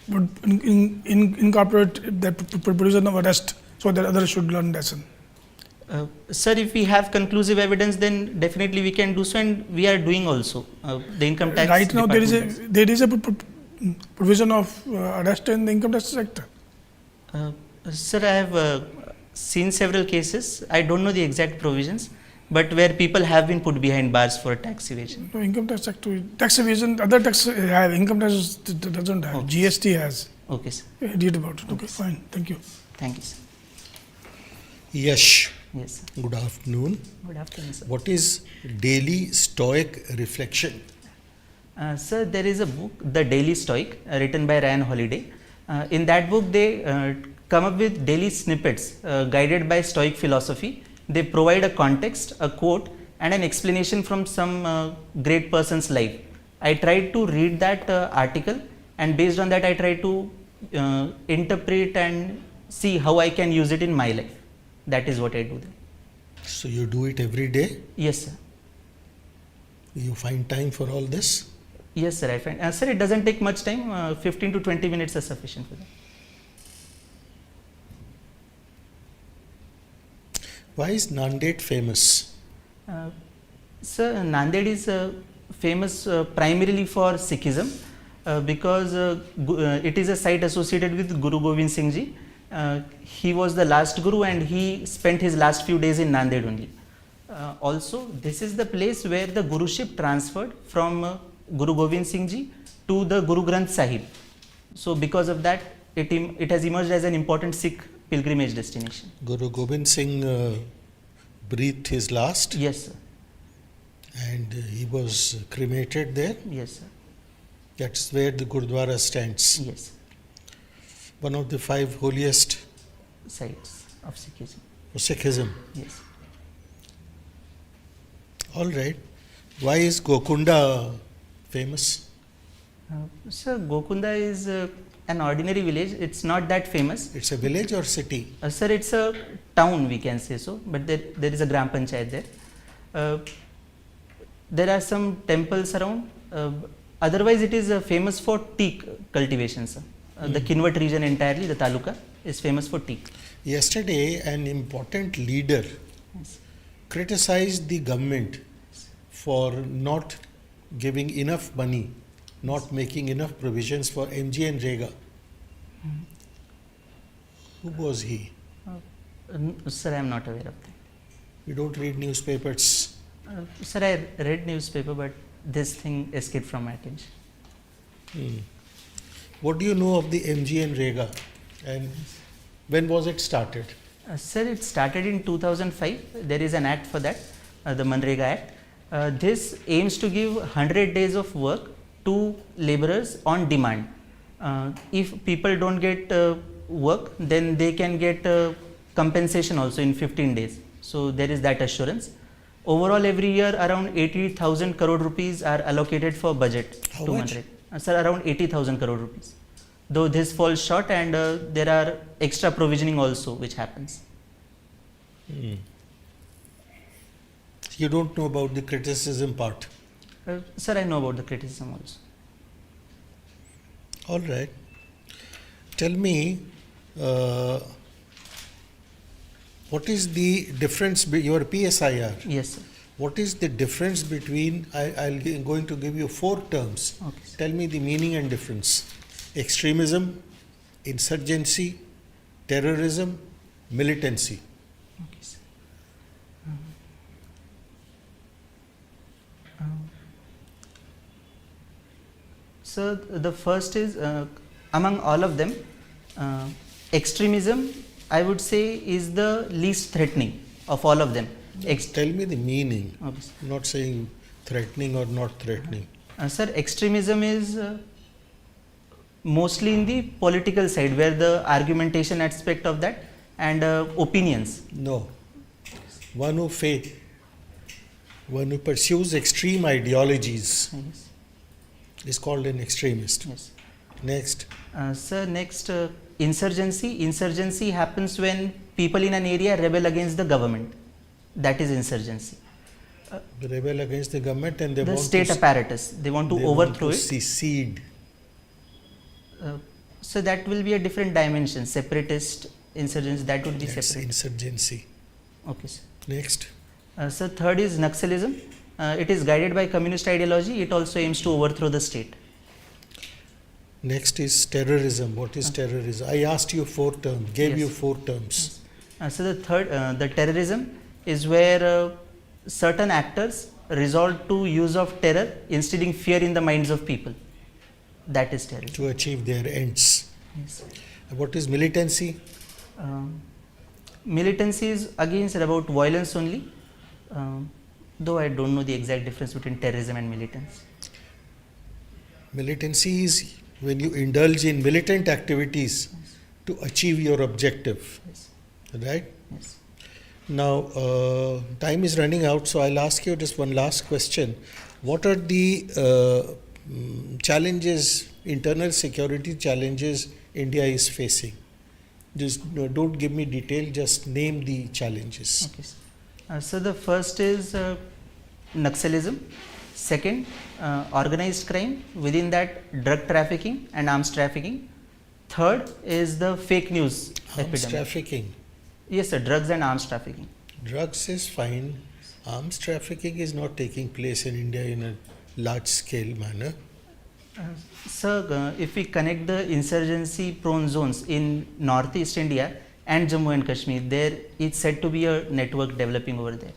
but incorporate the provision of arrest so that others should learn lesson? Sir, if we have conclusive evidence, then definitely we can do so, and we are doing also. The income tax. Right now, there is a provision of arrest in the income tax sector. Sir, I have seen several cases. I don't know the exact provisions, but where people have been put behind bars for tax evasion. No, income tax sector, tax evasion, other tax have, income tax doesn't have. Okay. GST has. Okay, sir. Read about it. Okay, fine. Thank you. Thank you, sir. Yash. Yes, sir. Good afternoon. Good afternoon, sir. What is daily stoic reflection? Sir, there is a book, The Daily Stoic, written by Ryan Holiday. In that book, they come up with daily snippets guided by Stoic philosophy. They provide a context, a quote, and an explanation from some great person's life. I tried to read that article, and based on that, I tried to interpret and see how I can use it in my life. That is what I do then. So you do it every day? Yes, sir. You find time for all this? Yes, sir. I find. Sir, it doesn't take much time. 15 to 20 minutes are sufficient for that. Why is Nanded famous? Sir, Nanded is famous primarily for Sikhism because it is a site associated with Guru Gobind Singh Ji. He was the last Guru and he spent his last few days in Nanded only. Also, this is the place where the Guruship transferred from Guru Gobind Singh Ji to the Guru Granth Sahib. So, because of that, it has emerged as an important Sikh pilgrimage destination. Guru Gobind Singh breathed his last? Yes, sir. And he was cremated there? Yes, sir. That's where the Gurdwara stands? Yes. One of the 5 holiest sites of Sikhism. Sikhism? Yes. All right. Why is Gokunda famous? Sir, Gokunda is an ordinary village. It's not that famous. It's a village or city? Sir, it's a town, we can say so, but there is a Gram Panchayat there. There are some temples around. Otherwise, it is famous for teak cultivation, sir. The Kinwat region entirely, the taluka, is famous for teak. Yesterday, an important leader criticized the government for not giving enough money, not making enough provisions for MG and Rega. Who was he? Sir, I am not aware of that. You don't read newspapers? Sir, I read newspaper, but this thing escaped from my attention. What do you know of the MG and Rega, and when was it started? Sir, it started in 2005. There is an act for that, the Manrega Act. This aims to give 100 days of work to laborers on demand. If people don't get work, then they can get compensation also in 15 days. So there is that assurance. Overall, every year around 80,000 crore rupees are allocated for budget. How to much? Manrega. Sir, around 80,000 crore rupees. Though this falls short, and there are extra provisioning also which happens. You don't know about the criticism part? Sir, I know about the criticism also. All right. Tell me, what is the difference? Your PSIR. Yes, sir. What is the difference between? I'm going to give you 4 terms. Okay, Tell me the meaning and difference. Extremism, insurgency, terrorism, militancy. Okay, sir. So the first is among all of them, extremism, I would say, is the least threatening of all of them. Tell me the meaning. Okay, sir. I'm not saying threatening or not threatening. Sir, extremism is mostly in the political side, where the argumentation aspect of that and opinions. No. One who pursues extreme ideologies is called an extremist. Yes. Next. Sir, next, insurgency. Insurgency happens when people in an area rebel against the government. That is insurgency. They rebel against the government and they The want state to apparatus. They want to overthrow it. Secede. So that will be a different dimension. Separatist insurgency, that would be That's separate. insurgency. Okay, sir. Next. So third is Naxalism. It is guided by communist ideology. It also aims to overthrow the state. Next is terrorism. What is terrorism? I asked you 4 terms, gave Yes. you 4 terms. So the third, the terrorism is where certain actors resort to use of terror, instilling fear in the minds of people. That is terrorism. To achieve their ends. Yes. What is militancy? Militancy is again, sir, about violence only. Though I don't know the exact difference between terrorism and militants. Militancy is when you indulge in militant activities to achieve your objective. Yes. Right? Yes. Now, time is running out, so I'll ask you just one last question. What are the challenges, internal security challenges India is facing? Just don't give me detail, just name the challenges. Okay, sir. So the first is Naxalism. Second, organized crime. Within that, drug trafficking and arms trafficking. Third is the fake news Arms epidemic. trafficking. Yes, sir. Drugs and arms trafficking. Drugs is fine. Arms trafficking is not taking place in India in a large scale manner. Sir, if we connect the insurgency prone zones in northeast India and Jammu and Kashmir, there is said to be a network developing over there,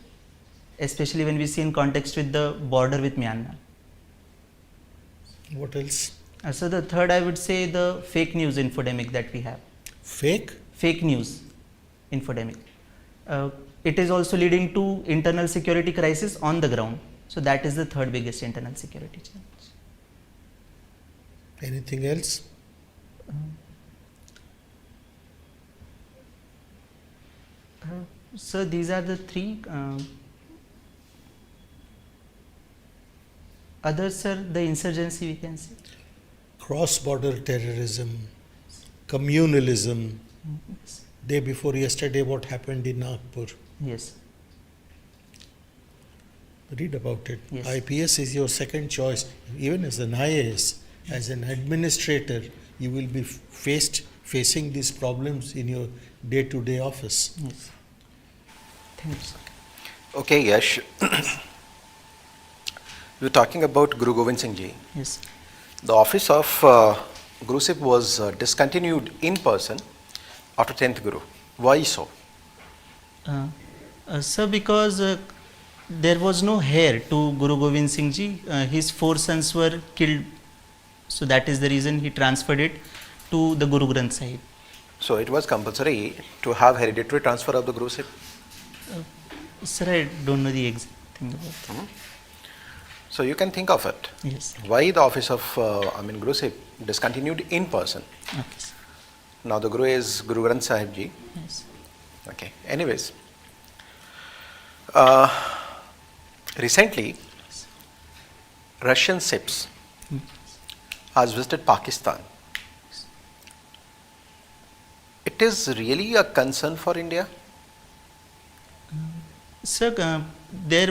especially when we see in context with the border with Myanmar. What else? So the third, I would say, the fake news infodemic that we have. Fake news infodemic. It is also leading to internal security crisis on the ground. So that is the third biggest internal security challenge. Anything else? So these are the three. Others, sir, the insurgency we can see. Cross-border terrorism, communalism. Day before yesterday, what happened in Nagpur? Yes. Read about it. Yes. IPS is your second choice. Even as an IAS, as an administrator, you will be facing these problems in your day-to-day office. Yes. Thanks. Okay, Yash. We're talking about Guru Gobind Singh Ji. Yes. The office of Guru Sahib was discontinued in person after 10th Guru. Why so? Sir, because there was no heir to Guru Gobind Singh Ji. His 4 sons were killed. So that is the reason he transferred it to the Guru Granth Sahib. So it was compulsory to have hereditary transfer of the Guru Sahib? Sir, I don't know the exact thing about that. So you can think of it. Yes. Why the office of Guru Sahib discontinued in person? Okay. Now the Guru is Guru Granth Sahib Ji. Yes. Okay. Anyways, recently Russian ships has visited Pakistan. It is really a concern for India? Sir, there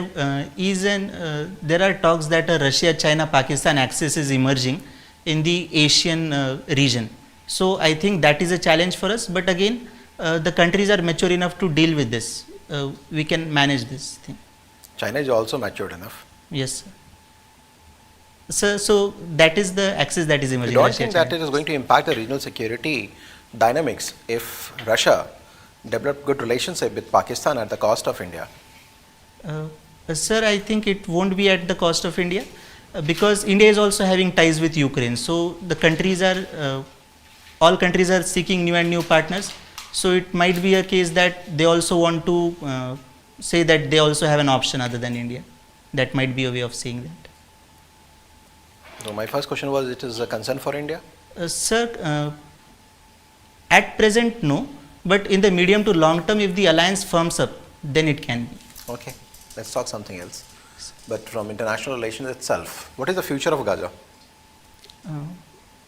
are talks that a Russia-China-Pakistan axis is emerging in the Asian region. So I think that is a challenge for us. But again, the countries are mature enough to deal with this. We can manage this thing. China is also matured enough. Yes, sir. So that is the axis that is emerging. You don't think that it is going to impact the regional security dynamics if Russia developed good relationship with Pakistan at the cost of India? Sir, I think it won't be at the cost of India because India is also having ties with Ukraine. So the countries are, all countries are seeking new and new partners. So it might be a case that they also want to say that they also have an option other than India. That might be a way of saying that. So my first question was, it is a concern for India? Sir, at present no, but in the medium to long term, if the alliance firms up, then it can be. Okay, let's talk something else. But from international relations itself, what is the future of Gaza?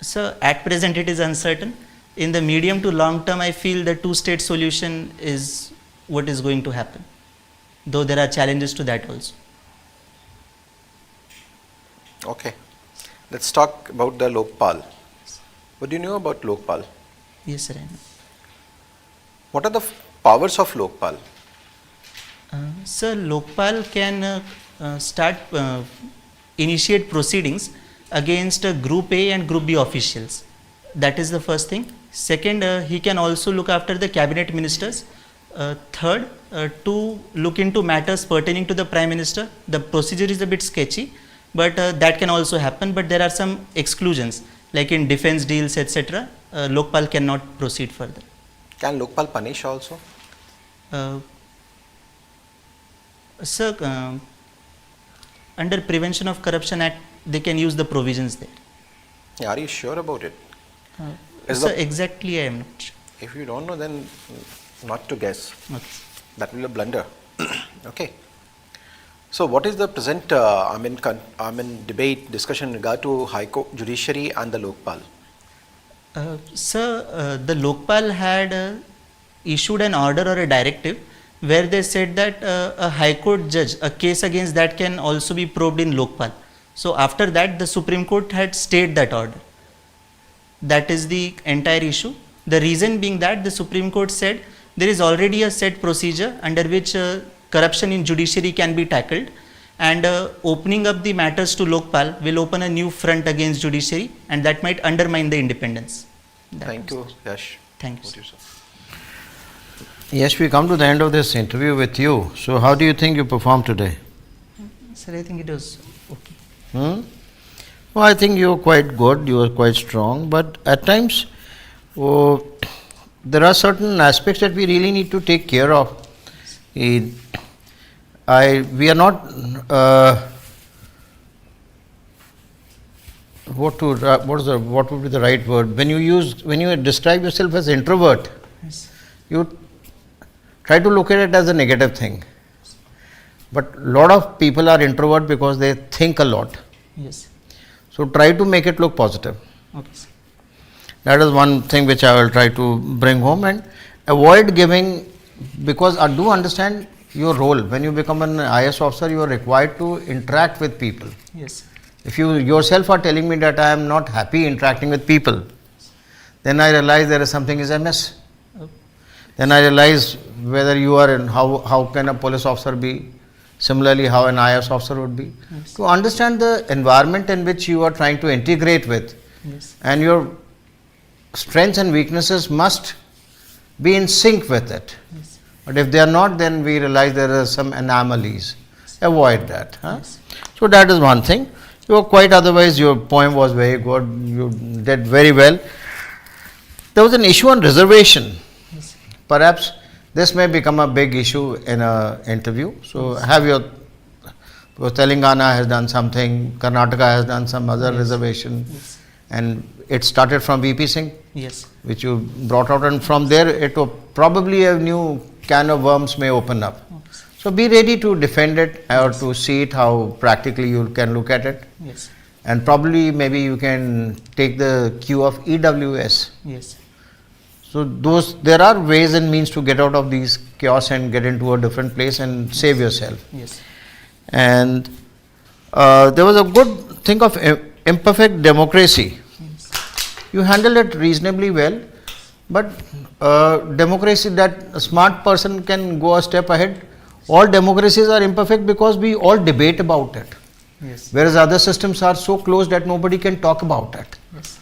Sir, at present it is uncertain. In the medium to long term, I feel the two-state solution is what is going to happen, though there are challenges to that also. Okay, let's talk about the Lokpal. What do you know about Lokpal? Yes, sir, I know. What are the powers of Lokpal? Sir, Lokpal can initiate proceedings against Group A and Group B officials. That is the first thing. Second, he can also look after the cabinet ministers. Third, to look into matters pertaining to the Prime Minister. The procedure is a bit sketchy, but that can also happen. But there are some exclusions, like in defense deals, etc. Lokpal cannot proceed further. Can Lokpal punish also? Sir, under Prevention of Corruption Act, they can use the provisions there. Yeah, are you sure about it? Sir, exactly I am not sure. If you don't know, then not to guess. Okay. That will be a blunder. Okay. So what is the present debate, discussion in regard to High Court, Judiciary and the Lokpal? Sir, the Lokpal had issued an order or a directive where they said that a High Court judge, a case against that can also be probed in Lokpal. So after that, the Supreme Court had stayed that order. That is the entire issue. The reason being that the Supreme Court said there is already a set procedure under which corruption in judiciary can be tackled, and opening up the matters to Lokpal will open a new front against judiciary, and that might undermine the independence. Thank you, Yash. Thank you, sir. Yes, we come to the end of this interview with you. So how do you think you performed today? Sir, I think it was okay. Well, I think you were quite good, you were quite strong, but at times there are certain aspects that we really need to take care of. We are not what would be the right word? When you describe yourself as introvert, Yes. you try to look at it as a negative thing. But a lot of people are introvert because they think a lot. Yes. So try to make it look positive. Okay, sir. That is one thing which I will try to bring home, and avoid giving, because I do understand your role. When you become an IS officer, you are required to interact with people. Yes. If you yourself are telling me that I am not happy interacting with people, then I realize there is something is amiss. Then I realize whether you are in, how can a police officer be, similarly how an IS officer would be. Yes. To understand the environment in which you are trying to integrate with, Yes. and your strengths and weaknesses must be in sync with it. Yes. But if they are not, then we realize there are some anomalies. Avoid that. Huh? Yes. So that is one thing. You are quite otherwise, your poem was very good, you did very well. There was an issue on reservation. Yes. Perhaps this may become a big issue in an interview. So have your, Telangana has done something, Karnataka has done some other reservation, and it started from VP Singh, Yes. which you brought out, and from there it will probably a new can of worms may open up. So be ready to defend it or to see it how practically you can look at it. Yes. And probably maybe you can take the cue of EWS. Yes. So there are ways and means to get out of these chaos and get into a different place and save yourself. Yes. And there was a good thing of imperfect democracy. You handled it reasonably well, but democracy, that a smart person can go a step ahead. All democracies are imperfect because we all debate about it. Yes. Whereas other systems are so closed that nobody can talk about it. Yes.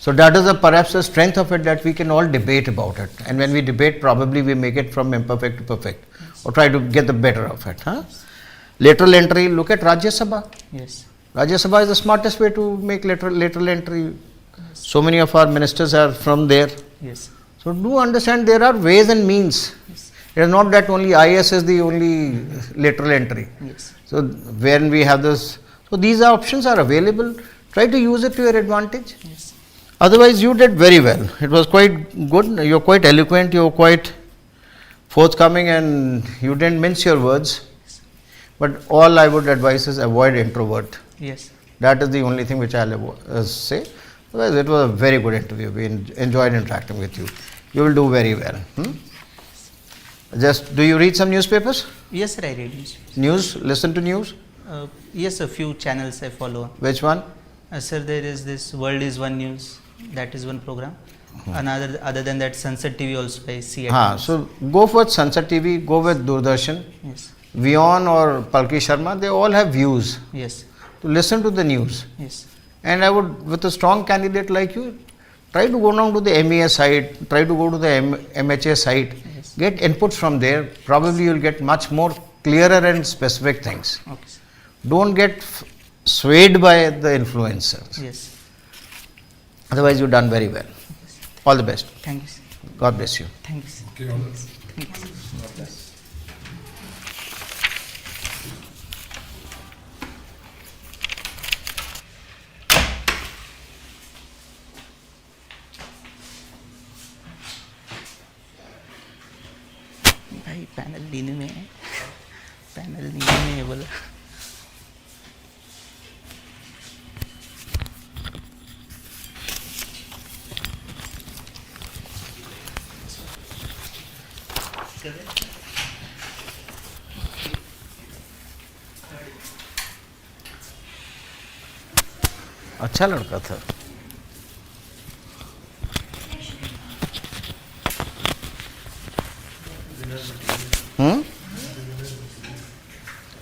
So that is perhaps the strength of it, that we can all debate about it. And when we debate, probably we make it from imperfect to perfect, or try to get the better of it. Huh? Lateral entry, look at Rajya Sabha. Yes. Rajya Sabha is the smartest way to make lateral entry. So many of our ministers are from there. Yes. So do understand there are ways and means. It is not that only IS is the only lateral entry. Yes. So when we have this, so these options are available. Try to use it to your advantage. Yes. Otherwise, you did very well. It was quite good. You're quite eloquent. You're quite forthcoming, and you didn't mince your words. But all I would advise is avoid introvert. Yes. That is the only thing which I'll say. Otherwise, it was a very good interview. We enjoyed interacting with you. You will do very well. Just, do you read some newspapers? Yes, sir, I read news. News? Listen to news? Yes, a few channels I follow. Which one? Sir, there is this World is One News. That is one program. Another, other than that, Sunset TV also I see. So go for Sunset TV, go with Doordarshan. Yes. Vion or Palki Sharma, they all have views. Yes. To listen to the news. Yes. And I would, with a strong candidate like you, try to go down to the MES site, try to go to the MHA site, get inputs from there. Probably you will get much more clearer and specific things. Okay. Don't get swayed by the influencers. Yes. Otherwise, you've done very well. All the best. Thank you, sir. God bless you. Thank you, sir. Okay, all the best. Thank you, sir. God bless. भाई panel नीले में है, panel नीले में है बोला. अच्छा लड़का था.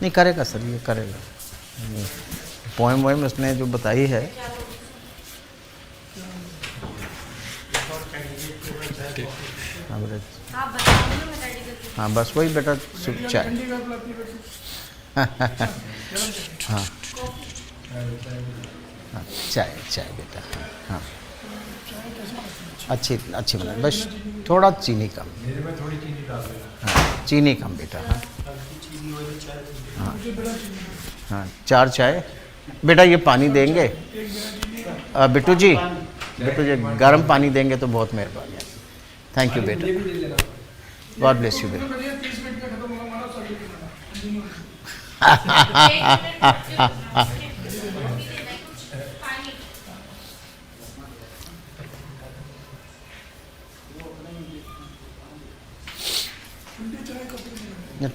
नहीं करेगा सर, ये करेगा. पोएम वोएम उसने जो बताई है. हाँ बस वही बेटा चाय. हाँ हाँ चाय चाय बेटा. हाँ अच्छी अच्छी बना, बस थोड़ा चीनी कम. मेरे में थोड़ी चीनी डाल देना. हाँ चीनी कम बेटा. हाँ हाँ हाँ 4 चाय बेटा. ये पानी देंगे बिट्टू जी, गर्म पानी देंगे तो बहुत मेहरबानी है. थैंक यू बेटा. गॉड ब्लेस यू बेटा.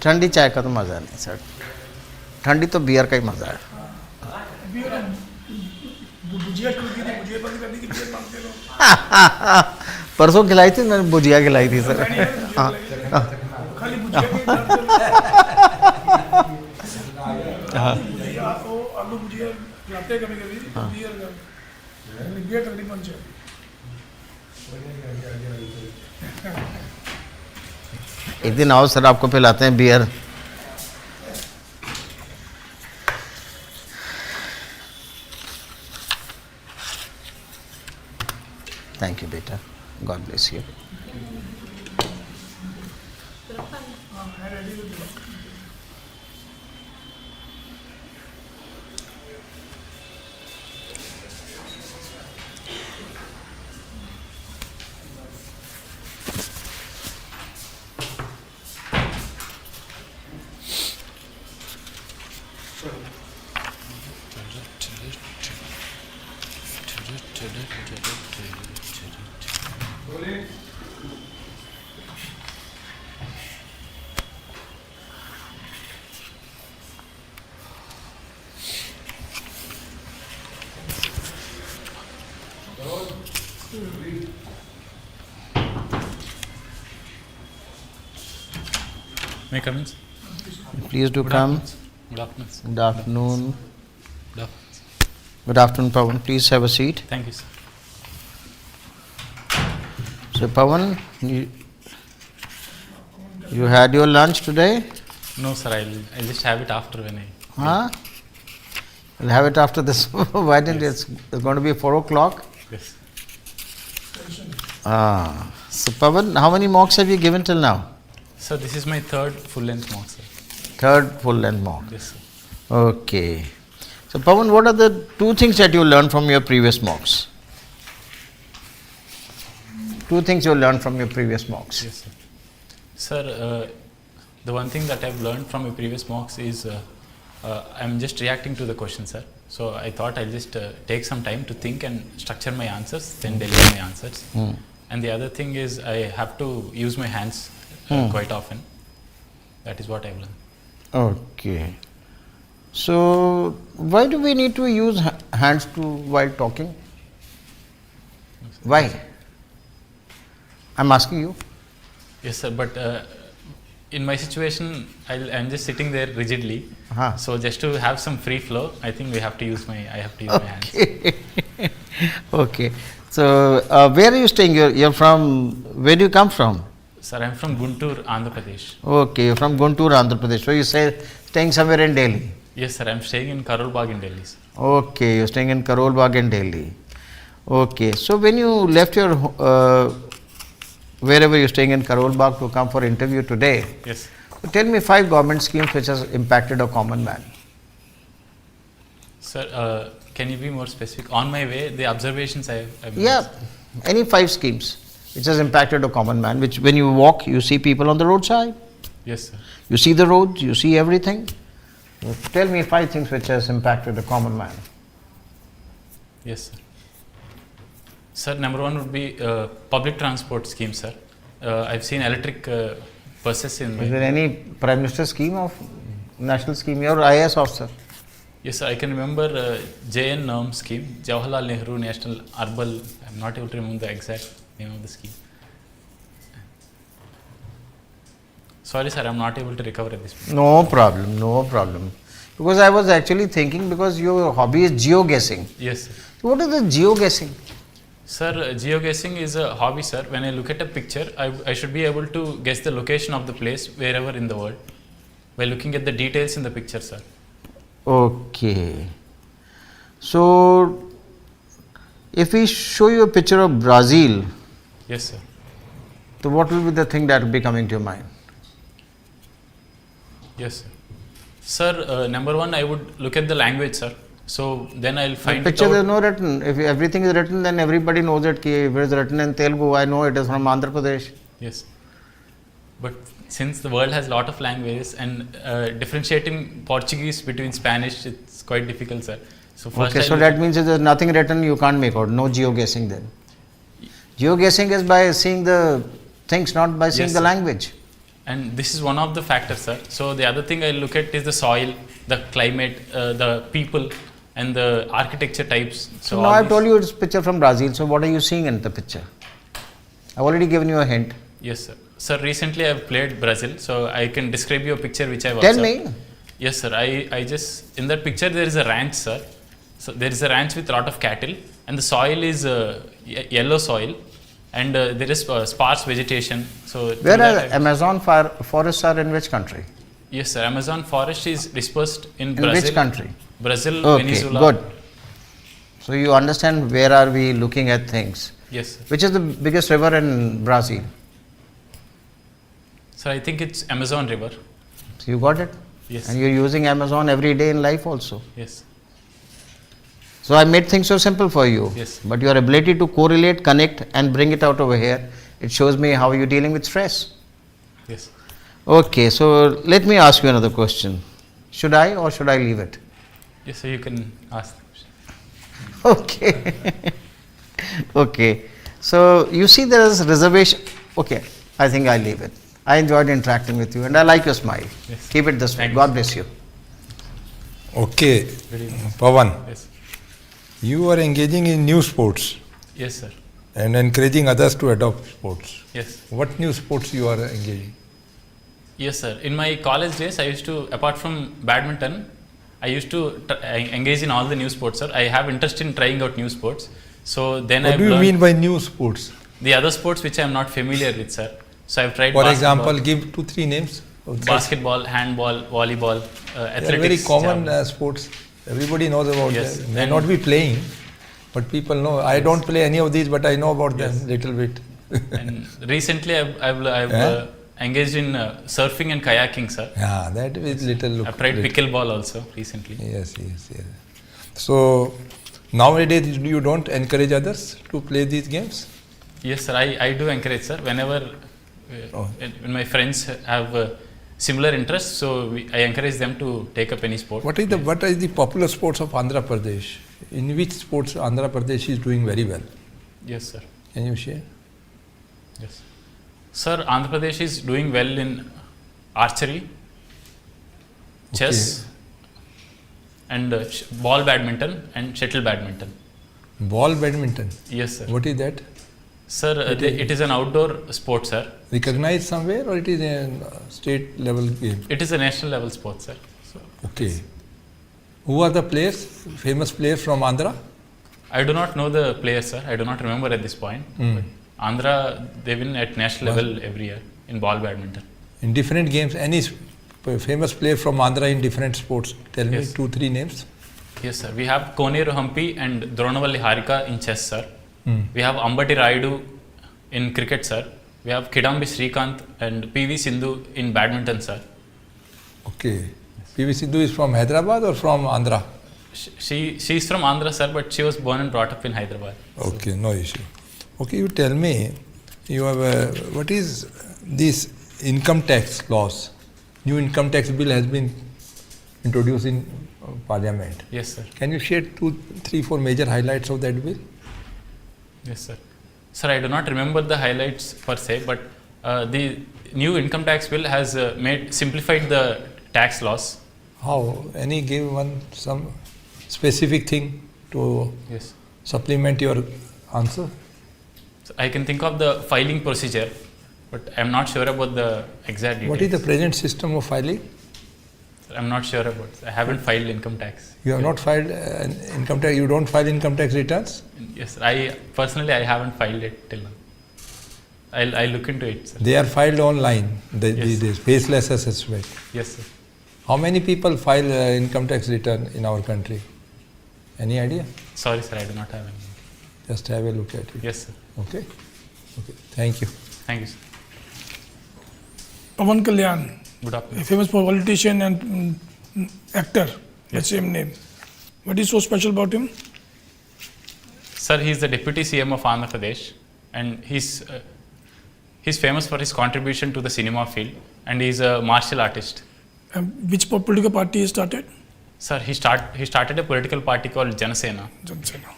ठंडी चाय का तो मज़ा नहीं सर, ठंडी तो बियर का ही मज़ा है। भुजिया शुरू की थी, भुजिया बंद करने की बियर मांगते लोग। परसों खिलाई थी मैंने, भुजिया खिलाई थी सर। खाली भुजिया आलू भुजिया लाते हैं कभी-कभी, बियर का बियर ठंडी मंच है। एक दिन आओ सर, आपको पिलाते हैं बियर। थैंक यू बेटा, God bless you. May I come in? Please do Good come. afternoon. Good afternoon. Good afternoon. Good afternoon. Good afternoon, Pawan. Please have a seat. Thank you, sir. So, Pawan, you had your lunch today? No, sir. I'll just have it after when I. Huh? You'll have it after this. Why didn't Yes. it's going to be 4 o'clock? Yes. So, Pawan, how many mocks have you given till now? Sir, this is my third full-length mock, sir. Third full-length mock. Yes, sir. Okay. So, Pawan, what are the 2 things that you learned from your previous mocks? 2 things you learned from your previous mocks. Yes, sir. Sir, the one thing that I've learned from my previous mocks is I'm just reacting to the question, sir. So I thought I'll just take some time to think and structure my answers, then deliver my answers. And the other thing is I have to use my hands quite often. That is what I've learned. Okay. So, why do we need to use hands while talking? Why? I'm asking you. Yes, sir. But in my situation, I'm just sitting there rigidly. So just to have some free flow, I think I have to use my hands. Okay. So, where are you staying? You're from, where do you come from? Sir, I'm from Guntur, Andhra Pradesh. Okay, you're from Guntur, Andhra Pradesh. So, you say staying somewhere in Delhi? Yes, sir. I'm staying in Karol Bagh in Delhi, sir. Okay, you're staying in Karol Bagh in Delhi. Okay. So, when you left your, wherever you're staying in Karol Bagh to come for interview today, yes. Tell me 5 government schemes which has impacted a common man. Sir, can you be more specific? On my way, the observations I've made. Yeah, any 5 schemes which has impacted a common man, which when you walk, you see people on the roadside. Yes, sir. You see the roads, you see everything. So tell me 5 things which has impacted a common man. Yes, sir. Sir, number 1 would be public transport scheme, sir. I've seen electric buses in. Is there any Prime Minister scheme of national scheme? You're IAS officer. Yes, sir. I can remember JN NERM scheme, Jawaharlal Nehru National Urban. I'm not able to remember the exact name of the scheme. Sorry, sir. I'm not able to recover at this point. No problem, no problem. Because I was actually thinking, because your hobby is geoguessing. Yes, sir. So what is the geoguessing? Sir, geoguessing is a hobby, sir. When I look at a picture, I should be able to guess the location of the place wherever in the world by looking at the details in the picture, sir. Okay. So, if we show you a picture of Brazil, yes, sir. So what will be the thing that will be coming to your mind? Yes, sir. Sir, number 1, I would look at the language, sir. So then I'll find the picture it out. there is no written. If everything is written, then everybody knows it. If it is written in Telugu, I know it is from Andhra Pradesh. Yes. But since the world has a lot of languages and differentiating Portuguese between Spanish, it's quite difficult, sir. So first Okay, so that means if there is nothing written, you can't make out. No geoguessing then. Geoguessing is by seeing the things, not by seeing Yes, the sir. language. And this is one of the factors, sir. So the other thing I look at is the soil, the climate, the people, and the architecture types. So now I've told you it's picture from Brazil. So what are you seeing in the picture? I've already given you a hint. Yes, sir. Sir, recently I've played Brazil, so I can describe you a picture which I've Tell observed. me. Yes, sir. I just, in that picture there is a ranch, sir. So there is a ranch with a lot of cattle, and the soil is yellow soil, and there is sparse vegetation. So Where are Amazon forests are in which country? yes, sir. Amazon forest is dispersed in Brazil. which country? Brazil, Okay, Venezuela. good. So you understand where are we looking at things. Yes, sir. Which is the biggest river in Brazil? So I think it's Amazon River. So you got it? Yes. And you're using Amazon every day in life also. Yes. So I made things so simple for you. Yes. But your ability to correlate, connect and bring it out over here, it shows me how you're dealing with stress. Yes. Okay, so let me ask you another question. Should I or should I leave it? Yes, so you can ask the question. Okay. Okay. So you see there is reservation. Okay, I think I leave it. I enjoyed interacting with you and I like your smile. Yes. Keep it this way. Thank God you. bless you. Okay, Good evening. Pawan, Yes. you are engaging in new sports Yes, sir. and encouraging others to adopt sports. Yes. What new sports you are engaging? Yes, sir. In my college days, I used to, apart from badminton, I used to engage in all the new sports, sir. I have interest in trying out new sports. So then What I've do you learned mean by new sports? the other sports which I am not familiar with, sir. So I've tried For basketball, example, give 2-3 names. Of that. basketball, handball, volleyball, They are athletics. very common javelin. sports. Everybody knows about Yes, them. May and- not be playing, but people know. I don't play any of these, but I know about Yes. them little bit. And recently, I've Eh? engaged in surfing and kayaking, sir. Yeah, that is little look. I've tried little. pickleball also recently. Yes. So nowadays you don't encourage others to play these games? Yes, sir. I do encourage, sir. Whenever when my friends have similar interests, so I encourage them to take up any sport. What is the popular sports of Andhra Pradesh? In which sports Andhra Pradesh is doing very well? Yes, sir. Can you share? Yes. Sir, Andhra Pradesh is doing well in archery, chess, and ball badminton and shuttle badminton. Ball badminton? Yes, sir. What is that? Sir, it is an outdoor sport, sir. Recognized somewhere or it is a state level game? It is a national level sport, sir. So, Okay. Who are the players, famous players from Andhra? I do not know the players, sir. I do not remember at this point. But Andhra, they win at national level every year in ball badminton. In different games, any famous player from Andhra in different sports? Tell me Yes. 2-3 names. Yes, sir. We have Koneru Hampi and Dronavalli Harika in chess, sir. Hmm. We have Ambati Rayudu in cricket, sir. We have Kidambi Srikanth and PV Sindhu in badminton, sir. Okay. PV Sindhu is from Hyderabad or from Andhra? She is from Andhra, sir, but she was born and brought up in Hyderabad. Okay, no issue. Okay, you tell me, you have what is this income tax laws? New income tax bill has been introduced in Parliament. Yes, sir. Can you share 2, 3, 4 major highlights of that bill? Yes, sir. Sir, I do not remember the highlights per se, but the new income tax bill has simplified the tax laws. How? Any give some specific thing to Yes. supplement your answer? So I can think of the filing procedure, but I am not sure about the exact details. What is the present system of filing? Sir, I am not sure about. I haven't filed income tax. You have not filed income tax. You don't file income tax returns. Yes, sir. I haven't filed it till now. I'll look into it, sir. They are filed online. Yes. The faceless assessment. Yes, sir. How many people file income tax return in our country? Any idea? Sorry, sir. I do not have any. Just have a look at it. Yes, sir. Okay. Okay. Thank you. Thank you, sir. Pawan Kalyan, Good afternoon. a famous politician and actor, the same name. What is so special about him? Sir, he is the Deputy CM of Andhra Pradesh, and he's famous for his contribution to the cinema field, and he is a martial artist. Which political party he started? Sir, he started a political party called Janasena. Janasena.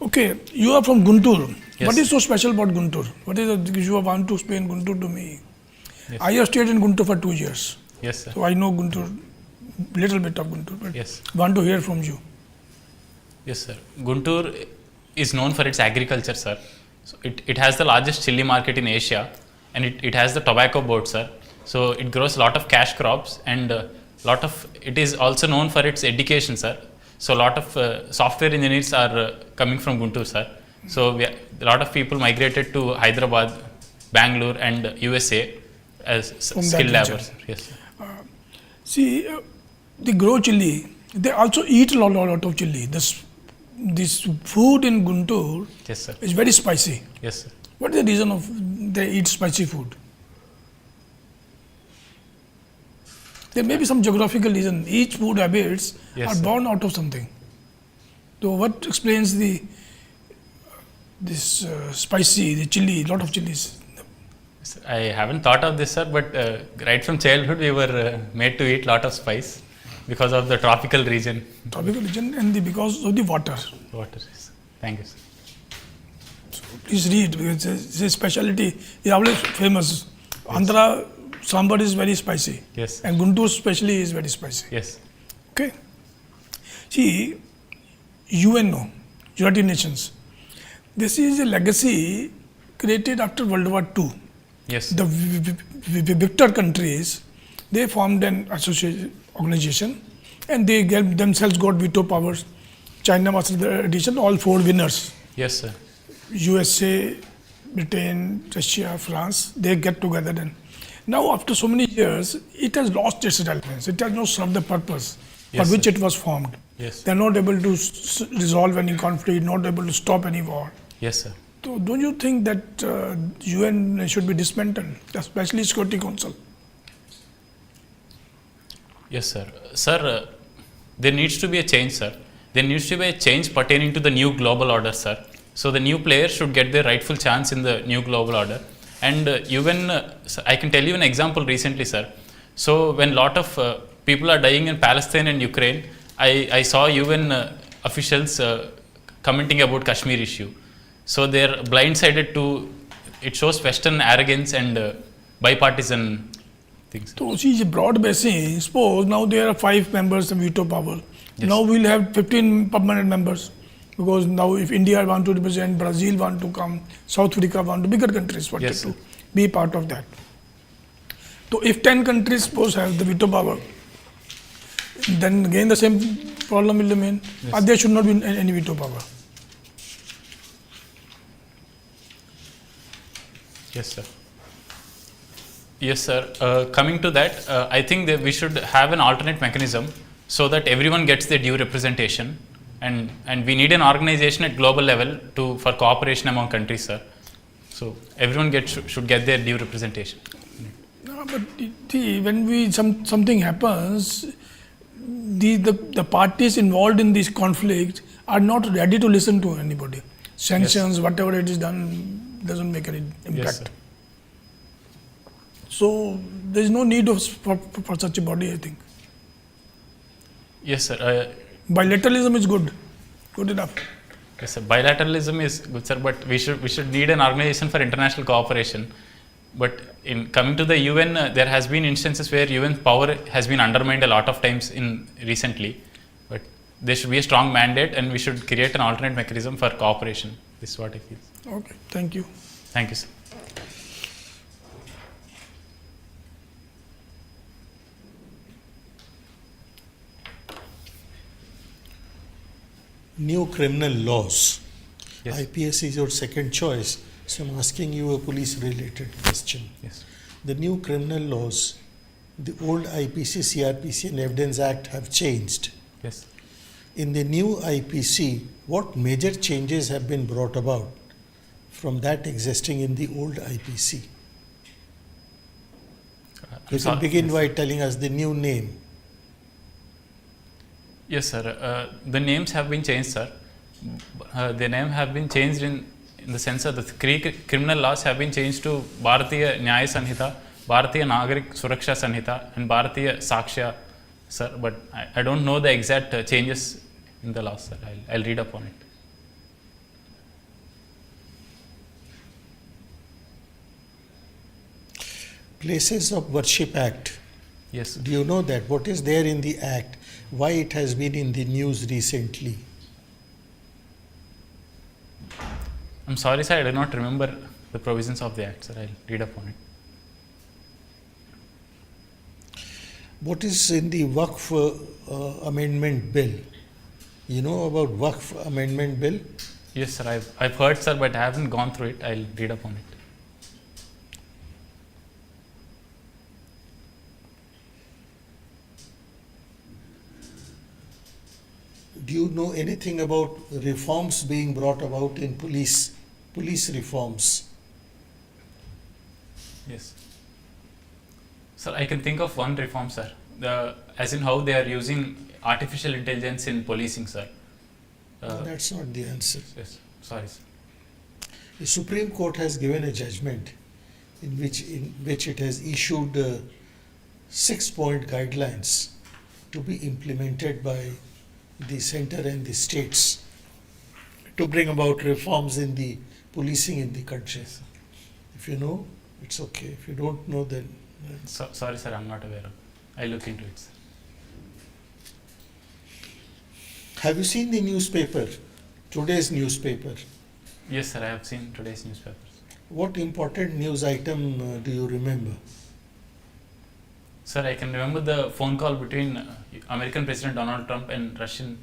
Okay, you are from Guntur. Yes. What is so special about Guntur? What is it you want to explain Guntur to me? Yes. I have stayed in Guntur for 2 years. Yes, sir. So I know Guntur, little bit of Guntur, but Yes. want to hear from you. Yes, sir. Guntur is known for its agriculture, sir. So it has the largest chili market in Asia, and it has the tobacco board, sir. So it grows a lot of cash crops, and it is also known for its education, sir. So a lot of software engineers are coming from Guntur, sir. So a lot of people migrated to Hyderabad, Bangalore, and USA as From that skilled region. laborers. Yes, sir. See, they grow chili. They also eat a lot of chili. This food in Guntur Yes, sir. is very spicy. Yes, sir. What is the reason of they eat spicy food? There may be some geographical reason. Each food habits Yes, are sir. born out of something. So what explains this spicy, the chili, lot of chilies? I haven't thought of this, sir, but right from childhood we were made to eat lot of spice because of the tropical region. Tropical region and because of the water. Water, yes. Thank you, sir. Please read because it's a specialty. It's always famous. Andhra sambar is very spicy. Yes. And Guntur especially is very spicy. Yes. Okay. See, UNO, United Nations. This is a legacy created after World War II. Yes. The victor countries, they formed an association organization and they themselves got veto powers. China was the addition, all 4 winners. Yes, sir. USA, Britain, Russia, France, they get together then. Now after so many years, it has lost its relevance. It has not served the purpose Yes, for which sir. it was formed. Yes. They are not able to resolve any conflict, not able to stop any war. Yes, sir. So don't you think that UN should be dismantled, especially Security Council? Yes, sir. Sir, there needs to be a change, sir. There needs to be a change pertaining to the new global order, sir. So the new players should get their rightful chance in the new global order. And I can tell you an example recently, sir. So when lot of people are dying in Palestine and Ukraine, I saw UN officials commenting about Kashmir issue. So they're blindsided to, it shows Western arrogance and bipartisan things. So see, a broad basis, suppose now there are 5 members of veto power. Now we'll have 15 permanent members. Because now if India want to represent, Brazil want to come, South Africa want to, bigger countries wanted Yes, to be part of that. So if 10 countries suppose have the veto power, then again the same problem will remain. Yes. There should not be any veto power. Yes, sir. Yes, sir. Coming to that, I think that we should have an alternate mechanism so that everyone gets their due representation, and we need an organization at global level for cooperation among countries, sir. So everyone should get their due representation. No, but see, when something happens, the parties involved in this conflict are not ready to listen to anybody. Sanctions, whatever it is done, doesn't make any impact. Yes, sir. So there is no need for such a body, I think. Yes, sir. Bilateralism is good enough. Yes, sir. Bilateralism is good, sir, but we should need an organization for international cooperation. But in coming to the UN, there has been instances where UN power has been undermined a lot of times recently. But there should be a strong mandate, and we should create an alternate mechanism for cooperation. This is what I feel. Okay, thank you. Thank you, sir. New criminal laws. Yes. IPS is your second choice, so I'm asking you a police related question. Yes. The new criminal laws, the old IPC, CRPC and Evidence Act have changed. Yes. In the new IPC, what major changes have been brought about from that existing in the old IPC? You can begin by telling us the new name. Yes, sir. The names have been changed, sir. The name have been changed in the sense that the criminal laws have been changed to Bharatiya Nyaya Sanhita, Bharatiya Nagarik Suraksha Sanhita, and Bharatiya Sakshya, sir. But I don't know the exact changes in the laws, sir. I'll read up on it. Places of Worship Act. Yes. Do you know that? What is there in the Act? Why it has been in the news recently? I'm sorry, sir, I do not remember the provisions of the Act, sir. I'll read up on it. What is in the Waqf Amendment Bill? You know about Waqf Amendment Bill? Yes, sir, I've heard, sir, but I haven't gone through it. I'll read up on it. Do you know anything about reforms being brought about in police reforms? Yes. Sir, I can think of one reform, sir. As in how they are using artificial intelligence in policing, sir. No, that's not the answer. Yes, sorry, sir. The Supreme Court has given a judgment in which it has issued 6-point guidelines to be implemented by the center and the states to bring about reforms in the policing in the country. If you know, it's okay. If you don't know, then... Sorry, sir, I'm not aware of. I'll look into it, sir. Have you seen the newspaper, today's newspaper? Yes, sir, I have seen today's newspapers. What important news item do you remember? Sir, I can remember the phone call between American President Donald Trump and Russian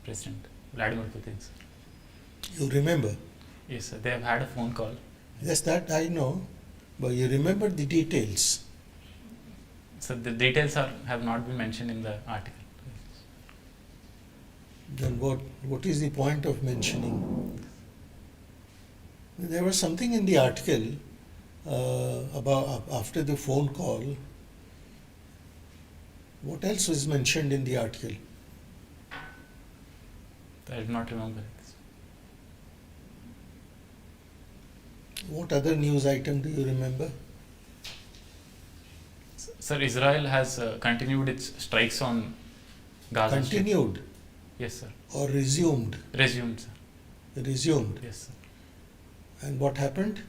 President Vladimir Putin, sir. You remember? Yes, sir, they have had a phone call. Yes, that I know, but you remember the details. So the details have not been mentioned in the article. Then what is the point of mentioning? There was something in the article about after the phone call. What else was mentioned in the article? I do not remember it. What other news item do you remember? Sir, Israel has continued its strikes on Gaza. Continued? Yes, sir. Or resumed? Resumed, sir. Resumed? Yes, sir. And what happened?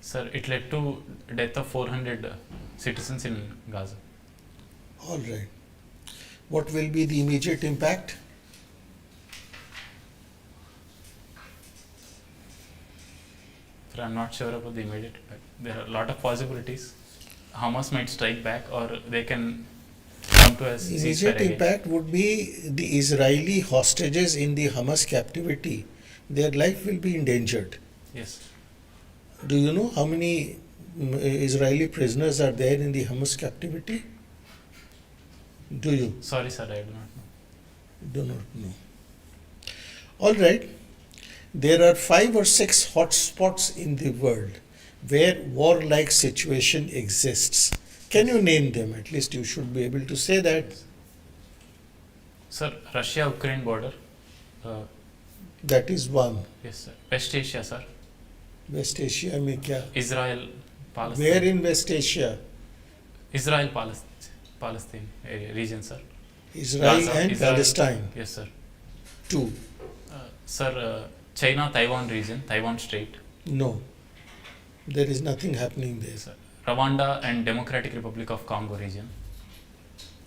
Sir, it led to death of 400 citizens in Gaza. All right. What will be the immediate impact? Sir, I'm not sure about the immediate impact. There are a lot of possibilities. Hamas might strike back, or they can come to a ceasefire Immediate again. impact would be the Israeli hostages in the Hamas captivity. Their life will be endangered. Yes. Do you know how many Israeli prisoners are there in the Hamas captivity? Do you? Sorry, sir, I do not know. Do not know. All right. There are 5 or 6 hotspots in the world where war-like situation exists. Can you name them? At least you should be able to say that. Sir, Russia-Ukraine border. That is one. Yes, sir. West Asia, sir. West Asia में क्या? Israel, Palestine. Where in West Asia? Israel, Palestine area, region, sir. Israel Gaza, and Palestine. Yes, sir. 2. Sir, China, Taiwan region, Taiwan Strait. No. There is nothing happening there. Sir. Rwanda and Democratic Republic of Congo region.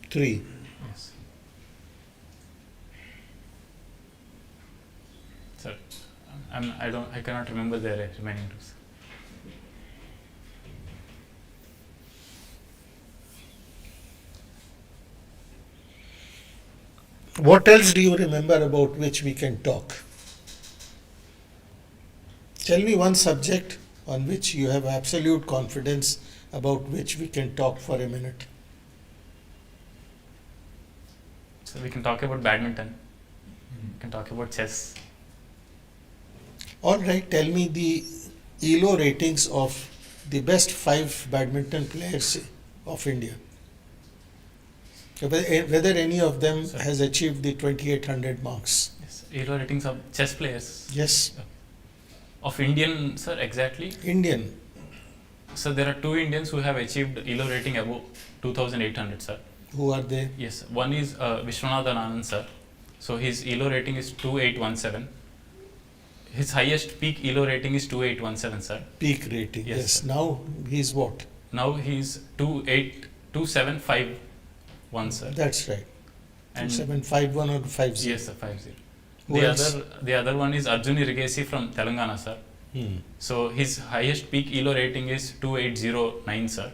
3. Yes. Sir, I cannot remember the remaining two. Sir. What else do you remember about which we can talk? Tell me one subject on which you have absolute confidence, about which we can talk for a minute. So we can talk about badminton. We can talk about chess. All right, tell me the ELO ratings of the best 5 badminton players of India. Whether any of them has achieved the 2800 marks. Yes. ELO ratings of chess players. Yes. Of Indian, sir, exactly? Indian. So there are 2 Indians who have achieved ELO rating above 2800, sir. Who are they? Yes, one is Vishwanathan Anand, sir. So his ELO rating is 2817. His highest peak ELO rating is 2817, sir. Peak rating, yes. sir. Now he is what? now he's 28751, sir. That's right. And 2751 or 50? Yes, sir, 50. Who else? The other one is Arjun Irigesi from Telangana, sir. So his highest peak ELO rating is 2809, sir.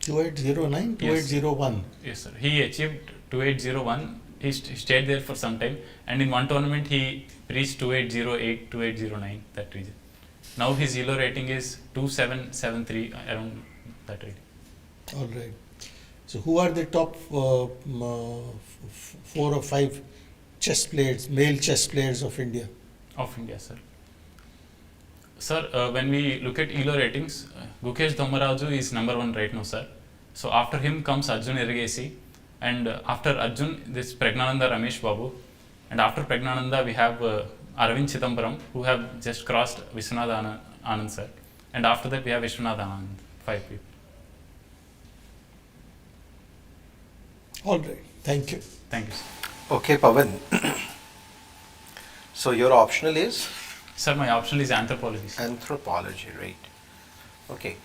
2809, 2801? Yes, sir. He achieved 2801. He stayed there for some time, and in one tournament he reached 2808, 2809, that region. Now his ELO rating is 2773, around that rating. All right. So who are the top 4 or 5 chess players, male chess players of India? Of India, sir. Sir, when we look at ELO ratings, Gukesh Dhammaraju is number 1 right now, sir. So after him comes Arjun Irigesi, and after Arjun, this Pragnananda Ramesh Babu, and after Pragnananda we have Arvind Chidambaram, who have just crossed Vishwanath Anand, sir. And after that we have Vishwanath Anand, 5 people. All right. Thank you. Thank you, sir. Okay, Pawan. So your optional is? Sir, my optional is anthropology, sir. Anthropology, right. Okay.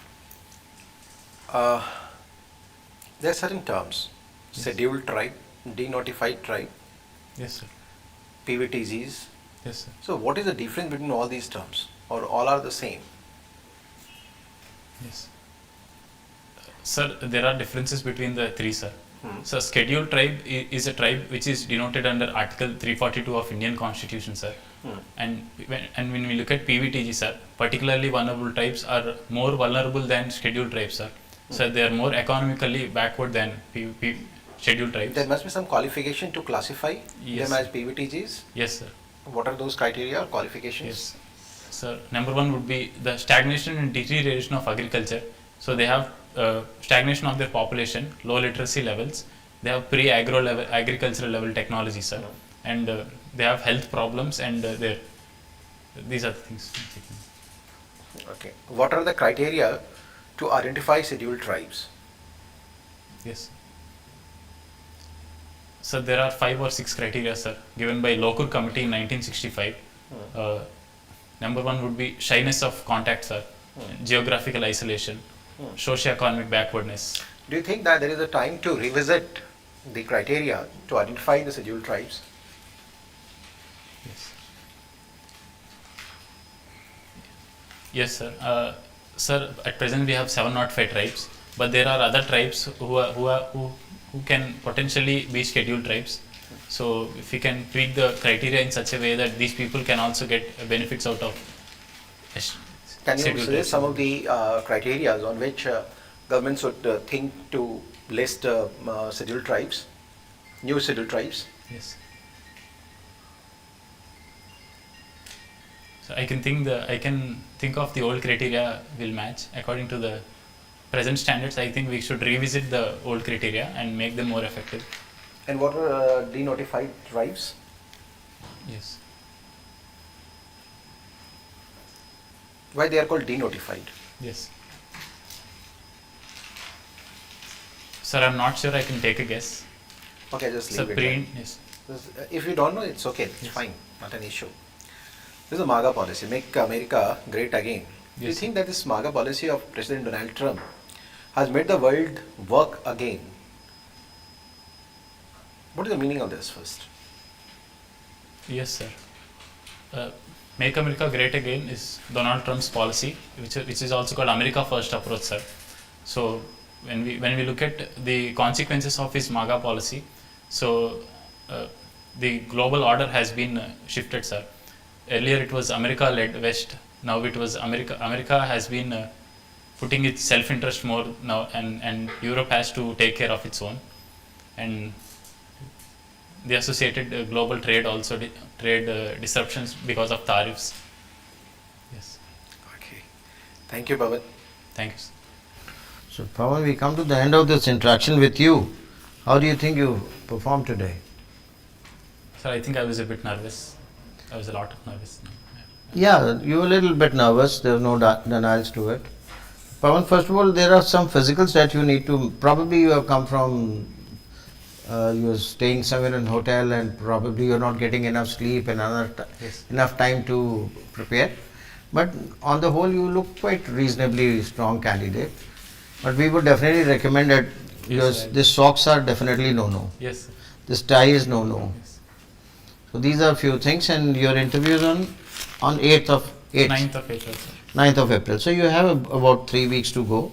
There are certain terms. Yes. Scheduled tribe, denotified tribe. Yes, sir. PVTGs. Yes, sir. So what is the difference between all these terms? Or all are the same? Yes. Sir, there are differences between the 3, sir. So scheduled tribe is a tribe which is denoted under Article 342 of Indian Constitution, sir. And when we look at PVTG, sir, particularly vulnerable tribes are more vulnerable than scheduled tribes, sir. So they are more economically backward than scheduled tribes. There must be some qualification to classify Yes, them as PVTGs. Yes, sir. What are those criteria or qualifications? Yes, sir. Number 1 would be the stagnation and deterioration of agriculture. So they have stagnation of their population, low literacy levels. They have pre-agro level, agricultural level technology, sir, and they have health problems, and these are the things. Okay. What are the criteria to identify scheduled tribes? Yes. So there are 5 or 6 criteria, sir, given by Lokur Committee in 1965. Number 1 would be shyness of contact, sir, geographical isolation, socio-economic backwardness. Do you think that there is a time to revisit the criteria to identify the scheduled tribes? Yes. Yes, sir. Sir, at present we have 705 tribes, but there are other tribes who can potentially be scheduled tribes. So if we can tweak the criteria in such a way that these people can also get benefits out of Can you scheduled suggest tribes. some of the criteria on which governments should think to list scheduled tribes, new scheduled tribes? Yes. So I can think of the old criteria will match according to the present standards. I think we should revisit the old criteria and make them more effective. And what are denotified tribes? Yes. Why they are called denotified? Yes. Sir, I'm not sure. I can take a guess. Okay, just So leave it. pre- there. yes. If you don't know, it's okay. It's fine. Not an issue. This is a MAGA policy, Make America Great Again. Do you Yes. think that this MAGA policy of President Donald Trump has made the world work again? What is the meaning of this first? Yes, sir. Make America Great Again is Donald Trump's policy, which is also called America First approach, sir. So when we look at the consequences of his MAGA policy, so the global order has been shifted, sir. Earlier it was America led West. Now it was America has been putting its self-interest more now, and Europe has to take care of its own, and the associated global trade also trade disruptions because of tariffs. Yes. Okay. Thank you, Pawan. Thank you, sir. So, Pawan, we come to the end of this interaction with you. How do you think you performed today? Sir, I think I was a bit nervous. I was a lot of nervous. Yeah, you were a little bit nervous. There's no denials to it. Pawan, first of all, there are some physicals that you need to. Probably you have come from. You're staying somewhere in a hotel, and probably you're not getting enough sleep and Yes. enough time to prepare. But on the whole, you look quite reasonably strong candidate. But we would definitely recommend it because sir. these socks are definitely no. Yes, sir. This tie is no. So these are few things, and your interview is on 8th of 9th of April, sir. 9th of April. So you have about 3 weeks to go.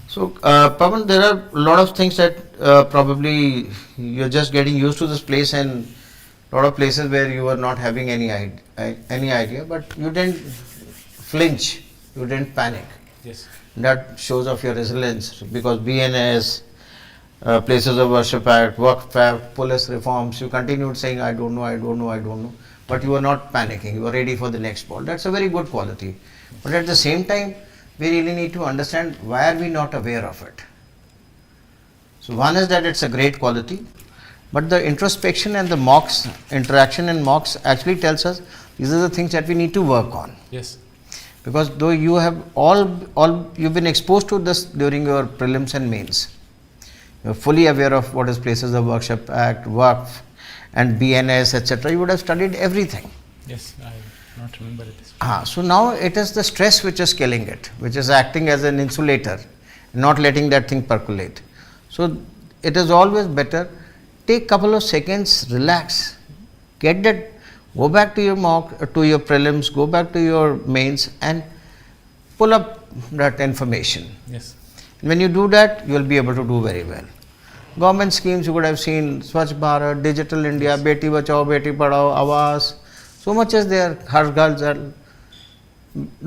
So Pawan, there are a lot of things that probably you're just getting used to this place, and a lot of places where you were not having any idea, but you didn't flinch, you didn't panic. Yes. That shows of your resilience, because BNS, Places of Worship Act, Work Act, police reforms, you continued saying, I don't know, but you were not panicking, you were ready for the next ball. That's a very good quality. But at the same time, we really need to understand why are we not aware of it. So one is that it's a great quality, but the introspection and the mocks, interaction and mocks actually tells us these are the things that we need to work on. Yes. Because though you have you've been exposed to this during your prelims and mains, you're fully aware of what is Places of Worship Act, Waqf and BNS, etc. You would have studied everything. Yes, I not remember it. So now it is the stress which is killing it, which is acting as an insulator, not letting that thing percolate. So it is always better, take couple of seconds, relax, get that, go back to your mock, to your prelims, go back to your mains and pull up that information. Yes. When you do that, you will be able to do very well. Government schemes you would have seen, Swachh Bharat, Digital India, Beti Bachao, Beti Padhao, Awas, so much is there, Har Ghar Jal,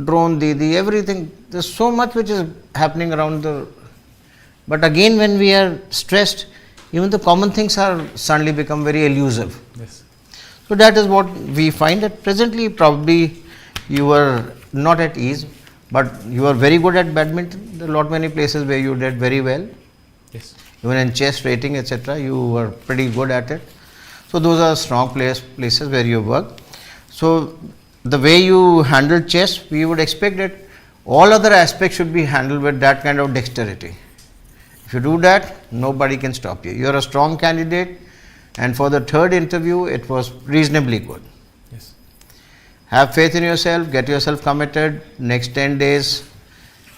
Drone Didi, everything. There's so much which is happening around the. But again, when we are stressed, even the common things are suddenly become very elusive. Yes. So that is what we find that presently probably you were not at ease, but you are very good at badminton. There are lot many places where you did very well. Yes. Even in chess rating, etc., you were pretty good at it. So those are strong places where you work. So the way you handle chess, we would expect that all other aspects should be handled with that kind of dexterity. If you do that, nobody can stop you. You are a strong candidate, and for the third interview, it was reasonably good. Yes. Have faith in yourself, get yourself committed. Next 10 days,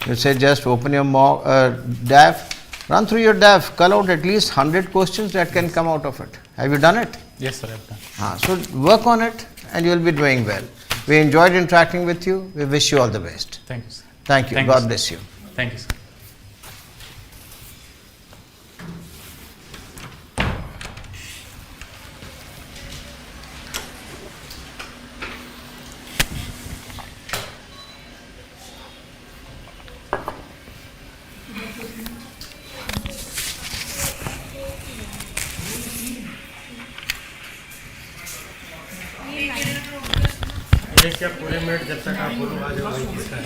you say just open your DAF, run through your DAF, cull out at least 100 questions that can come out of it. Have you done it? Yes, sir, I have done. So work on it and you will be doing well. We enjoyed interacting with you. We wish you all the best. Thank you, sir. Thank you. Thank God sir. bless you. Thank you, sir. ये क्या पूरे minute जब तक आप बोलो आ जाओ वही किसका है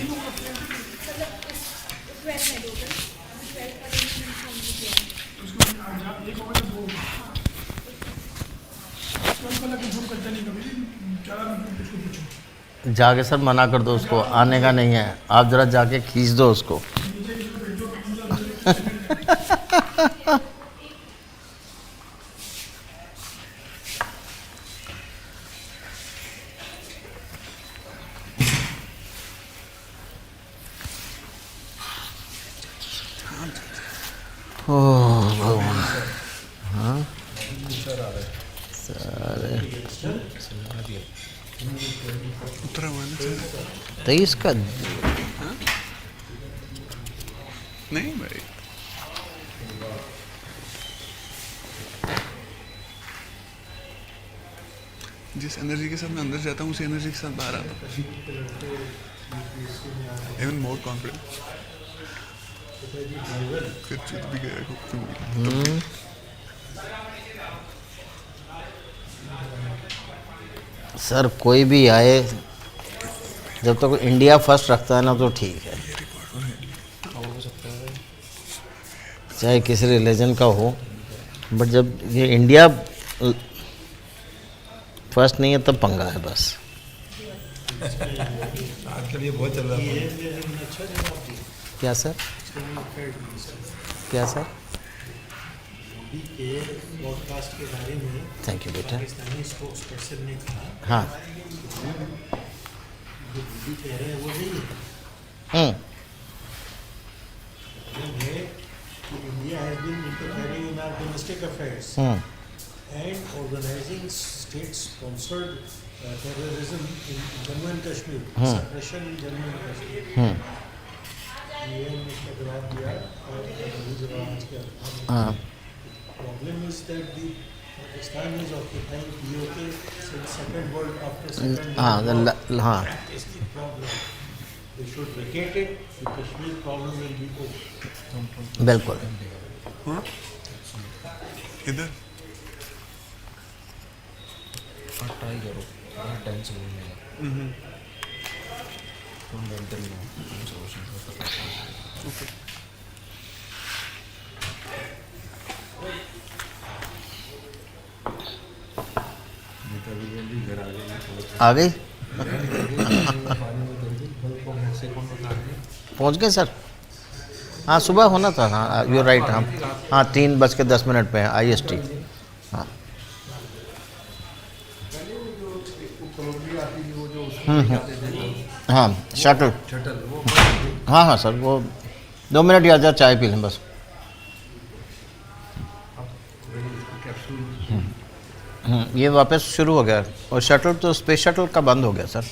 जाके सर मना कर दो उसको, आने का नहीं है, आप जरा जाके खींच दो उसको. तो इसका नहीं भाई जिस एनर्जी के साथ मैं अंदर जाता हूँ उसी एनर्जी के साथ बाहर आता हूँ इवन मोर कॉन्फिडेंट कुछ भी गया सर कोई भी आए जब तक इंडिया फर्स्ट रखता है ना तो ठीक है, चाहे किसी रिलीजन का हो, बट जब ये इंडिया फर्स्ट नहीं है तब पंगा है बस. आजकल ये बहुत चल रहा है. क्या सर? क्या सर? पॉडकास्ट के बारे में थैंक यू बेटा. पाकिस्तानी स्पोक्स पर्सन ने कहा हाँ जो मोदी कह रहे हैं वो नहीं है. been interfering in our domestic affairs and organizing state-sponsored terrorism in Jammu and Kashmir, suppression in Jammu and Kashmir. ये इसका जवाब दिया और अभी जवाब आज के अखबार में. Problem is that the Pakistan is occupying POK since Second World after Second World War. That is the problem. They should vacate it. The Kashmir problem will be over. बिल्कुल. इधर ट्राई करो टाइम से बोलने आ गई. पहुंच गए sir. हाँ सुबह होना था. हाँ यू राइट. हाँ 3:10 पे है IST. हाँ हाँ शटल. हाँ हाँ सर वो 2 मिनट या जा चाय पी लें बस. ये वापस शुरू हो गया. और शटल तो स्पेस शटल का बंद हो गया सर.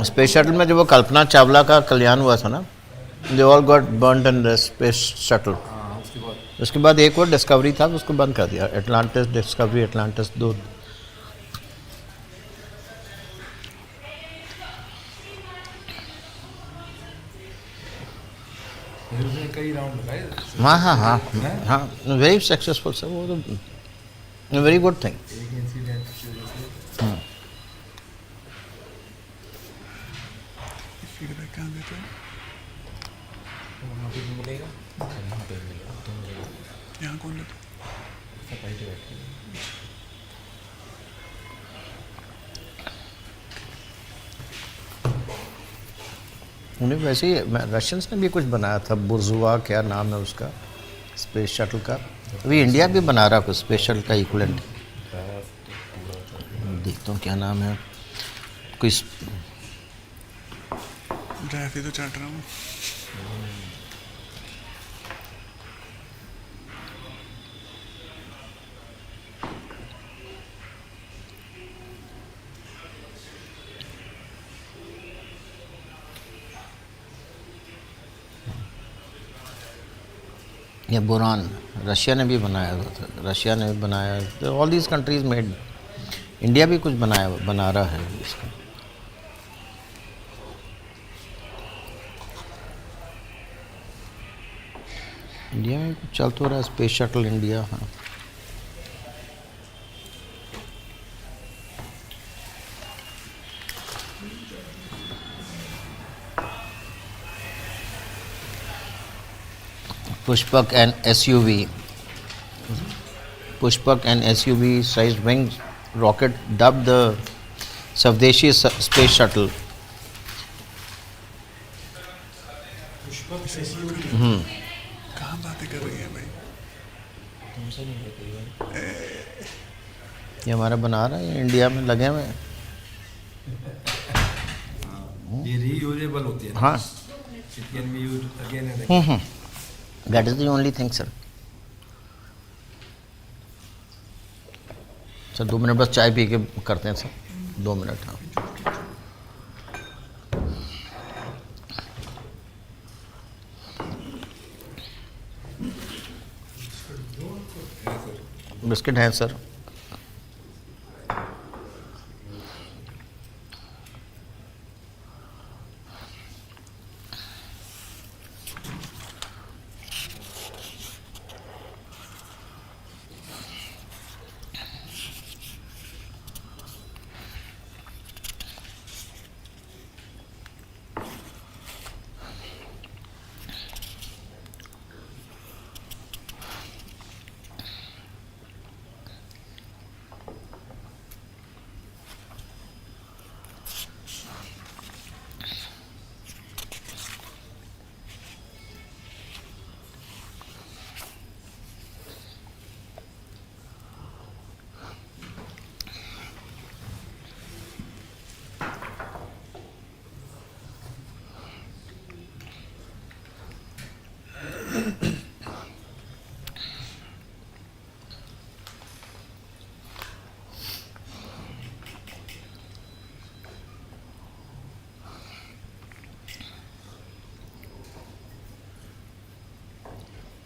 स्पेस शटल में जो वो कल्पना चावला का कल्याण हुआ था ना, they all got burned in the space shuttle. उसके बाद एक और डिस्कवरी था उसको बंद कर दिया. Atlantis discovery, Atlantis 2. कई राउंड लगाए. हाँ हाँ हाँ हाँ वेरी सक्सेसफुल सर. वो तो वेरी गुड थिंग. फीडबैक कहाँ देते हैं? वहाँ पे मिलेगा, यहाँ पे मिलेगा, तो मिलेगा. यहाँ कौन देता? फैकल्टी बैठती है. उन्हें वैसे ही रशियंस ने भी कुछ बनाया था. बुर्जुआ क्या नाम है उसका स्पेस शटल का. अभी इंडिया भी बना रहा कुछ स्पेस शटल का इक्विवेलेंट. देखता हूँ क्या नाम है. कोई ड्राइव ही तो चाट रहा हूँ. ये बुरान रशिया ने भी बनाया हुआ था. रशिया ने भी बनाया. All these countries made. India भी कुछ बना रहा है इसका. इंडिया में कुछ चल तो रहा है स्पेस शटल इंडिया. हाँ Pushpak and SUV. Pushpak and SUV sized wing rocket dubbed the Swadeshi space shuttle. Pushpak SUV. कहाँ बातें कर रही है भाई? तुमसे नहीं है कई बार. ये हमारा बना रहा है इंडिया में लगे हुए. ये रीयूजेबल होती है. हाँ. It can be used again and again. That is the only thing sir. Sir 2 minute बस चाय पी के करते हैं सर. 2 मिनट. हाँ बिस्किट हैं सर.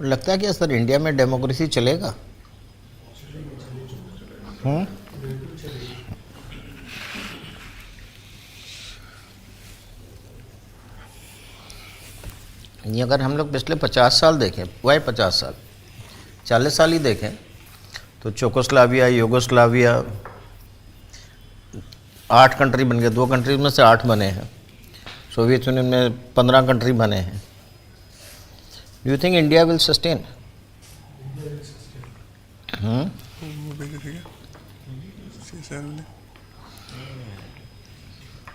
लगता है कि सर इंडिया में डेमोक्रेसी चलेगा? ये अगर हम लोग पिछले 50 साल देखें, वही 50 साल, 40 साल ही देखें, तो चोकोस्लाविया, यूगोस्लाविया 8 कंट्री बन गए, 2 कंट्रीज में से 8 बने हैं, सोवियत यूनियन में 15 कंट्री बने हैं. Do you think India will sustain?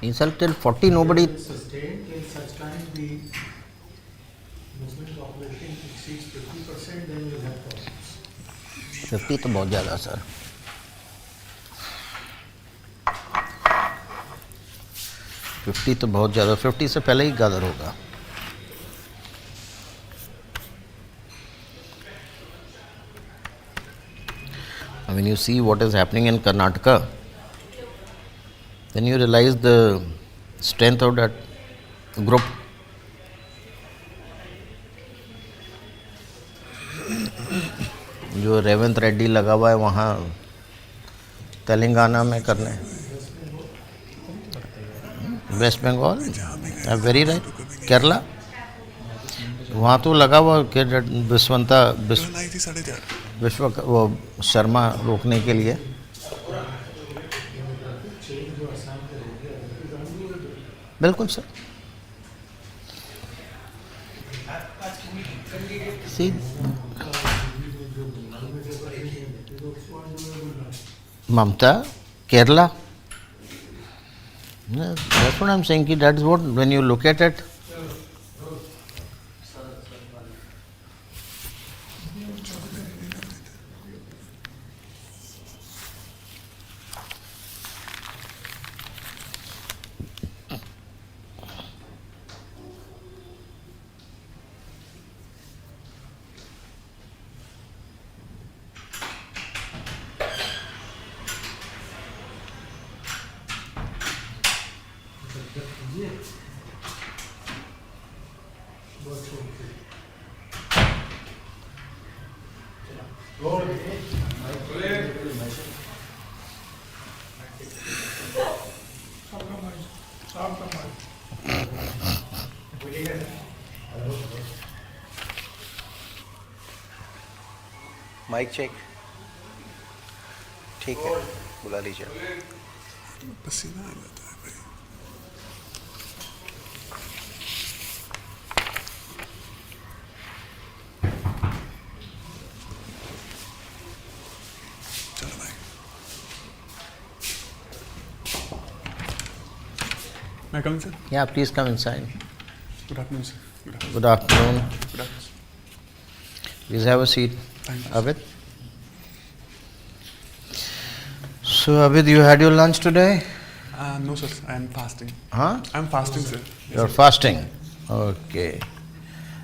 Insult till 40 nobody. Sustained in such kind the Muslim population exceeds 50%, then you have problems. 50 तो बहुत ज़्यादा सर. 50 तो बहुत ज़्यादा, 50 से पहले ही गदर होगा. When you see what is happening in Karnataka, then you realize the strength of that group. जो रेवंत रेड्डी लगा हुआ है वहाँ तेलंगाना में करने, West Bengal, very right, Kerala, वहाँ तो लगा हुआ कि विश्व वो शर्मा रोकने के लिए. बिल्कुल सर. See Mamta, Kerala. That's what I'm saying. That's what, when you look at it. Mic check. ठीक है, बुला लीजिए. पसीना आ जाता है भाई. चलो भाई. May I come in, sir? Yeah, please come inside. Good afternoon, sir. Good afternoon. Good afternoon. Please have a seat. Thank you. Abid. So Abid, you had your lunch today? No, sir. I am fasting. Huh? I am fasting, sir. You're fasting. Okay.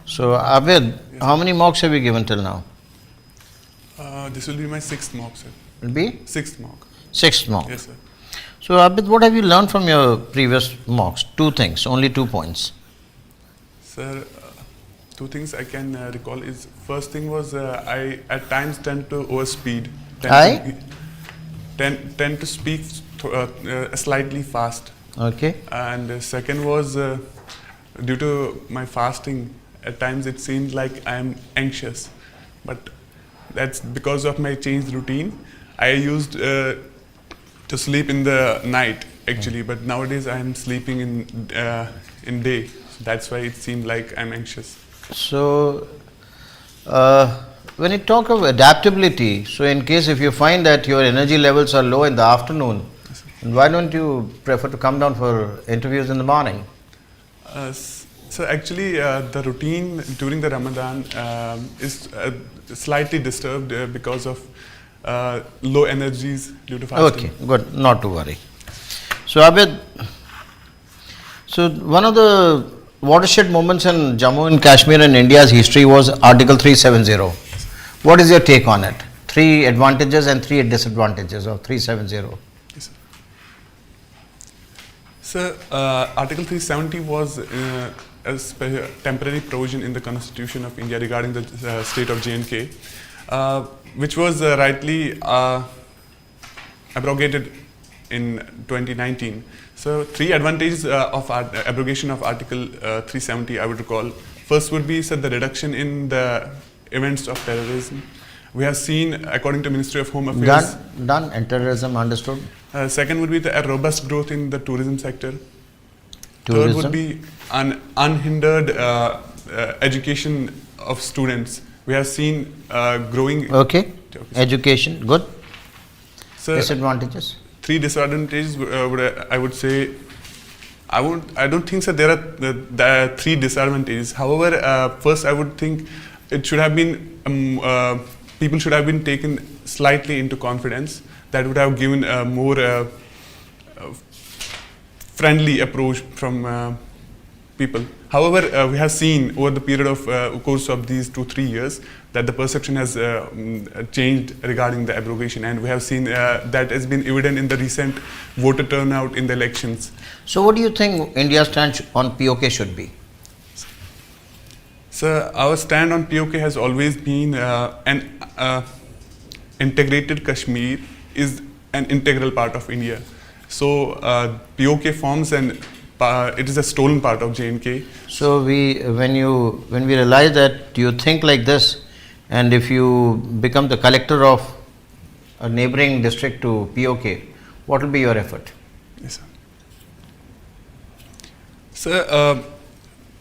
So Abid, how many mocks have you given till now? This will be my 6th mock, sir. Will be? 6th mock. 6th mock. Yes, sir. So Abid, what have you learned from your previous mocks? 2 things, only 2 points. Sir, 2 things I can recall is, first thing was I at times tend to overspeed. Tend to speak slightly fast. Okay. And second was due to my fasting, at times it seemed like I am anxious, but that's because of my changed routine. I used to sleep in the night actually, but nowadays I am sleeping in day. So that's why it seemed like I'm anxious. So when you talk of adaptability, so in case if you find that your energy levels are low in the afternoon, why don't you prefer to come down for interviews in the morning? So actually the routine during the Ramadan is slightly disturbed because of low energies due to fasting. Okay, good, not to worry. So Abid, so one of the watershed moments in Jammu and Kashmir and India's history was Article 370. What is your take on it? 3 advantages and 3 disadvantages of 370. Yes, sir. Article 370 was temporary provision in the Constitution of India regarding the state of J&K, which was rightly abrogated in 2019. So 3 advantages of abrogation of Article 370 I would recall. First would be the reduction in the events of terrorism. We have seen, according to Ministry of Home Affairs. Done. And terrorism understood. Second would be a robust growth in the tourism sector. Tourism. Third would be an unhindered education of students. We have seen growing. Okay. Education, good. So disadvantages. 3 disadvantages I would say. I don't think so. There are 3 disadvantages. However, first I would think it should have been people should have been taken slightly into confidence. That would have given a more friendly approach from people. However, we have seen over the period of course of these 2-3 years that the perception has changed regarding the abrogation, and we have seen that has been evident in the recent voter turnout in the elections. So, what do you think India's stand on POK should be? So, our stand on POK has always been an integrated Kashmir is an integral part of India. So, POK forms it is a stolen part of J&K. So, when we realize that you think like this, and if you become the collector of a neighboring district to POK, what will be your effort? Yes, sir. So,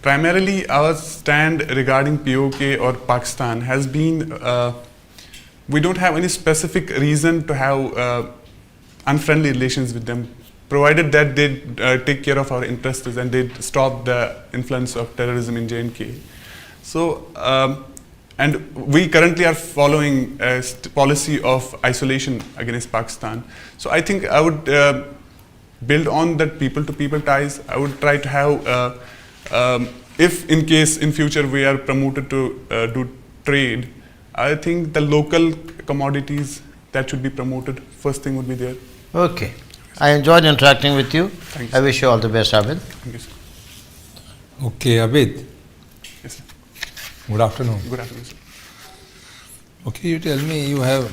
primarily our stand regarding POK or Pakistan has been, we don't have any specific reason to have unfriendly relations with them, provided that they take care of our interests and they stop the influence of terrorism in J&K. So, and we currently are following a policy of isolation against Pakistan. So I think I would build on that people-to-people ties. I would try to have, if in case in future we are promoted to do trade, I think the local commodities that should be promoted, first thing would be there. Okay. I enjoyed interacting with you. Thank you, I wish you all the best, Abid. Thank you, sir. Okay, Abid. Yes, sir. Good afternoon. Good afternoon, sir. Okay, you tell me, you have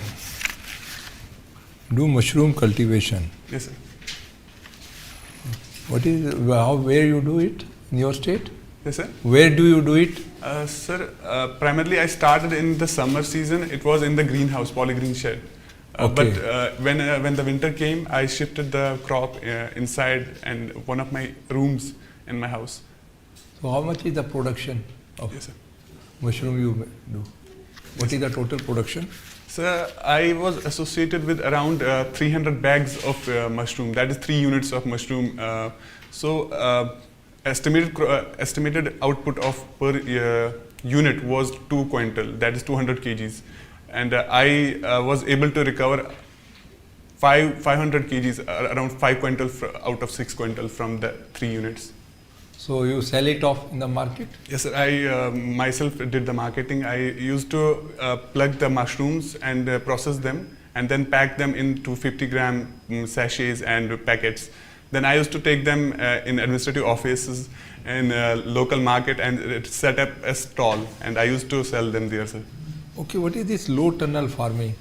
do mushroom cultivation. Yes, sir. Where you do it in your state? Yes, sir. Where do you do it? Sir, primarily I started in the summer season. It was in the greenhouse, polygreen shed. Okay. But when the winter came, I shifted the crop inside and one of my rooms in my house. So how much is the production of mushroom you do? What is the total production? Sir, I was associated with around 300 bags of mushroom. That is 3 units of mushroom. Estimated output of per unit was 2 quintal. That is 200 kgs. And I was able to recover 500 kgs, around 5 quintal out of 6 quintal from the 3 units. So you sell it off in the market? Yes, sir. I myself did the marketing. I used to plug the mushrooms and process them and then pack them into 50-gram sachets and packets. Then I used to take them in administrative offices in local market and set up a stall, and I used to sell them there, sir. Okay, what is this low tunnel farming?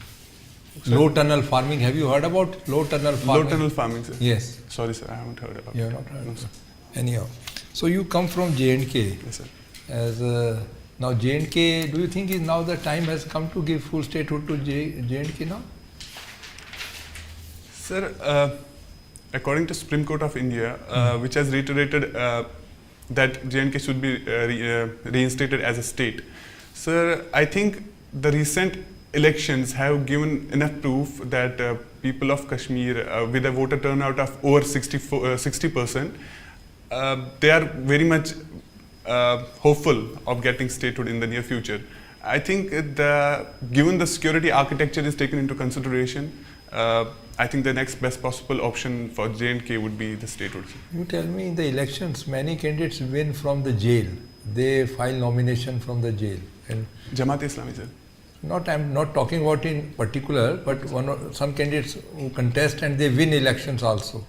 Sorry? Low tunnel farming, have you heard about low tunnel farming? Low tunnel farming, sir? Yes. Sorry, sir, I haven't heard about it. You have not heard? No, sir. Anyhow, so you come from J&K. Yes, sir. As now J&K, do you think is now the time has come to give full statehood to J&K now? Sir, according to Supreme Court of India, which has reiterated that J&K should be reinstated as a state. Sir, I think the recent elections have given enough proof that people of Kashmir, with a voter turnout of over 60%, they are very much hopeful of getting statehood in the near future. I think given the security architecture is taken into consideration, I think the next best possible option for J&K would be the statehood. You tell me, in the elections, many candidates win from the jail. They file nomination from the jail. And Jamaat-e-Islami, sir. I'm not talking about in particular, but some candidates who contest and they win elections also.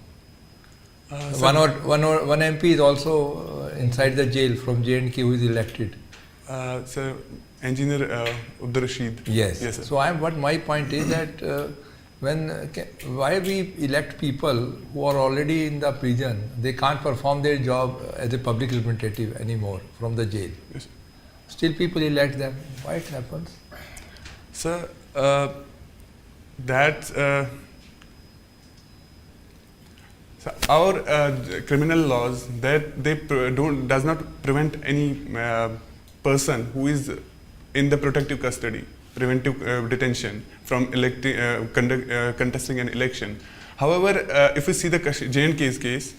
One MP is also inside the jail from J&K who is elected? Sir, Engineer Abdur Rashid. Yes. Yes, sir. So what my point is that why we elect people who are already in the prison, they can't perform their job as a public representative anymore from the jail. Yes, sir. Still people elect them. Why it happens? Sir, so our criminal laws that does not prevent any person who is in the protective custody, preventive detention from contesting an election. However, if we see the J&K's case,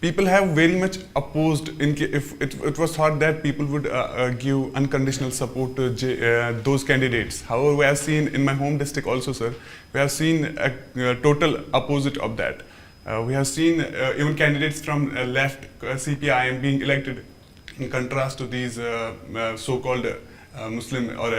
people have very much opposed. If it was thought that people would give unconditional support to those candidates. However, we have seen in my home district also, sir, we have seen a total opposite of that. We have seen even candidates from left CPIM being elected in contrast to these so-called Muslim or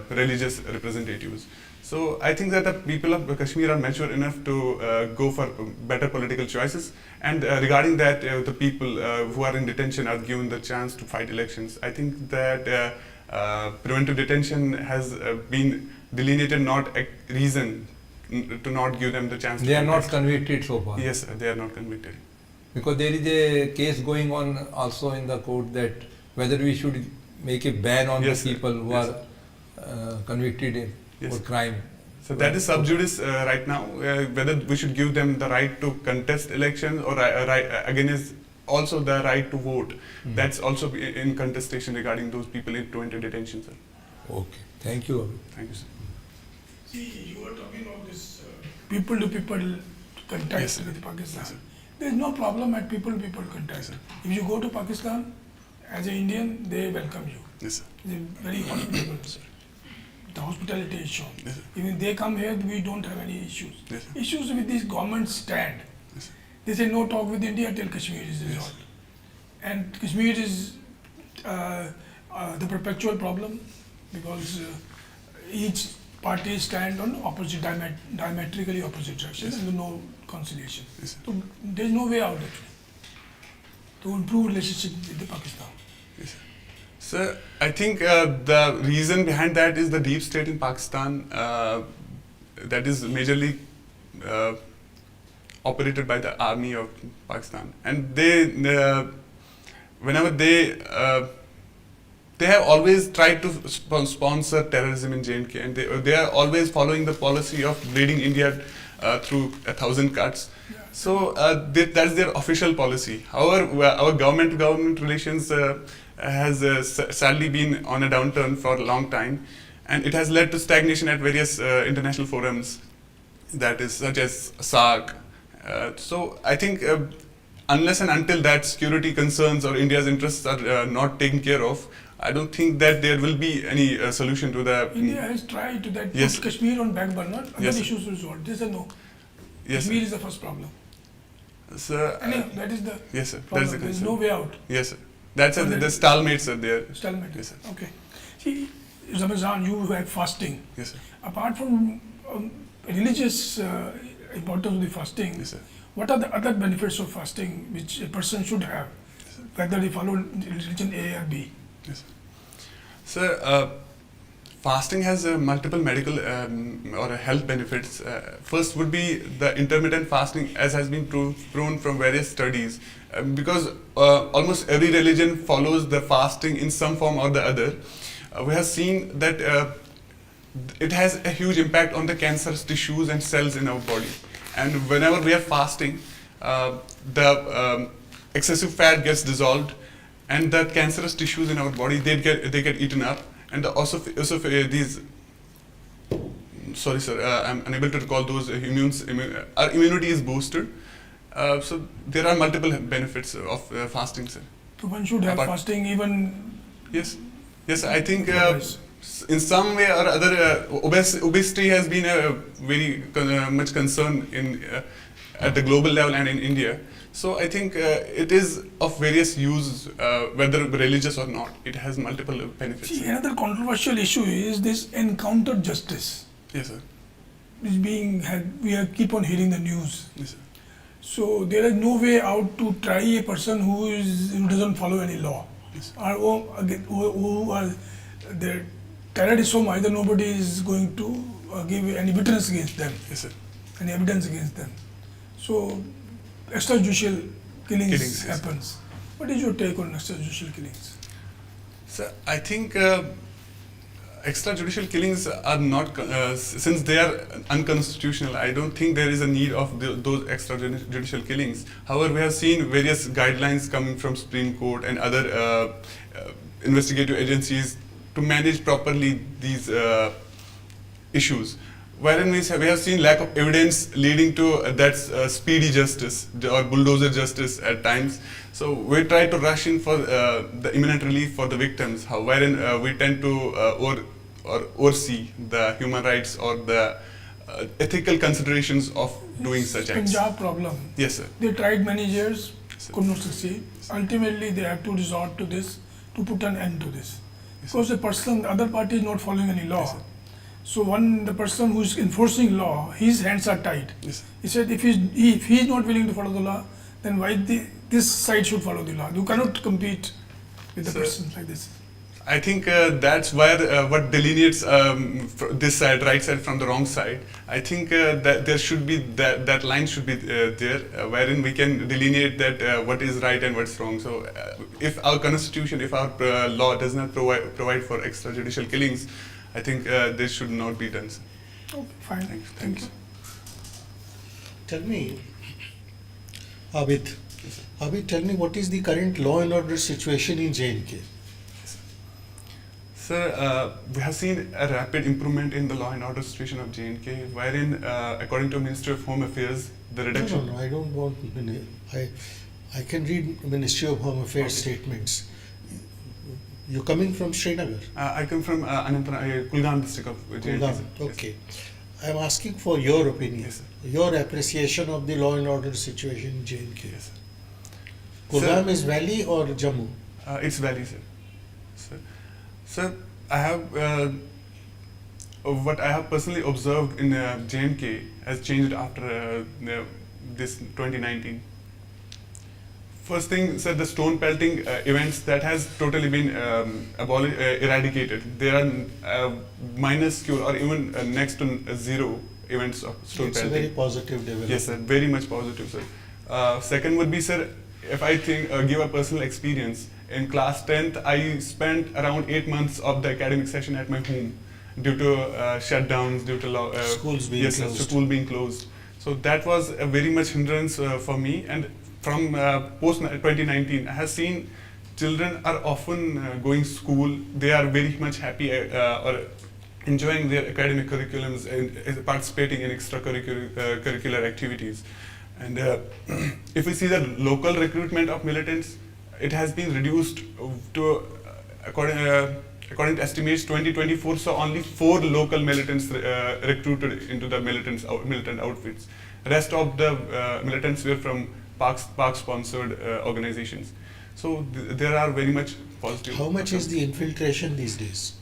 religious representatives. So I think that the people of Kashmir are mature enough to go for better political choices. And regarding that, the people who are in detention are given the chance to fight elections. I think that preventive detention has been delineated not a reason to not give them the chance. They are not convicted so far. Yes, they are not convicted. Because there is a case going on also in the court that whether we should make a ban on the people who are convicted for crime. So that is sub judice right now, whether we should give them the right to contest elections or again is also the right to vote. That's also in contestation regarding those people in preventive detention, sir. Okay, thank you. Thank you, sir. See, you were talking about this people to people contact with Pakistan. Yes, there is no problem at people to people contact. If you go to Pakistan as an Indian, they welcome you. Yes, sir. They're very hospitable. The hospitality is shown. Yes, sir. Even they come here, we don't have any issues. Yes, sir. Issues with this government stand. Yes, sir. They say no talk with India till Kashmir is resolved. And Kashmir is the perpetual problem because each party stand on opposite, diametrically opposite directions and no conciliation. Yes, So there is no way out actually to improve relationship with the Pakistan. Yes, sir. Sir, I think the reason behind that is the deep state in Pakistan that is majorly operated by the army of Pakistan, and they, whenever they have always tried to sponsor terrorism in J&K, and they are always following the policy of bleeding India through 1,000 cuts. So that's their official policy. However, our government relations has sadly been on a downturn for a long time, and it has led to stagnation at various international forums, that is such as SAARC. So I think unless and until that security concerns or India's interests are not taken care of, I don't think that there will be any solution to the... India has tried to that Yes. put Kashmir on back burner, other Yes. issues resolved. They said no. Yes, Kashmir sir. is the first problem. Sir, Anyway, that is the yes, sir. problem. That's the There is concern. no way out. Yes, sir. That's And the then- stalemates are there. Stalemate. Yes, sir. Okay. See, Ramazan, you have fasting. Yes, sir. Apart from religious importance of the fasting, Yes, sir. what are the other benefits of fasting which a person should have, whether they follow religion A or B? Yes, sir. Sir, fasting has multiple medical or health benefits. First would be the intermittent fasting, as has been proven from various studies, because almost every religion follows the fasting in some form or the other. We have seen that it has a huge impact on the cancerous tissues and cells in our body. And whenever we are fasting, the excessive fat gets dissolved, and the cancerous tissues in our body they get eaten up, and also these. Sorry, sir, I'm unable to recall those our immunity is boosted. So there are multiple benefits of fasting, sir. So one should have fasting even. Yes, yes, I think in some way or other, obesity has been a very much concern in at the global level and in India. So I think it is of various use, whether religious or not. It has multiple benefits. See, another controversial issue is this encounter justice. Yes, sir. Is being had. We keep on hearing the news. Yes, sir. So there is no way out to try a person who doesn't follow any law, or who are their terror is so much that nobody is going to give any witness against them, any evidence against them. So extrajudicial killings happens. What is your take on extrajudicial killings? So I think extrajudicial killings are not, since they are unconstitutional, I don't think there is a need of those extrajudicial killings. However, we have seen various guidelines coming from Supreme Court and other investigative agencies to manage properly these issues. Wherein we have seen lack of evidence leading to that speedy justice or bulldozer justice at times. So we try to rush in for the imminent relief for the victims, wherein we tend to oversee the human rights or the ethical considerations of doing such acts. Punjab problem. Yes, sir. They tried many years, could not succeed. Ultimately, they have to resort to this to put an end to this. Because the other party is not following any law. So the person who is enforcing law, his hands are tied. He said if he is not willing to follow the law, then why this side should follow the law? You cannot compete with the person like this. I think that's where what delineates this side, right side, from the wrong side. I think that there should be that line should be there, wherein we can delineate that what is right and what's wrong. So, if our constitution, if our law does not provide for extrajudicial killings, I think this should not be done. Okay, fine. Thank you. Tell me, Abid, tell me what is the current law and order situation in J&K? Sir, we have seen a rapid improvement in the law and order situation of J&K, wherein, according to Ministry of Home Affairs, the reduction... No, I don't want... I can read Ministry of Home Affairs statements. You're coming from Srinagar? I come from Kulgam district of J&K. Kulgam, okay. I'm asking for your opinion, your appreciation of the law and order situation in J&K. Yes, sir. Kulgam is Valley or Jammu? It's Valley, sir. Sir, I have what I have personally observed in J&K has changed after this 2019. First thing, sir, the stone pelting events that has totally been eradicated. There are minuscule or even next to zero events of stone It's pelting. a very positive development. Yes, sir, very much positive, sir. Second would be, sir, if I think give a personal experience. In class 10th, I spent around 8 months of the academic session at my home due to shutdowns, due to schools being closed. School being closed. So that was a very much hindrance for me. And from post 2019, I have seen children are often going school. They are very much happy or enjoying their academic curriculums and participating in extracurricular activities. And if we see the local recruitment of militants, it has been reduced to, according to estimates, 2024 saw only 4 local militants recruited into the militant outfits. Rest of the militants were from Park-sponsored organizations. So there are very much positive. How much is the infiltration these days?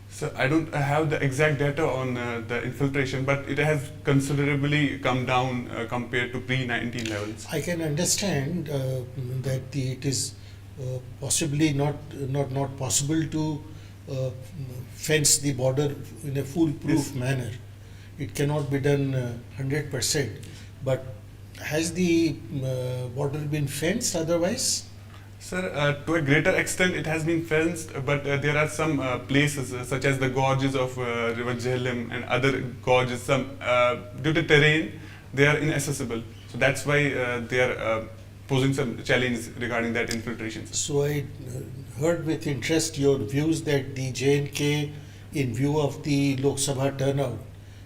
So I don't have the exact data on the infiltration, but it has considerably come down compared to pre-19 levels. I can understand that it is possibly not possible to fence the border in a foolproof manner. It cannot be done 100%. But has the border been fenced otherwise? Sir, to a greater extent it has been fenced, but there are some places such as the gorges of River Jhelum and other gorges, some due to terrain, they are inaccessible. So that's why they are posing some challenge regarding that infiltration. So I heard with interest your views that the J&K, in view of the Lok Sabha turnout,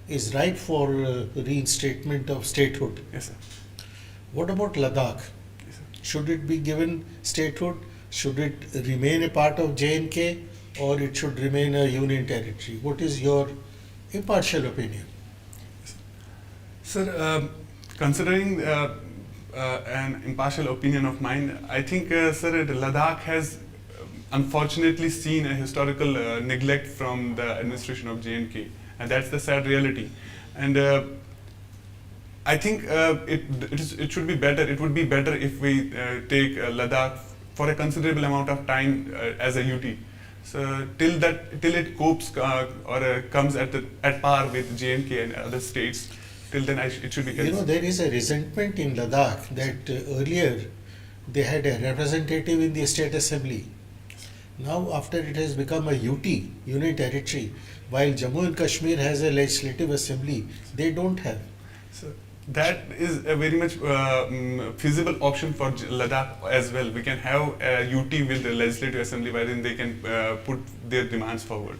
is ripe for reinstatement of statehood. Yes, sir. What about Ladakh? Should it be given statehood? Should it remain a part of J&K, or it should remain a union territory? What is your impartial opinion? Sir, considering an impartial opinion of mine, I think, sir, Ladakh has unfortunately seen a historical neglect from the administration of J&K, and that's the sad reality. And I think it should be better. It would be better if we take Ladakh for a considerable amount of time as a UT. So till it copes or comes at par with JNK and other states, till then it should be. You know, there is a resentment in Ladakh that earlier they had a representative in the state assembly. Now, after it has become a UT, Union Territory, while Jammu and Kashmir has a legislative assembly, they don't have. So that is a very much feasible option for Ladakh as well. We can have a UT with the legislative assembly wherein they can put their demands forward.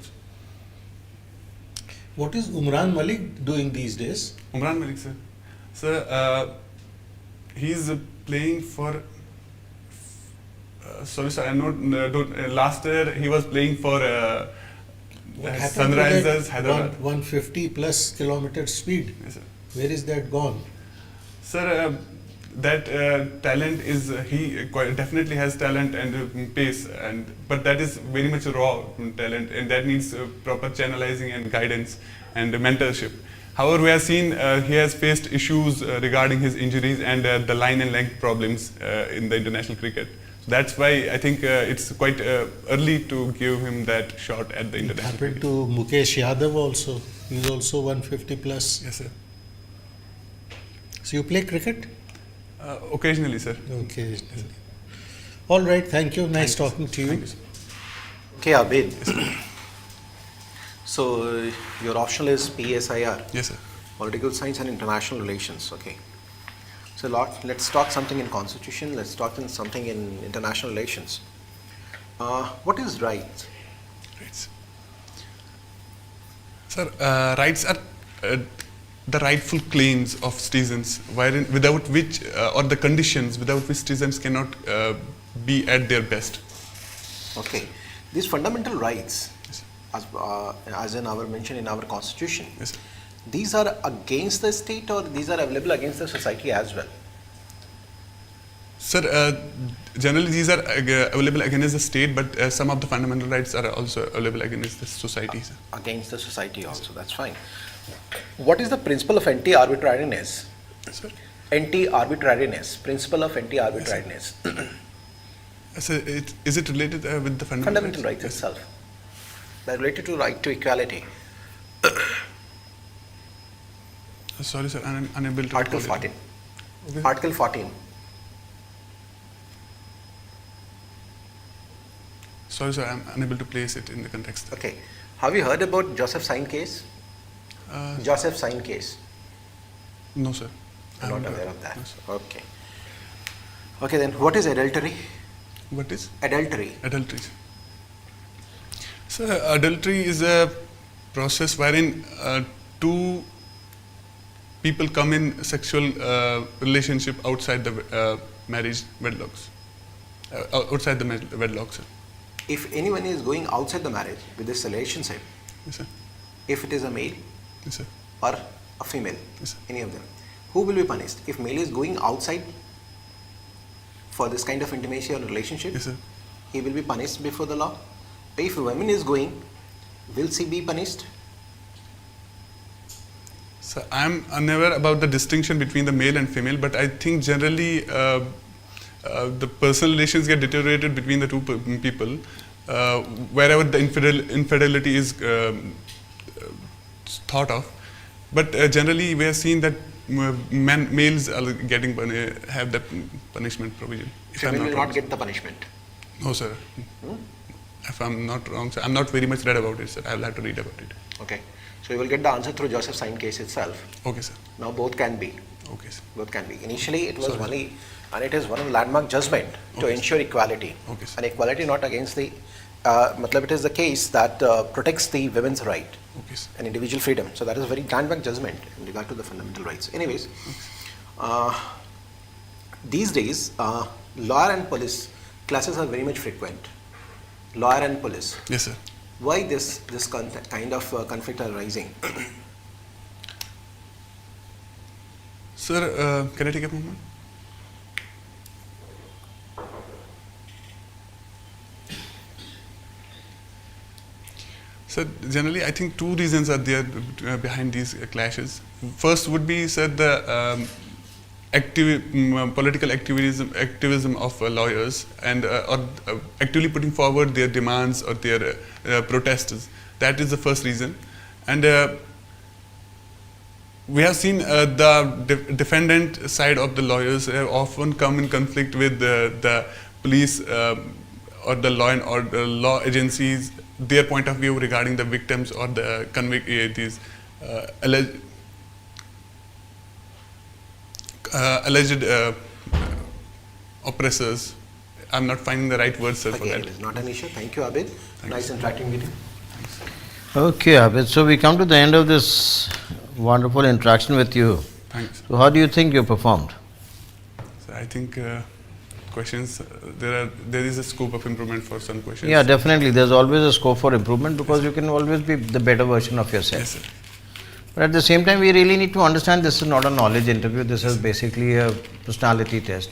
What is Umran Malik doing these days? Umran Malik, sir. Sir, he's playing for. Sorry, sir. I'm not. Last year he was playing for Sunrisers Hyderabad. 150 plus kilometer speed. Yes, sir. Where is that gone? Sir, that talent is he definitely has talent and pace, but that is very much raw talent, and that needs proper channelizing and guidance and mentorship. However, we have seen he has faced issues regarding his injuries and the line and length problems in the international cricket. So that's why I think it's quite early to give him that shot at the international. Happened to Mukesh Yadav also. He's also 150 plus. Yes, sir. So you play cricket? Occasionally, sir. Occasionally. All right, thank you. Nice talking to you. Okay, Abid. So your optional is PSIR. Yes, sir. Political Science and International Relations. Okay. So let's talk something in Constitution. Let's talk in something in international relations. What is rights? Rights. Sir, rights are the rightful claims of citizens, without which, or the conditions without which citizens cannot be at their best. Okay. These fundamental rights, as in our mentioned in our constitution, yes, these are against the state or these are available against the society as well? Sir, generally these are available against the state, but some of the fundamental rights are also available against the society. Sir. Against the society also, that's fine. What is the principle of anti-arbitrariness? Sir? Anti-arbitrariness, principle of anti-arbitrariness. So is it related with the fundamental rights itself? They're related to right to equality. Sorry, sir, I'm unable to. Article 14. Okay. Article 14. Sorry, sir, I'm unable to place it in the context. Okay. Have you heard about Joseph Sign case? Joseph Sign case. No, sir. I'm not aware of that. No, okay. Okay, then what is adultery? What is? Adultery. Adultery. So, adultery is a process wherein two people come in sexual relationship outside the marriage wedlocks. Outside the wedlock, sir. If anyone is going outside the marriage with this relationship, yes, sir. If it is a male, yes, sir, or a female, yes, sir, any of them, who will be punished? If male is going outside for this kind of intimacy or relationship, yes, sir, he will be punished before the law. If a woman is going, will she be punished? So I'm unaware about the distinction between the male and female, but I think generally the personal relations get deteriorated between the two people wherever the infidelity is thought of. But generally we have seen that males are getting have that punishment provision. Female will not get the punishment. No, sir. If I'm not wrong, sir. I'm not very much read about it, sir. I will have to read about it. Okay. So you will get the answer through Joseph Sign case itself. Okay, sir. Now both can be. Okay, sir. Both can be. Initially it was only, and it is one landmark judgment to ensure equality. Okay, sir. And equality not against the, it is the case that protects the women's right and individual freedom. So that is a very landmark judgment in regard to the fundamental rights. Anyways, these days, lawyer and police classes are very much frequent. Lawyer and police. Yes, sir. Why this kind of conflict are rising? Sir, can I take a moment? So generally, I think two reasons are there behind these clashes. First would be, sir, the political activism of lawyers and or actively putting forward their demands or their protests. That is the first reason, and we have seen the defendant side of the lawyers have often come in conflict with the police or the law agencies, their point of view regarding the victims or the alleged oppressors. I'm not finding the right words, sir, for Again, that. it's not an issue. Thank you, Abid. Nice interacting with you. Okay, Abid. So we come to the end of this wonderful interaction with you. Thanks. So how do you think you performed? So I think questions, there is a scope of improvement for some questions. Yeah, definitely. There's always a scope for improvement because you can always be the better version of yourself. Yes, sir. But at the same time, we really need to understand this is not a knowledge interview. This is basically a personality test.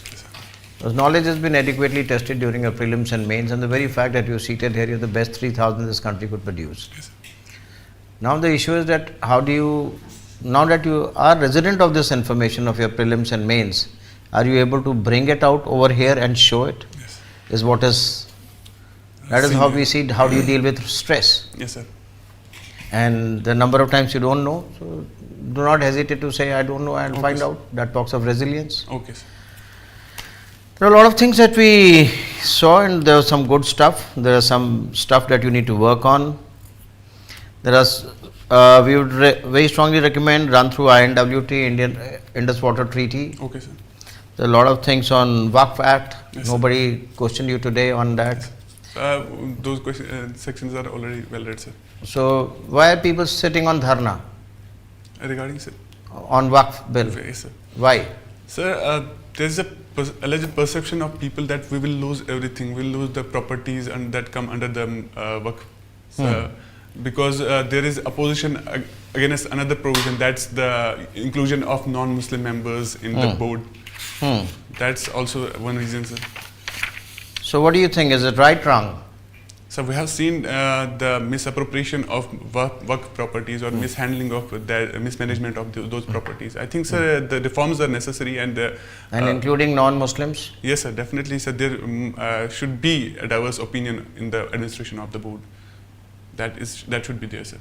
Because knowledge has been adequately tested during your prelims and mains, and the very fact that you're seated here, you're the best 3,000 this country could produce. Yes, Now the issue is that how do you, now that you are resident of this information of your prelims and mains, are you able to bring it out over here and show it? Yes. Is what is, that is how we see, how do you deal with stress? Yes, sir. And the number of times you don't know, so do not hesitate to say I don't know, I'll Okay, find sir. out. That talks of resilience. Okay, sir. There are a lot of things that we saw, and there was some good stuff. There are some stuff that you need to work on. There are, we would very strongly recommend run through INWT, Indian Indus Water Treaty. Okay, sir. There are a lot of things on Waqf Act. Yes, Nobody questioned you today on that. Those sections are already well read, sir. So why are people sitting on dharna Regarding, sir? on Waqf bill? Yes, sir. Why? Sir, there is a alleged perception of people that we will lose everything. We will lose the properties and that come under the Waqf. So, because there is opposition against another provision, that's the inclusion of non-Muslim members in the board. That's also one reason, sir. So what do you think? Is it right, wrong? So we have seen the misappropriation of Waqf properties or mishandling of the mismanagement of those properties. I think, sir, the reforms are necessary and including non-Muslims? Yes, sir, definitely, sir. There should be a diverse opinion in the administration of the board. That should be there, sir.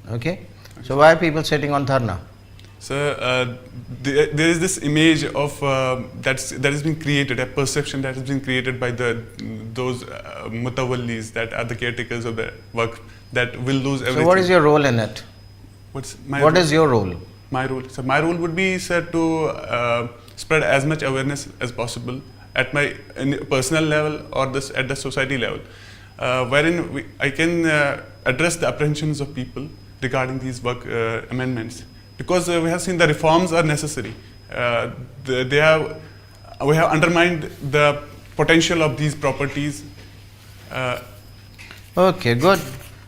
Okay. So why are people sitting on dharna? Sir, there is this image of that has been created, a perception that has been created by those mutawallis that are the caretakers of the Waqf that will lose everything. So what is your role in it? What is your role? My role? So my role would be, sir, to spread as much awareness as possible at my personal level or at the society level, wherein I can address the apprehensions of people regarding these Waqf amendments. Because we have seen the reforms are necessary. We have undermined the potential of these properties. Okay, good.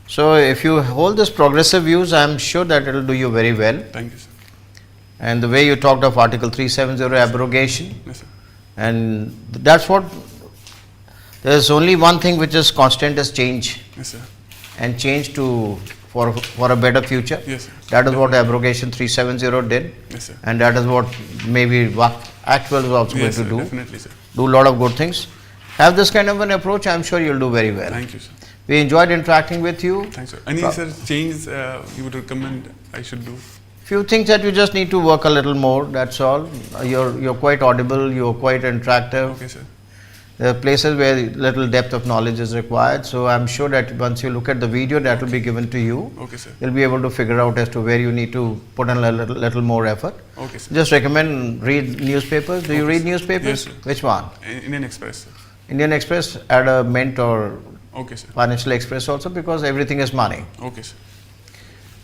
So if you hold this progressive views, I am sure that it will do you very well. Thank you, sir. And the way you talked of Article 370 abrogation, Yes, sir. and that's what, there is only one thing which is constant is change. Yes, sir. And change for a better future. Yes, sir. That is what abrogation 370 did. Yes, sir. And that is what maybe Waqf Act was also Yes, going to sir, do. definitely, sir. Do a lot of good things. Have this kind of an approach, I am sure you will do very well. Thank you, sir. We enjoyed interacting with you. Thanks, sir. Any changes you would recommend I should do? Few things that you just need to work a little more, that's all. You're quite audible, you're quite interactive. Okay, sir. There are places where little depth of knowledge is required, so I'm sure that once you look at the video that will be given to you, Okay, sir. you'll be able to figure out as to where you need to put in a little more effort. Okay, sir. Just recommend read newspapers. Do you read newspapers? Yes, sir. Which one? Indian Express, sir. Indian Express, add a Mint or Okay, sir. Financial Express also, because everything is money. Okay, sir.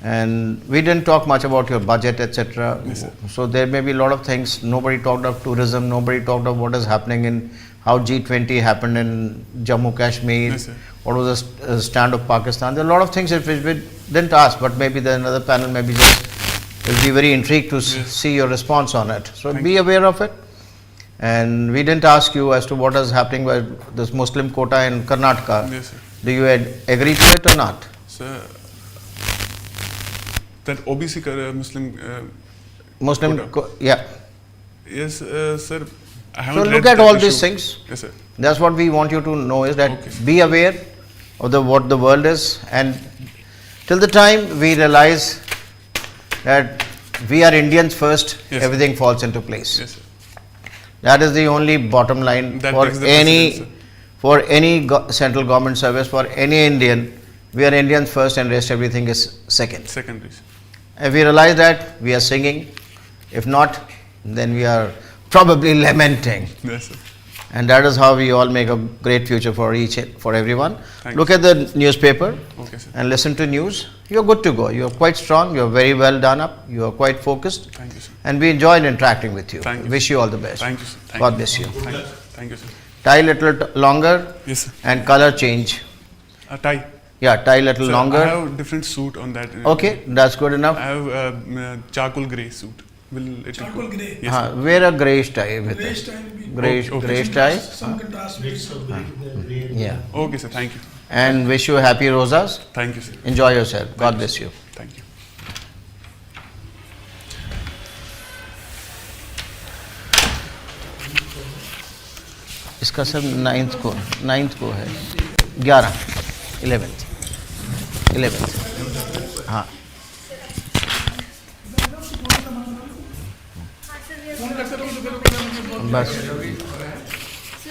And we didn't talk much about your budget, etc. Yes, sir. So there may be a lot of things. Nobody talked of tourism. Nobody talked of what is happening in how G20 happened in Jammu Kashmir. Yes, sir. What was the stand of Pakistan? There are a lot of things which we didn't ask, but maybe another panel maybe just will be very intrigued to see your response on it. So be aware of it. And we didn't ask you as to what is happening with this Muslim quota in Karnataka. Yes, sir. Do you agree to it or not? Sir, that OBC Muslim. Muslim, yeah. Yes, sir. I So haven't look read at that all issue. these things. Yes, sir. That's what we want you to know is that Okay, sir. be aware of what the world is, and till the time we realize that we are Indians first, Yes, everything falls into place. Yes, sir. That is the only bottom line That for makes the precedent, sir. any central government service, for any Indian. We are Indians first and rest everything is second. Secondary. If we realize that, we are singing. If not, then we are probably lamenting. Yes, sir. And that is how we all make a great future for everyone. Thank Look you. at the newspaper Okay, sir. and listen to news. You are good to go. You are quite strong. You are very well done up. You are quite focused. Thank you, sir. And we enjoyed interacting with you. Thank you, Wish you all the best. Thank you, sir. Thank God you. bless you. Thank you. Thank you, sir. Tie little longer. Yes, sir. And color change. A tie. Yeah, tie little Sir, longer. I have different suit on that. Okay, that's good enough. I have charcoal grey suit. Will it Charcoal grey. Yes, sir. Wear a greyish tie with Greyish it. tie will be- Greyish, Okay. greyish tie. Some contrast with Yeah. Okay, sir. Thank you. And wish you happy rosas. Thank you, sir. Enjoy yourself. God bless you. Thank you. इसका sir 9th को है 11th हाँ phone करते रहो तो फिर बस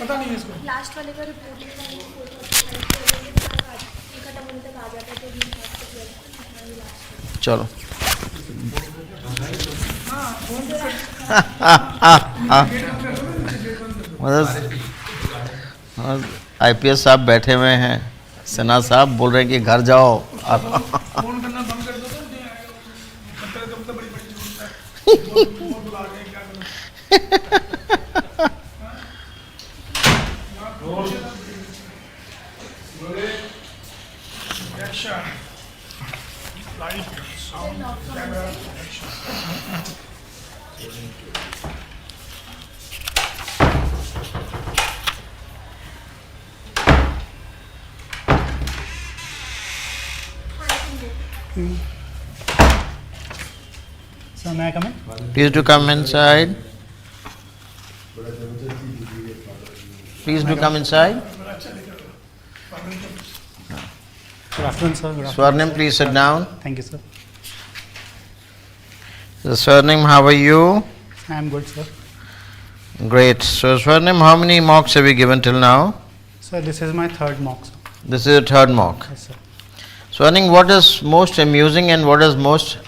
पता नहीं है इसको लास्ट वाले का रिपोर्टिंग खत्म होने तक आ जाता है तो चलो IPS साहब बैठे हुए हैं सिन्हा साहब बोल रहे हैं कि घर जाओ फोन करना बंद कर दो तो नहीं आएगा पत्थर कब तक बड़ी बड़ी जरूरत है बहुत बुला रहे हैं क्या करें action light sound camera action So may I come in? Please do come inside. Please do come inside. Good afternoon, sir. Good afternoon. Swarnim, please sit down. Thank you, sir. So, Swarnim, how are you? I am good, sir. Great. So, Swarnim, how many mocks have you given till now? Sir, this is my third mock, sir. This is the third mock. Yes, sir. Swarnim, what is most amusing and what is most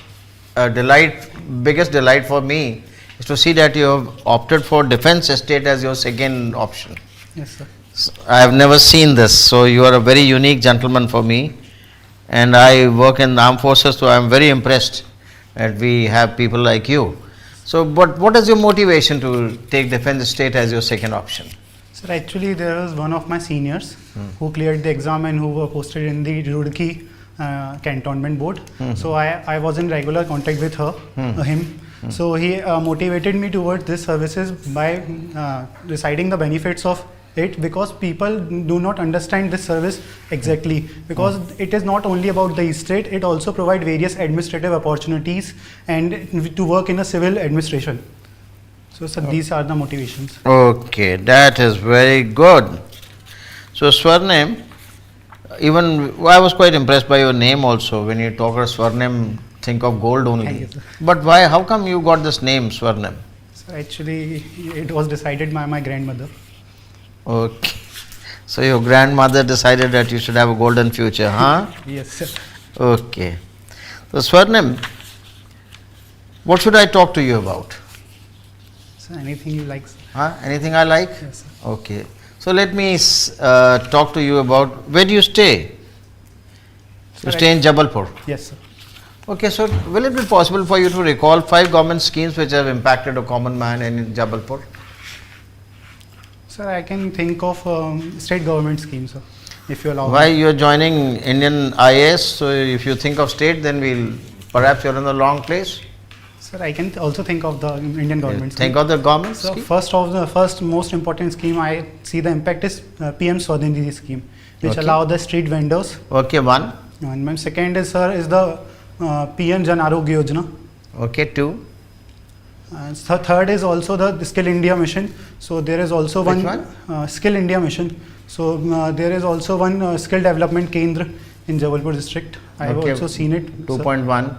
biggest delight for me is to see that you have opted for defense estate as your second option. Yes, sir. I have never seen this, so you are a very unique gentleman for me, and I work in the armed forces, so I am very impressed that we have people like you. So, but what is your motivation to take defense estate as your second option? Sir, actually, there was one of my seniors who cleared the exam and who were posted in the Roorkee cantonment board. So I was in regular contact with him. So he motivated me towards this services by reciting the benefits of it, because people do not understand this service exactly, because it is not only about the estate, it also provides various administrative opportunities and to work in a civil administration. So sir, these are the motivations. Okay, that is very good. So Swarnim, even I was quite impressed by your name also. When you talk of Swarnim, think of gold only. Thank you, sir. But why? How come you got this name Swarnim? So actually, it was decided by my grandmother. Okay. So your grandmother decided that you should have a golden future, huh? Yes, sir. Okay. So Swarnim, what should I talk to you about? So anything you like, sir. Huh? Anything I like? Yes, sir. Okay. So let me talk to you about, where do you stay? You stay in Jabalpur. Yes, sir. Okay, so will it be possible for you to recall 5 government schemes which have impacted a common man in Jabalpur? Sir, I can think of state government schemes, sir, if you allow Why me. you are joining Indian IAS? So if you think of state, then perhaps you are in the wrong place. Sir, I can also think of the Indian government scheme. Think of the government So scheme? first most important scheme I see the impact is PM Swadhinidhi scheme, which Okay. allow the street vendors. Okay, one. And my second is, sir, is the PM Jan Arogya Yojana. Okay, 2. And third is also the Skill India Mission. So there is also Which one Skill India Mission. So there is also one skill development kendra in Jabalpur district. I have Okay. also seen it. 2.1.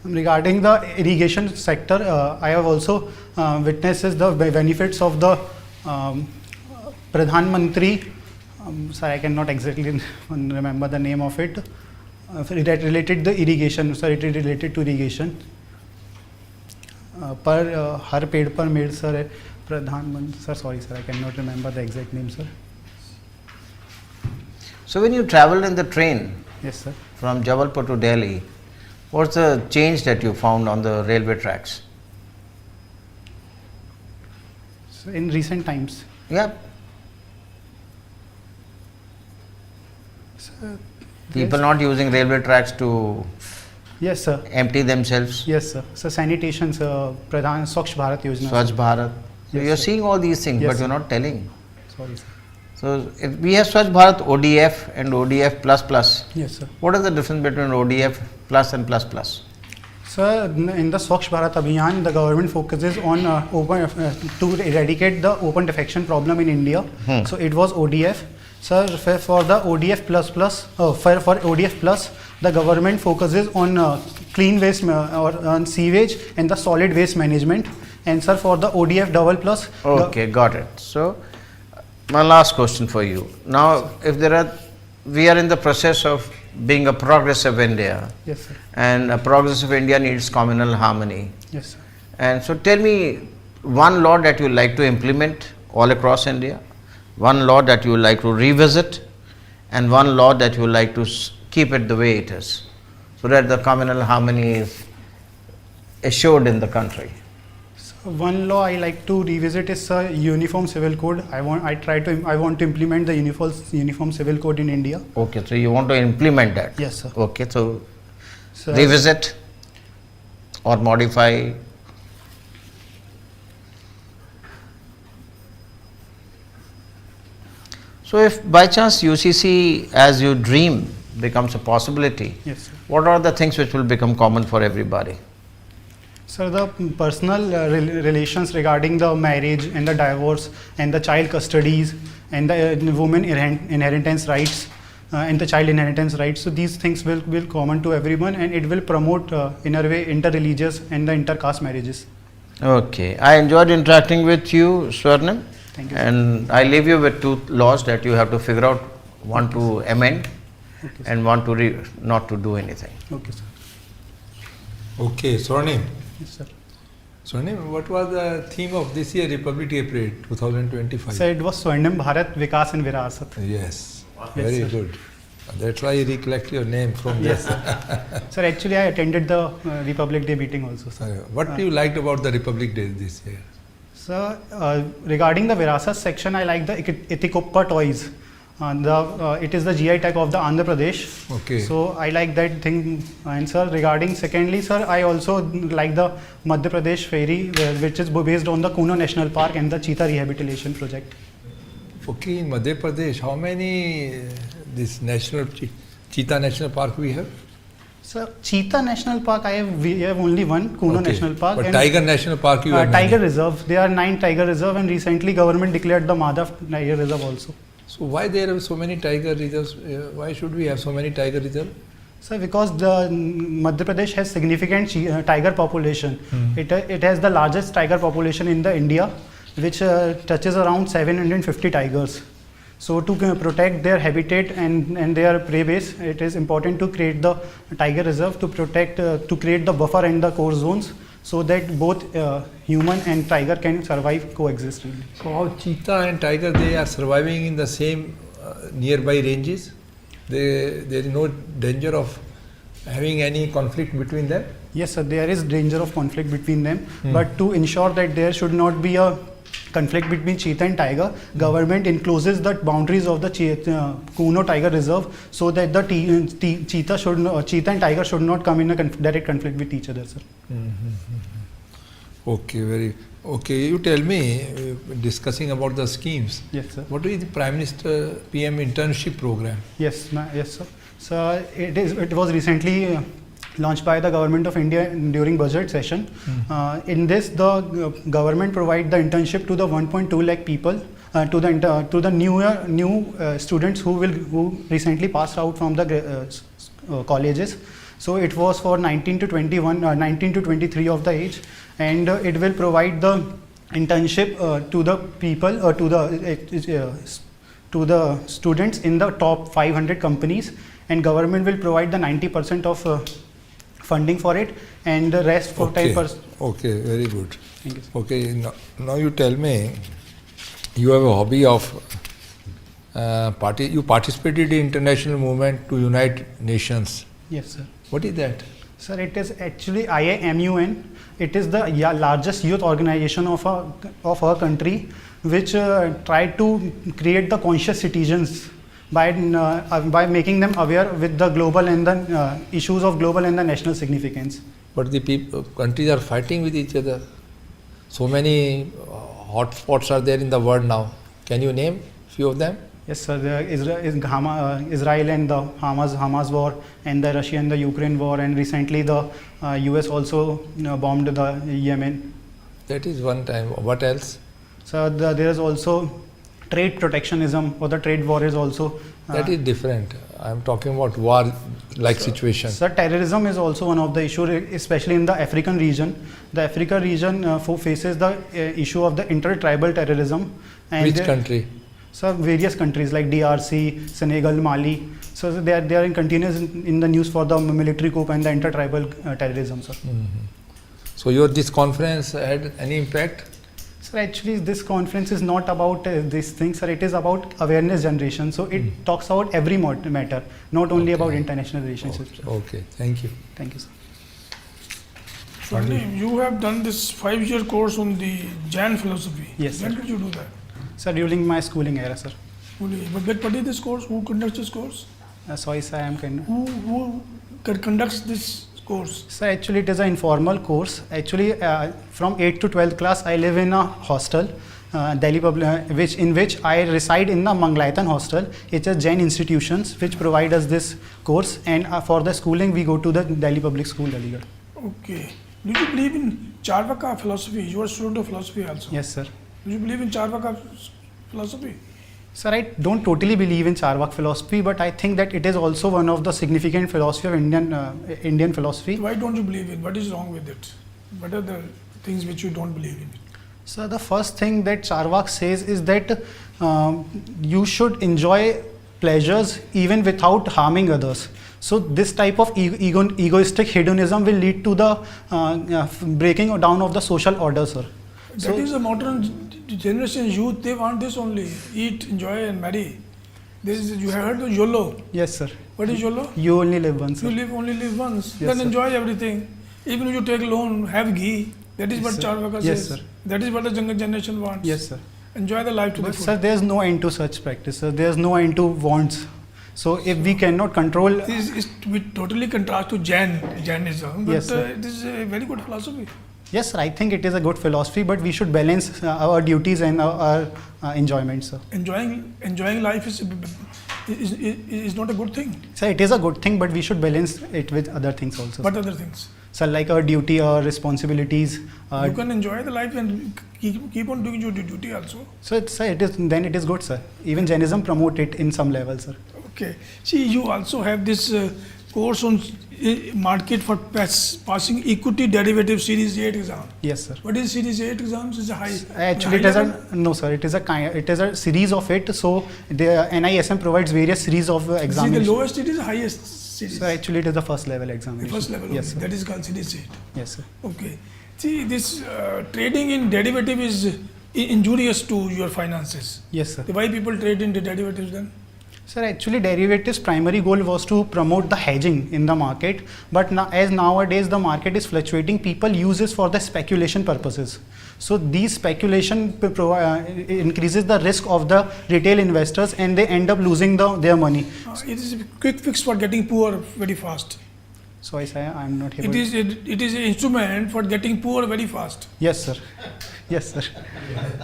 Regarding the irrigation sector, I have also witnessed the benefits of the Pradhan Mantri. Sorry, I cannot exactly remember the name of it. That related to irrigation. Sorry, it is related to irrigation. पर हर पेड़ पर made sir है प्रधानमंत्री sir sorry sir I cannot remember the exact name sir. So when you traveled in the train Yes sir. from Jabalpur to Delhi, what's the change that you found on the railway tracks? So in recent times. Yeah. Sir, People not using railway tracks to Yes sir. empty themselves. Yes sir. So sanitation sir, Pradhan Swachh Bharat Yojana. Swachh Bharat. So Yes, you're sir. seeing all these things, Yes, but you're sir. not telling. Sorry sir. So if we have Swachh Bharat ODF and ODF plus plus. Yes sir. What is the difference between ODF plus and plus plus? Sir, in the Swachh Bharat Abhiyan, the government focuses on to eradicate the open defecation problem in India. So it was ODF. Sir, for the ODF for ODF plus, the government focuses on clean waste or on sewage and the solid waste management. And sir, for the ODF double plus. Okay, got it. So my last question for you. Now, if we are in the process of being a progressive India. Yes sir. And a progressive India needs communal harmony. Yes sir. And so tell me one law that you like to implement all across India, one law that you like to revisit, and one law that you like to keep it the way it is, so that the communal harmony is assured in the country. So one law I like to revisit is Uniform Civil Code. I want to implement the Uniform Civil Code in India. Okay, so you want to implement that? Yes sir. Okay, so Sir, revisit or modify. So if by chance UCC as you dream becomes a possibility, Yes sir. what are the things which will become common for everybody? Sir, the personal relations regarding the marriage and the divorce and the child custodies and the women inheritance rights and the child inheritance rights. So these things will common to everyone, and it will promote in a way inter-religious and the inter-caste marriages. Okay, I enjoyed interacting with you, Swarnim. Thank you, And I leave you with 2 laws that you have to figure out, one to amend and one to not to do anything. Okay sir. Okay, Swarnim. Yes sir. Swarnim, what was the theme of this year Republic Day Parade 2025? So it was Swarnim Bharat Vikas and Virasat. Yes, Yes, very sir. good. That's why I recollect your name from Yes there. Sir, actually I attended the Republic Day meeting also sir. What you liked about the Republic Day this year? Sir, regarding the Virasat section, I like the Etikoppa toys. It is the GI tag of the Andhra Pradesh. Okay. So I like that thing. And sir, regarding secondly, sir, I also like the Madhya Pradesh ferry, which is based on the Kuno National Park and the cheetah rehabilitation project. Okay, in Madhya Pradesh, how many this Cheetah National Park we have? Sir, Cheetah National Park, we have only one, Kuno Okay. National Park. But and Tiger National Park you have Tiger many. Reserve. There are 9 Tiger Reserve, and recently government declared the Madhav Tiger Reserve also. So why there are so many tiger reserves? Why should we have so many tiger reserves? Sir, because the Madhya Pradesh has significant tiger population. It has the largest tiger population in the India, which touches around 750 tigers. So to protect their habitat and their prey base, it is important to create the tiger reserve to create the buffer and the core zones, so that both human and tiger can survive, coexist. Really. So how cheetah and tiger, they are surviving in the same nearby ranges? There is no danger of having any conflict between them? Yes sir, there is danger of conflict between them, but to ensure that there should not be a conflict between cheetah and tiger, government encloses the boundaries of the Kuno Tiger Reserve, so that the cheetah and tiger should not come in a direct conflict with each other, sir. Okay, Okay, you tell me, discussing about the schemes. Yes, sir. What is the Prime Minister PM internship program? Yes, yes, sir. So it was recently launched by the government of India during budget session. In this, the government provide the internship to the 1.2 lakh people, to the new students who recently passed out from the colleges. So it was for 19 to 23 of the age, and it will provide the internship to the people, to the students in the top 500 companies, and government will provide the 90% of funding for it, and the rest for 10%. Okay, very good. Thank you, sir. Okay, now you tell me, you have a hobby of you participated in international movement to unite nations. Yes, sir. What is that? Sir, it is actually IAMUN. It is the largest youth organization of our country, which tried to create the conscious citizens by making them aware with the global and the issues of global and the national significance. But the countries are fighting with each other. So many hot spots are there in the world now. Can you name few of them? Yes, sir. Israel and the Hamas war, and the Russia and the Ukraine war, and recently the US also bombed the Yemen. That is one time. What else? So there is also trade protectionism, or the trade war is also. That is different. I am talking about war-like situation. Sir, terrorism is also one of the issues, especially in the African region. The Africa region faces the issue of the inter-tribal terrorism. And which country? So various countries like DRC, Senegal, Mali. So they are in continuous in the news for the military coup and the inter-tribal terrorism, sir. So this conference had any impact? Sir, actually this conference is not about these things, sir. It is about awareness generation. So it talks about every matter, not only about international relationships. Okay, thank you. Thank you, sir. Sunny, you have done this 5-year course on the Jain philosophy. Yes, When sir. did you do that? Sir, during my schooling era, sir. But what is this course? Who conducts this course? Sorry, sir, I am kind of. Who conducts this course? Sir, actually it is an informal course. Actually, from 8th to 12th class, I live in a hostel, Delhi in which I reside in the Manglayatan hostel. It's a Jain institutions which provide us this course, and for the schooling we go to the Delhi Public School, Aligarh. Okay. Do you believe in Charvaka philosophy? You are a student of philosophy also. Yes, sir. Do you believe in Charvaka philosophy? Sir, I don't totally believe in Charvak philosophy, but I think that it is also one of the significant philosophy of Indian philosophy. Why don't you believe in? What is wrong with it? What are the things which you don't believe in? So the first thing that Charvak says is that you should enjoy pleasures even without harming others. So this type of egoistic hedonism will lead to the breaking down of the social order, sir. That is a modern generation youth. They want this only: eat, enjoy, and marry. This is, you have heard of YOLO? Yes, sir. What is YOLO? You only live once, sir. You only live once. Yes, Then sir. enjoy everything. Even if you take loan, have ghee. That is Yes, what sir. Charvaka Yes, says. sir. That is what the younger generation wants. Yes, sir. Enjoy the life to the But full. sir, there is no end to such practice, sir. There is no end to wants. So if we cannot control, This is we totally contrast to Jainism, but Yes, sir. it is a very good philosophy. yes, sir, I think it is a good philosophy, but we should balance our duties and our enjoyment, sir. Enjoying life is not a good thing. Sir, it is a good thing, but we should balance it with other things also. What sir. other things? So like our duty, our responsibilities. You can enjoy the life and keep on doing your duty also. So it is good, sir. Even Jainism promote it in some level, sir. Okay. See, you also have this course on market for passing equity derivative series 8 exam. Yes, sir. What is series 8 exams? Is a high. Actually, no, sir. It is a series of it. So the NISM provides various series of See, the examinations. lowest it is the highest series. So actually, it is the first level examination. First level. Yes, only. sir. That is called series 8. Yes, sir. Okay. See, this trading in derivative is injurious to your finances. Yes, sir. Why people trade in the derivatives then? Sir, actually derivatives primary goal was to promote the hedging in the market, but now, as nowadays the market is fluctuating, people use this for the speculation purposes. So these speculation increases the risk of the retail investors, and they end up losing their money. It is a quick fix for getting poor very fast. So I say I'm not able. It is an instrument for getting poor very fast. Yes, sir. Yes, sir.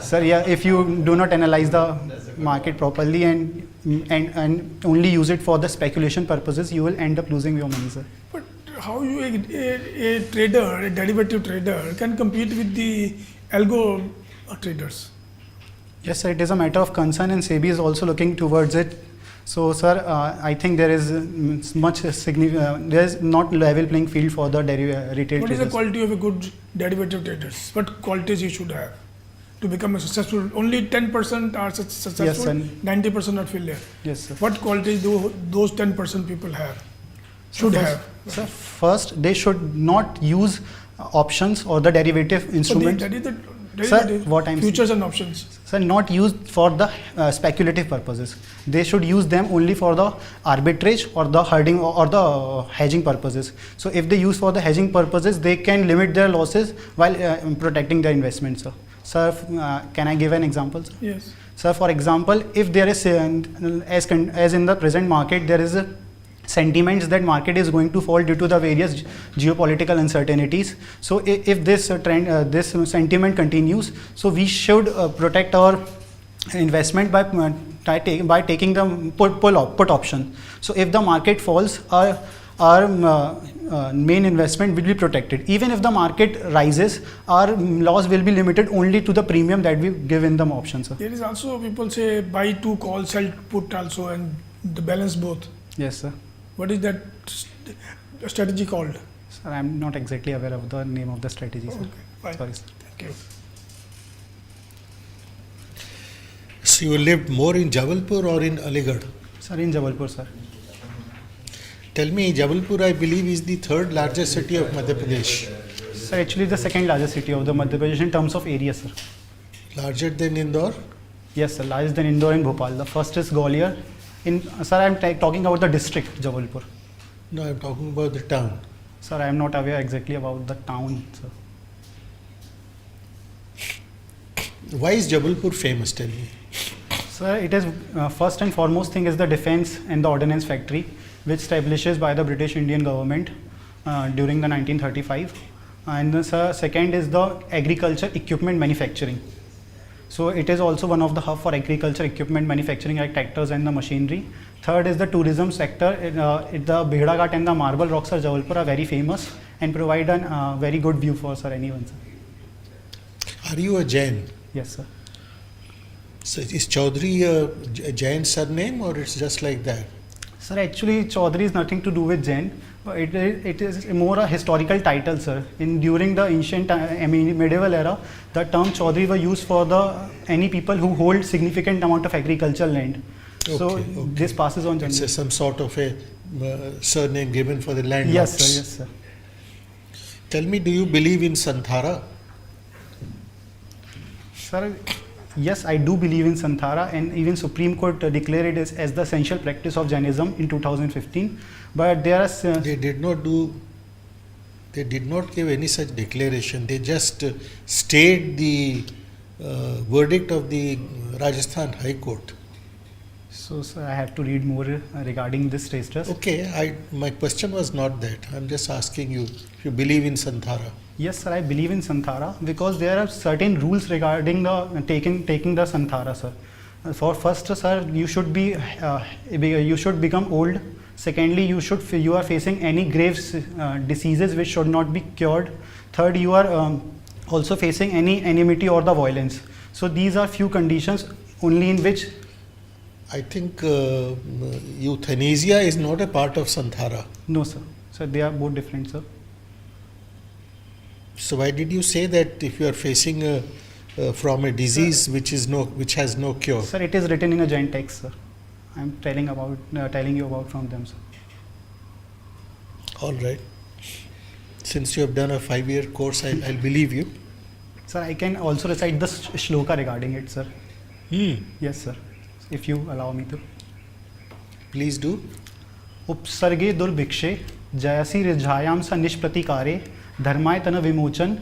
Sir, yeah, if you do not analyze the market properly and only use it for the speculation purposes, you will end up losing your money, sir. But how you a trader, a derivative trader, can compete with the algo traders? Yes, sir, it is a matter of concern, and SEBI is also looking towards it. So, sir, I think there is there is not level playing field for the retail What traders. is the quality of a good derivative traders? What qualities you should have to become a successful? Only 10% are successful, Yes, sir. 90% are failure. Yes, sir. What qualities do those 10% people have? Should have. Sir, first, they should not use options or the derivative instruments. That is the Sir, derivative, what I'm futures and options. Sir, not used for the speculative purposes. They should use them only for the arbitrage or the herding or the hedging purposes. So if they use for the hedging purposes, they can limit their losses while protecting their investments, sir. Sir, can I give an example, sir? Yes. Sir, for example, if there is, as in the present market, there is a sentiments that market is going to fall due to the various geopolitical uncertainties. So if this trend, this sentiment continues, so we should protect our investment by taking the put option. So if the market falls, our main investment will be protected. Even if the market rises, our loss will be limited only to the premium that we give in the option, sir. There is also, people say, buy two, call, sell, put also, and the balance both. Yes, sir. What is that strategy called? Sir, I am not exactly aware of the name of the strategy, sir. Okay, fine. Sorry, sir. Thank you. So you lived more in Jabalpur or in Aligarh? Sir, in Jabalpur, sir. Tell me, Jabalpur, I believe, is the third largest city of Madhya Pradesh. Sir, actually the second largest city of the Madhya Pradesh in terms of area, sir. Larger than Indore? Yes, sir. Larger than Indore and Bhopal. The first is Gwalior. Sir, I am talking about the district, Jabalpur. No, I am talking about the town. Sir, I am not aware exactly about the town, sir. Why is Jabalpur famous? Tell me. Sir, it is first and foremost thing is the defense and the ordnance factory, which establishes by the British Indian government during the 1935. And sir, second is the agriculture equipment manufacturing. So it is also one of the hub for agriculture equipment manufacturing like tractors and the machinery. Third is the tourism sector. The Bheda Ghat and the Marble Rocks of Jabalpur are very famous and provide a very good view for anyone, sir. Are you a Jain? Yes, sir. So is Chaudhary a Jain surname or it's just like that? Sir, actually Chaudhary is nothing to do with Jain. It is more a historical title, sir. During the ancient, medieval era, the term Chaudhary were used for any people who hold significant amount of agricultural land. So this passes on. It's some sort of a surname given for the land. Yes, sir. Yes, sir. Tell me, do you believe in Santhara? Sir, yes, I do believe in Santhara, and even Supreme Court declared it as the essential practice of Jainism in 2015. But there are they did not give any such declaration. They just stayed the verdict of the Rajasthan High Court. So, sir, I have to read more regarding this status. Okay, my question was not that. I'm just asking you if you believe in Santhara. Yes, sir, I believe in Santhara because there are certain rules regarding the taking the Santhara, sir. For first, sir, you should become old. Secondly, you are facing any grave diseases which should not be cured. Third, you are also facing any enmity or the violence. So these are few conditions only in which. I think euthanasia is not a part of Santhara. No, sir. So they are both different, sir. So why did you say that if you are facing from a disease which has no cure? Sir, it is written in a Jain text, sir. I am telling you about from them, sir. All right. Since you have done a 5-year course, I'll believe you. Sir, I can also recite the shloka regarding it, sir. Yes, sir. If you allow me to. Please do. उपसर्गे दुर्भिक्षे जयसी रिझायाम स निष्प्रतिकारे धर्माय तन विमोचन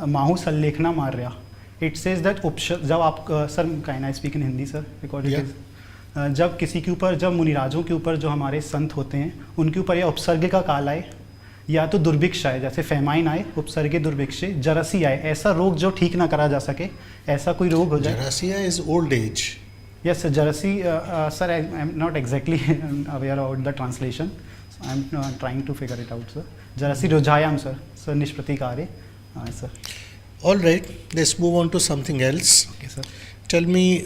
माहु सल्लेखना मार्या. It says that जब आप sir can I speak in Hindi sir because it is जब मुनिराजों के ऊपर जो हमारे संत होते हैं उनके ऊपर यह उपसर्ग का काल आए या तो दुर्भिक्ष आए, जैसे फेमाइन आए, उपसर्गीय दुर्भिक्ष, जरासी आए, ऐसा रोग जो ठीक ना करा जा सके, ऐसा कोई रोग हो जाए. Jarasia is old age. Yes, sir, Jarasi, sir, I'm not exactly aware about the translation. So I'm trying to figure it out, sir. Jarasi Rojayam, sir. Sir, Nishpratikare, sir. All right, let's move on to something else. Okay, sir. Tell me,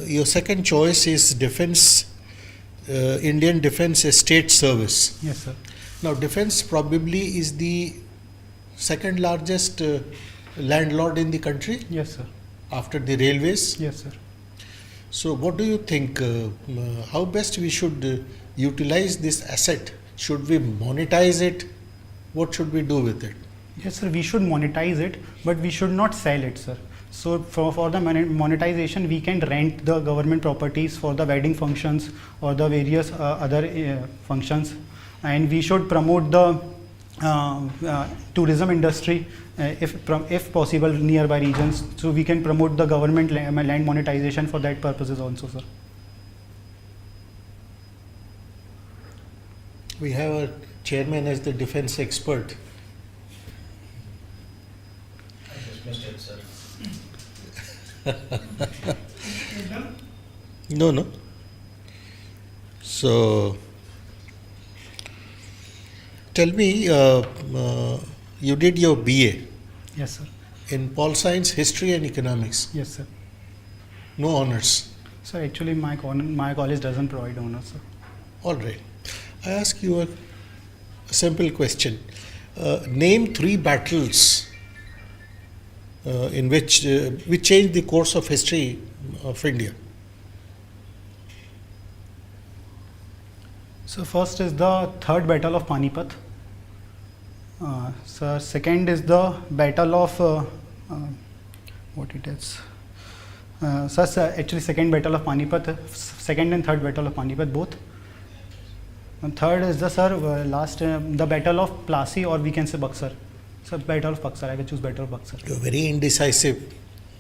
your second choice is defense, Indian Defense Estate Service. Yes, sir. Now, defense probably is the second largest landlord in the country. Yes, sir. After the railways. Yes, sir. So, what do you think? How best we should utilize this asset? Should we monetize it? What should we do with it? Yes, sir, we should monetize it, but we should not sell it, sir. So for the monetization, we can rent the government properties for the wedding functions or the various other functions, and we should promote the tourism industry if possible nearby regions. So we can promote the government land monetization for that purposes also, sir. We have a chairman as the defense expert. No. So, tell me, you did your BA. Yes, sir. In Pol Science, History and Economics. Yes, sir. No honors. So actually, my college doesn't provide honors, sir. All right. I ask you a simple question. Name 3 battles in which changed the course of history of India. So first is the third battle of Panipat. So second is the battle of what it is. So actually second battle of Panipat, second and third battle of Panipat both. And third is the last the battle of Plassey, or we can say Buxar. So battle of Buxar. I will choose battle of Buxar. You're very indecisive.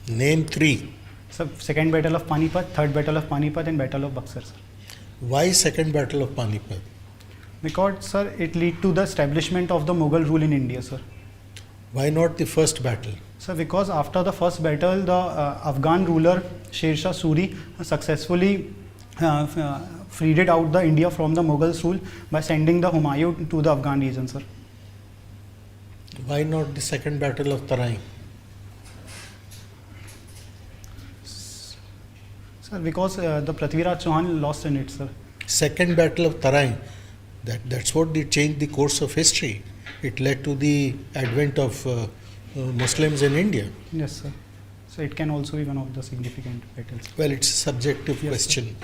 Name 3. So second battle of Panipat, third battle of Panipat, and battle of Buxar, sir. Why second battle of Panipat? Because, sir, it led to the establishment of the Mughal rule in India, sir. Why not the first battle? Sir, because after the first battle, the Afghan ruler Sher Shah Suri successfully freed out the India from the Mughals rule by sending the Humayun to the Afghan region, sir. Why not the second battle of Tarain? Sir, because the Prithviraj Chauhan lost in it, sir. Second battle of Tarain, that's what did change the course of history. It led to the advent of Muslims in India. Yes, sir. So it can also be one of the significant battles. Well, it's a subjective Yes, question.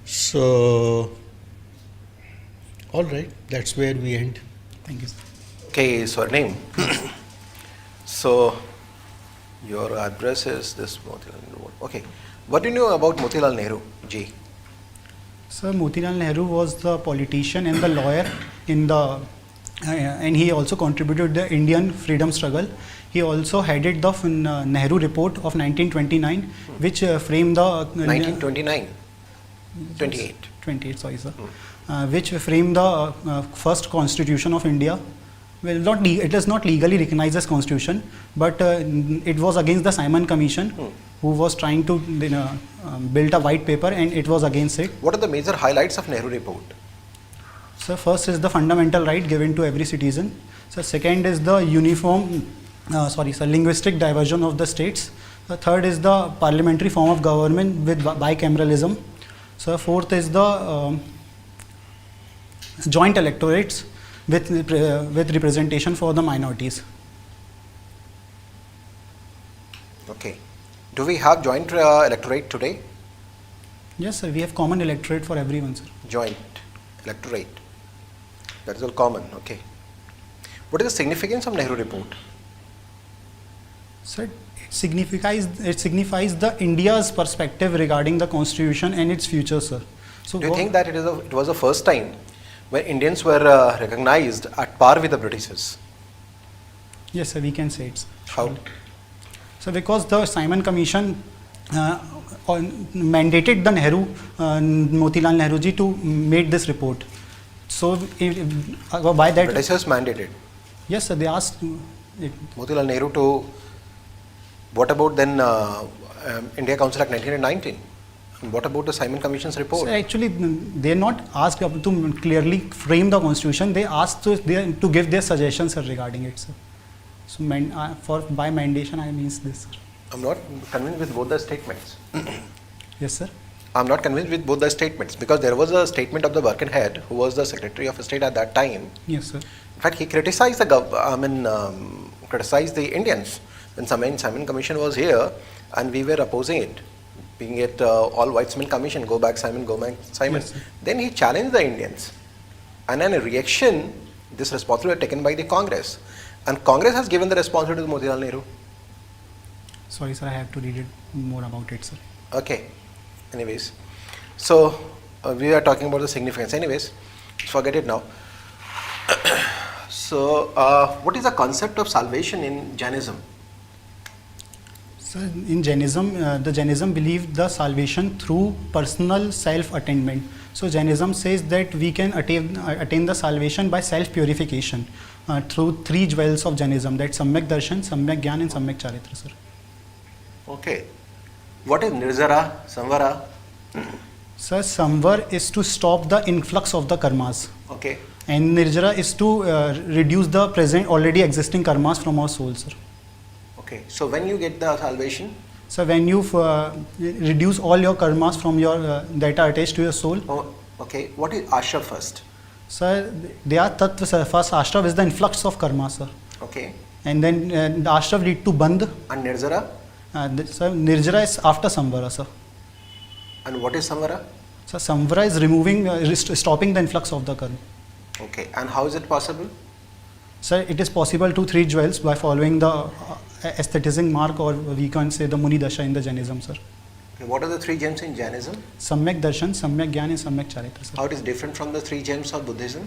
So, all right, that's where we end. Thank you, sir. Okay, surname. So, your address is this Motilal Nehru. Okay. What do you know about Motilal Nehru ji? Sir, Motilal Nehru was the politician and the lawyer in the, and he also contributed the Indian freedom struggle. He also headed the Nehru Report of 1929, which framed the 1929, 28. 28, sorry, sir. Which framed the first constitution of India. Well, it is not legally recognized as constitution, but it was against the Simon Commission, who was trying to build a white paper, and it was against it. What are the major highlights of Nehru Report? So first is the fundamental right given to every citizen. So second is the linguistic diversion of the states. The third is the parliamentary form of government with bicameralism. So fourth is the joint electorates with representation for the minorities. Okay. Do we have joint electorate today? Yes, sir. We have common electorate for everyone, sir. Joint electorate. That is all common. Okay. What is the significance of Nehru Report? Sir, it signifies the India's perspective regarding the constitution and its future, sir. So do you think that it was the first time when Indians were recognized at par with the Britishers? Yes, sir, we can say it. How? So because the Simon Commission mandated the Motilal Nehru ji to make this report. So by that, Predecessors mandated. yes, sir, they asked it. Motilal Nehru to, what about then India Council Act 1919? And what about the Simon Commission's report? So actually, they are not asked to clearly frame the constitution. They asked to give their suggestions, sir, regarding it, sir. So by mandation, I means this, sir. I'm not convinced with both the statements. Yes, sir. I'm not convinced with both the statements because there was a statement of the Birkenhead, who was the Secretary of State at that time. Yes, sir. In fact, he criticized criticized the Indians when Simon Commission was here, and we were opposing it, being it all whitesman commission, go back Simon, go back Simon. Yes, Then he challenged the Indians, and in a reaction, this responsibility was taken by the Congress, and Congress has given the responsibility to Motilal Nehru. Sorry, sir, I have to read it more about it, sir. Okay. Anyways, so we are talking about the significance. Anyways, forget it now. So, what is the concept of salvation in Jainism? So in Jainism, the Jainism believe the salvation through personal self-attainment. So Jainism says that we can attain the salvation by self-purification through three jewels of Jainism, that's Samyak Darshan, Samyak Gyan and Samyak Charitra, sir. Okay. What is Nirzara, Samvara? Sir, Samvar is to stop the influx of the karmas. Okay. And Nirjara is to reduce the present already existing karmas from our soul, sir. Okay. So when you get the salvation? So when you reduce all your karmas from your that are attached to your soul. Oh, okay. What is Ashra first? Sir, they are Tattva, sir. First Ashra is the influx of karma, sir. Okay. And then the Ashra lead to Bandh. And Nirzara? Sir, Nirjara is after Samvara, sir. And what is Samvara? So Samvara is removing, stopping the influx of the karma. Okay. And how is it possible? Sir, it is possible to three jewels by following the aestheticizing mark, or we can say the Muni Dasha in the Jainism, sir. Okay. What are the three gems in Jainism? Samyak Darshan, Samyak Gyan and Samyak Charitra, sir. How it is different from the three gems of Buddhism?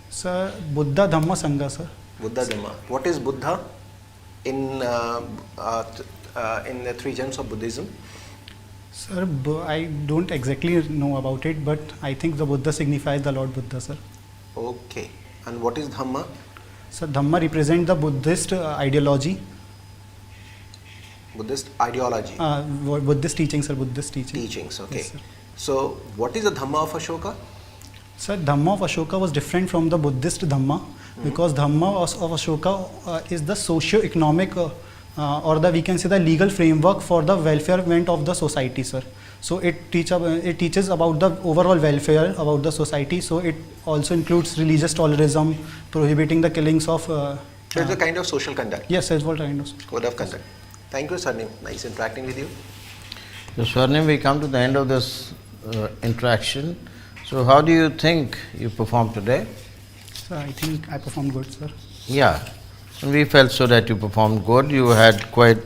Sir, Buddha, Dhamma, Sangha, sir. Buddha, Dhamma. What is Buddha in the three gems of Buddhism? Sir, I don't exactly know about it, but I think the Buddha signifies the Lord Buddha, sir. Okay. And what is Dhamma? So Dhamma represents the Buddhist ideology. Buddhist ideology. Buddhist teachings, sir. Buddhist teachings. Teachings, okay. Yes, sir. So, what is the Dhamma of Ashoka? Sir, Dhamma of Ashoka was different from the Buddhist Dhamma because Dhamma of Ashoka is the socio-economic or we can say the legal framework for the welfarement of the society, sir. So it teaches about the overall welfare about the society. So it also includes religious tolerism, prohibiting the killings of. So it's a kind of social conduct. Yes, it's what kind of code of conduct. Thank you, Sarnim. Nice interacting with you. So Swarnim, we come to the end of this interaction. So how do you think you performed today? Sir, I think I performed good, sir. Yeah, and we felt so that you performed good. You had quite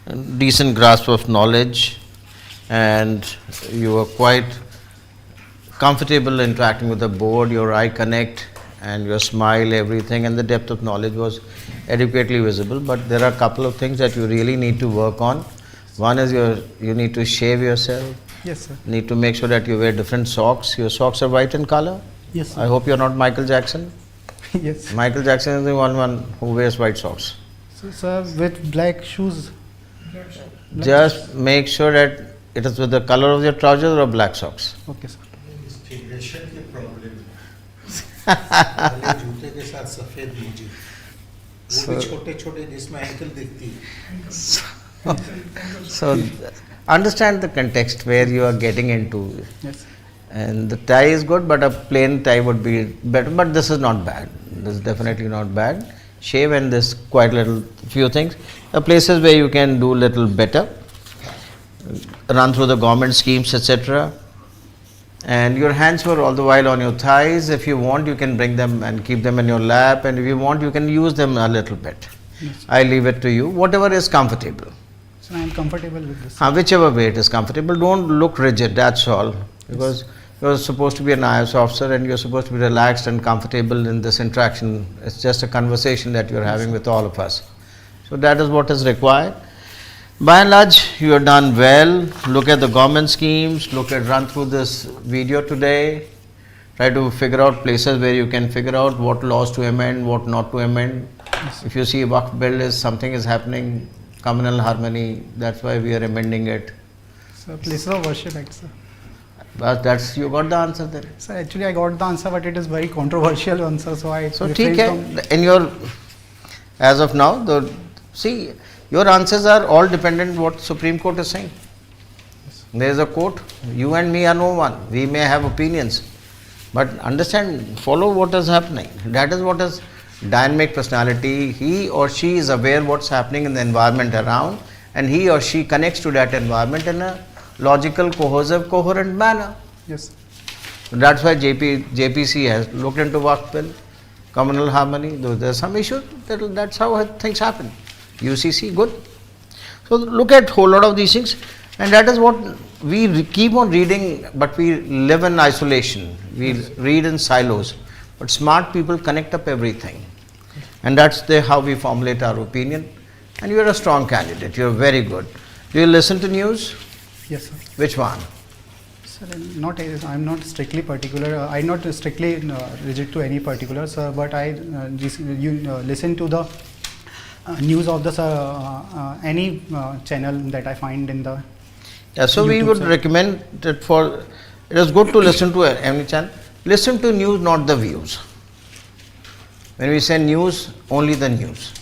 a decent grasp of knowledge, and you were quite comfortable interacting with the board. Your eye connect and your smile, everything, and the depth of knowledge was adequately visible. But there are a couple of things that you really need to work on. One is you need to shave yourself. Yes, sir. Need to make sure that you wear different socks. Your socks are white in color? Yes, sir. I hope you're not Michael Jackson. Yes. Michael Jackson is the one who wears white socks. So, sir, with black shoes. Just make sure that it is with the color of your trousers or black socks. Okay, sir. Integration की problem है जूते के साथ सफेद मोजे वो भी छोटे छोटे जिसमें एंकल दिखती है So understand the context where you are getting into. Yes. And the tie is good, but a plain tie would be better. But this is not bad. This is definitely not bad. Shave and this quite little few things. The places where you can do little better. Run through the government schemes, etc. And your hands were all the while on your thighs. If you want, you can bring them and keep them in your lap. And if you want, you can use them a little bit. Yes. I leave it to you. Whatever is comfortable. So I am comfortable with this. Whichever way it is comfortable. Don't look rigid, that's all. Because you're supposed to be an IAS officer and you're supposed to be relaxed and comfortable in this interaction. It's just a conversation that you're having with all of us. So that is what is required. By and large, you have done well. Look at the government schemes, run through this video today. Try to figure out places where you can figure out what laws to amend, what not to amend. If you see Waqf bill is something is happening, communal harmony, that's why we are amending it. So places of worship act, sir. But that's, you got the answer there. So actually I got the answer, but it is very controversial answer, so I So refrain ठीक है, in your, as of now, see, your answers are all dependent what Supreme Court is saying. There is a court, you and me are no one, we may have opinions, but understand, follow what is happening. That is what is dynamic personality. He or she is aware what's happening in the environment around, and he or she connects to that environment in a logical, cohesive, coherent manner. Yes. That's why JPC has looked into Waqf bill, communal harmony. Though there are some issues, that's how things happen. UCC, good. So look at whole lot of these things, and that is what we keep on reading, but we live in isolation. We read in silos. But smart people connect up everything, and that's how we formulate our opinion. And you are a strong candidate. You are very good. Do you listen to news? Yes, sir. Which one? Sir, I'm not strictly particular. I'm not strictly rigid to any particular, sir. But I listen to the news of the any channel that I find in the. Yeah, so we would recommend that it is good to listen to any channel. Listen to news, not the views. When we say news, only the news.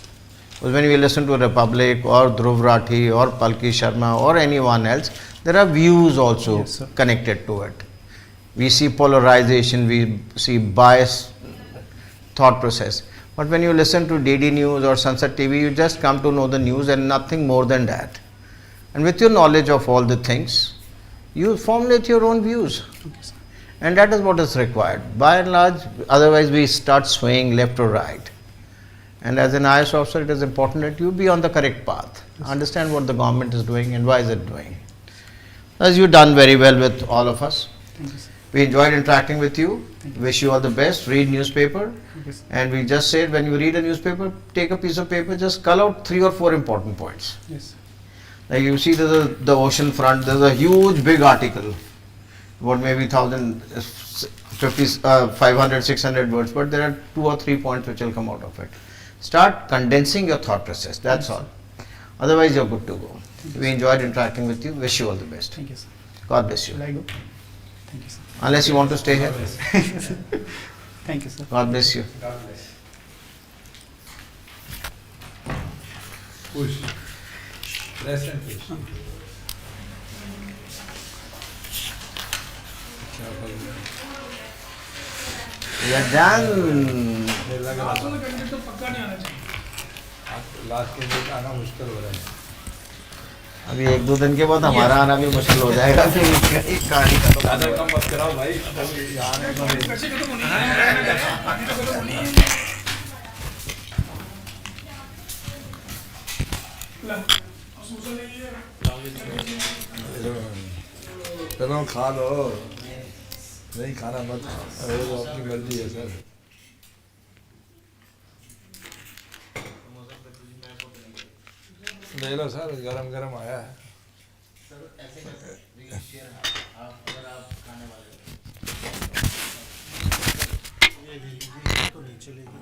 Because when we listen to Republic or Dhruv Rathi or Palki Sharma or anyone else, there are views also connected to it. We see polarization, we see biased thought process. But when you listen to DD News or Sunset TV, you just come to know the news and nothing more than that. And with your knowledge of all the things, you formulate your own views. And that is what is required. By and large, otherwise we start swaying left or right. And as an IAS officer, it is important that you be on the correct path. Understand what the government is doing and why is it doing. As you've done very well with all of us. Thank you, sir. We enjoyed interacting with you. Wish you all the best. Read newspaper. Yes. And we just said when you read a newspaper, take a piece of paper, just cull out 3 or 4 important points. Yes. Like you see the ocean front, there's a huge big article. What maybe 500, 600 words, but there are 2 or 3 points which will come out of it. Start condensing your thought process, that's all. Otherwise, you're good to go. We enjoyed interacting with you. Wish you all the best. Thank you, sir. God bless you. Shall I go? Thank you, sir. Unless you want to stay here. Thank you, sir. God bless you. God bless. Push. Press and push. We are done. Last के लिए आना मुश्किल हो रहा है. अभी 1-2 दिन के बाद हमारा आना भी मुश्किल हो जाएगा. फिर कहानी खत्म. ज़्यादा कम मत कराओ भाई. आने को चलो खा लो. नहीं खाना मत खाओ. वो आपकी मर्जी है सर. ले लो सर, गरम गरम आया है. सर ऐसे कैसे आप अगर आप खाने वाले हो. ये तो नहीं चलेगी.